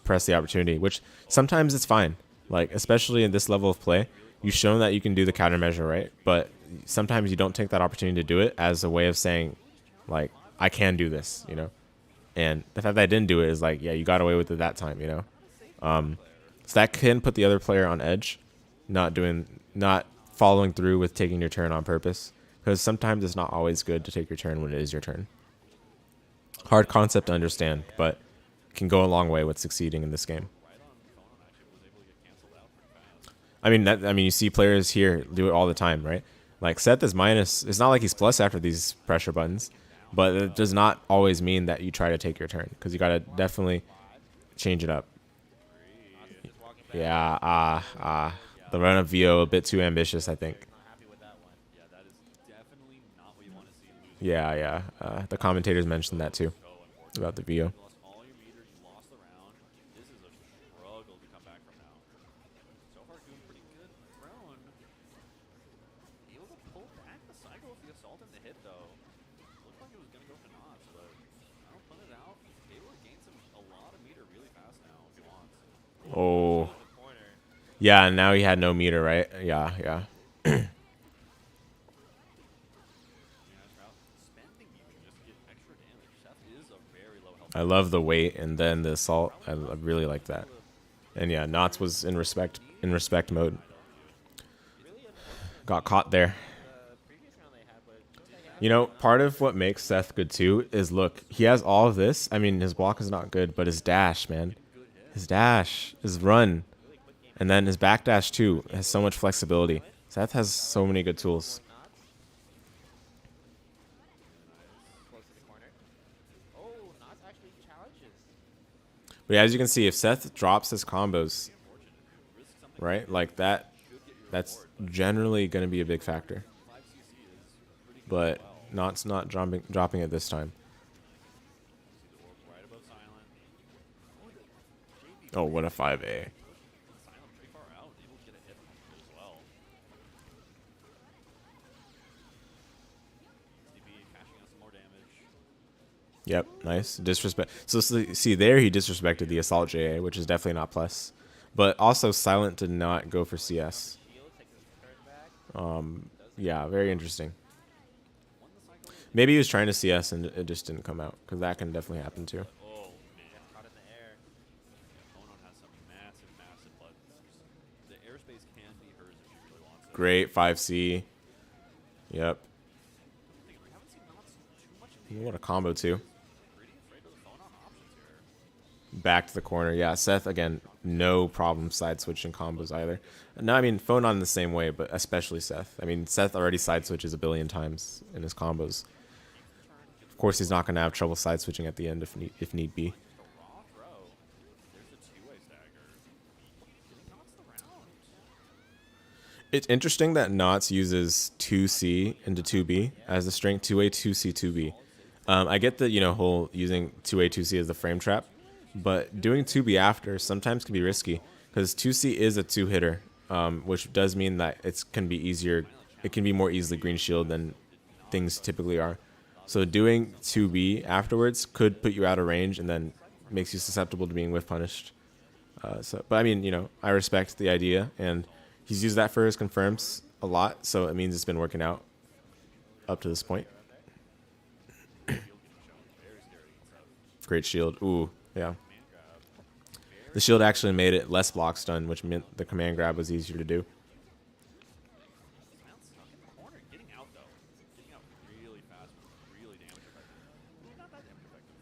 press the opportunity, which sometimes it's fine. Like, especially in this level of play, you've shown that you can do the countermeasure, right? But sometimes you don't take that opportunity to do it as a way of saying, like, I can do this, you know? And the fact that I didn't do it is like, yeah, you got away with it that time, you know? So that can put the other player on edge, not following through with taking your turn on purpose, because sometimes it's not always good to take your turn when it is your turn. Hard concept to understand, but can go a long way with succeeding in this game. I mean, you see players here do it all the time, right? Like, Seth is minus. It's not like he's plus after these pressure buttons, but it does not always mean that you try to take your turn, because you got to definitely change it up. Yeah, the run of VO a bit too ambitious, I think. Yeah, that is definitely not what you want to see in losing. Yeah. The commentators mentioned that too about the VO. You lost all your meters, you lost the round. This is a struggle to come back from now. So far, doing pretty good. Throne. Able to pull back the cycle with the assault and the hit, though. Looked like it was going to go for knots, but I don't put it out. Able to gain a lot of meter really fast now if he wants. Oh. Yeah, and now he had no meter, right? Yeah. Spending even just to get extra damage. Seth is a very low health. I love the weight and then the assault. I really like that. And yeah, Knots was in respect mode. Got caught there. You know, part of what makes Seth good too is, look, he has all of this. I mean, his block is not good, but his dash, man. His dash, his run, and then his backdash too has so much flexibility. Seth has so many good tools. actually challenges. But yeah, as you can see, if Seth drops his combos, right, like that, that's generally going to be a big factor. But Not's not dropping it this time. Oh, what a 5A. Yep, nice. Disrespect. So see there, he disrespected the Assault JA, which is definitely not plus. But also, Silent did not go for CS. Yeah, very interesting. Maybe he was trying to CS and it just didn't come out, because that can definitely happen too. Oh, man. Caught in the air. Phonon has some massive, massive buttons. The airspace can be hers if she really wants it. Great 5C. Yep. We haven't seen Knots too much in the What a combo too. pretty afraid of the Phonon options here. Back to the corner. Yeah, Seth, again, no problem side switching combos either. No, I mean, Phonon the same way, but especially Seth. I mean, Seth already side switches a billion times in his combos. Of course, he's not going to have trouble side switching at the end if need be. Raw throw. There's a two-way stagger. Getting Knots the round. It's interesting that Knots uses 2C into 2B as the strength 2A, 2C, 2B. I get the, whole using 2A, 2C as the frame trap, but doing 2B after sometimes can be risky because 2C is a two-hitter, which does mean that it can be easier. It can be more easily green shield than things typically are. So doing 2B afterwards could put you out of range and then makes you susceptible to being whiff punished. But I mean, I respect the idea, and he's used that for his confirms a lot, so it means it's been working out up to this point. Great shield. Ooh, yeah. The shield actually made it less block stun, which meant the command grab was easier to do. Getting out, though. Getting out really fast, really damage effective. Not that damage effective.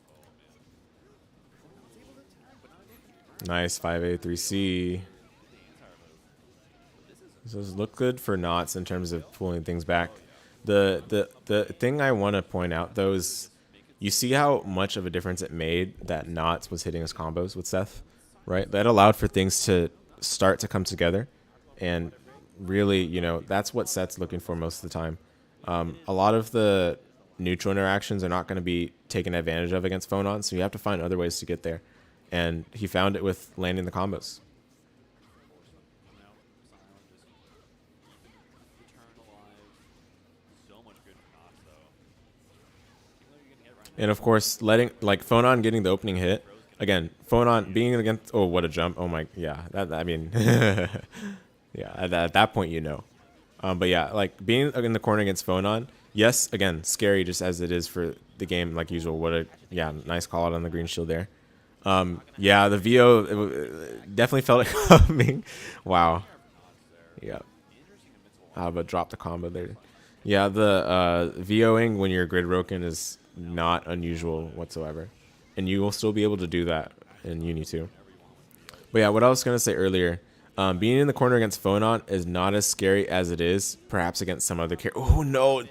Oh, man. Nice 5A, 3C. This does look good for Knots in terms of pulling things back. The thing I want to point out, though, is you see how much of a difference it made that Knots was hitting his combos with Seth, right? That allowed for things to start to come together. And really, that's what Seth's looking for most of the time. A lot of the neutral interactions are not going to be taken advantage of against Phonon, so you have to find other ways to get there. And he found it with landing the combos. And of course, letting Phonon getting the opening hit again. Phonon being against. Oh, what a jump! Oh my, yeah. I mean, yeah. At that point, But yeah, being in the corner against Phonon. Yes, again, scary just as it is for the game, like usual. What a nice call out on the green shield there. Yeah, the VO definitely felt it coming. Wow. Yeah. But drop the combo there. Yeah, the VOing when you're grid broken is not unusual whatsoever, and you will still be able to do that in Uni2. But yeah, what I was gonna say earlier, being in the corner against Phonon is not as scary as it is perhaps against some other character. Oh no!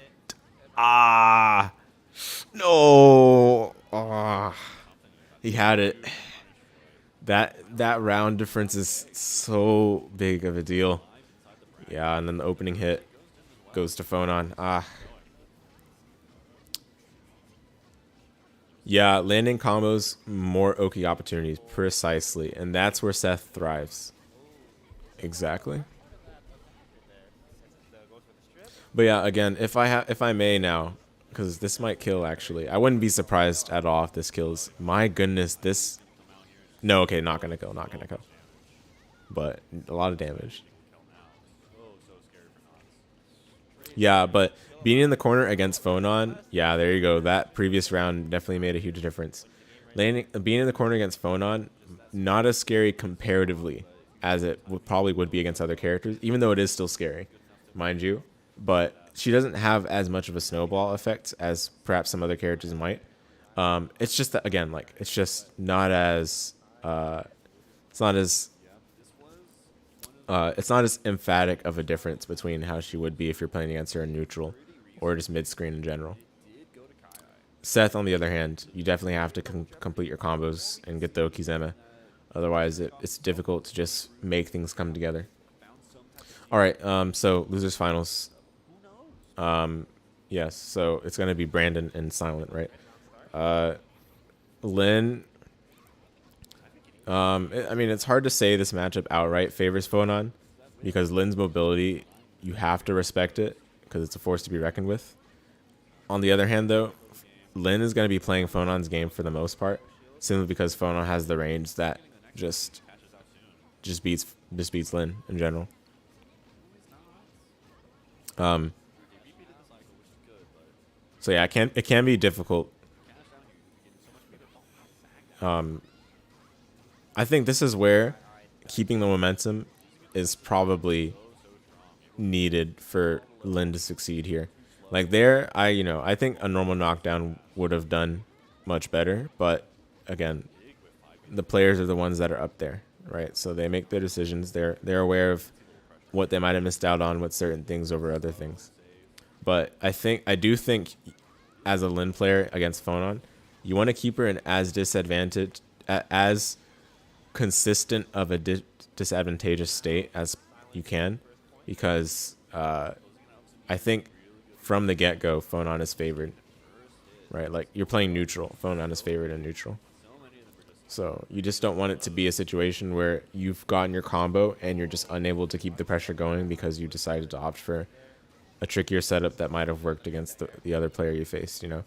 No! He had it. That round difference is so big of a deal. Yeah, and then the opening hit goes to Phonon. Yeah, landing combos, more Oki opportunities, precisely. And that's where Seth thrives. Exactly. But yeah, again, if I may now, because this might kill actually. I wouldn't be surprised at all if this kills. My goodness, this... No, okay, not gonna kill. But a lot of damage. Yeah, but being in the corner against Phonon, yeah, there you go. That previous round definitely made a huge difference. Being in the corner against Phonon, not as scary comparatively as it probably would be against other characters, even though it is still scary, mind you. But she doesn't have as much of a snowball effect as perhaps some other characters might. It's just that, again, it's just not as it's not as emphatic of a difference between how she would be if you're playing against her in neutral or just mid-screen in general. Seth, on the other hand, you definitely have to complete your combos and get the Okizeme. Otherwise, it's difficult to just make things come together. All right, so losers finals. Yes, so it's gonna be Brandon and Silent, right? Linne. I mean, it's hard to say this matchup outright favors Phonon because Linne's mobility, you have to respect it because it's a force to be reckoned with. On the other hand, though, Linne is going to be playing Phonon's game for the most part, simply because Phonon has the range that just beats Linne in general. So yeah, it can be difficult. I think this is where keeping the momentum is probably needed for Linne to succeed here. Like there, I think a normal knockdown would have done much better, but again, the players are the ones that are up there, right? So they make their decisions. They're aware of what they might have missed out on with certain things over other things. But I do think as a Linne player against Phonon, you want to keep her in as disadvantaged, as consistent of a disadvantageous state as you can, because I think from the get-go, Phonon is favored, right? Like you're playing neutral. Phonon is favored in neutral. So you just don't want it to be a situation where you've gotten your combo and you're just unable to keep the pressure going because you decided to opt for a trickier setup that might have worked against the other player you faced, and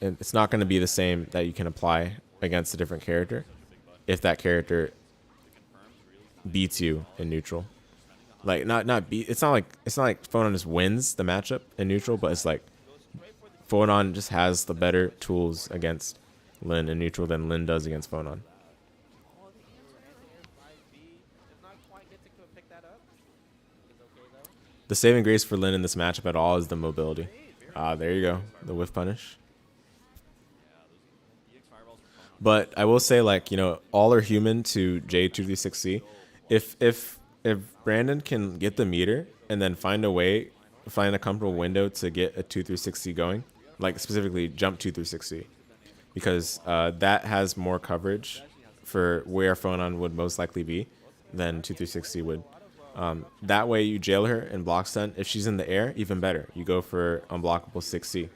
it's not going to be the same that you can apply against a different character if that character beats you in neutral. Like it's not like Phonon just wins the matchup in neutral, but it's like Phonon just has the better tools against Linne in neutral than Linne does against Phonon. The saving grace for Linne in this matchup at all is the mobility. There you go, the whiff punish. But I will say, like, all are human to J236C. If Brandon can get the meter and then find a comfortable window to get a 236C going, like specifically jump 236C, because that has more coverage for where Phonon would most likely be than 236C would. That way you jail her and block stun. If she's in the air, even better. You go for unblockable 6C.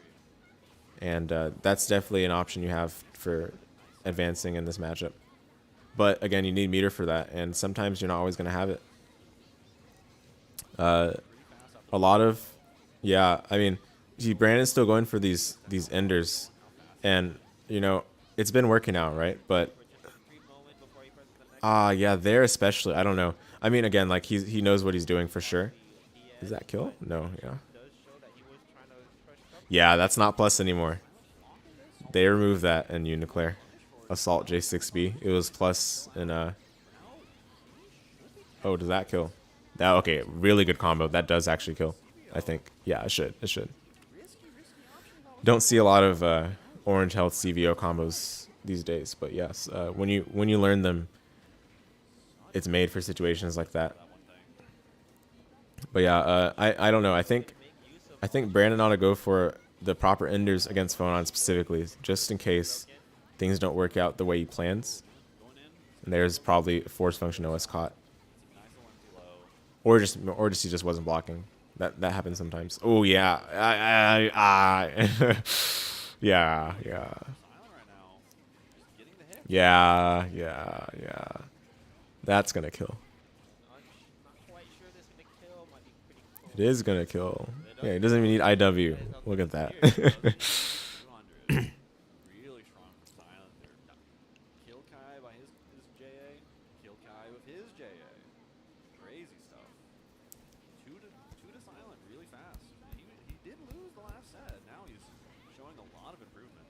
And that's definitely an option you have for advancing in this matchup. But again, you need meter for that, and sometimes you're not always going to have it. I mean, see, Brandon's still going for these enders, and it's been working out, right? But yeah, there especially, I don't know. I mean, again, like he knows what he's doing for sure. Is that kill? No, yeah. Yeah, that's not plus anymore. They removed that in UNICLR. Assault J6B. It was plus in oh, does that kill? That okay, really good combo. That does actually kill, I think. Yeah, it should. It should. Don't see a lot of orange health CVO combos these days, but yes, when you learn them, it's made for situations like that. But yeah, I don't know. I think Brandon ought to go for the proper enders against Phonon specifically, just in case things don't work out the way he plans. And there's probably a force function OS caught, or just he just wasn't blocking. That happens sometimes. Oh yeah, yeah. That's gonna kill. It is gonna kill. Yeah, it doesn't even need IW. Look at that. Really strong from Silent there. Kill Kai by his JA. Kill Kai with his JA. Crazy stuff. Two to Silent really fast. He did lose the last set. Now he's showing a lot of improvement.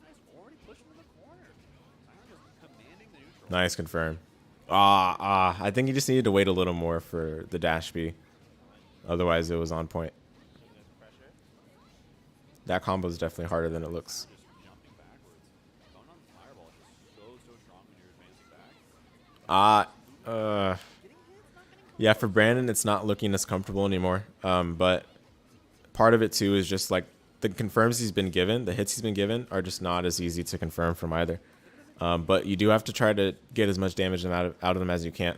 He's already pushing in the corner. Silent is commanding the neutral. Nice confirm. I think he just needed to wait a little more for the dash B. Otherwise, it was on point. That combo is definitely harder than it looks. Yeah, for Brandon, it's not looking as comfortable anymore. But part of it too is just like the confirms he's been given, the hits he's been given are just not as easy to confirm from either. But you do have to try to get as much damage out of them as you can.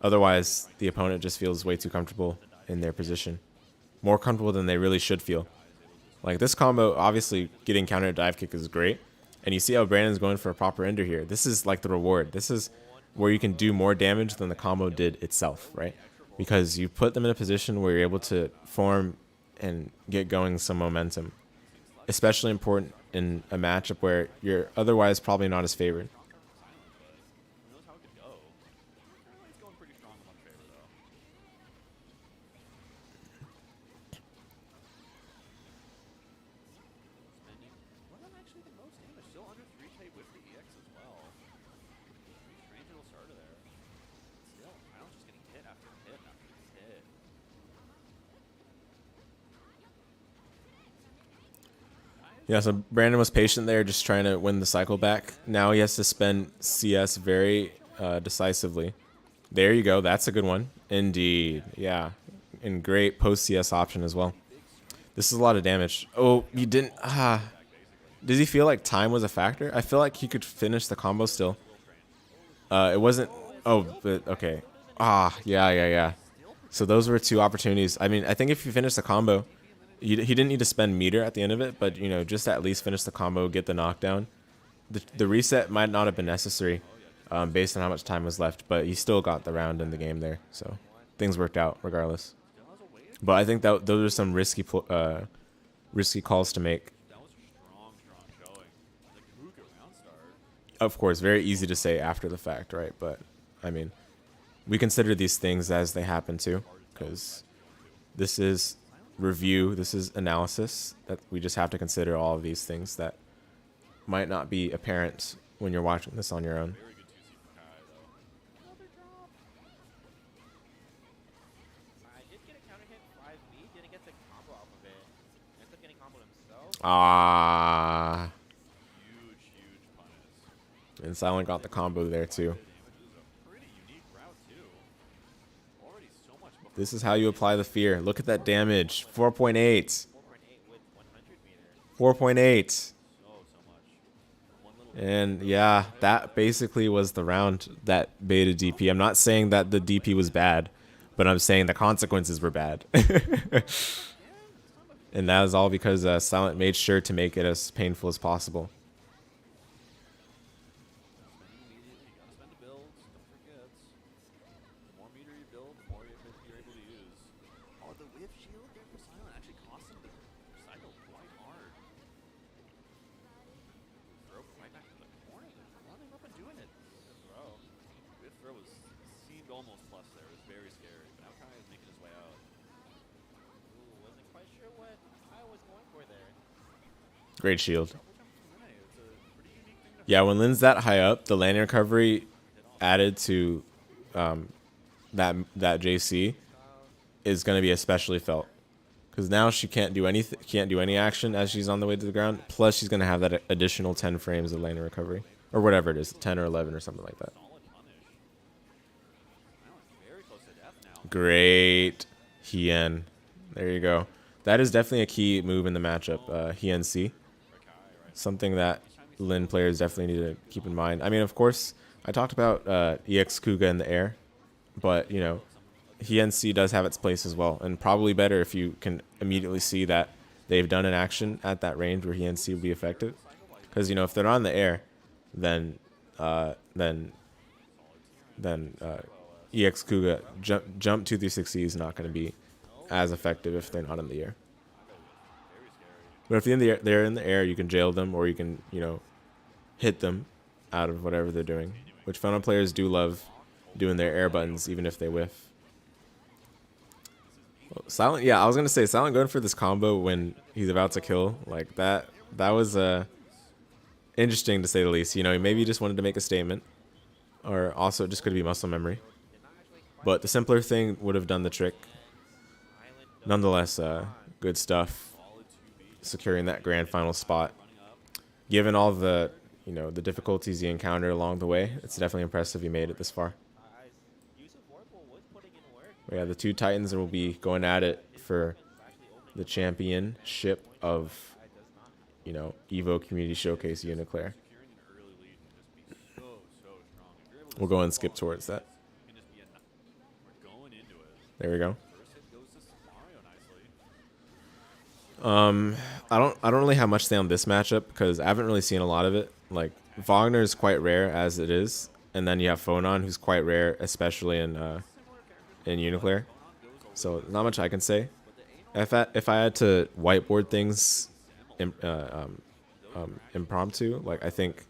Otherwise, the opponent just feels way too comfortable in their position. More comfortable than they really should feel. Like this combo, obviously getting counter dive kick is great. And you see how Brandon's going for a proper ender here. This is like the reward. This is where you can do more damage than the combo did itself, right? Because you put them in a position where you're able to form and get going some momentum. Especially important in a matchup where you're otherwise probably not as favored. Who knows how it could go? It's going pretty strong in one favor, though. Spending. Well, not actually the most damage. Still under 3K with the EX as well. Pretty strange little starter there. Still, Crown's just getting hit after hit after hit. Yeah, so Brandon was patient there, just trying to win the cycle back. Now he has to spend CS very decisively. There you go. That's a good one. Indeed. Yeah. And great post-CS option as well. This is a lot of damage. Oh, you didn't... Does he feel like time was a factor? I feel like he could finish the combo still. It wasn't... Oh, but okay. Yeah. So those were two opportunities. I mean, I think if you finish the combo... He didn't need to spend meter at the end of it, but, you know, just at least finish the combo, get the knockdown. The reset might not have been necessary based on how much time was left, but he still got the round in the game there. So things worked out regardless. But I think that those are some risky calls to make. That was a strong showing. The Kuga round start. Of course, very easy to say after the fact, right? But, I mean, we consider these things as they happen too, because this is... review, this is analysis, that we just have to consider all of these things that might not be apparent when you're watching this on your own. Very good 2C for Kai, though. Another drop. I did get a counter hit 5B, didn't get the combo off of it. Ends up getting comboed himself. Huge punish. And Silent got the combo there too. Pretty unique route, too. Already so much before. This is how you apply the fear. Look at that damage. 4.8. 4.8 with 100 meter. 4.8. So much. One little And yeah, that basically was the round that baited DP. I'm not saying that the DP was bad, but I'm saying the consequences were bad. And that was all because Silent made sure to make it as painful as possible. spend the builds. Don't forget. The more meter you build, the more you're able to use. Oh, the whip shield there for Silent actually cost him the cycle quite hard. Throw right back to the corner. They're running up and doing it. Good throw. Whip throw seemed almost plus there. It was very scary. But now Kai is making his way out. Ooh, wasn't quite sure what I was going for there. Great shield. Double jump from Linne. It's a pretty unique thing to Yeah, when Linne's that high up, the landing recovery added to that JC is going to be especially felt, because now she can't do any action as she's on the way to the ground. Plus, she's going to have that additional 10 frames of landing recovery, or whatever it is, 10 or 11 or something like that. solid punish. Silent's very close to death now. Great Hien. There you go. That is definitely a key move in the matchup. Hien C. Something that Linne players definitely need to keep in mind. I mean, of course, I talked about EX Kuga in the air, but, you know, Hien C does have its place as well, and probably better if you can immediately see that they've done an action at that range where Hien C will be effective. Because, you know, if they're not in the air, then EX Kuga jump 2-3-6E is not going to be as effective if they're not in the air. But if they're in the air, you can jail them, or you can, you know, hit them out of whatever they're doing, which Phonon players do love doing their air buttons, even if they whiff. Well, Silent, yeah, I was gonna say Silent going for this combo when he's about to kill, like that was interesting to say the least. You know, maybe he just wanted to make a statement, or also it just could be muscle memory. But the simpler thing would have done the trick. Nonetheless, good stuff. Securing that grand final spot. Given all the, you know, the difficulties he encountered along the way, it's definitely impressive he made it this far. Yusuf Warple was putting in work, Yeah, the two Titans will be going at it for the championship of, you know, Evo Community Showcase UNICLR. Securing an early lead can just be so strong. If you're able to We'll go and skip towards that. it can just be we're going into it. There we go. First hit goes to Mario nicely. I don't really have much to say on this matchup because I haven't really seen a lot of it. Like Wagner is quite rare as it is, and then you have Phonon, who's quite rare, especially in UNICLR. So not much I can say. If I had to whiteboard things, impromptu, like I think.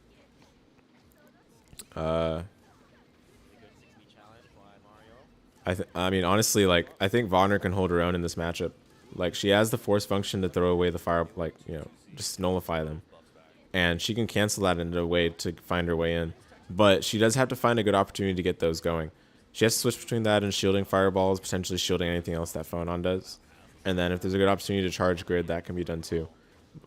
I mean honestly, like I think Wagner can hold her own in this matchup. Like she has the force function to throw away the fire, like, you know, just nullify them, and she can cancel that into a way to find her way in. But she does have to find a good opportunity to get those going. She has to switch between that and shielding fireballs, potentially shielding anything else that Phonon does. And then if there's a good opportunity to charge grid, that can be done too.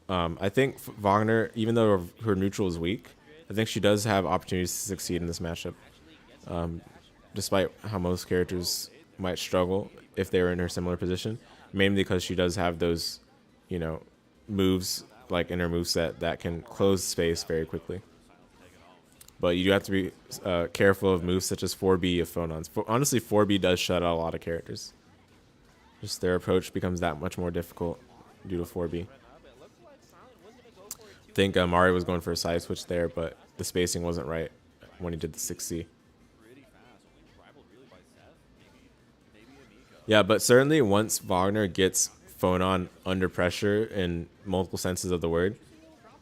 I think Wagner, even though her neutral is weak, I think she does have opportunities to succeed in this matchup. Despite how most characters might struggle if they were in her similar position, mainly because she does have those, you know, moves like in her moveset that can close space very quickly. But you do have to be careful of moves such as 4B of Phonons. Honestly, 4B does shut out a lot of characters. Just their approach becomes that much more difficult due to 4B. I think Mario was going for a side switch there, but the spacing wasn't right when he did the 6C. Yeah, but certainly once Wagner gets Phonon under pressure in multiple senses of the word,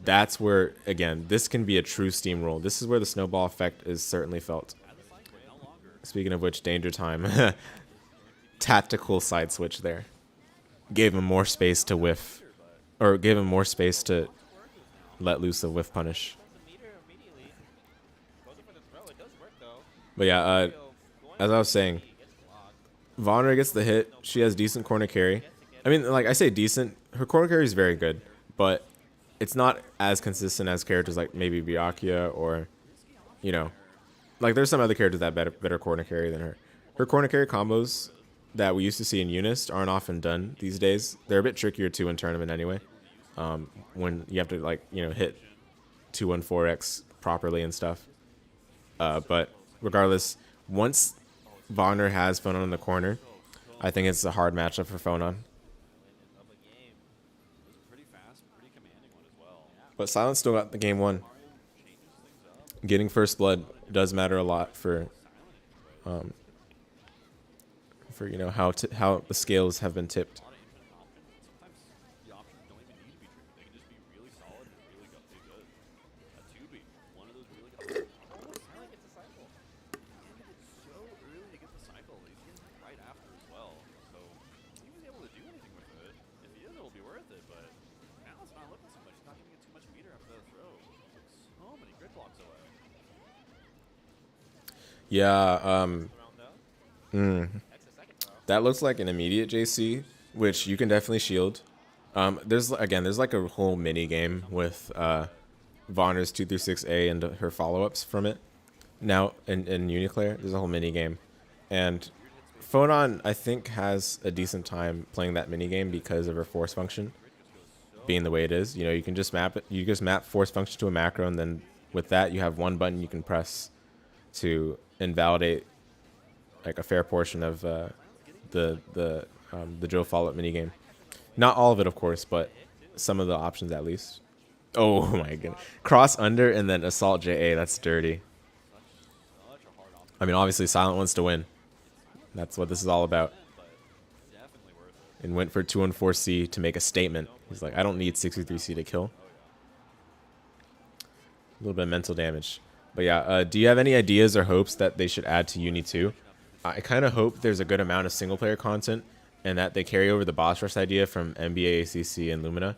that's where, again, this can be a true steamroll. This is where the snowball effect is certainly felt. Speaking of which, danger time. Tactical side switch there. Gave him more space to whiff. Or gave him more space to let loose a whiff punish. But yeah, as I was saying, Wagner gets the hit. She has decent corner carry. I mean, like I say decent. Her corner carry is very good, but it's not as consistent as characters like maybe Byakuya or, you know, like there's some other characters that better corner carry than her. Her corner carry combos that we used to see in Unis aren't often done these days. They're a bit trickier too in tournament anyway. When you have to, like, you know, hit 214X properly and stuff. But regardless, once Wagner has Phonon in the corner, I think it's a hard matchup for Phonon. But Silence still got the game won. Getting first blood does matter a lot for you know how the scales have been tipped. Yeah, that looks like an immediate JC, which you can definitely shield. There's like a whole mini game with Wagner's 2 through 6A and her follow-ups from it. Now in UNICLR, there's a whole mini game, and Phonon I think has a decent time playing that mini game because of her force function being the way it is. You know, you can just map it. You just map force function to a macro, and then with that you have one button you can press to invalidate like a fair portion of the drill follow-up minigame. Not all of it, of course, but some of the options at least. Oh my goodness. Cross under and then assault JA. That's dirty. I mean, obviously Silent wants to win. That's what this is all about. And went for 214C to make a statement. He's like, I don't need 63C to kill. A little bit of mental damage. But yeah, do you have any ideas or hopes that they should add to UNI2? I kind of hope there's a good amount of single-player content and that they carry over the boss rush idea from NBA, ACC, and Lumina.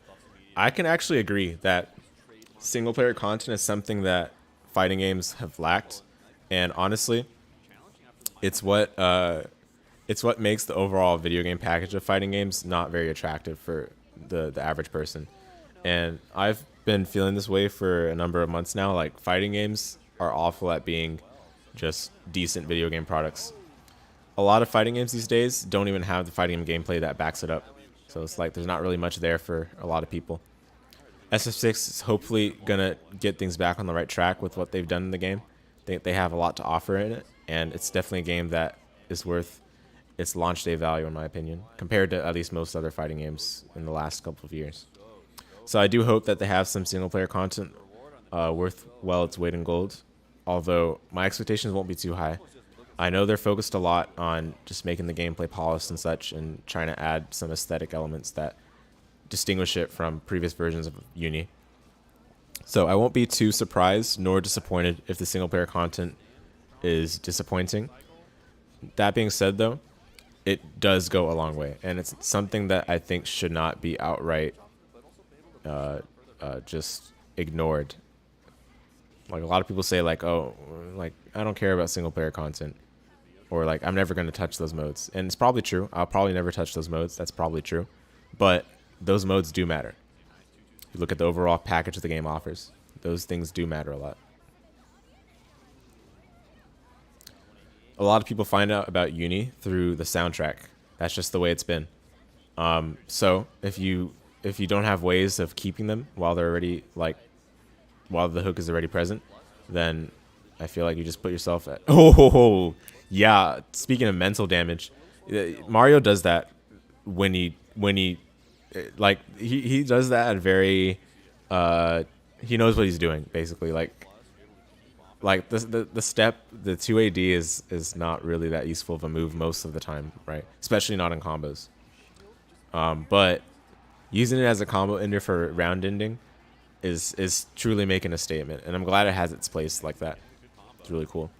I can actually agree that single-player content is something that fighting games have lacked, and honestly, it's what makes the overall video game package of fighting games not very attractive for the average person. And I've been feeling this way for a number of months now. Like, fighting games are awful at being just decent video game products. a lot of fighting games these days don't even have the fighting game gameplay that backs it up. So it's like there's not really much there for a lot of people. SF6 is hopefully gonna get things back on the right track with what they've done in the game. They have a lot to offer in it, and it's definitely a game that is worth its launch day value, in my opinion, compared to at least most other fighting games in the last couple of years. So I do hope that they have some single player content worth well its weight in gold, although my expectations won't be too high. I know they're focused a lot on just making the gameplay polished and such, and trying to add some aesthetic elements that distinguish it from previous versions of Uni. So I won't be too surprised nor disappointed if the single player content is disappointing. That being said, though, it does go a long way, and it's something that I think should not be outright just ignored. Like a lot of people say, like, oh, like I don't care about single player content, or like I'm never going to touch those modes, and it's probably true. I'll probably never touch those modes. That's probably true, but those modes do matter. You look at the overall package the game offers. Those things do matter a lot. A lot of people find out about Uni through the soundtrack. That's just the way it's been. So if you don't have ways of keeping them while they're already while the hook is already present, then I feel like you just put yourself at oh yeah. Speaking of mental damage, Mario does that when he like he does that at very he knows what he's doing, basically. Like the step, the 2AD is not really that useful of a move most of the time, right? Especially not in combos. But using it as a combo ender for round ending is truly making a statement, and I'm glad it has its place like that. It's really cool.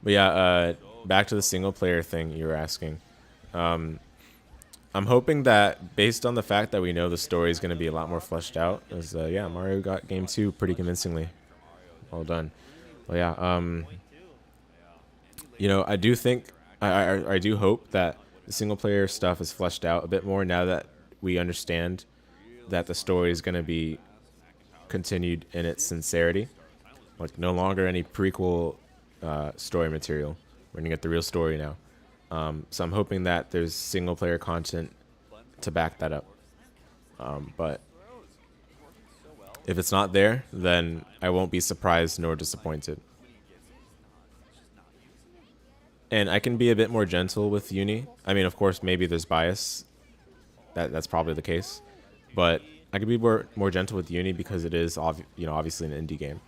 But yeah, back to the single player thing you were asking. I'm hoping that based on the fact that we know the story is going to be a lot more fleshed out, as yeah, Mario got game 2 pretty convincingly. Well done. Well, yeah, you know, I do think I do hope that the single player stuff is fleshed out a bit more now that we understand that the story is going to be continued in its sincerity. Like no longer any prequel story material. We're going to get the real story now. So I'm hoping that there's single player content to back that up. But if it's not there, then I won't be surprised nor disappointed. And I can be a bit more gentle with Uni. I mean, of course, maybe there's bias. That's probably the case. But I can be more gentle with Uni because it is, obviously an indie game.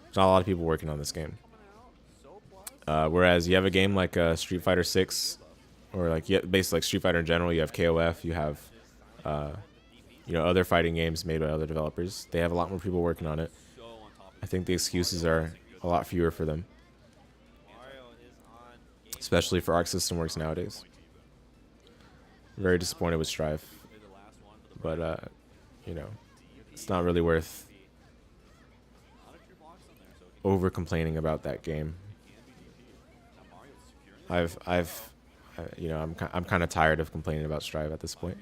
There's not a lot of people working on this game. Whereas you have a game like Street Fighter 6, or like basically like Street Fighter in general, you have KOF, you have other fighting games made by other developers. They have a lot more people working on it. I think the excuses are a lot fewer for them, especially for Arc System Works nowadays. Very disappointed with Strive, but it's not really worth over complaining about that game. I'm kind of tired of complaining about Strive at this point.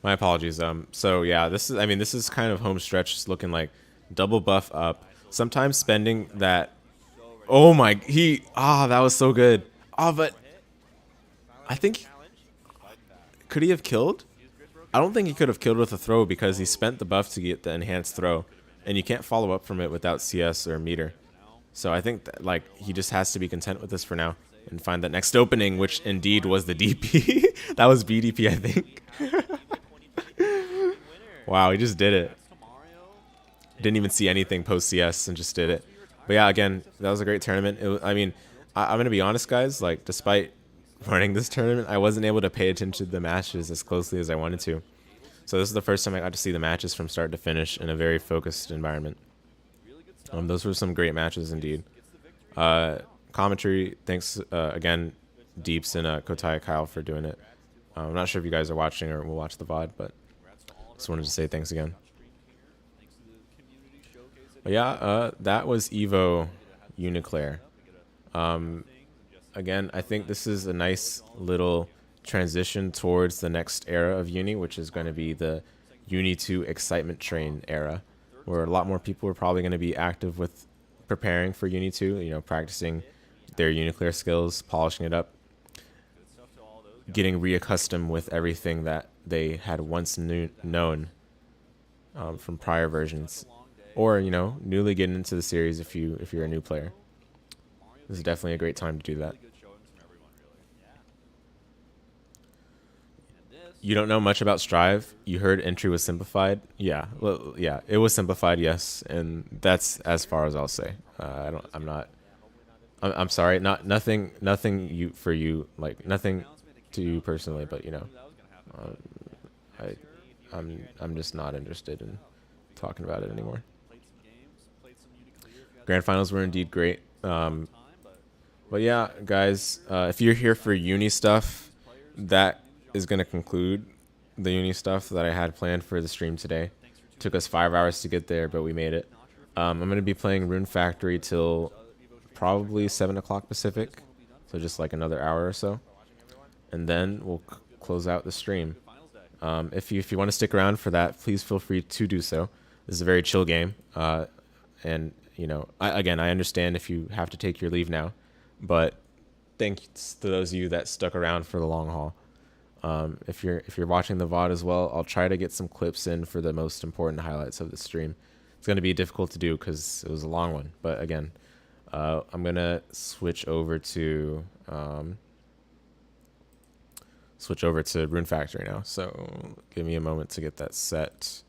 My apologies. So yeah, this is kind of home stretch, just looking like double buff up. Sometimes spending that. Oh my, that was so good. But I think, could he have killed? I don't think he could have killed with a throw because he spent the buff to get the enhanced throw. And you can't follow up from it without CS or meter. So I think that, like, he just has to be content with this for now and find that next opening, which indeed was the DP. That was BDP, I think. Wow, he just did it. Didn't even see anything post CS and just did it. But yeah, again, that was a great tournament. I'm going to be honest, guys. Like, despite running this tournament, I wasn't able to pay attention to the matches as closely as I wanted to. So this is the first time I got to see the matches from start to finish in a very focused environment. Those were some great matches indeed. Commentary, thanks again, Deeps and Kotai Kyle for doing it. I'm not sure if you guys are watching or will watch the VOD, but just wanted to say thanks again. But yeah, that was EVO UNICLR. Again, I think this is a nice little transition towards the next era of Uni, which is going to be the UNI2 excitement train era. where a lot more people are probably going to be active with preparing for Uni2, you know, practicing their UNICLR skills, polishing it up, getting reaccustomed with everything that they had once known from prior versions, or, you know, newly getting into the series if you're a new player. This is definitely a great time to do that. You don't know much about Strive. You heard entry was simplified. Yeah, well, yeah, it was simplified, yes, and that's as far as I'll say. I'm sorry, nothing for you, like nothing to you personally, but you know, I'm just not interested in talking about it anymore. Grand finals were indeed great. But yeah, guys, if you're here for uni stuff, that is going to conclude the uni stuff that I had planned for the stream today. Took us 5 hours to get there, but we made it. I'm going to be playing Rune Factory till probably 7 o'clock Pacific, so just like another hour or so, and then we'll close out the stream. If you want to stick around for that, please feel free to do so. This is a very chill game, and you know, I understand if you have to take your leave now, but thanks to those of you that stuck around for the long haul. If you're watching the VOD as well, I'll try to get some clips in for the most important highlights of the stream. It's going to be difficult to do because it was a long one, but again, I'm going to switch over to Rune Factory now. So give me a moment to get that set.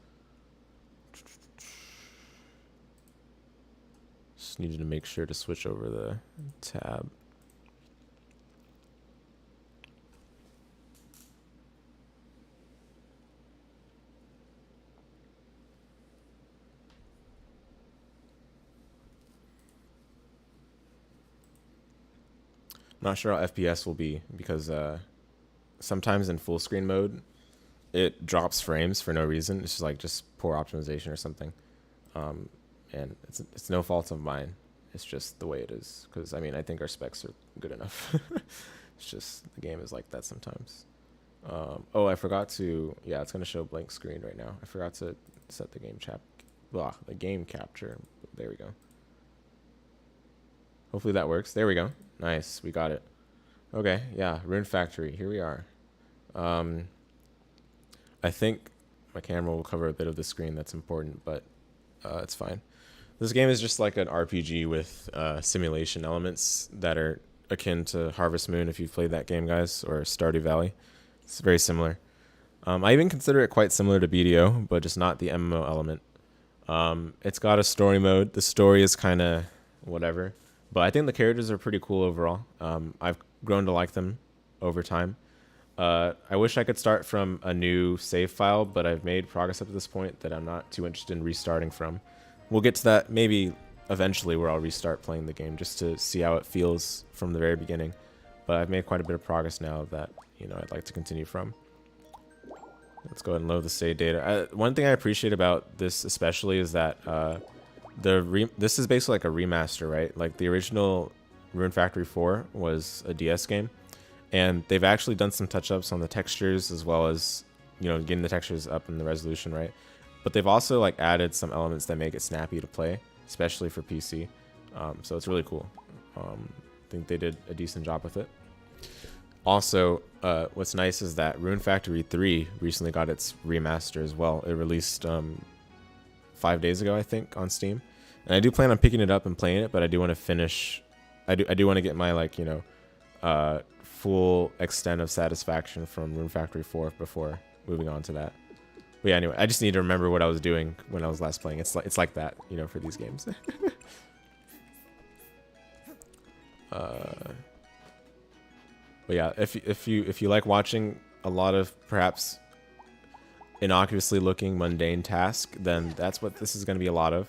Just needed to make sure to switch over the tab. Not sure how FPS will be because sometimes in full screen mode it drops frames for no reason. It's just poor optimization or something, and it's no fault of mine. It's just the way it is, because I mean, I think our specs are good enough. It's just the game is like that sometimes. Oh, I forgot to, yeah, it's gonna show blank screen right now. I forgot to set the game capture. There we go. Hopefully that works. There we go. Nice, we got it. Okay, yeah, Rune Factory, here we are. I think my camera will cover a bit of the screen that's important, but it's fine. This game is just like an RPG with simulation elements that are akin to Harvest Moon, if you've played that game, guys, or Stardew Valley. It's very similar. I even consider it quite similar to BDO, but just not the MMO element. It's got a story mode. The story is kind of whatever, but I think the characters are pretty cool overall. I've grown to like them over time. I wish I could start from a new save file, but I've made progress up to this point that I'm not too interested in restarting from. We'll get to that maybe eventually, where I'll restart playing the game just to see how it feels from the very beginning. But I've made quite a bit of progress now that, you know, I'd like to continue from. Let's go ahead and load the save data. One thing I appreciate about this especially is that this is basically like a remaster, right? Like the original Rune Factory 4 was a DS game, and they've actually done some touch-ups on the textures, as well as, you know, getting the textures up in the resolution, right? But they've also like added some elements that make it snappy to play, especially for PC. So it's really cool. I think they did a decent job with it. Also, what's nice is that Rune Factory 3 recently got its remaster as well. It released 5 days ago, I think, on Steam. And I do plan on picking it up and playing it, but I do want to finish. I do want to get my, like, you know, full extent of satisfaction from Rune Factory 4 before moving on to that. But yeah, anyway, I just need to remember what I was doing when I was last playing. It's like that, you know, for these games. But yeah, if you like watching a lot of perhaps innocuously looking mundane tasks, then that's what this is going to be a lot of.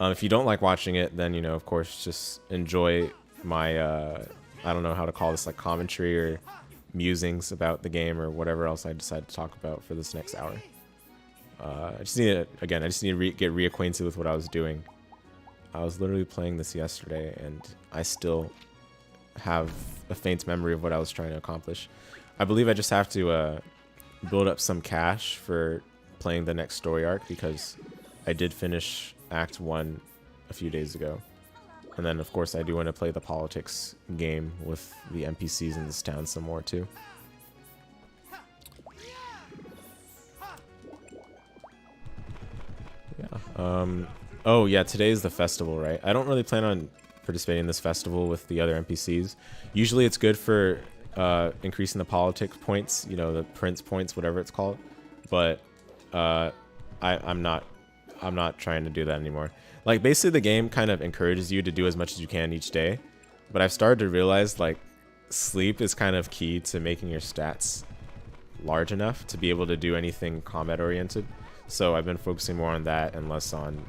If you don't like watching it, then, you know, of course, just enjoy my I don't know how to call this, like commentary or musings about the game or whatever else I decide to talk about for this next hour. I just need to get reacquainted with what I was doing. I was literally playing this yesterday, and I still have a faint memory of what I was trying to accomplish. I believe I just have to build up some cash for playing the next story arc, because I did finish Act 1 a few days ago. And then, of course, I do want to play the politics game with the NPCs in this town some more, too. Yeah. Oh, yeah, today is the festival, right? I don't really plan on participating in this festival with the other NPCs. Usually it's good for increasing the politics points, you know, the prince points, whatever it's called. But I'm not trying to do that anymore. Like, basically the game kind of encourages you to do as much as you can each day, but I've started to realize, like, sleep is kind of key to making your stats large enough to be able to do anything combat oriented. So I've been focusing more on that and less on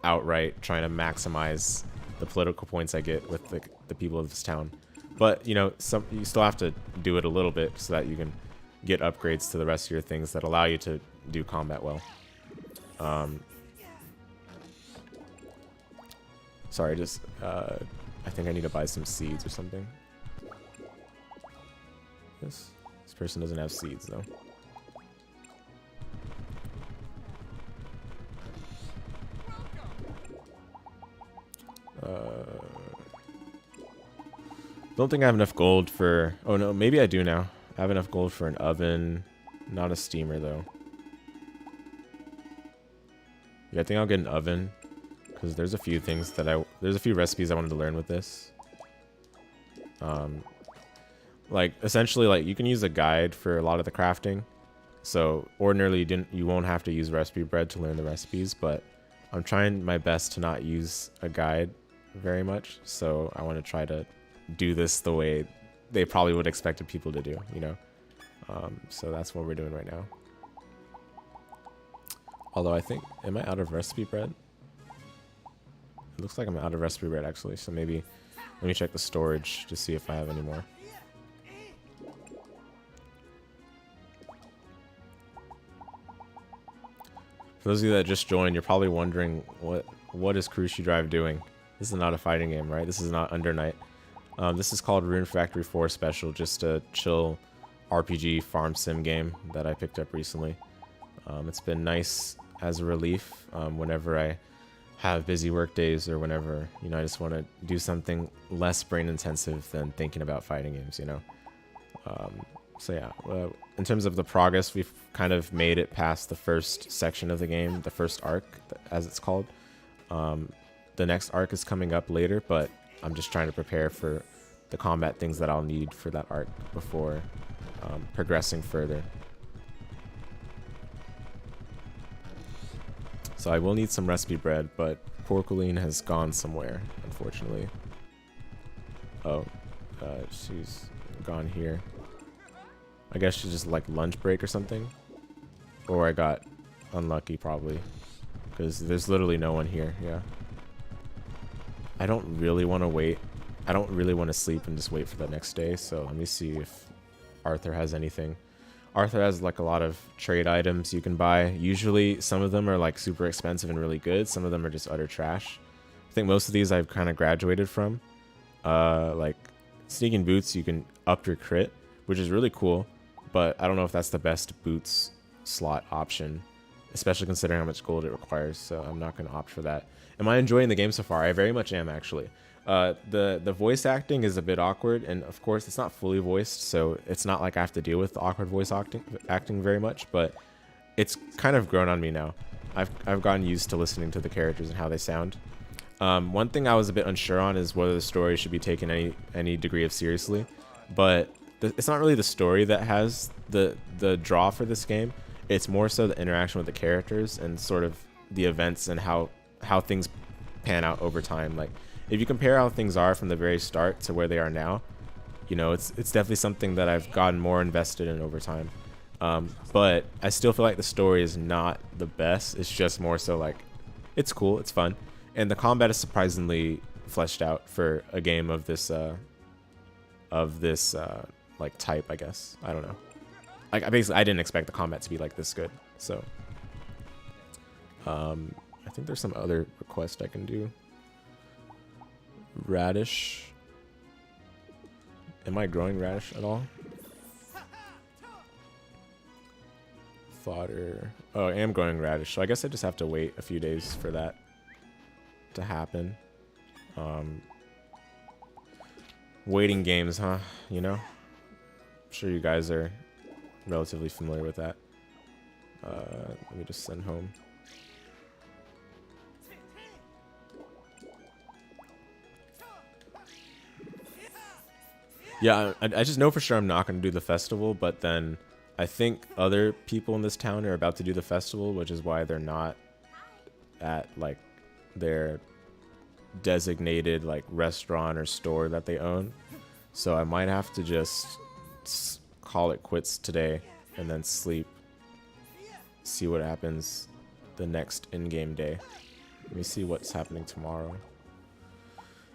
outright trying to maximize the political points I get with the people of this town. But, you know, you still have to do it a little bit so that you can get upgrades to the rest of your things that allow you to do combat well. Sorry, just, I think I need to buy some seeds or something. This person doesn't have seeds, though. Don't think I have enough gold for... Oh, no, maybe I do now. I have enough gold for an oven. Not a steamer, though. Yeah, I think I'll get an oven. Because there's a few things that there's a few recipes I wanted to learn with this. Like, essentially, like, you can use a guide for a lot of the crafting. So, ordinarily, you won't have to use recipe bread to learn the recipes, but I'm trying my best to not use a guide very much. So, I want to try to do this the way they probably would expect people to do, you know? So, that's what we're doing right now. Although, I think... Am I out of recipe bread? It looks like I'm out of recipe bread, actually. So maybe let me check the storage to see if I have any more. For those of you that just joined, you're probably wondering what is Crucial Drive doing? This is not a fighting game, right? This is not Under Night. This is called Rune Factory 4 Special, just a chill RPG farm sim game that I picked up recently. It's been nice as a relief whenever I have busy work days or whenever, you know, I just want to do something less brain intensive than thinking about fighting games, you know. So yeah, in terms of the progress, we've kind of made it past the first section of the game, the first arc, as it's called. The next arc is coming up later, but I'm just trying to prepare for the combat things that I'll need for that arc before progressing further. So I will need some recipe bread, but Porcoline has gone somewhere, unfortunately. Oh, she's gone here. I guess she's just like lunch break or something. Or I got unlucky probably, because there's literally no one here. Yeah. I don't really want to wait. I don't really want to sleep and just wait for the next day. So let me see if Arthur has anything. Arthur has like a lot of trade items you can buy. Usually some of them are like super expensive and really good. Some of them are just utter trash. I think most of these I've kind of graduated from. Like sneaking boots, you can up your crit, which is really cool. But I don't know if that's the best boots slot option, especially considering how much gold it requires. So I'm not going to opt for that. Am I enjoying the game so far? I very much am, actually. The voice acting is a bit awkward, and of course it's not fully voiced, so it's not like I have to deal with the awkward voice acting very much, but it's kind of grown on me now. I've gotten used to listening to the characters and how they sound. One thing I was a bit unsure on is whether the story should be taken any degree of seriously, but it's not really the story that has the draw for this game. It's more so the interaction with the characters and sort of the events and how things pan out over time. Like, if you compare how things are from the very start to where they are now, you know, it's definitely something that I've gotten more invested in over time. But I still feel like the story is not the best. It's just more so like, it's cool, it's fun, and the combat is surprisingly fleshed out for a game of this like type, I guess. I don't know. Like, basically, I didn't expect the combat to be like this good. So, I think there's some other request I can do. Radish. Am I growing radish at all? Fodder. Oh, I am growing radish, so I guess I just have to wait a few days for that to happen. Waiting games, huh? You know? I'm sure you guys are relatively familiar with that. Let me just send home. Yeah, I just know for sure I'm not going to do the festival, but then I think other people in this town are about to do the festival, which is why they're not at like their designated like restaurant or store that they own. So I might have to just call it quits today and then sleep. See what happens the next in-game day. Let me see what's happening tomorrow.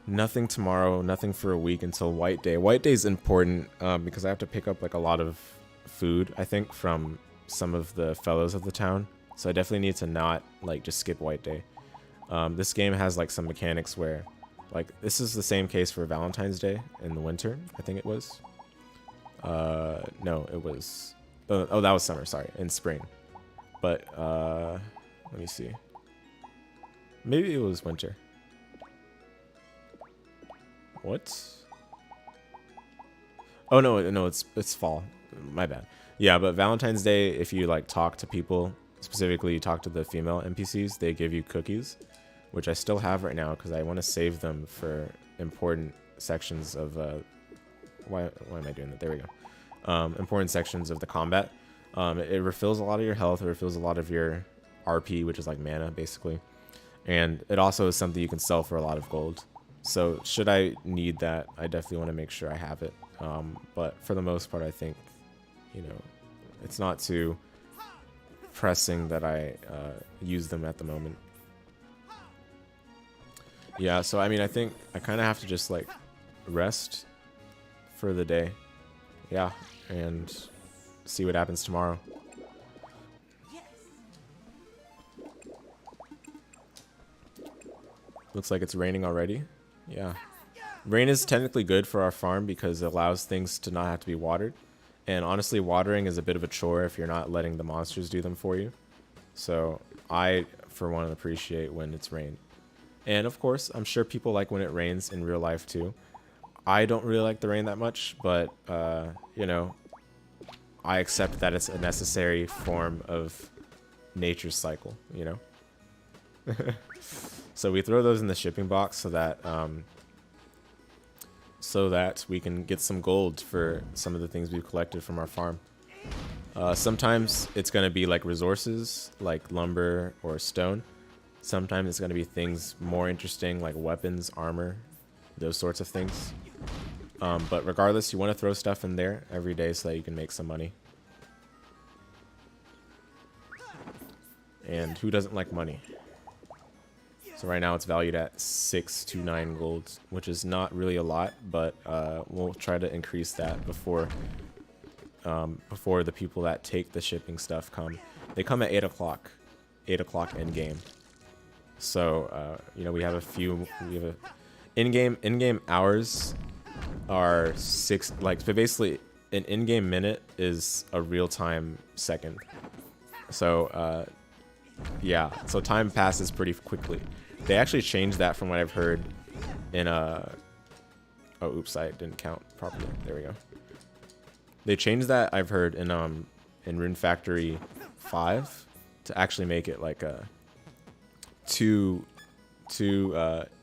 Nothing tomorrow, nothing for a week until White Day. White Day is important because I have to pick up like a lot of food, I think, from some of the fellows of the town. So I definitely need to not like just skip White Day. This game has like some mechanics where like this is the same case for Valentine's Day in the winter, I think it was. No, it was oh, that was summer, sorry, in spring. But let me see. Maybe it was winter. What? Oh no, it's fall. My bad. Yeah, but Valentine's Day, if you like talk to people, specifically you talk to the female NPCs, they give you cookies, which I still have right now because I want to save them for important sections of why am I doing that? There we go. Important sections of the combat. It refills a lot of your health, it refills a lot of your RP, which is like mana basically. And it also is something you can sell for a lot of gold. So should I need that, I definitely want to make sure I have it. But for the most part, I think, you know, it's not too pressing that I use them at the moment. Yeah, so I mean, I think I kind of have to just like rest for the day. Yeah, and see what happens tomorrow. Looks like it's raining already. Yeah. Rain is technically good for our farm because it allows things to not have to be watered. And honestly, watering is a bit of a chore if you're not letting the monsters do them for you. So I, for one, appreciate when it's rain. And of course, I'm sure people like when it rains in real life too. I don't really like the rain that much, but, you know, I accept that it's a necessary form of nature's cycle, you know? So we throw those in the shipping box so that we can get some gold for some of the things we've collected from our farm. Sometimes it's going to be like resources, like lumber or stone. Sometimes it's going to be things more interesting, like weapons, armor, those sorts of things. But regardless, you want to throw stuff in there every day so that you can make some money. And who doesn't like money? So right now it's valued at 6 to 9 gold, which is not really a lot, but we'll try to increase that before the people that take the shipping stuff come. They come at 8 o'clock, 8 o'clock end game. So you know, we have in-game hours are 6, like, so basically an in-game minute is a real-time second. So yeah, so time passes pretty quickly. They actually changed that from what I've heard in oh, oops, I didn't count properly. There we go. They changed that, I've heard, in Rune Factory 5 to actually make it like a two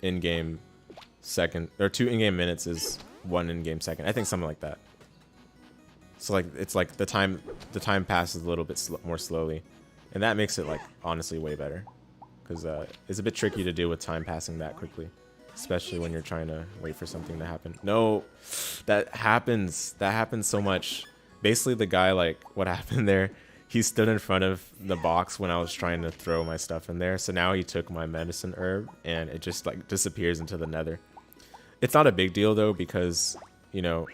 in-game second, or 2 in-game minutes is 1 in-game second. I think something like that. So like it's like the time passes a little bit more slowly, and that makes it like honestly way better, because it's a bit tricky to deal with time passing that quickly, especially when you're trying to wait for something to happen. No, that happens so much. Basically, the guy, like, what happened there, he stood in front of the box when I was trying to throw my stuff in there. So now he took my medicine herb and it just like disappears into the nether. It's not a big deal though, because, you know,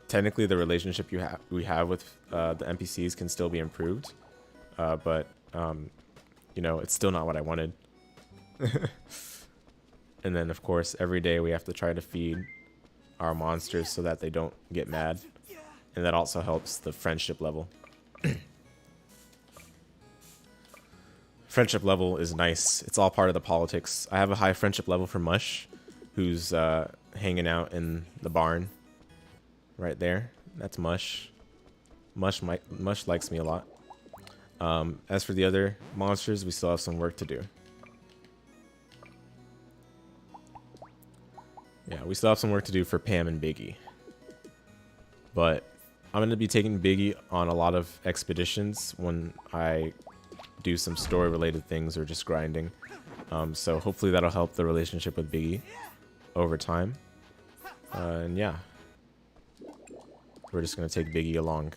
technically the relationship we have with the NPCs can still be improved. But you know, it's still not what I wanted. And then of course every day we have to try to feed our monsters so that they don't get mad, and that also helps the friendship level. friendship level is nice. It's all part of the politics. I have a high friendship level for Mush, who's hanging out in the barn right there. That's Mush. Mush likes me a lot. As for the other monsters, we still have some work to do. Yeah, we still have some work to do for Pam and Biggie. But I'm going to be taking Biggie on a lot of expeditions when I do some story-related things or just grinding. So hopefully that'll help the relationship with Biggie over time. And yeah. We're just going to take Biggie along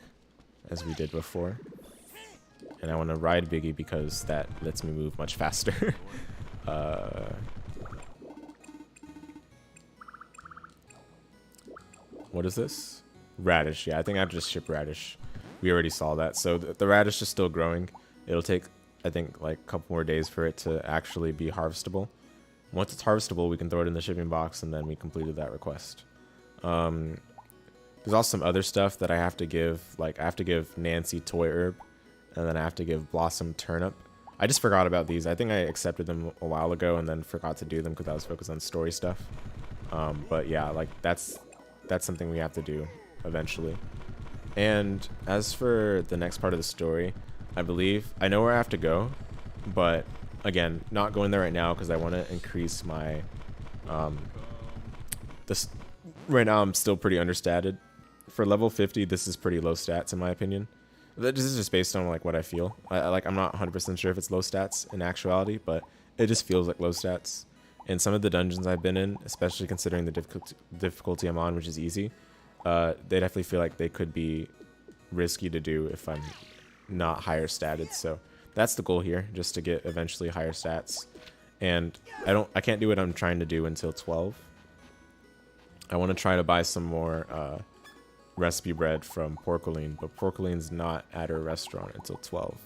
as we did before. And I want to ride Biggie because that lets me move much faster. What is this? Radish. Yeah, I think I have to just ship radish. We already saw that. So the radish is still growing. It'll take, I think, like a couple more days for it to actually be harvestable. Once it's harvestable, we can throw it in the shipping box, and then we completed that request. There's also some other stuff that I have to give. Like, I have to give Nancy Toy Herb, and then I have to give Blossom Turnip. I just forgot about these. I think I accepted them a while ago and then forgot to do them because I was focused on story stuff. But yeah, like that's something we have to do eventually. And as for the next part of the story, I know where I have to go, but again, not going there right now because I want to increase my this. Right now I'm still pretty understated. For level 50, this is pretty low stats in my opinion. This is just based on like what I feel. I'm not 100% sure if it's low stats in actuality, but it just feels like low stats. And some of the dungeons I've been in, especially considering the difficulty I'm on, which is easy, they definitely feel like they could be risky to do if I'm not higher statted. So that's the goal here, just to get eventually higher stats. And I can't do what I'm trying to do until 12. I want to try to buy some more recipe bread from Porcoline, but Porcoline's not at her restaurant until 12.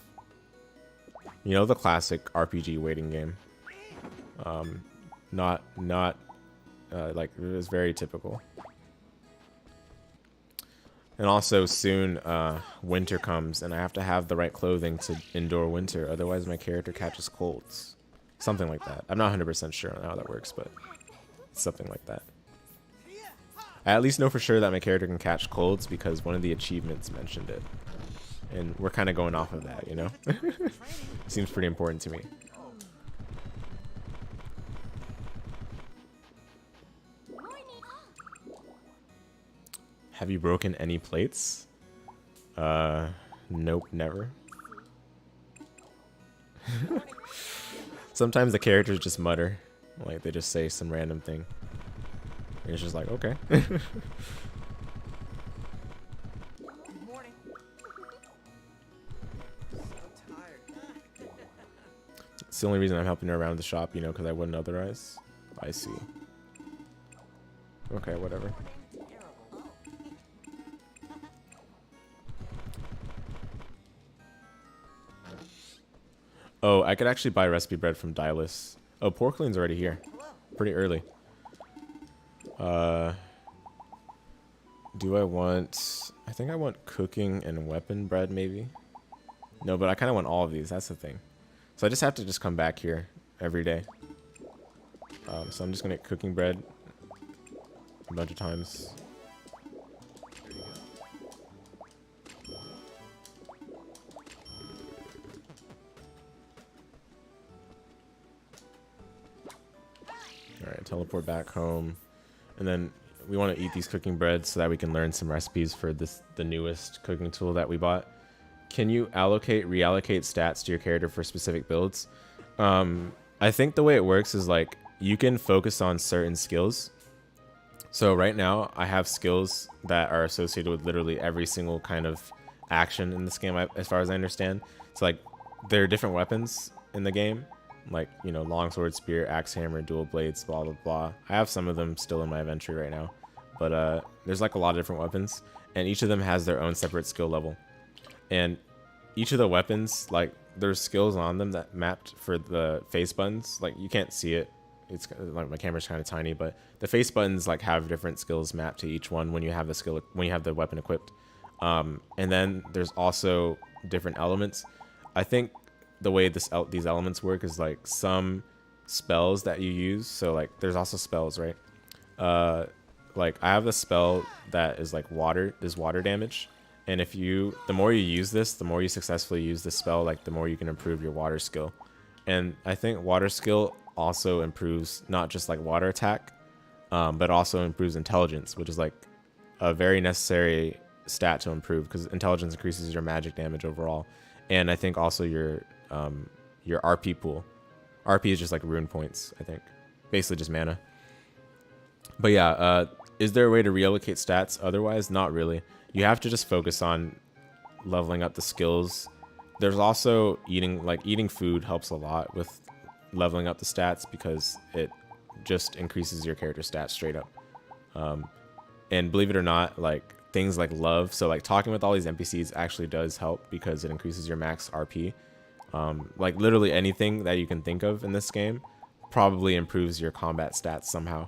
You know, the classic RPG waiting game. Like, it was very typical. And also soon winter comes and I have to have the right clothing to endure winter, otherwise my character catches colds. Something like that. I'm not 100% sure on how that works, but it's something like that. I at least know for sure that my character can catch colds because one of the achievements mentioned it. And we're kind of going off of that, you know? Seems pretty important to me. Have you broken any plates? Nope, never. Sometimes the characters just mutter. Like, they just say some random thing. And it's just like, okay. It's the only reason I'm helping her around the shop, you know, because I wouldn't otherwise. I see. Okay, whatever. Oh, I could actually buy recipe bread from Dylus. Oh, Porceline's already here. Pretty early. Do I want... I think I want cooking and weapon bread, maybe? No, but I kind of want all of these. That's the thing. So I just have to just come back here every day. So I'm just going to get cooking bread a bunch of times. Alright, teleport back home. And then we want to eat these cooking breads so that we can learn some recipes for the newest cooking tool that we bought. Can you reallocate stats to your character for specific builds? I think the way it works is like you can focus on certain skills. So right now I have skills that are associated with literally every single kind of action in this game, as far as I understand. It's like there are different weapons in the game. Like, you know, longsword, spear, axe hammer, dual blades, blah, blah, blah. I have some of them still in my inventory right now. But there's like a lot of different weapons. And each of them has their own separate skill level. And each of the weapons, like, there's skills on them that mapped for the face buttons. Like, you can't see it. It's like my camera's kind of tiny. But the face buttons, like, have different skills mapped to each one when you have the weapon equipped. And then there's also different elements. I think the way these elements work is like some spells that you use. So like there's also spells, right? Like I have a spell that is like water, does water damage. And if you, the more you use this, the more you successfully use this spell, like the more you can improve your water skill. And I think water skill also improves not just like water attack, but also improves intelligence, which is like a very necessary stat to improve because intelligence increases your magic damage overall. And I think also your RP pool. RP is just like rune points, I think. Basically just mana. But yeah, is there a way to reallocate stats? Otherwise, not really. You have to just focus on leveling up the skills. There's also eating food helps a lot with leveling up the stats because it just increases your character stats straight up. And believe it or not, like things like love, so like talking with all these NPCs actually does help because it increases your max RP. Like literally anything that you can think of in this game probably improves your combat stats somehow.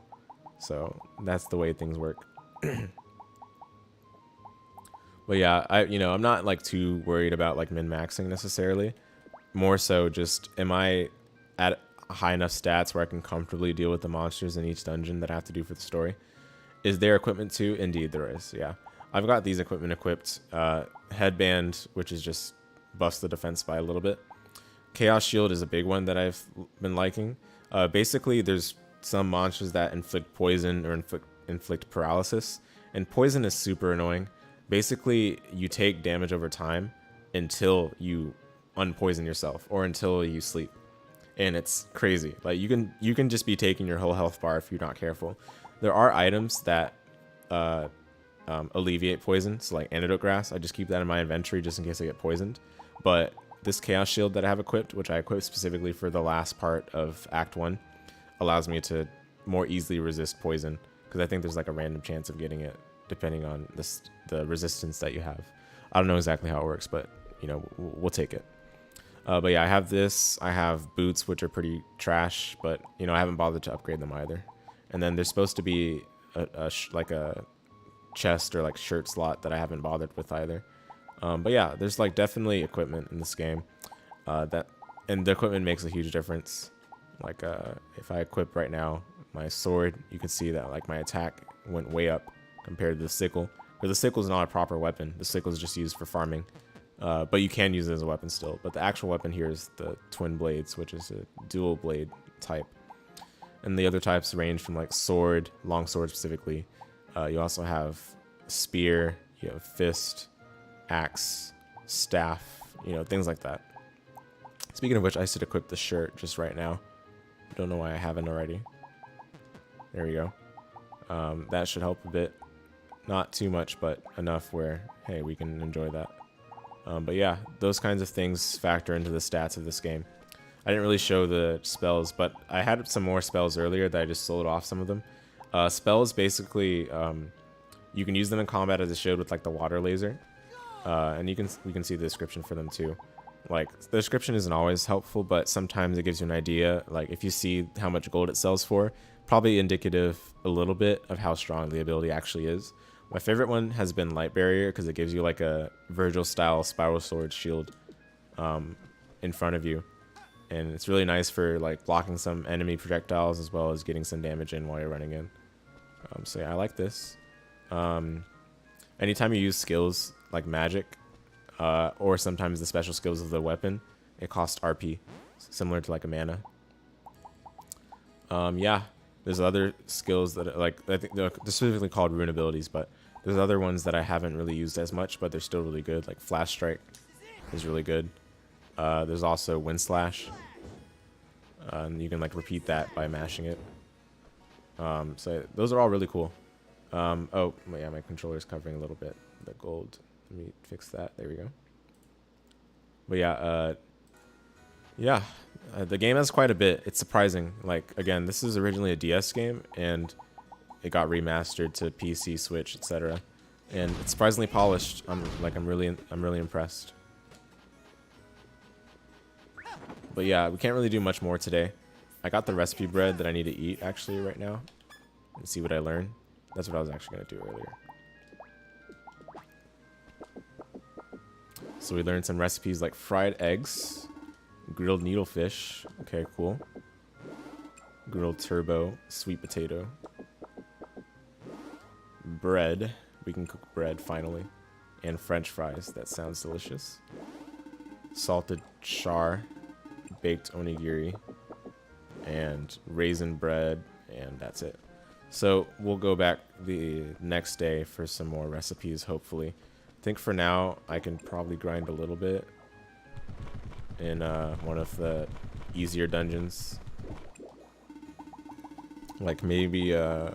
So that's the way things work. But yeah, I'm not like too worried about like min-maxing necessarily. More so just, am I at high enough stats where I can comfortably deal with the monsters in each dungeon that I have to do for the story? Is there equipment too? Indeed there is, yeah. I've got these equipment equipped. Headband, which is just buffs the defense by a little bit. Chaos Shield is a big one that I've been liking. Basically, there's some monsters that inflict poison or inflict paralysis. And poison is super annoying. Basically, you take damage over time until you unpoison yourself or until you sleep. And it's crazy. Like you can just be taking your whole health bar if you're not careful. There are items that alleviate poison, so like antidote grass. I just keep that in my inventory just in case I get poisoned. But this chaos shield that I have equipped, which I equipped specifically for the last part of Act 1, allows me to more easily resist poison because I think there's like a random chance of getting it depending on the resistance that you have. I don't know exactly how it works, but we'll take it. But yeah, I have this. I have boots, which are pretty trash, but I haven't bothered to upgrade them either. And then there's supposed to be like a chest or like shirt slot that I haven't bothered with either. But yeah, there's like definitely equipment in this game and the equipment makes a huge difference. Like if I equip right now my sword, you can see that like my attack went way up compared to the sickle. But the sickle is not a proper weapon. The sickle is just used for farming. But you can use it as a weapon still. But the actual weapon here is the twin blades, which is a dual blade type. And the other types range from like sword, long sword specifically. You also have spear, you have fist, axe, staff, things like that. Speaking of which, I should equip the shirt just right now. Don't know why I haven't already. There we go. That should help a bit. Not too much, but enough where, hey, we can enjoy that. But yeah, those kinds of things factor into the stats of this game. I didn't really show the spells, but I had some more spells earlier that I just sold off some of them. Spells, basically, you can use them in combat as I showed with like the water laser. And we can see the description for them too. Like, the description isn't always helpful, but sometimes it gives you an idea. Like, if you see how much gold it sells for, probably indicative a little bit of how strong the ability actually is. My favorite one has been Light Barrier because it gives you like a Virgil-style spiral sword shield in front of you. And it's really nice for like blocking some enemy projectiles as well as getting some damage in while you're running in. So yeah, I like this. Anytime you use skills like magic, or sometimes the special skills of the weapon, it costs RP, similar to like a mana. Yeah, there's other skills that like I think they're specifically called rune abilities, but there's other ones that I haven't really used as much, but they're still really good. Like Flash Strike is really good. There's also Wind Slash, and you can like repeat that by mashing it. So those are all really cool. Oh yeah, my controller's covering a little bit the gold. Let me fix that. There we go. But yeah, the game has quite a bit. It's surprising. Like, again, this is originally a DS game, and it got remastered to PC, Switch, etc. And it's surprisingly polished. I'm really impressed. But yeah, we can't really do much more today. I got the recipe bread that I need to eat actually right now, and see what I learn. That's what I was actually gonna do earlier. So we learned some recipes like fried eggs, Grilled needlefish. Okay, cool. Grilled turbo. Sweet potato. Bread. We can cook bread finally. And French fries. That sounds delicious. Salted char. Baked onigiri. And raisin bread. And that's it. So we'll go back the next day for some more recipes, hopefully. I think for now, I can probably grind a little bit in one of the easier dungeons. Like maybe, I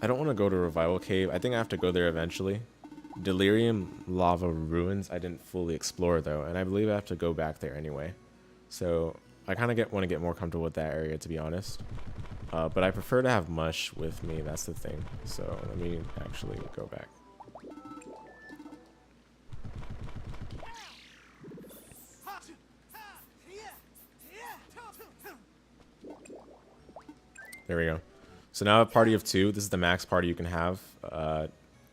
don't want to go to Revival Cave. I think I have to go there eventually. Delirium Lava Ruins, I didn't fully explore though, and I believe I have to go back there anyway. So I kind of want to get more comfortable with that area, to be honest. But I prefer to have Mush with me, that's the thing. So let me actually go back. There we go. So now a party of 2. This is the max party you can have.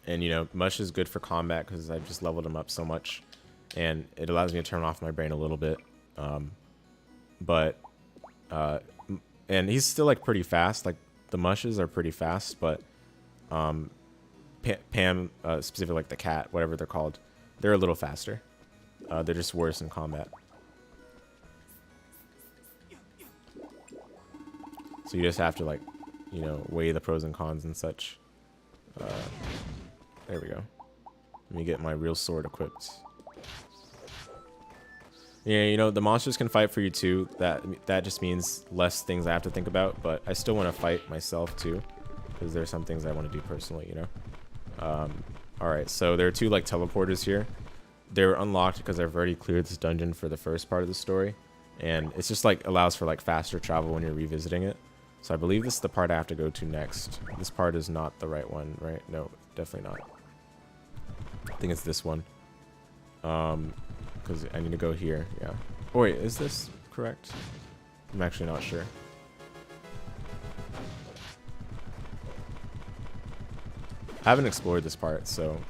And, you know, Mush is good for combat because I've just leveled him up so much. And it allows me to turn off my brain a little bit. And he's still, like, pretty fast. Like, the Mushes are pretty fast, but Pam, specifically, like, the cat, whatever they're called, they're a little faster. They're just worse in combat. So you just have to, like, you know, weigh the pros and cons and such. There we go. Let me get my real sword equipped. Yeah, you know, the monsters can fight for you too. That just means less things I have to think about, but I still want to fight myself too, because there's some things I want to do personally, you know. Alright, so there are 2, like, teleporters here. They're unlocked because I've already cleared this dungeon for the first part of the story, and it's just, like, allows for, like, faster travel when you're revisiting it. So I believe this is the part I have to go to next. This part is not the right one, right? No, definitely not. I think it's this one. Because I need to go here, yeah. Oh wait, is this correct? I'm actually not sure. I haven't explored this part, so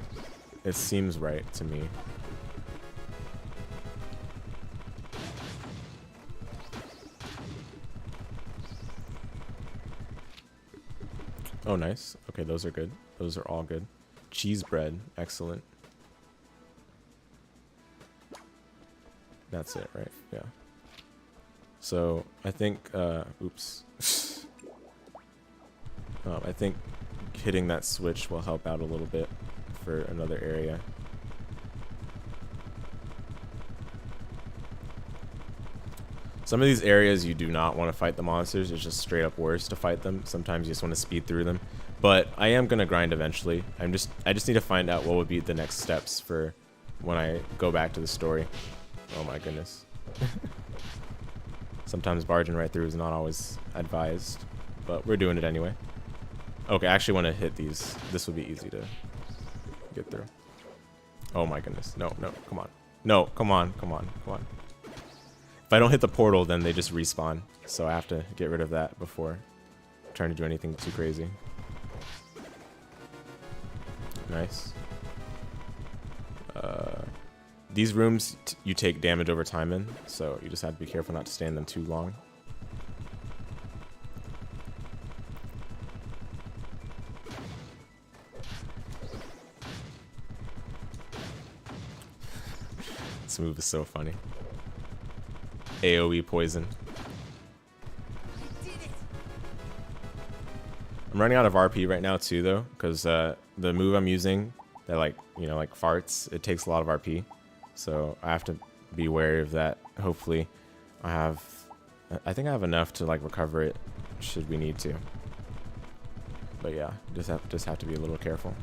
it seems right to me. Oh, nice. Okay, those are good. Those are all good. Cheese bread, excellent. That's it, right? Yeah. So I think, oops. I think hitting that switch will help out a little bit for another area. Some of these areas you do not want to fight the monsters. It's just straight up worse to fight them. Sometimes you just want to speed through them. But I am gonna grind eventually. I just need to find out what would be the next steps for when I go back to the story. Oh my goodness. Sometimes barging right through is not always advised, but we're doing it anyway. Okay, I actually want to hit these. This would be easy to get through. Oh my goodness. No, no, come on. No, come on, come on, come on. If I don't hit the portal, then they just respawn. So I have to get rid of that before trying to do anything too crazy. Nice. These rooms, you take damage over time in, so you just have to be careful not to stay in them too long. This move is so funny. AoE poison. I'm running out of RP right now too, though, because the move I'm using that, like, you know, like farts, it takes a lot of RP. So I have to be wary of that. Hopefully I think I have enough to, like, recover it should we need to. But yeah, just have to be a little careful.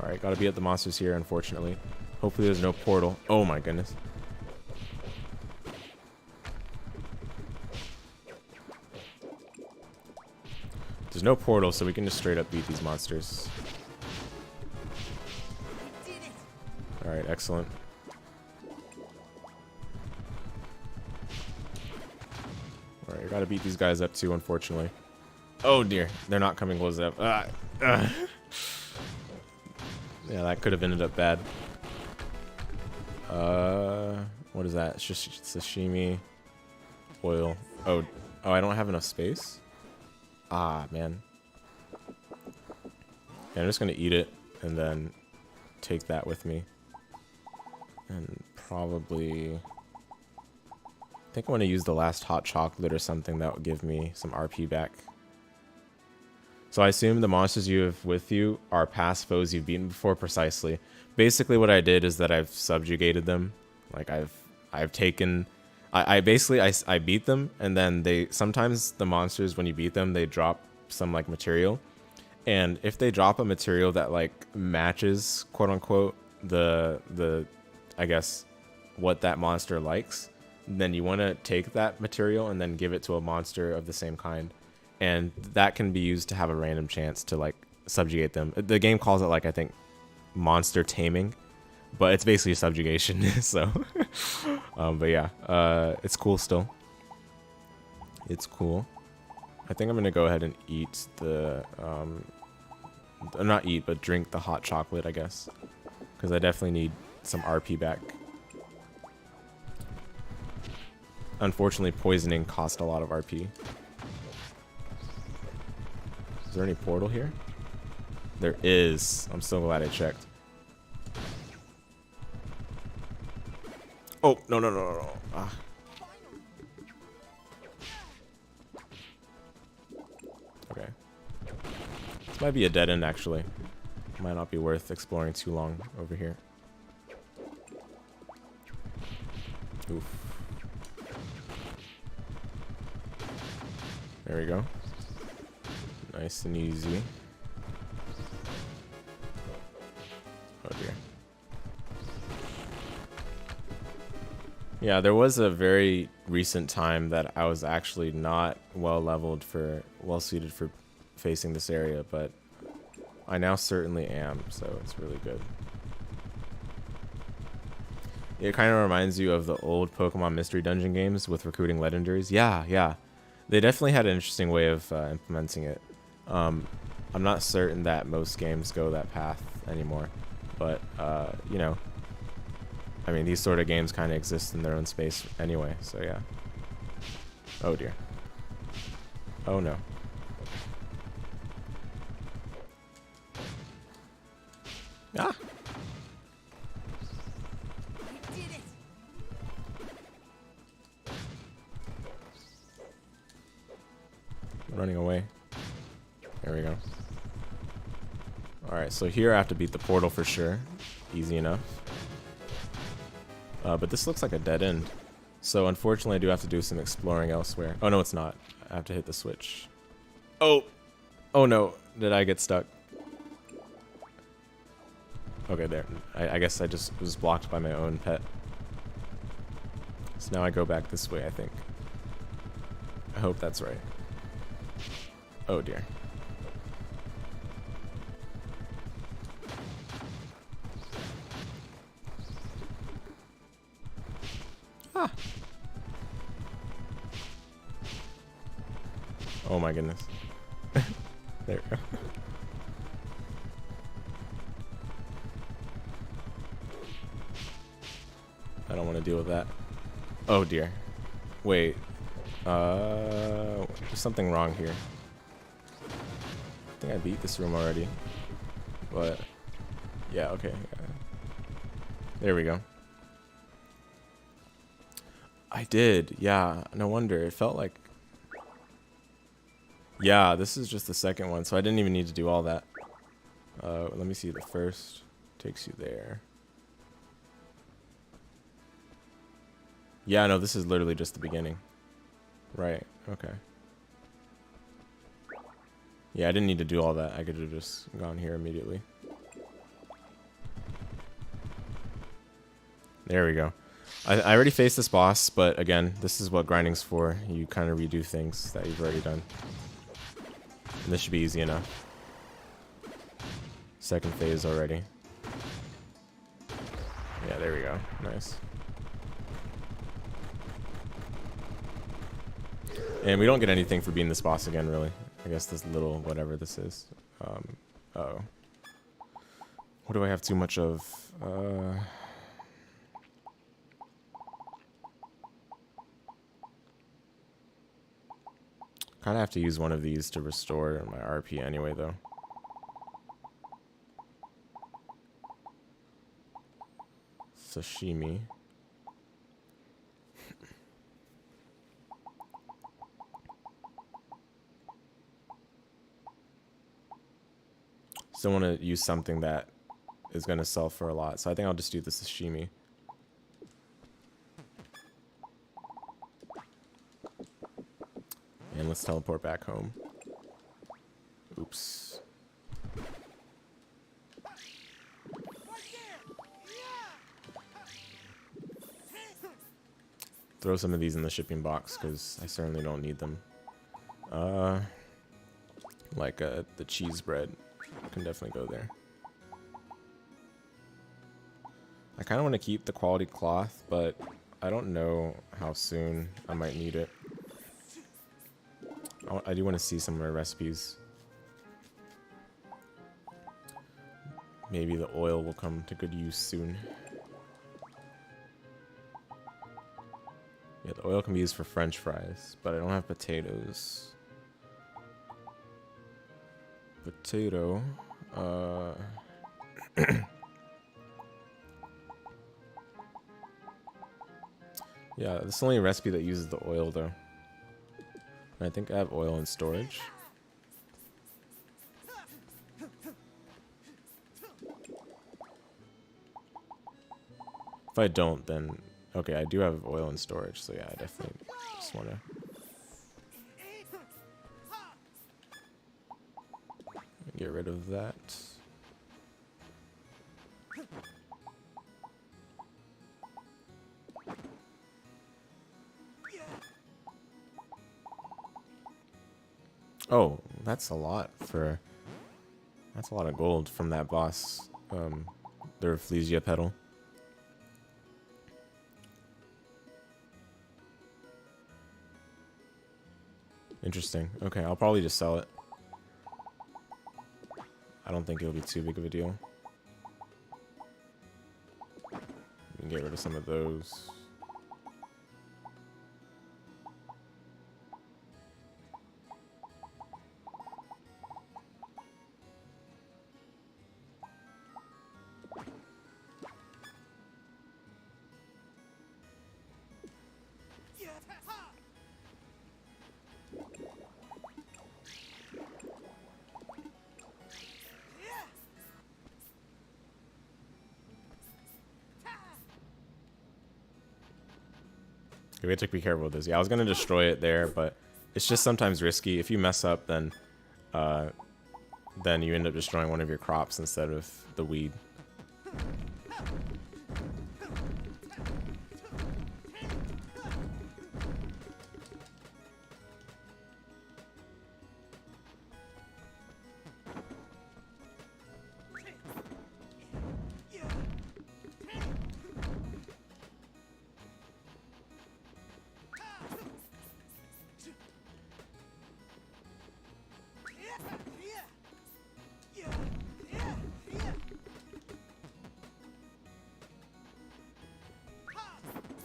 All right, gotta be at the monsters here, unfortunately. Hopefully there's no portal. Oh my goodness. There's no portal, so we can just straight up beat these monsters. All right, excellent. All right, I gotta beat these guys up too, unfortunately. Oh dear, they're not coming close up. Yeah, that could have ended up bad. What is that? It's just sashimi, oil. Oh, I don't have enough space? Ah, man. Yeah, I'm just gonna eat it and then take that with me. And probably... I think I want to use the last hot chocolate or something that would give me some RP back. So I assume the monsters you have with you are past foes you've beaten before. Precisely. Basically what I did is that I've subjugated them. Like I've taken... I beat them, and then they... Sometimes the monsters, when you beat them, they drop some like material. And if they drop a material that like matches, quote unquote, the I guess what that monster likes, then you want to take that material and then give it to a monster of the same kind, and that can be used to have a random chance to like subjugate them. The game calls it like, I think, monster taming, but it's basically subjugation. So but yeah, it's cool still. It's cool. I think I'm gonna go ahead and eat the not eat, but drink the hot chocolate, I guess, because I definitely need some RP back. Unfortunately, poisoning cost a lot of RP. Is there any portal here? There is. I'm so glad I checked. Oh, no. Ah. Okay. This might be a dead end, actually. Might not be worth exploring too long over here. Oof. There we go. Nice and easy. Oh dear. Yeah, there was a very recent time that I was actually not well suited for facing this area, but I now certainly am, so it's really good. It kind of reminds you of the old Pokemon Mystery Dungeon games with recruiting legendaries. Yeah. They definitely had an interesting way of implementing it. I'm not certain that most games go that path anymore, but you know, I mean, these sort of games kind of exist in their own space anyway, so yeah. Oh dear. Oh no. Ah! Running away. There we go. Alright, so here I have to beat the portal for sure. Easy enough. But this looks like a dead end. So unfortunately I do have to do some exploring elsewhere. Oh no, it's not. I have to hit the switch. Oh! Oh no, did I get stuck? Okay, there. I guess I just was blocked by my own pet. So now I go back this way, I think. I hope that's right. Oh dear. Ah. Oh my goodness. There we go. I don't want to deal with that. Oh dear. Wait. There's something wrong here. I think I beat this room already. But yeah, okay. Yeah. There we go. I did. Yeah, no wonder. It felt like... Yeah, this is just the second one, so I didn't even need to do all that. Let me see. The first takes you there. Yeah, no, this is literally just the beginning. Right, okay. Yeah, I didn't need to do all that. I could have just gone here immediately. There we go. I already faced this boss, but again, this is what grinding's for. You kind of redo things that you've already done. And this should be easy enough. Second phase already. Yeah, there we go. Nice. And we don't get anything for being this boss again, really. I guess this little whatever this is. Uh-oh. What do I have too much of? Kind of have to use one of these to restore my RP anyway, though. Sashimi. Still want to use something that is going to sell for a lot, so I think I'll just do the sashimi. And let's teleport back home. Oops. Throw some of these in the shipping box because I certainly don't need them. Like the cheese bread can definitely go there. I kind of want to keep the quality cloth, but I don't know how soon I might need it. I do want to see some of my recipes. Maybe the oil will come to good use soon. Yeah, the oil can be used for French fries, but I don't have potatoes. Potato. Yeah, this is the only recipe that uses the oil, though. I think I have oil in storage. If I don't, then... Okay, I do have oil in storage, so yeah, I definitely just want to... get rid of that. Oh, that's a lot for... That's a lot of gold from that boss. The Rafflesia pedal. Interesting. Okay, I'll probably just sell it. I don't think it'll be too big of a deal. We can get rid of some of those. We have to be careful with this. Yeah, I was gonna destroy it there, but it's just sometimes risky. If you mess up, then you end up destroying one of your crops instead of the weed.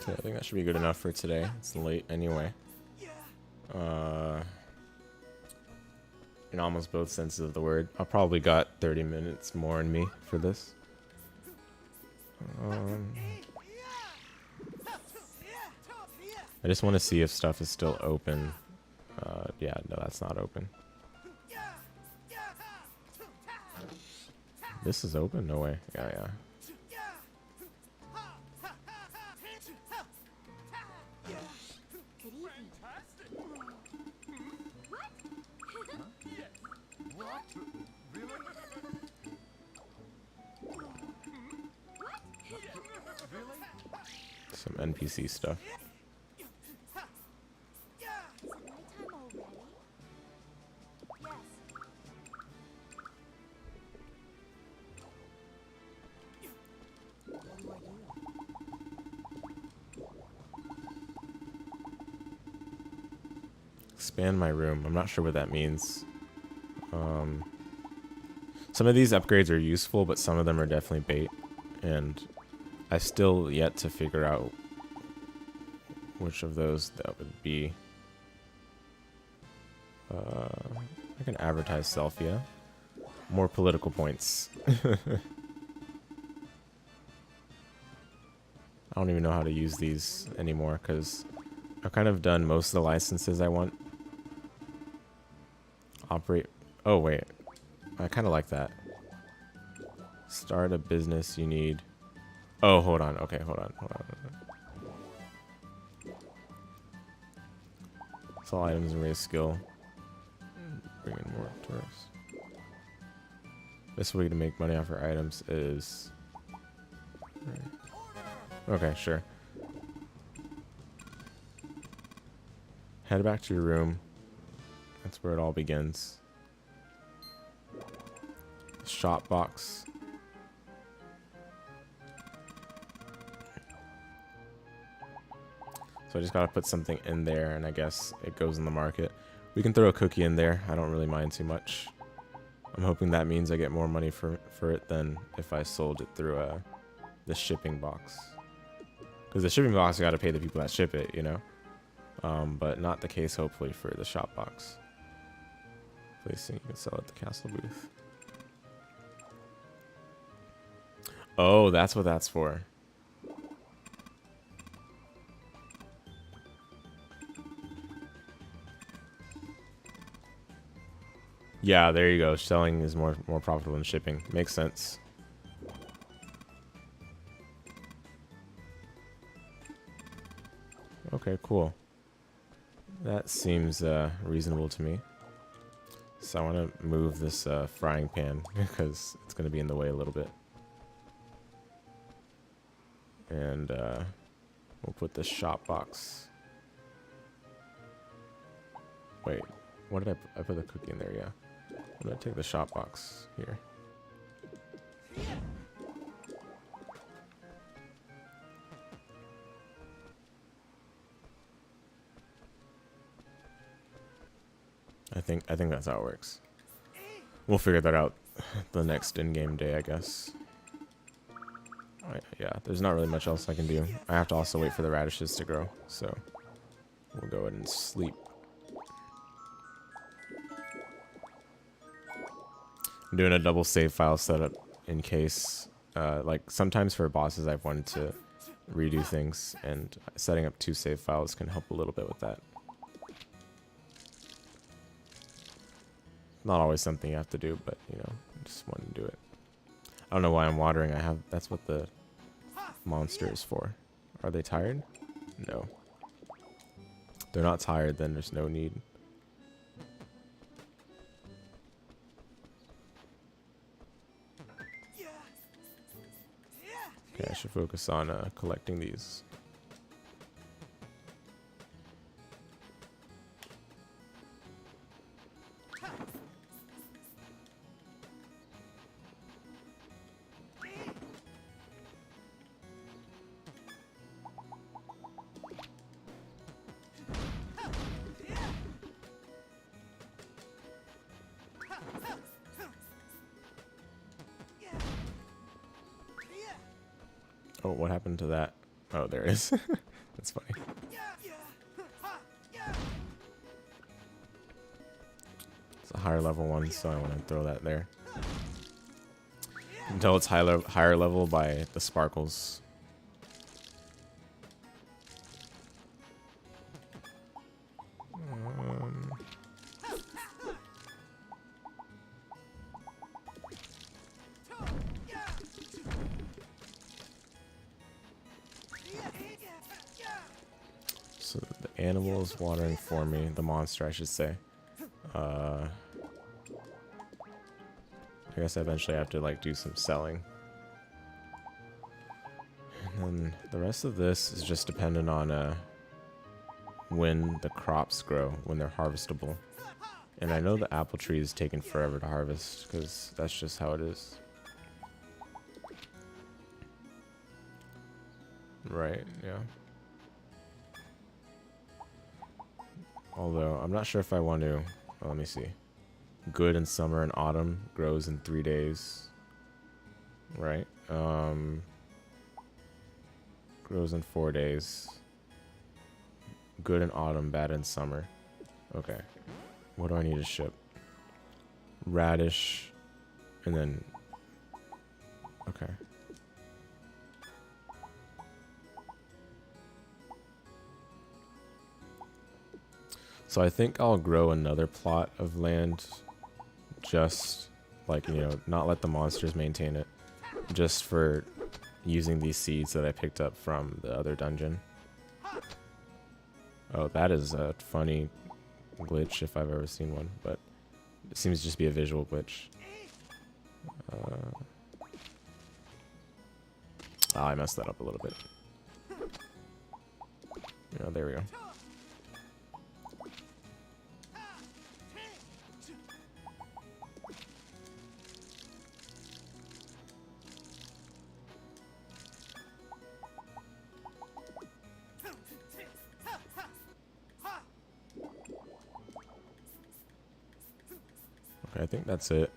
Okay, I think that should be good enough for today. It's late anyway. In almost both senses of the word. I probably got 30 minutes more in me for this. I just want to see if stuff is still open. Yeah, no, that's not open. This is open? No way. Yeah, yeah. Some NPC stuff. Expand my room. I'm not sure what that means. Some of these upgrades are useful, but some of them are definitely bait. And I still yet to figure out which of those that would be. I can advertise self, yeah. More political points. I don't even know how to use these anymore because I've kind of done most of the licenses I want. Operate. Oh, wait. I kind of like that. Start a business, you need. Oh, hold on. Okay, hold on. Sell items and raise skill. Bring in more tourists. This way to make money off your items is. Okay, sure. Head back to your room. That's where it all begins. Shop box. So I just gotta put something in there, and I guess it goes in the market. We can throw a cookie in there. I don't really mind too much. I'm hoping that means I get more money for it than if I sold it through the shipping box. Because the shipping box, I gotta pay the people that ship it, you know. But not the case, hopefully, for the shop box. Placing, you can sell at the castle booth. Oh, that's what that's for. Yeah, there you go. Selling is more profitable than shipping. Makes sense. Okay, cool. That seems reasonable to me. So I want to move this frying pan because it's going to be in the way a little bit. And we'll put this shop box. Wait, what did I put the cookie in there? Yeah. I'm going to take the shop box here. I think that's how it works. We'll figure that out the next in-game day, I guess. Alright, yeah, there's not really much else I can do. I have to also wait for the radishes to grow, so we'll go ahead and sleep. I'm doing a double save file setup in case, like sometimes for bosses I've wanted to redo things, and setting up 2 save files can help a little bit with that. Not always something you have to do, but you know, just want to do it. I don't know why I'm watering. That's what the monster is for. Are they tired? No. If they're not tired, then there's no need. Okay, I should focus on collecting these. Oh, what happened to that? Oh, there it is. That's funny. It's a higher level one, so I want to throw that there. Until it's higher level by the sparkles. So the animal is watering for me, the monster I should say. I guess I eventually have to like do some selling. And then the rest of this is just dependent on when the crops grow, when they're harvestable. And I know the apple tree is taking forever to harvest because that's just how it is. Right, yeah. Although, I'm not sure if I want to... Oh, let me see. Good in summer and autumn. Grows in 3 days. Right. Grows in 4 days. Good in autumn, bad in summer. Okay. What do I need to ship? Radish, and then, okay. So I think I'll grow another plot of land, just like, you know, not let the monsters maintain it, just for using these seeds that I picked up from the other dungeon. Oh, that is a funny glitch if I've ever seen one, but it seems to just be a visual glitch. I messed that up a little bit. Yeah, there we go. Okay, I think that's it.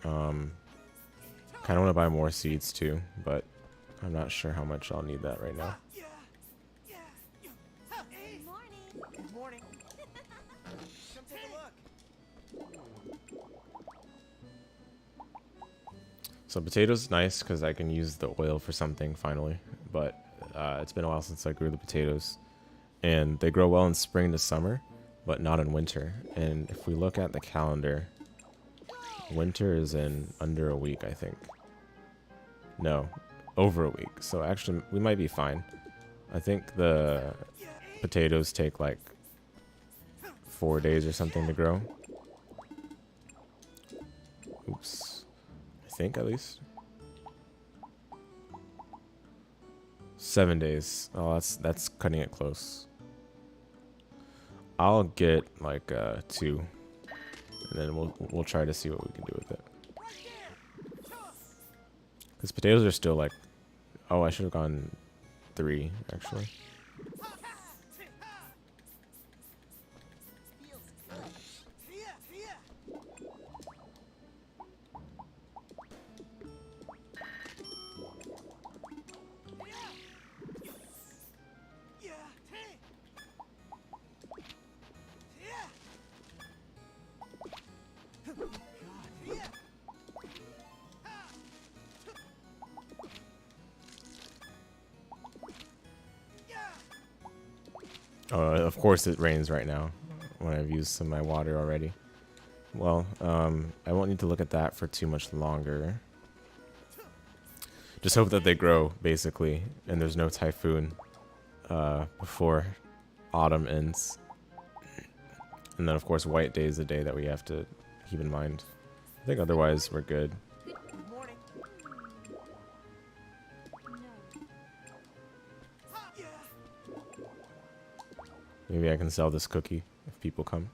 Kind of want to buy more seeds too, but I'm not sure how much I'll need that right now. Good morning. Come take a look. So potatoes nice because I can use the oil for something finally, but it's been a while since I grew the potatoes, and they grow well in spring to summer, but not in winter. And if we look at the calendar, winter is in under a week, I think. No, over a week. So actually, we might be fine. I think the potatoes take like 4 days or something to grow. Oops. I think at least. 7 days. Oh, that's cutting it close. I'll get like 2. And then we'll try to see what we can do with it. Because potatoes are still like... Oh, I should have gone 3, actually. Of course it rains right now when I've used some of my water already. Well, I won't need to look at that for too much longer. Just hope that they grow, basically, and there's no typhoon before autumn ends. And then, of course, White Day is the day that we have to keep in mind. I think otherwise we're good. Good morning. Maybe I can sell this cookie if people come.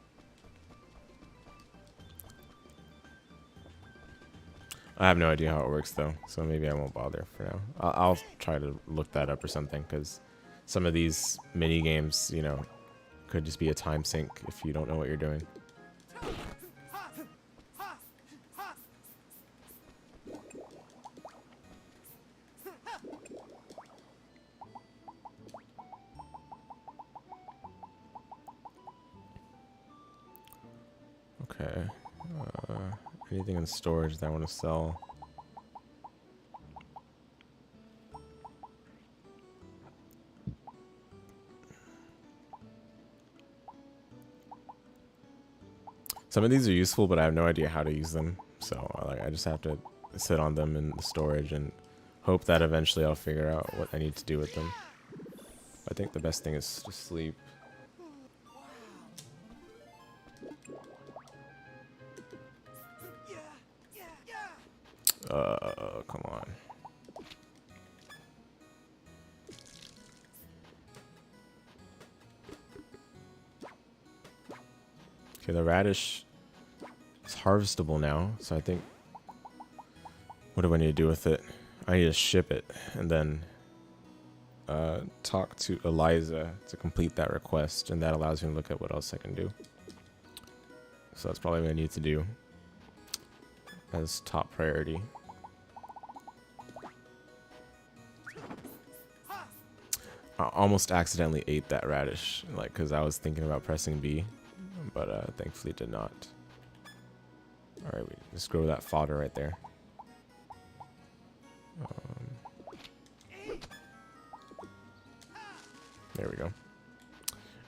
I have no idea how it works though, so maybe I won't bother for now. I'll try to look that up or something, because some of these mini games, you know, could just be a time sink if you don't know what you're doing. Okay. Anything in storage that I want to sell? Some of these are useful, but I have no idea how to use them. So I just have to sit on them in the storage and hope that eventually I'll figure out what I need to do with them. I think the best thing is to sleep. Come on. Okay, the radish is harvestable now, so I think... What do I need to do with it? I need to ship it, and then talk to Eliza to complete that request, and that allows me to look at what else I can do. So that's probably what I need to do as top priority. I almost accidentally ate that radish, like, because I was thinking about pressing B, but thankfully did not. All right, we just grow that fodder right there. There we go.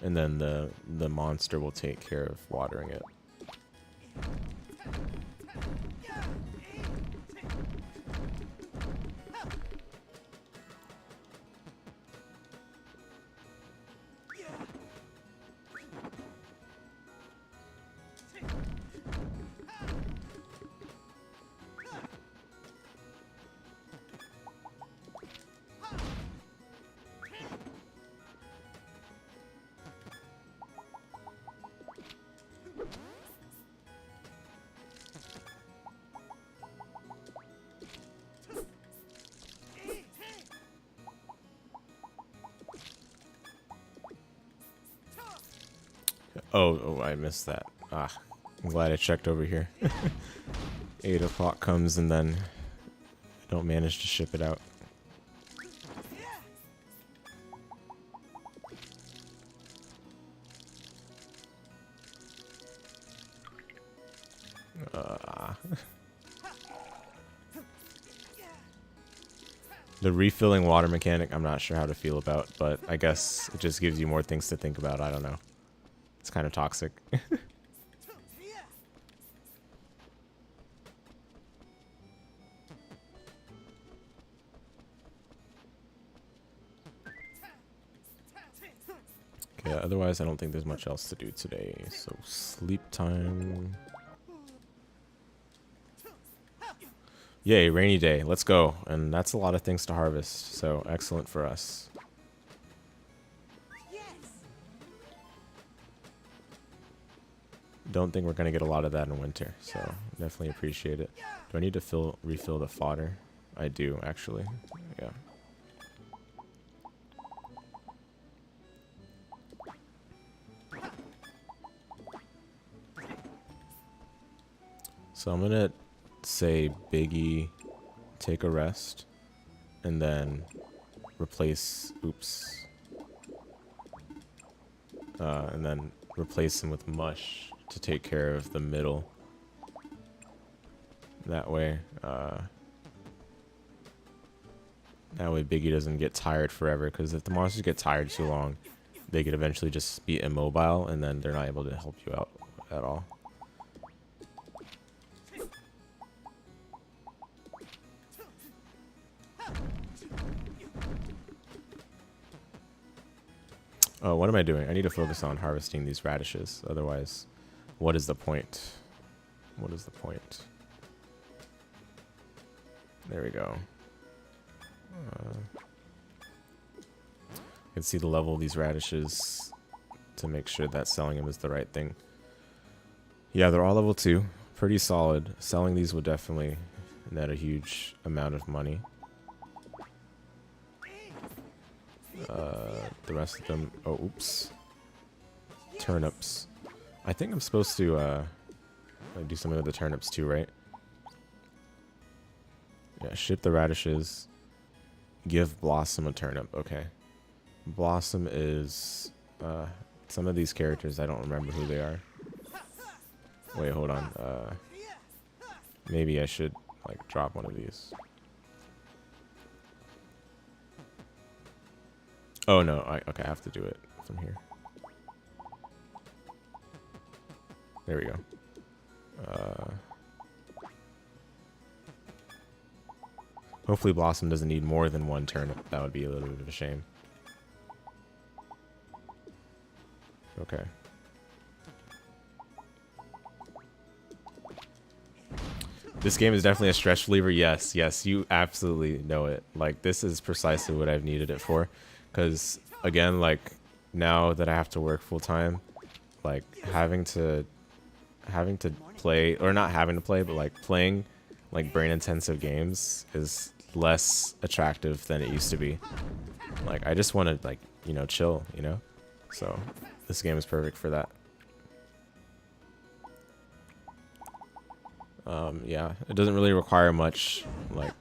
And then the monster will take care of watering it. Oh, I missed that. Ah, I'm glad I checked over here. 8 o'clock comes and then I don't manage to ship it out. The refilling water mechanic, I'm not sure how to feel about, but I guess it just gives you more things to think about. I don't know. It's kind of toxic. Okay, otherwise I don't think there's much else to do today. So sleep time. Yay, rainy day. Let's go. And that's a lot of things to harvest. So excellent for us. Don't think we're going to get a lot of that in winter. So definitely appreciate it. Do I need to refill the fodder? I do, actually. Yeah. So I'm going to say Biggie, take a rest, and then replace, and then replace him with Mush to take care of the middle. That way Biggie doesn't get tired forever, because if the monsters get tired too long, they could eventually just be immobile, and then they're not able to help you out at all. Oh, what am I doing? I need to focus on harvesting these radishes. Otherwise, what is the point? What is the point? There we go. You can see the level of these radishes to make sure that selling them is the right thing. Yeah, they're all level 2. Pretty solid. Selling these will definitely net a huge amount of money. The rest of them, turnips. I think I'm supposed to do something with the turnips too, right? Yeah, ship the radishes. Give Blossom a turnip. Okay. Blossom is some of these characters, I don't remember who they are. Wait, hold on. Maybe I should like drop one of these. Oh no, okay, I have to do it from here. There we go. Hopefully Blossom doesn't need more than one turnip. That would be a little bit of a shame. Okay. This game is definitely a stress reliever. Yes, yes, you absolutely know it. Like, this is precisely what I've needed it for. Because, again, like, now that I have to work full time, like, having to play, or not having to play, but, like, playing, like, brain-intensive games is less attractive than it used to be. Like, I just want to, like, you know, chill, you know? So, this game is perfect for that. Yeah, it doesn't really require much, like,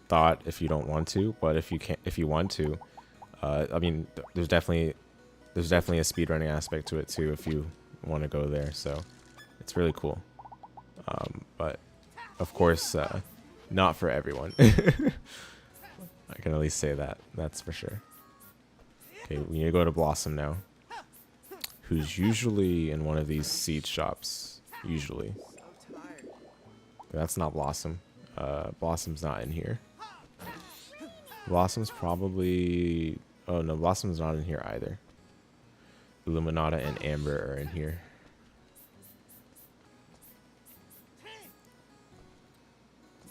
thought if you don't want to, but if you want to, I mean, there's definitely a speedrunning aspect to it too if you want to go there. So it's really cool. But of course, not for everyone. I can at least say that. That's for sure. Okay, we need to go to Blossom now. Who's usually in one of these seed shops. Usually. That's not Blossom. Blossom's not in here. Blossom's probably... Oh, no, Blossom's not in here either. Illuminata and Amber are in here.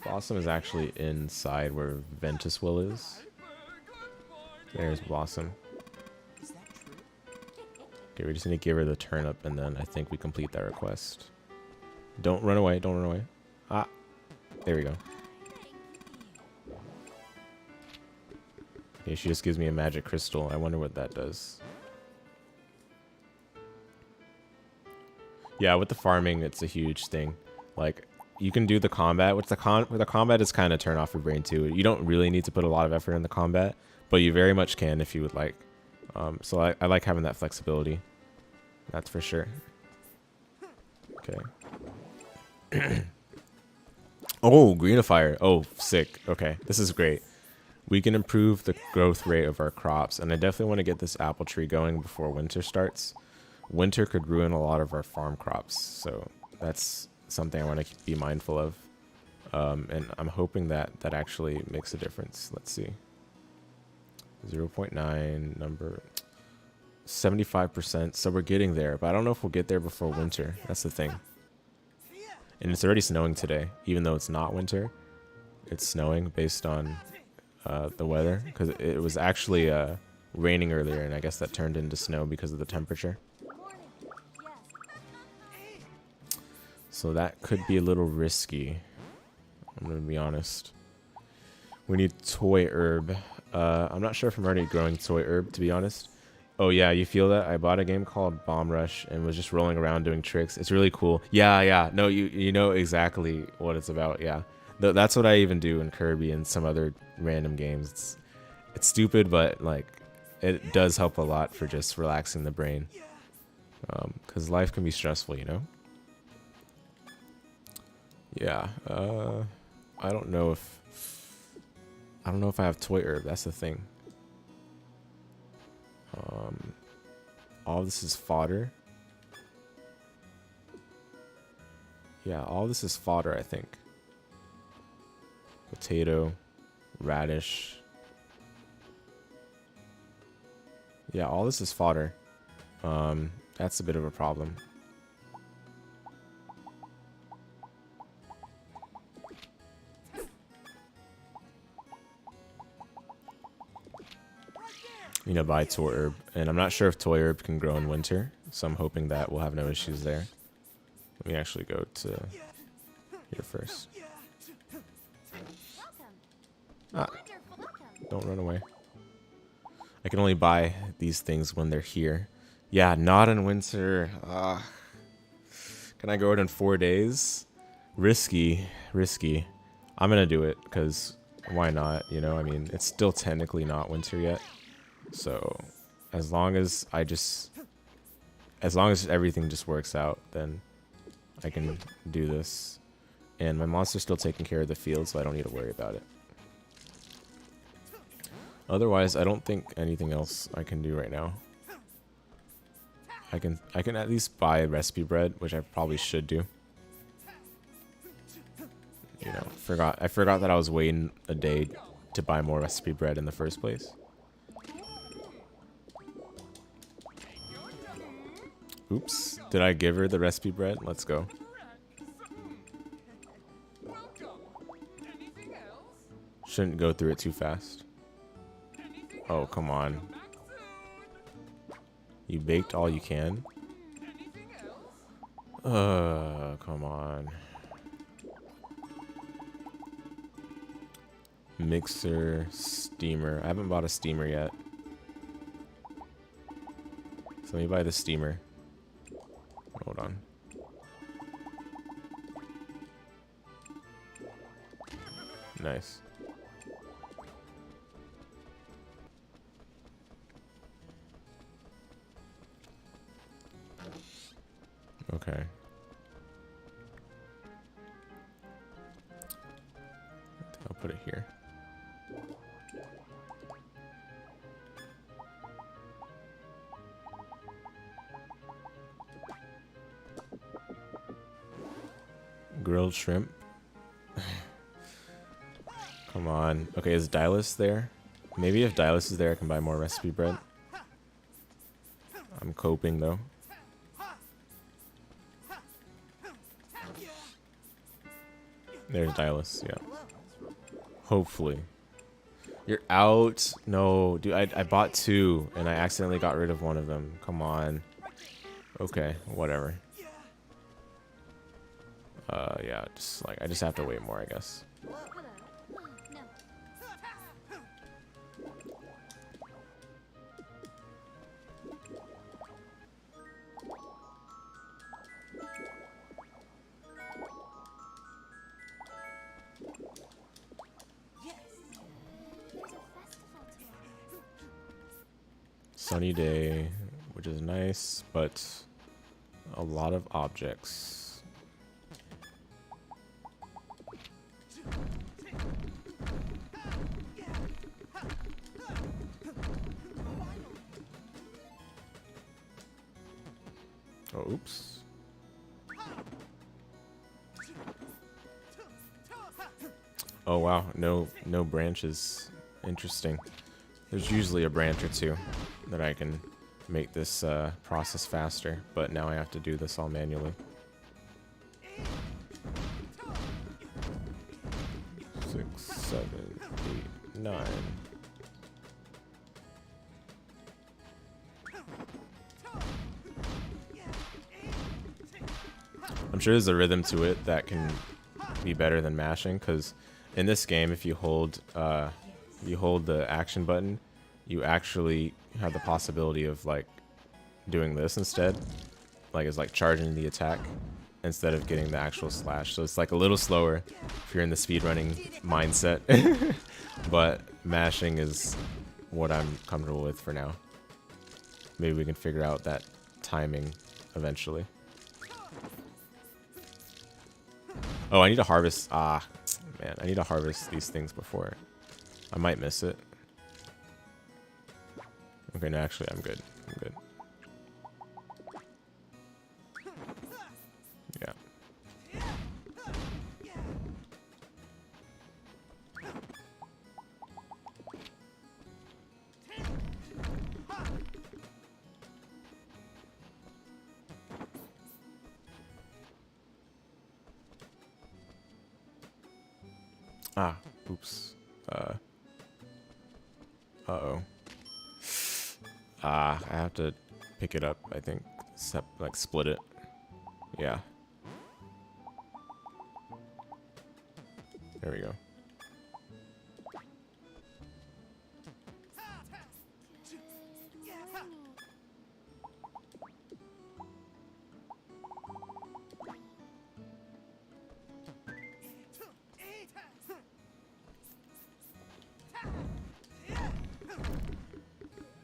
Blossom is actually inside where Ventus Will is. There's Blossom. Okay, we just need to give her the turnip, and then I think we complete that request. Don't run away, don't run away. Ah, there we go. Okay, she just gives me a magic crystal. I wonder what that does. Yeah, with the farming, it's a huge thing. Like, you can do the combat, which the combat is kind of turn off your brain too. You don't really need to put a lot of effort in the combat, but you very much can if you would like. So I like having that flexibility. That's for sure. Okay. Oh, greenifier. Oh, sick. Okay, this is great. We can improve the growth rate of our crops, and I definitely want to get this apple tree going before winter starts. Winter could ruin a lot of our farm crops, so that's something I want to be mindful of. And I'm hoping that that actually makes a difference. Let's see. 0.9 number 75%. So we're getting there, but I don't know if we'll get there before winter. That's the thing. And it's already snowing today, even though it's not winter. It's snowing based on the weather, because it was actually raining earlier, and I guess that turned into snow because of the temperature. So that could be a little risky. I'm gonna be honest. We need toy herb. I'm not sure if I'm already growing toy herb, to be honest. Oh yeah, you feel that? I bought a game called Bomb Rush and was just rolling around doing tricks. It's really cool. Yeah. No, you know exactly what it's about. Yeah, that's what I even do in Kirby and some other random games. It's stupid, but like it does help a lot for just relaxing the brain. Because life can be stressful, you know. Yeah. I don't know if I have toy herb. That's the thing. All this is fodder. Yeah, all this is fodder, I think. Potato, radish. Yeah, all this is fodder. That's a bit of a problem. You know, buy toy herb, and I'm not sure if toy herb can grow in winter, so I'm hoping that we'll have no issues there. Let me actually go to here first. Ah, don't run away. I can only buy these things when they're here. Yeah, not in winter. Can I grow it in 4 days? Risky. I'm gonna do it because why not? You know, I mean, it's still technically not winter yet. So as long as everything just works out, then I can do this. And my monster's still taking care of the field, so I don't need to worry about it. Otherwise, I don't think anything else I can do right now. I can at least buy recipe bread, which I probably should do. You know, I forgot that I was waiting a day to buy more recipe bread in the first place. Oops. Did I give her the recipe bread? Let's go. Shouldn't go through it too fast. Oh, come on. You baked all you can? Come on. Mixer, steamer. I haven't bought a steamer yet. So let me buy the steamer. Hold on. Nice. Okay. I'll put it here. Grilled shrimp. Come on. Okay, is Dilus there? Maybe if Dilus is there, I can buy more recipe bread. I'm coping though. There's Dilus, yeah. Hopefully. You're out. No, dude, I bought 2 and I accidentally got rid of one of them. Come on. Okay, whatever. Yeah, just like I just have to wait more, I guess. Sunny day, which is nice, but a lot of objects. Oh, oops. Oh wow, no branches. Interesting. There's usually a branch or two that I can make this process faster, but now I have to do this all manually. 6, 7, 8, 9. I'm sure there's a rhythm to it that can be better than mashing, because in this game, if you hold the action button, you actually have the possibility of like doing this instead, like it's like charging the attack instead of getting the actual slash. So it's like a little slower if you're in the speedrunning mindset, but mashing is what I'm comfortable with for now. Maybe we can figure out that timing eventually. Oh, I need to harvest. Ah, man, I need to harvest these things before. I might miss it. Okay, no, actually, I'm good. I'm good. Yeah. Ah, oops. Uh-oh. I have to pick it up, I think. Like, split it. Yeah. There we go.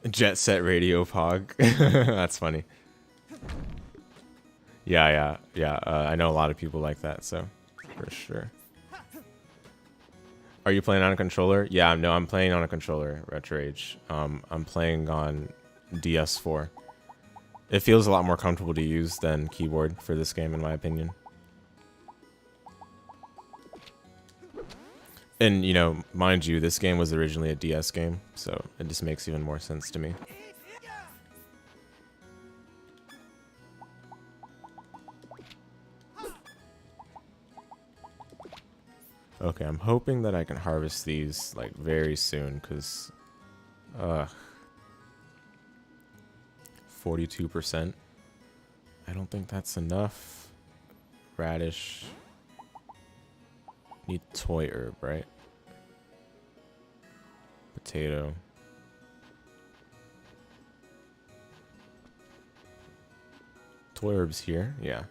Jet Set Radio Pog. That's funny. Yeah. I know a lot of people like that, so for sure. Are you playing on a controller? Yeah, no, I'm playing on a controller, Retroage. I'm playing on DS4. It feels a lot more comfortable to use than keyboard for this game, in my opinion. And, you know, mind you, this game was originally a DS game, so it just makes even more sense to me. Okay, I'm hoping that I can harvest these, like, very soon, because... 42%. I don't think that's enough. Radish... Need toy herb, right? Potato. Toy herbs here, yeah.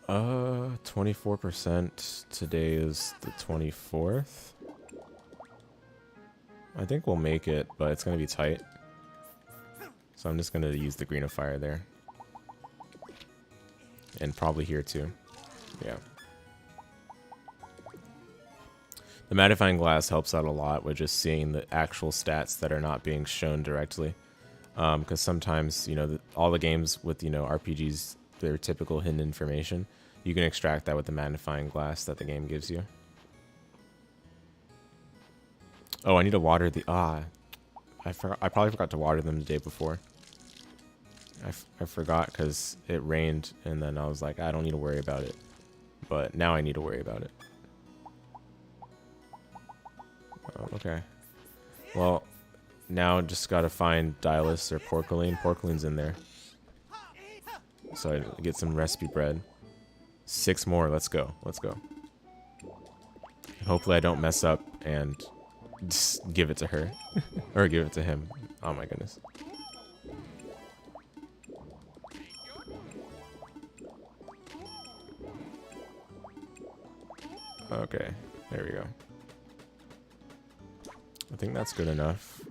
24%. Today is the 24th. I think we'll make it, but it's gonna be tight. So I'm just gonna use the green of fire there. And probably here too. Yeah. The magnifying glass helps out a lot with just seeing the actual stats that are not being shown directly. Because sometimes, you know, all the games with, you know, RPGs, their typical hidden information, you can extract that with the magnifying glass that the game gives you. Oh, I need to water the... I probably forgot to water them the day before. I forgot because it rained, and then I was like, I don't need to worry about it. But now I need to worry about it. Oh, okay. Well, now just gotta find Dilus or Porcelain. Porcelain's in there. So I get some recipe bread. 6 more. Let's go. Let's go. Hopefully I don't mess up and just give it to her. Or give it to him. Oh my goodness. Okay, there we go. I think that's good enough.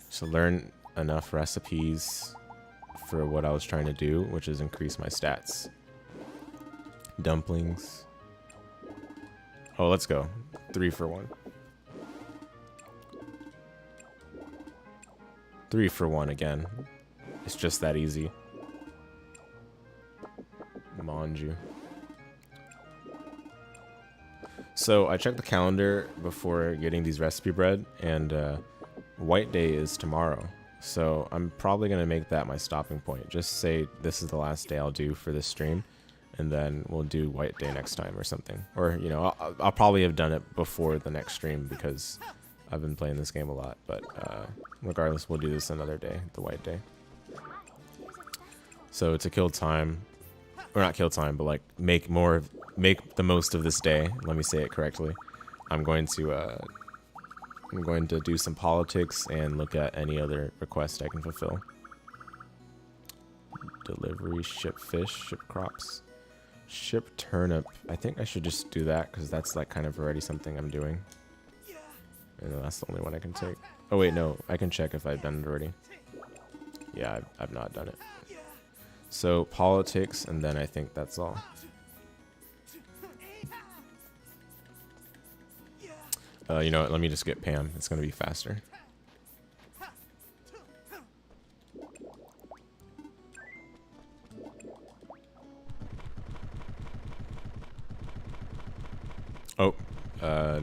So learn enough recipes for what I was trying to do, which is increase my stats. Dumplings. Oh, let's go. 3 for 1. 3 for 1 again. It's just that easy. Manju. So I checked the calendar before getting these recipe bread, and White Day is tomorrow. So I'm probably going to make that my stopping point. Just say this is the last day I'll do for this stream, and then we'll do White Day next time or something. Or, you know, I'll probably have done it before the next stream because I've been playing this game a lot. But regardless, we'll do this another day, the White Day. So to kill time, or not kill time, but like make the most of this day. Let me say it correctly. I'm going to do some politics and look at any other request I can fulfill. Delivery, ship fish, ship crops, ship turnip. I think I should just do that because that's like kind of already something I'm doing. And that's the only one I can take. Oh wait, no, I can check if I've done it already. Yeah, I've not done it. So politics, and then I think that's all. You know what, let me just get Pam. It's going to be faster. Oh, I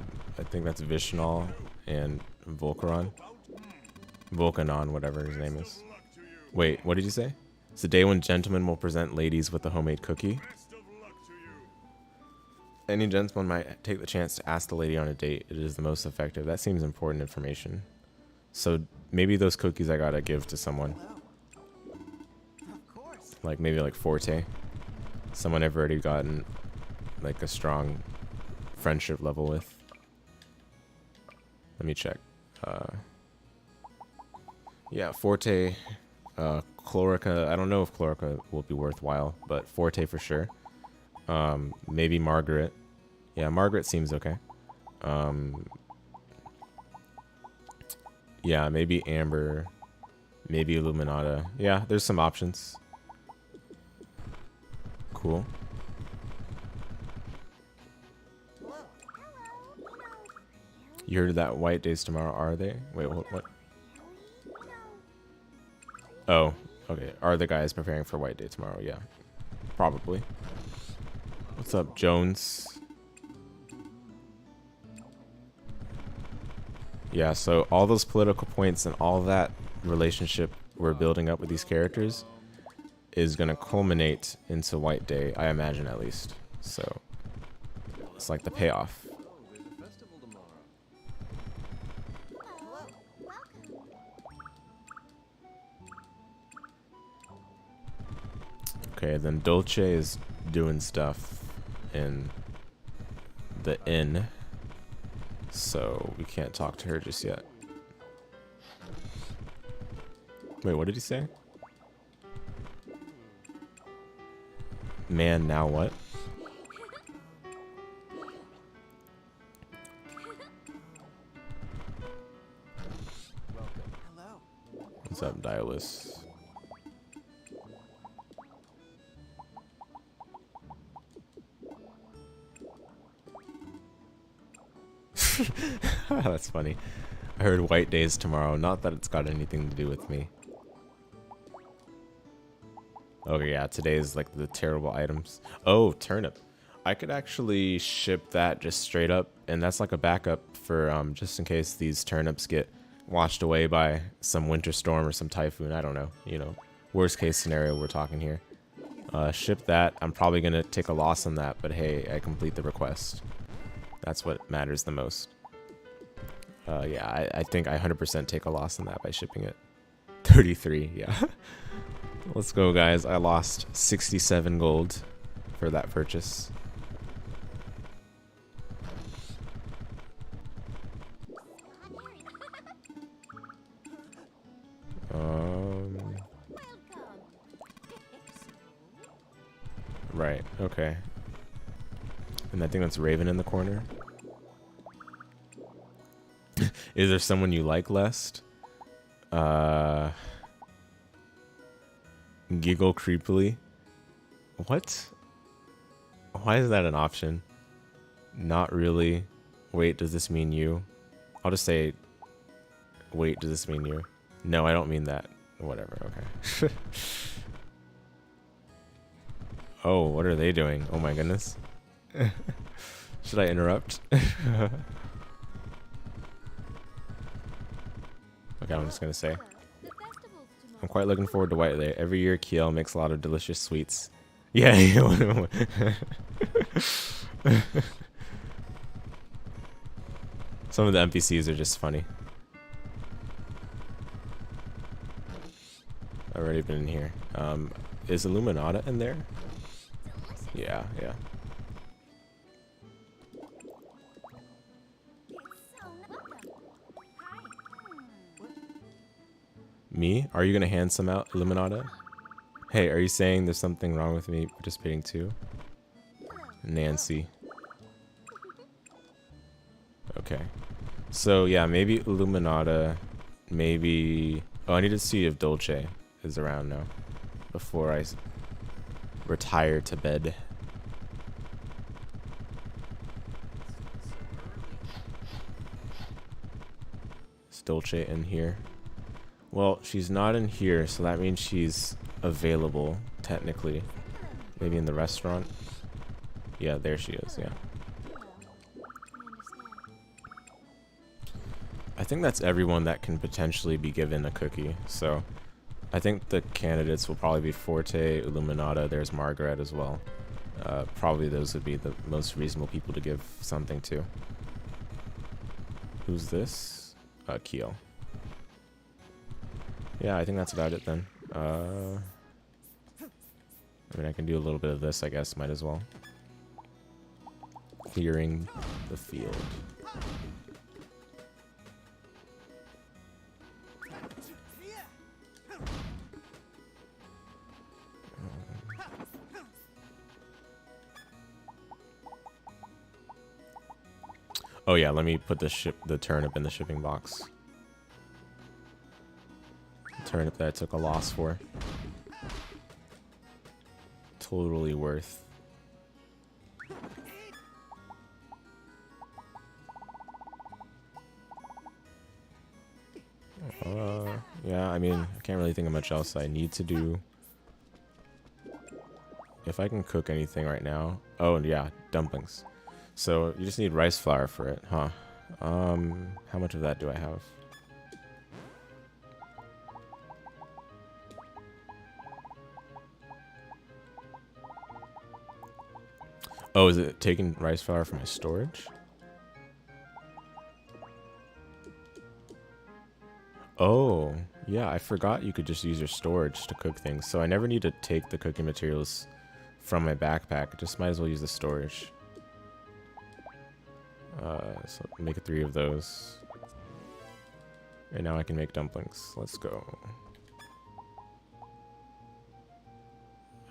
think that's Vishnal and Volcaron. Volcanon, whatever his name is. Wait, what did you say? It's the day when gentlemen will present ladies with a homemade cookie. Any gentleman might take the chance to ask the lady on a date. It is the most effective. That seems important information. So maybe those cookies I gotta give to someone. Like maybe like Forte. Someone I've already gotten like a strong friendship level with. Let me check. Yeah, Forte, Chlorica. I don't know if Chlorica will be worthwhile, but Forte for sure. Maybe Margaret. Yeah, Margaret seems okay. Yeah, maybe Amber. Maybe Illuminata. Yeah, there's some options. Cool. You heard that White Days tomorrow, are they? Wait, what? Oh, okay. Are the guys preparing for White Day tomorrow? Yeah, probably. What's up, Jones? Yeah, so all those political points and all that relationship we're building up with these characters is going to culminate into White Day, I imagine at least. So it's like the payoff. Okay, then Dolce is doing stuff in the inn, so we can't talk to her just yet. Wait, what did he say? Man, now what? What's up, Dialis? That's funny. I heard white days tomorrow. Not that it's got anything to do with me. Okay, yeah, today is like the terrible items. Oh, turnip. I could actually ship that just straight up, and that's like a backup for just in case these turnips get washed away by some winter storm or some typhoon. I don't know. You know, worst case scenario we're talking here. Ship that. I'm probably gonna take a loss on that, but hey, I complete the request. That's what matters the most. Yeah, I think I 100% take a loss on that by shipping it. 33, yeah. Let's go, guys. I lost 67 gold for that purchase. Right, okay. And I think that's Raven in the corner. Is there someone you like, Lest? Giggle creepily. What? Why is that an option? Not really. Wait, does this mean you? I'll just say, wait, does this mean you? No, I don't mean that. Whatever, okay. Oh, what are they doing? Oh my goodness. Should I interrupt? Okay, I'm just gonna say. I'm quite looking forward to White Day. Every year, Kiel makes a lot of delicious sweets. Yeah. Some of the NPCs are just funny. I've already been in here. Is Illuminata in there? Yeah. Me? Are you gonna hand some out, Illuminata? Hey, are you saying there's something wrong with me participating too? Nancy. Okay. So yeah, maybe Illuminata, maybe... Oh, I need to see if Dolce is around now before I retire to bed. Is Dolce in here? Well, she's not in here, so that means she's available, technically. Maybe in the restaurant? Yeah, there she is, yeah. I think that's everyone that can potentially be given a cookie, so... I think the candidates will probably be Forte, Illuminata, there's Margaret as well. Probably those would be the most reasonable people to give something to. Who's this? Kiel. Yeah, I think that's about it then. I mean, I can do a little bit of this, I guess, might as well. Clearing the field. Oh yeah, let me put the turnip in the shipping box. The turnip that I took a loss for. Totally worth. Yeah, I mean, I can't really think of much else I need to do. If I can cook anything right now. Oh, yeah, dumplings. So you just need rice flour for it, huh? How much of that do I have? Oh, is it taking rice flour from my storage? Oh, yeah, I forgot you could just use your storage to cook things. So I never need to take the cooking materials from my backpack. Just might as well use the storage. So make 3 of those. And now I can make dumplings. Let's go.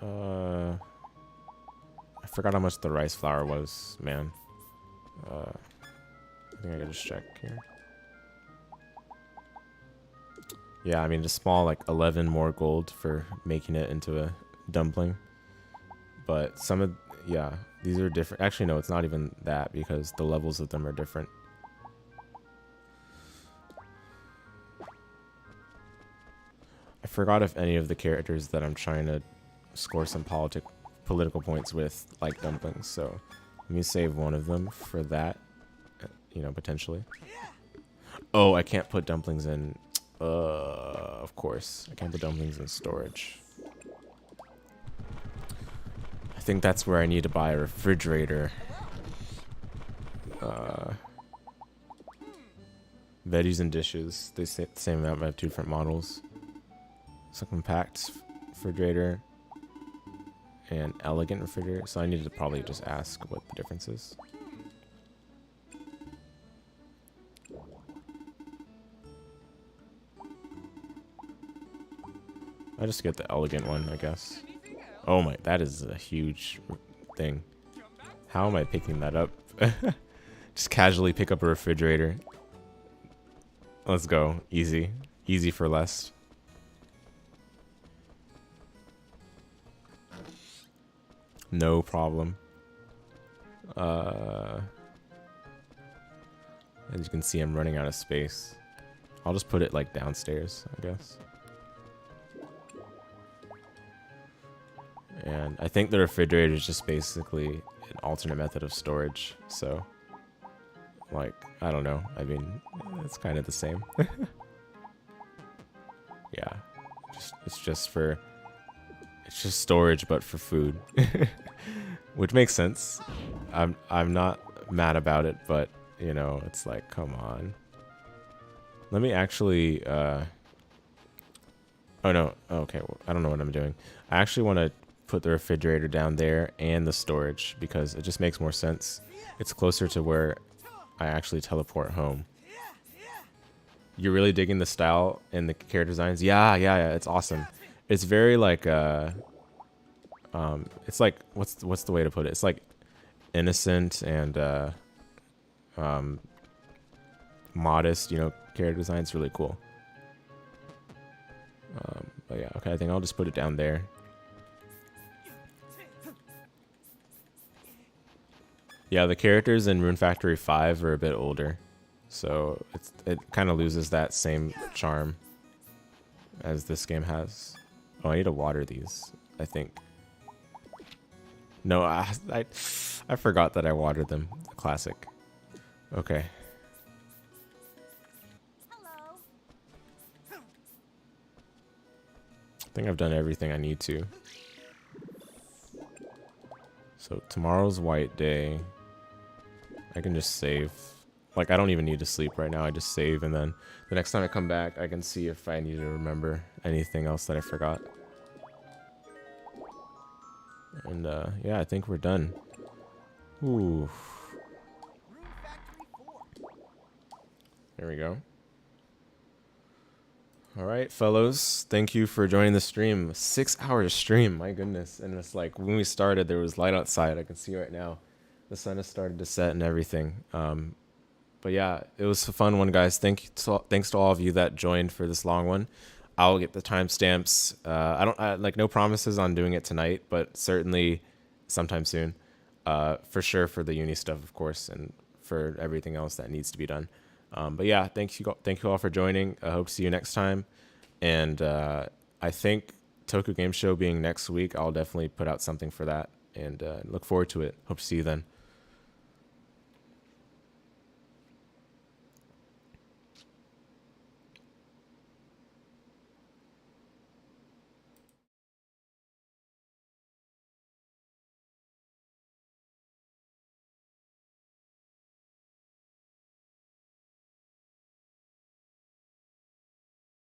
I forgot how much the rice flour was, man. I think I could just check here. Yeah, I mean, just small, like 11 more gold for making it into a dumpling. But some of, yeah, these are different. Actually, no, it's not even that because the levels of them are different. forgot if any of the characters that I'm trying to score some political points with like dumplings. So let me save one of them for that, you know, potentially. Oh, I can't put dumplings in. Of course, I can't put dumplings in storage. I think that's where I need to buy a refrigerator. Veggies and dishes, they say the same amount, but I have two different models. So compact refrigerator and elegant refrigerator. So I need to probably just ask what the difference is. I just get the elegant one, I guess. Oh my, that is a huge thing. How am I picking that up? Just casually pick up a refrigerator. Let's go. Easy. Easy for less. No problem. As you can see, I'm running out of space. I'll just put it like downstairs, I guess. And I think the refrigerator is just basically an alternate method of storage. So, like, I don't know. I mean, it's kind of the same. Yeah, it's just storage, but for food, which makes sense. I'm not mad about it, but you know, it's like, come on. Let me actually. Oh no. Okay, well, I don't know what I'm doing. I actually want to put the refrigerator down there and the storage because it just makes more sense. It's closer to where I actually teleport home. You're really digging the style and the character designs? Yeah, it's awesome. It's very like it's like what's the way to put it? It's like innocent and modest, you know, character design. It's really cool. But yeah, okay, I think I'll just put it down there. Yeah, the characters in Rune Factory 5 are a bit older, so it kind of loses that same charm as this game has. Oh, I need to water these, I think. No, I forgot that I watered them. Classic. Okay. Hello. I think I've done everything I need to. So tomorrow's white day. I can just save. Like, I don't even need to sleep right now. I just save, and then the next time I come back, I can see if I need to remember anything else that I forgot. And yeah, I think we're done. Ooh. There we go. All right, fellows. Thank you for joining the stream. 6-hour stream, my goodness. And it's like when we started, there was light outside. I can see right now. The sun has started to set and everything. But yeah, it was a fun one, guys. Thanks to all of you that joined for this long one. I'll get the timestamps. I like no promises on doing it tonight, but certainly sometime soon. For sure for the uni stuff, of course, and for everything else that needs to be done. But yeah, thank you all for joining. I hope to see you next time. And I think Tokyo Game Show being next week, I'll definitely put out something for that. And look forward to it. Hope to see you then.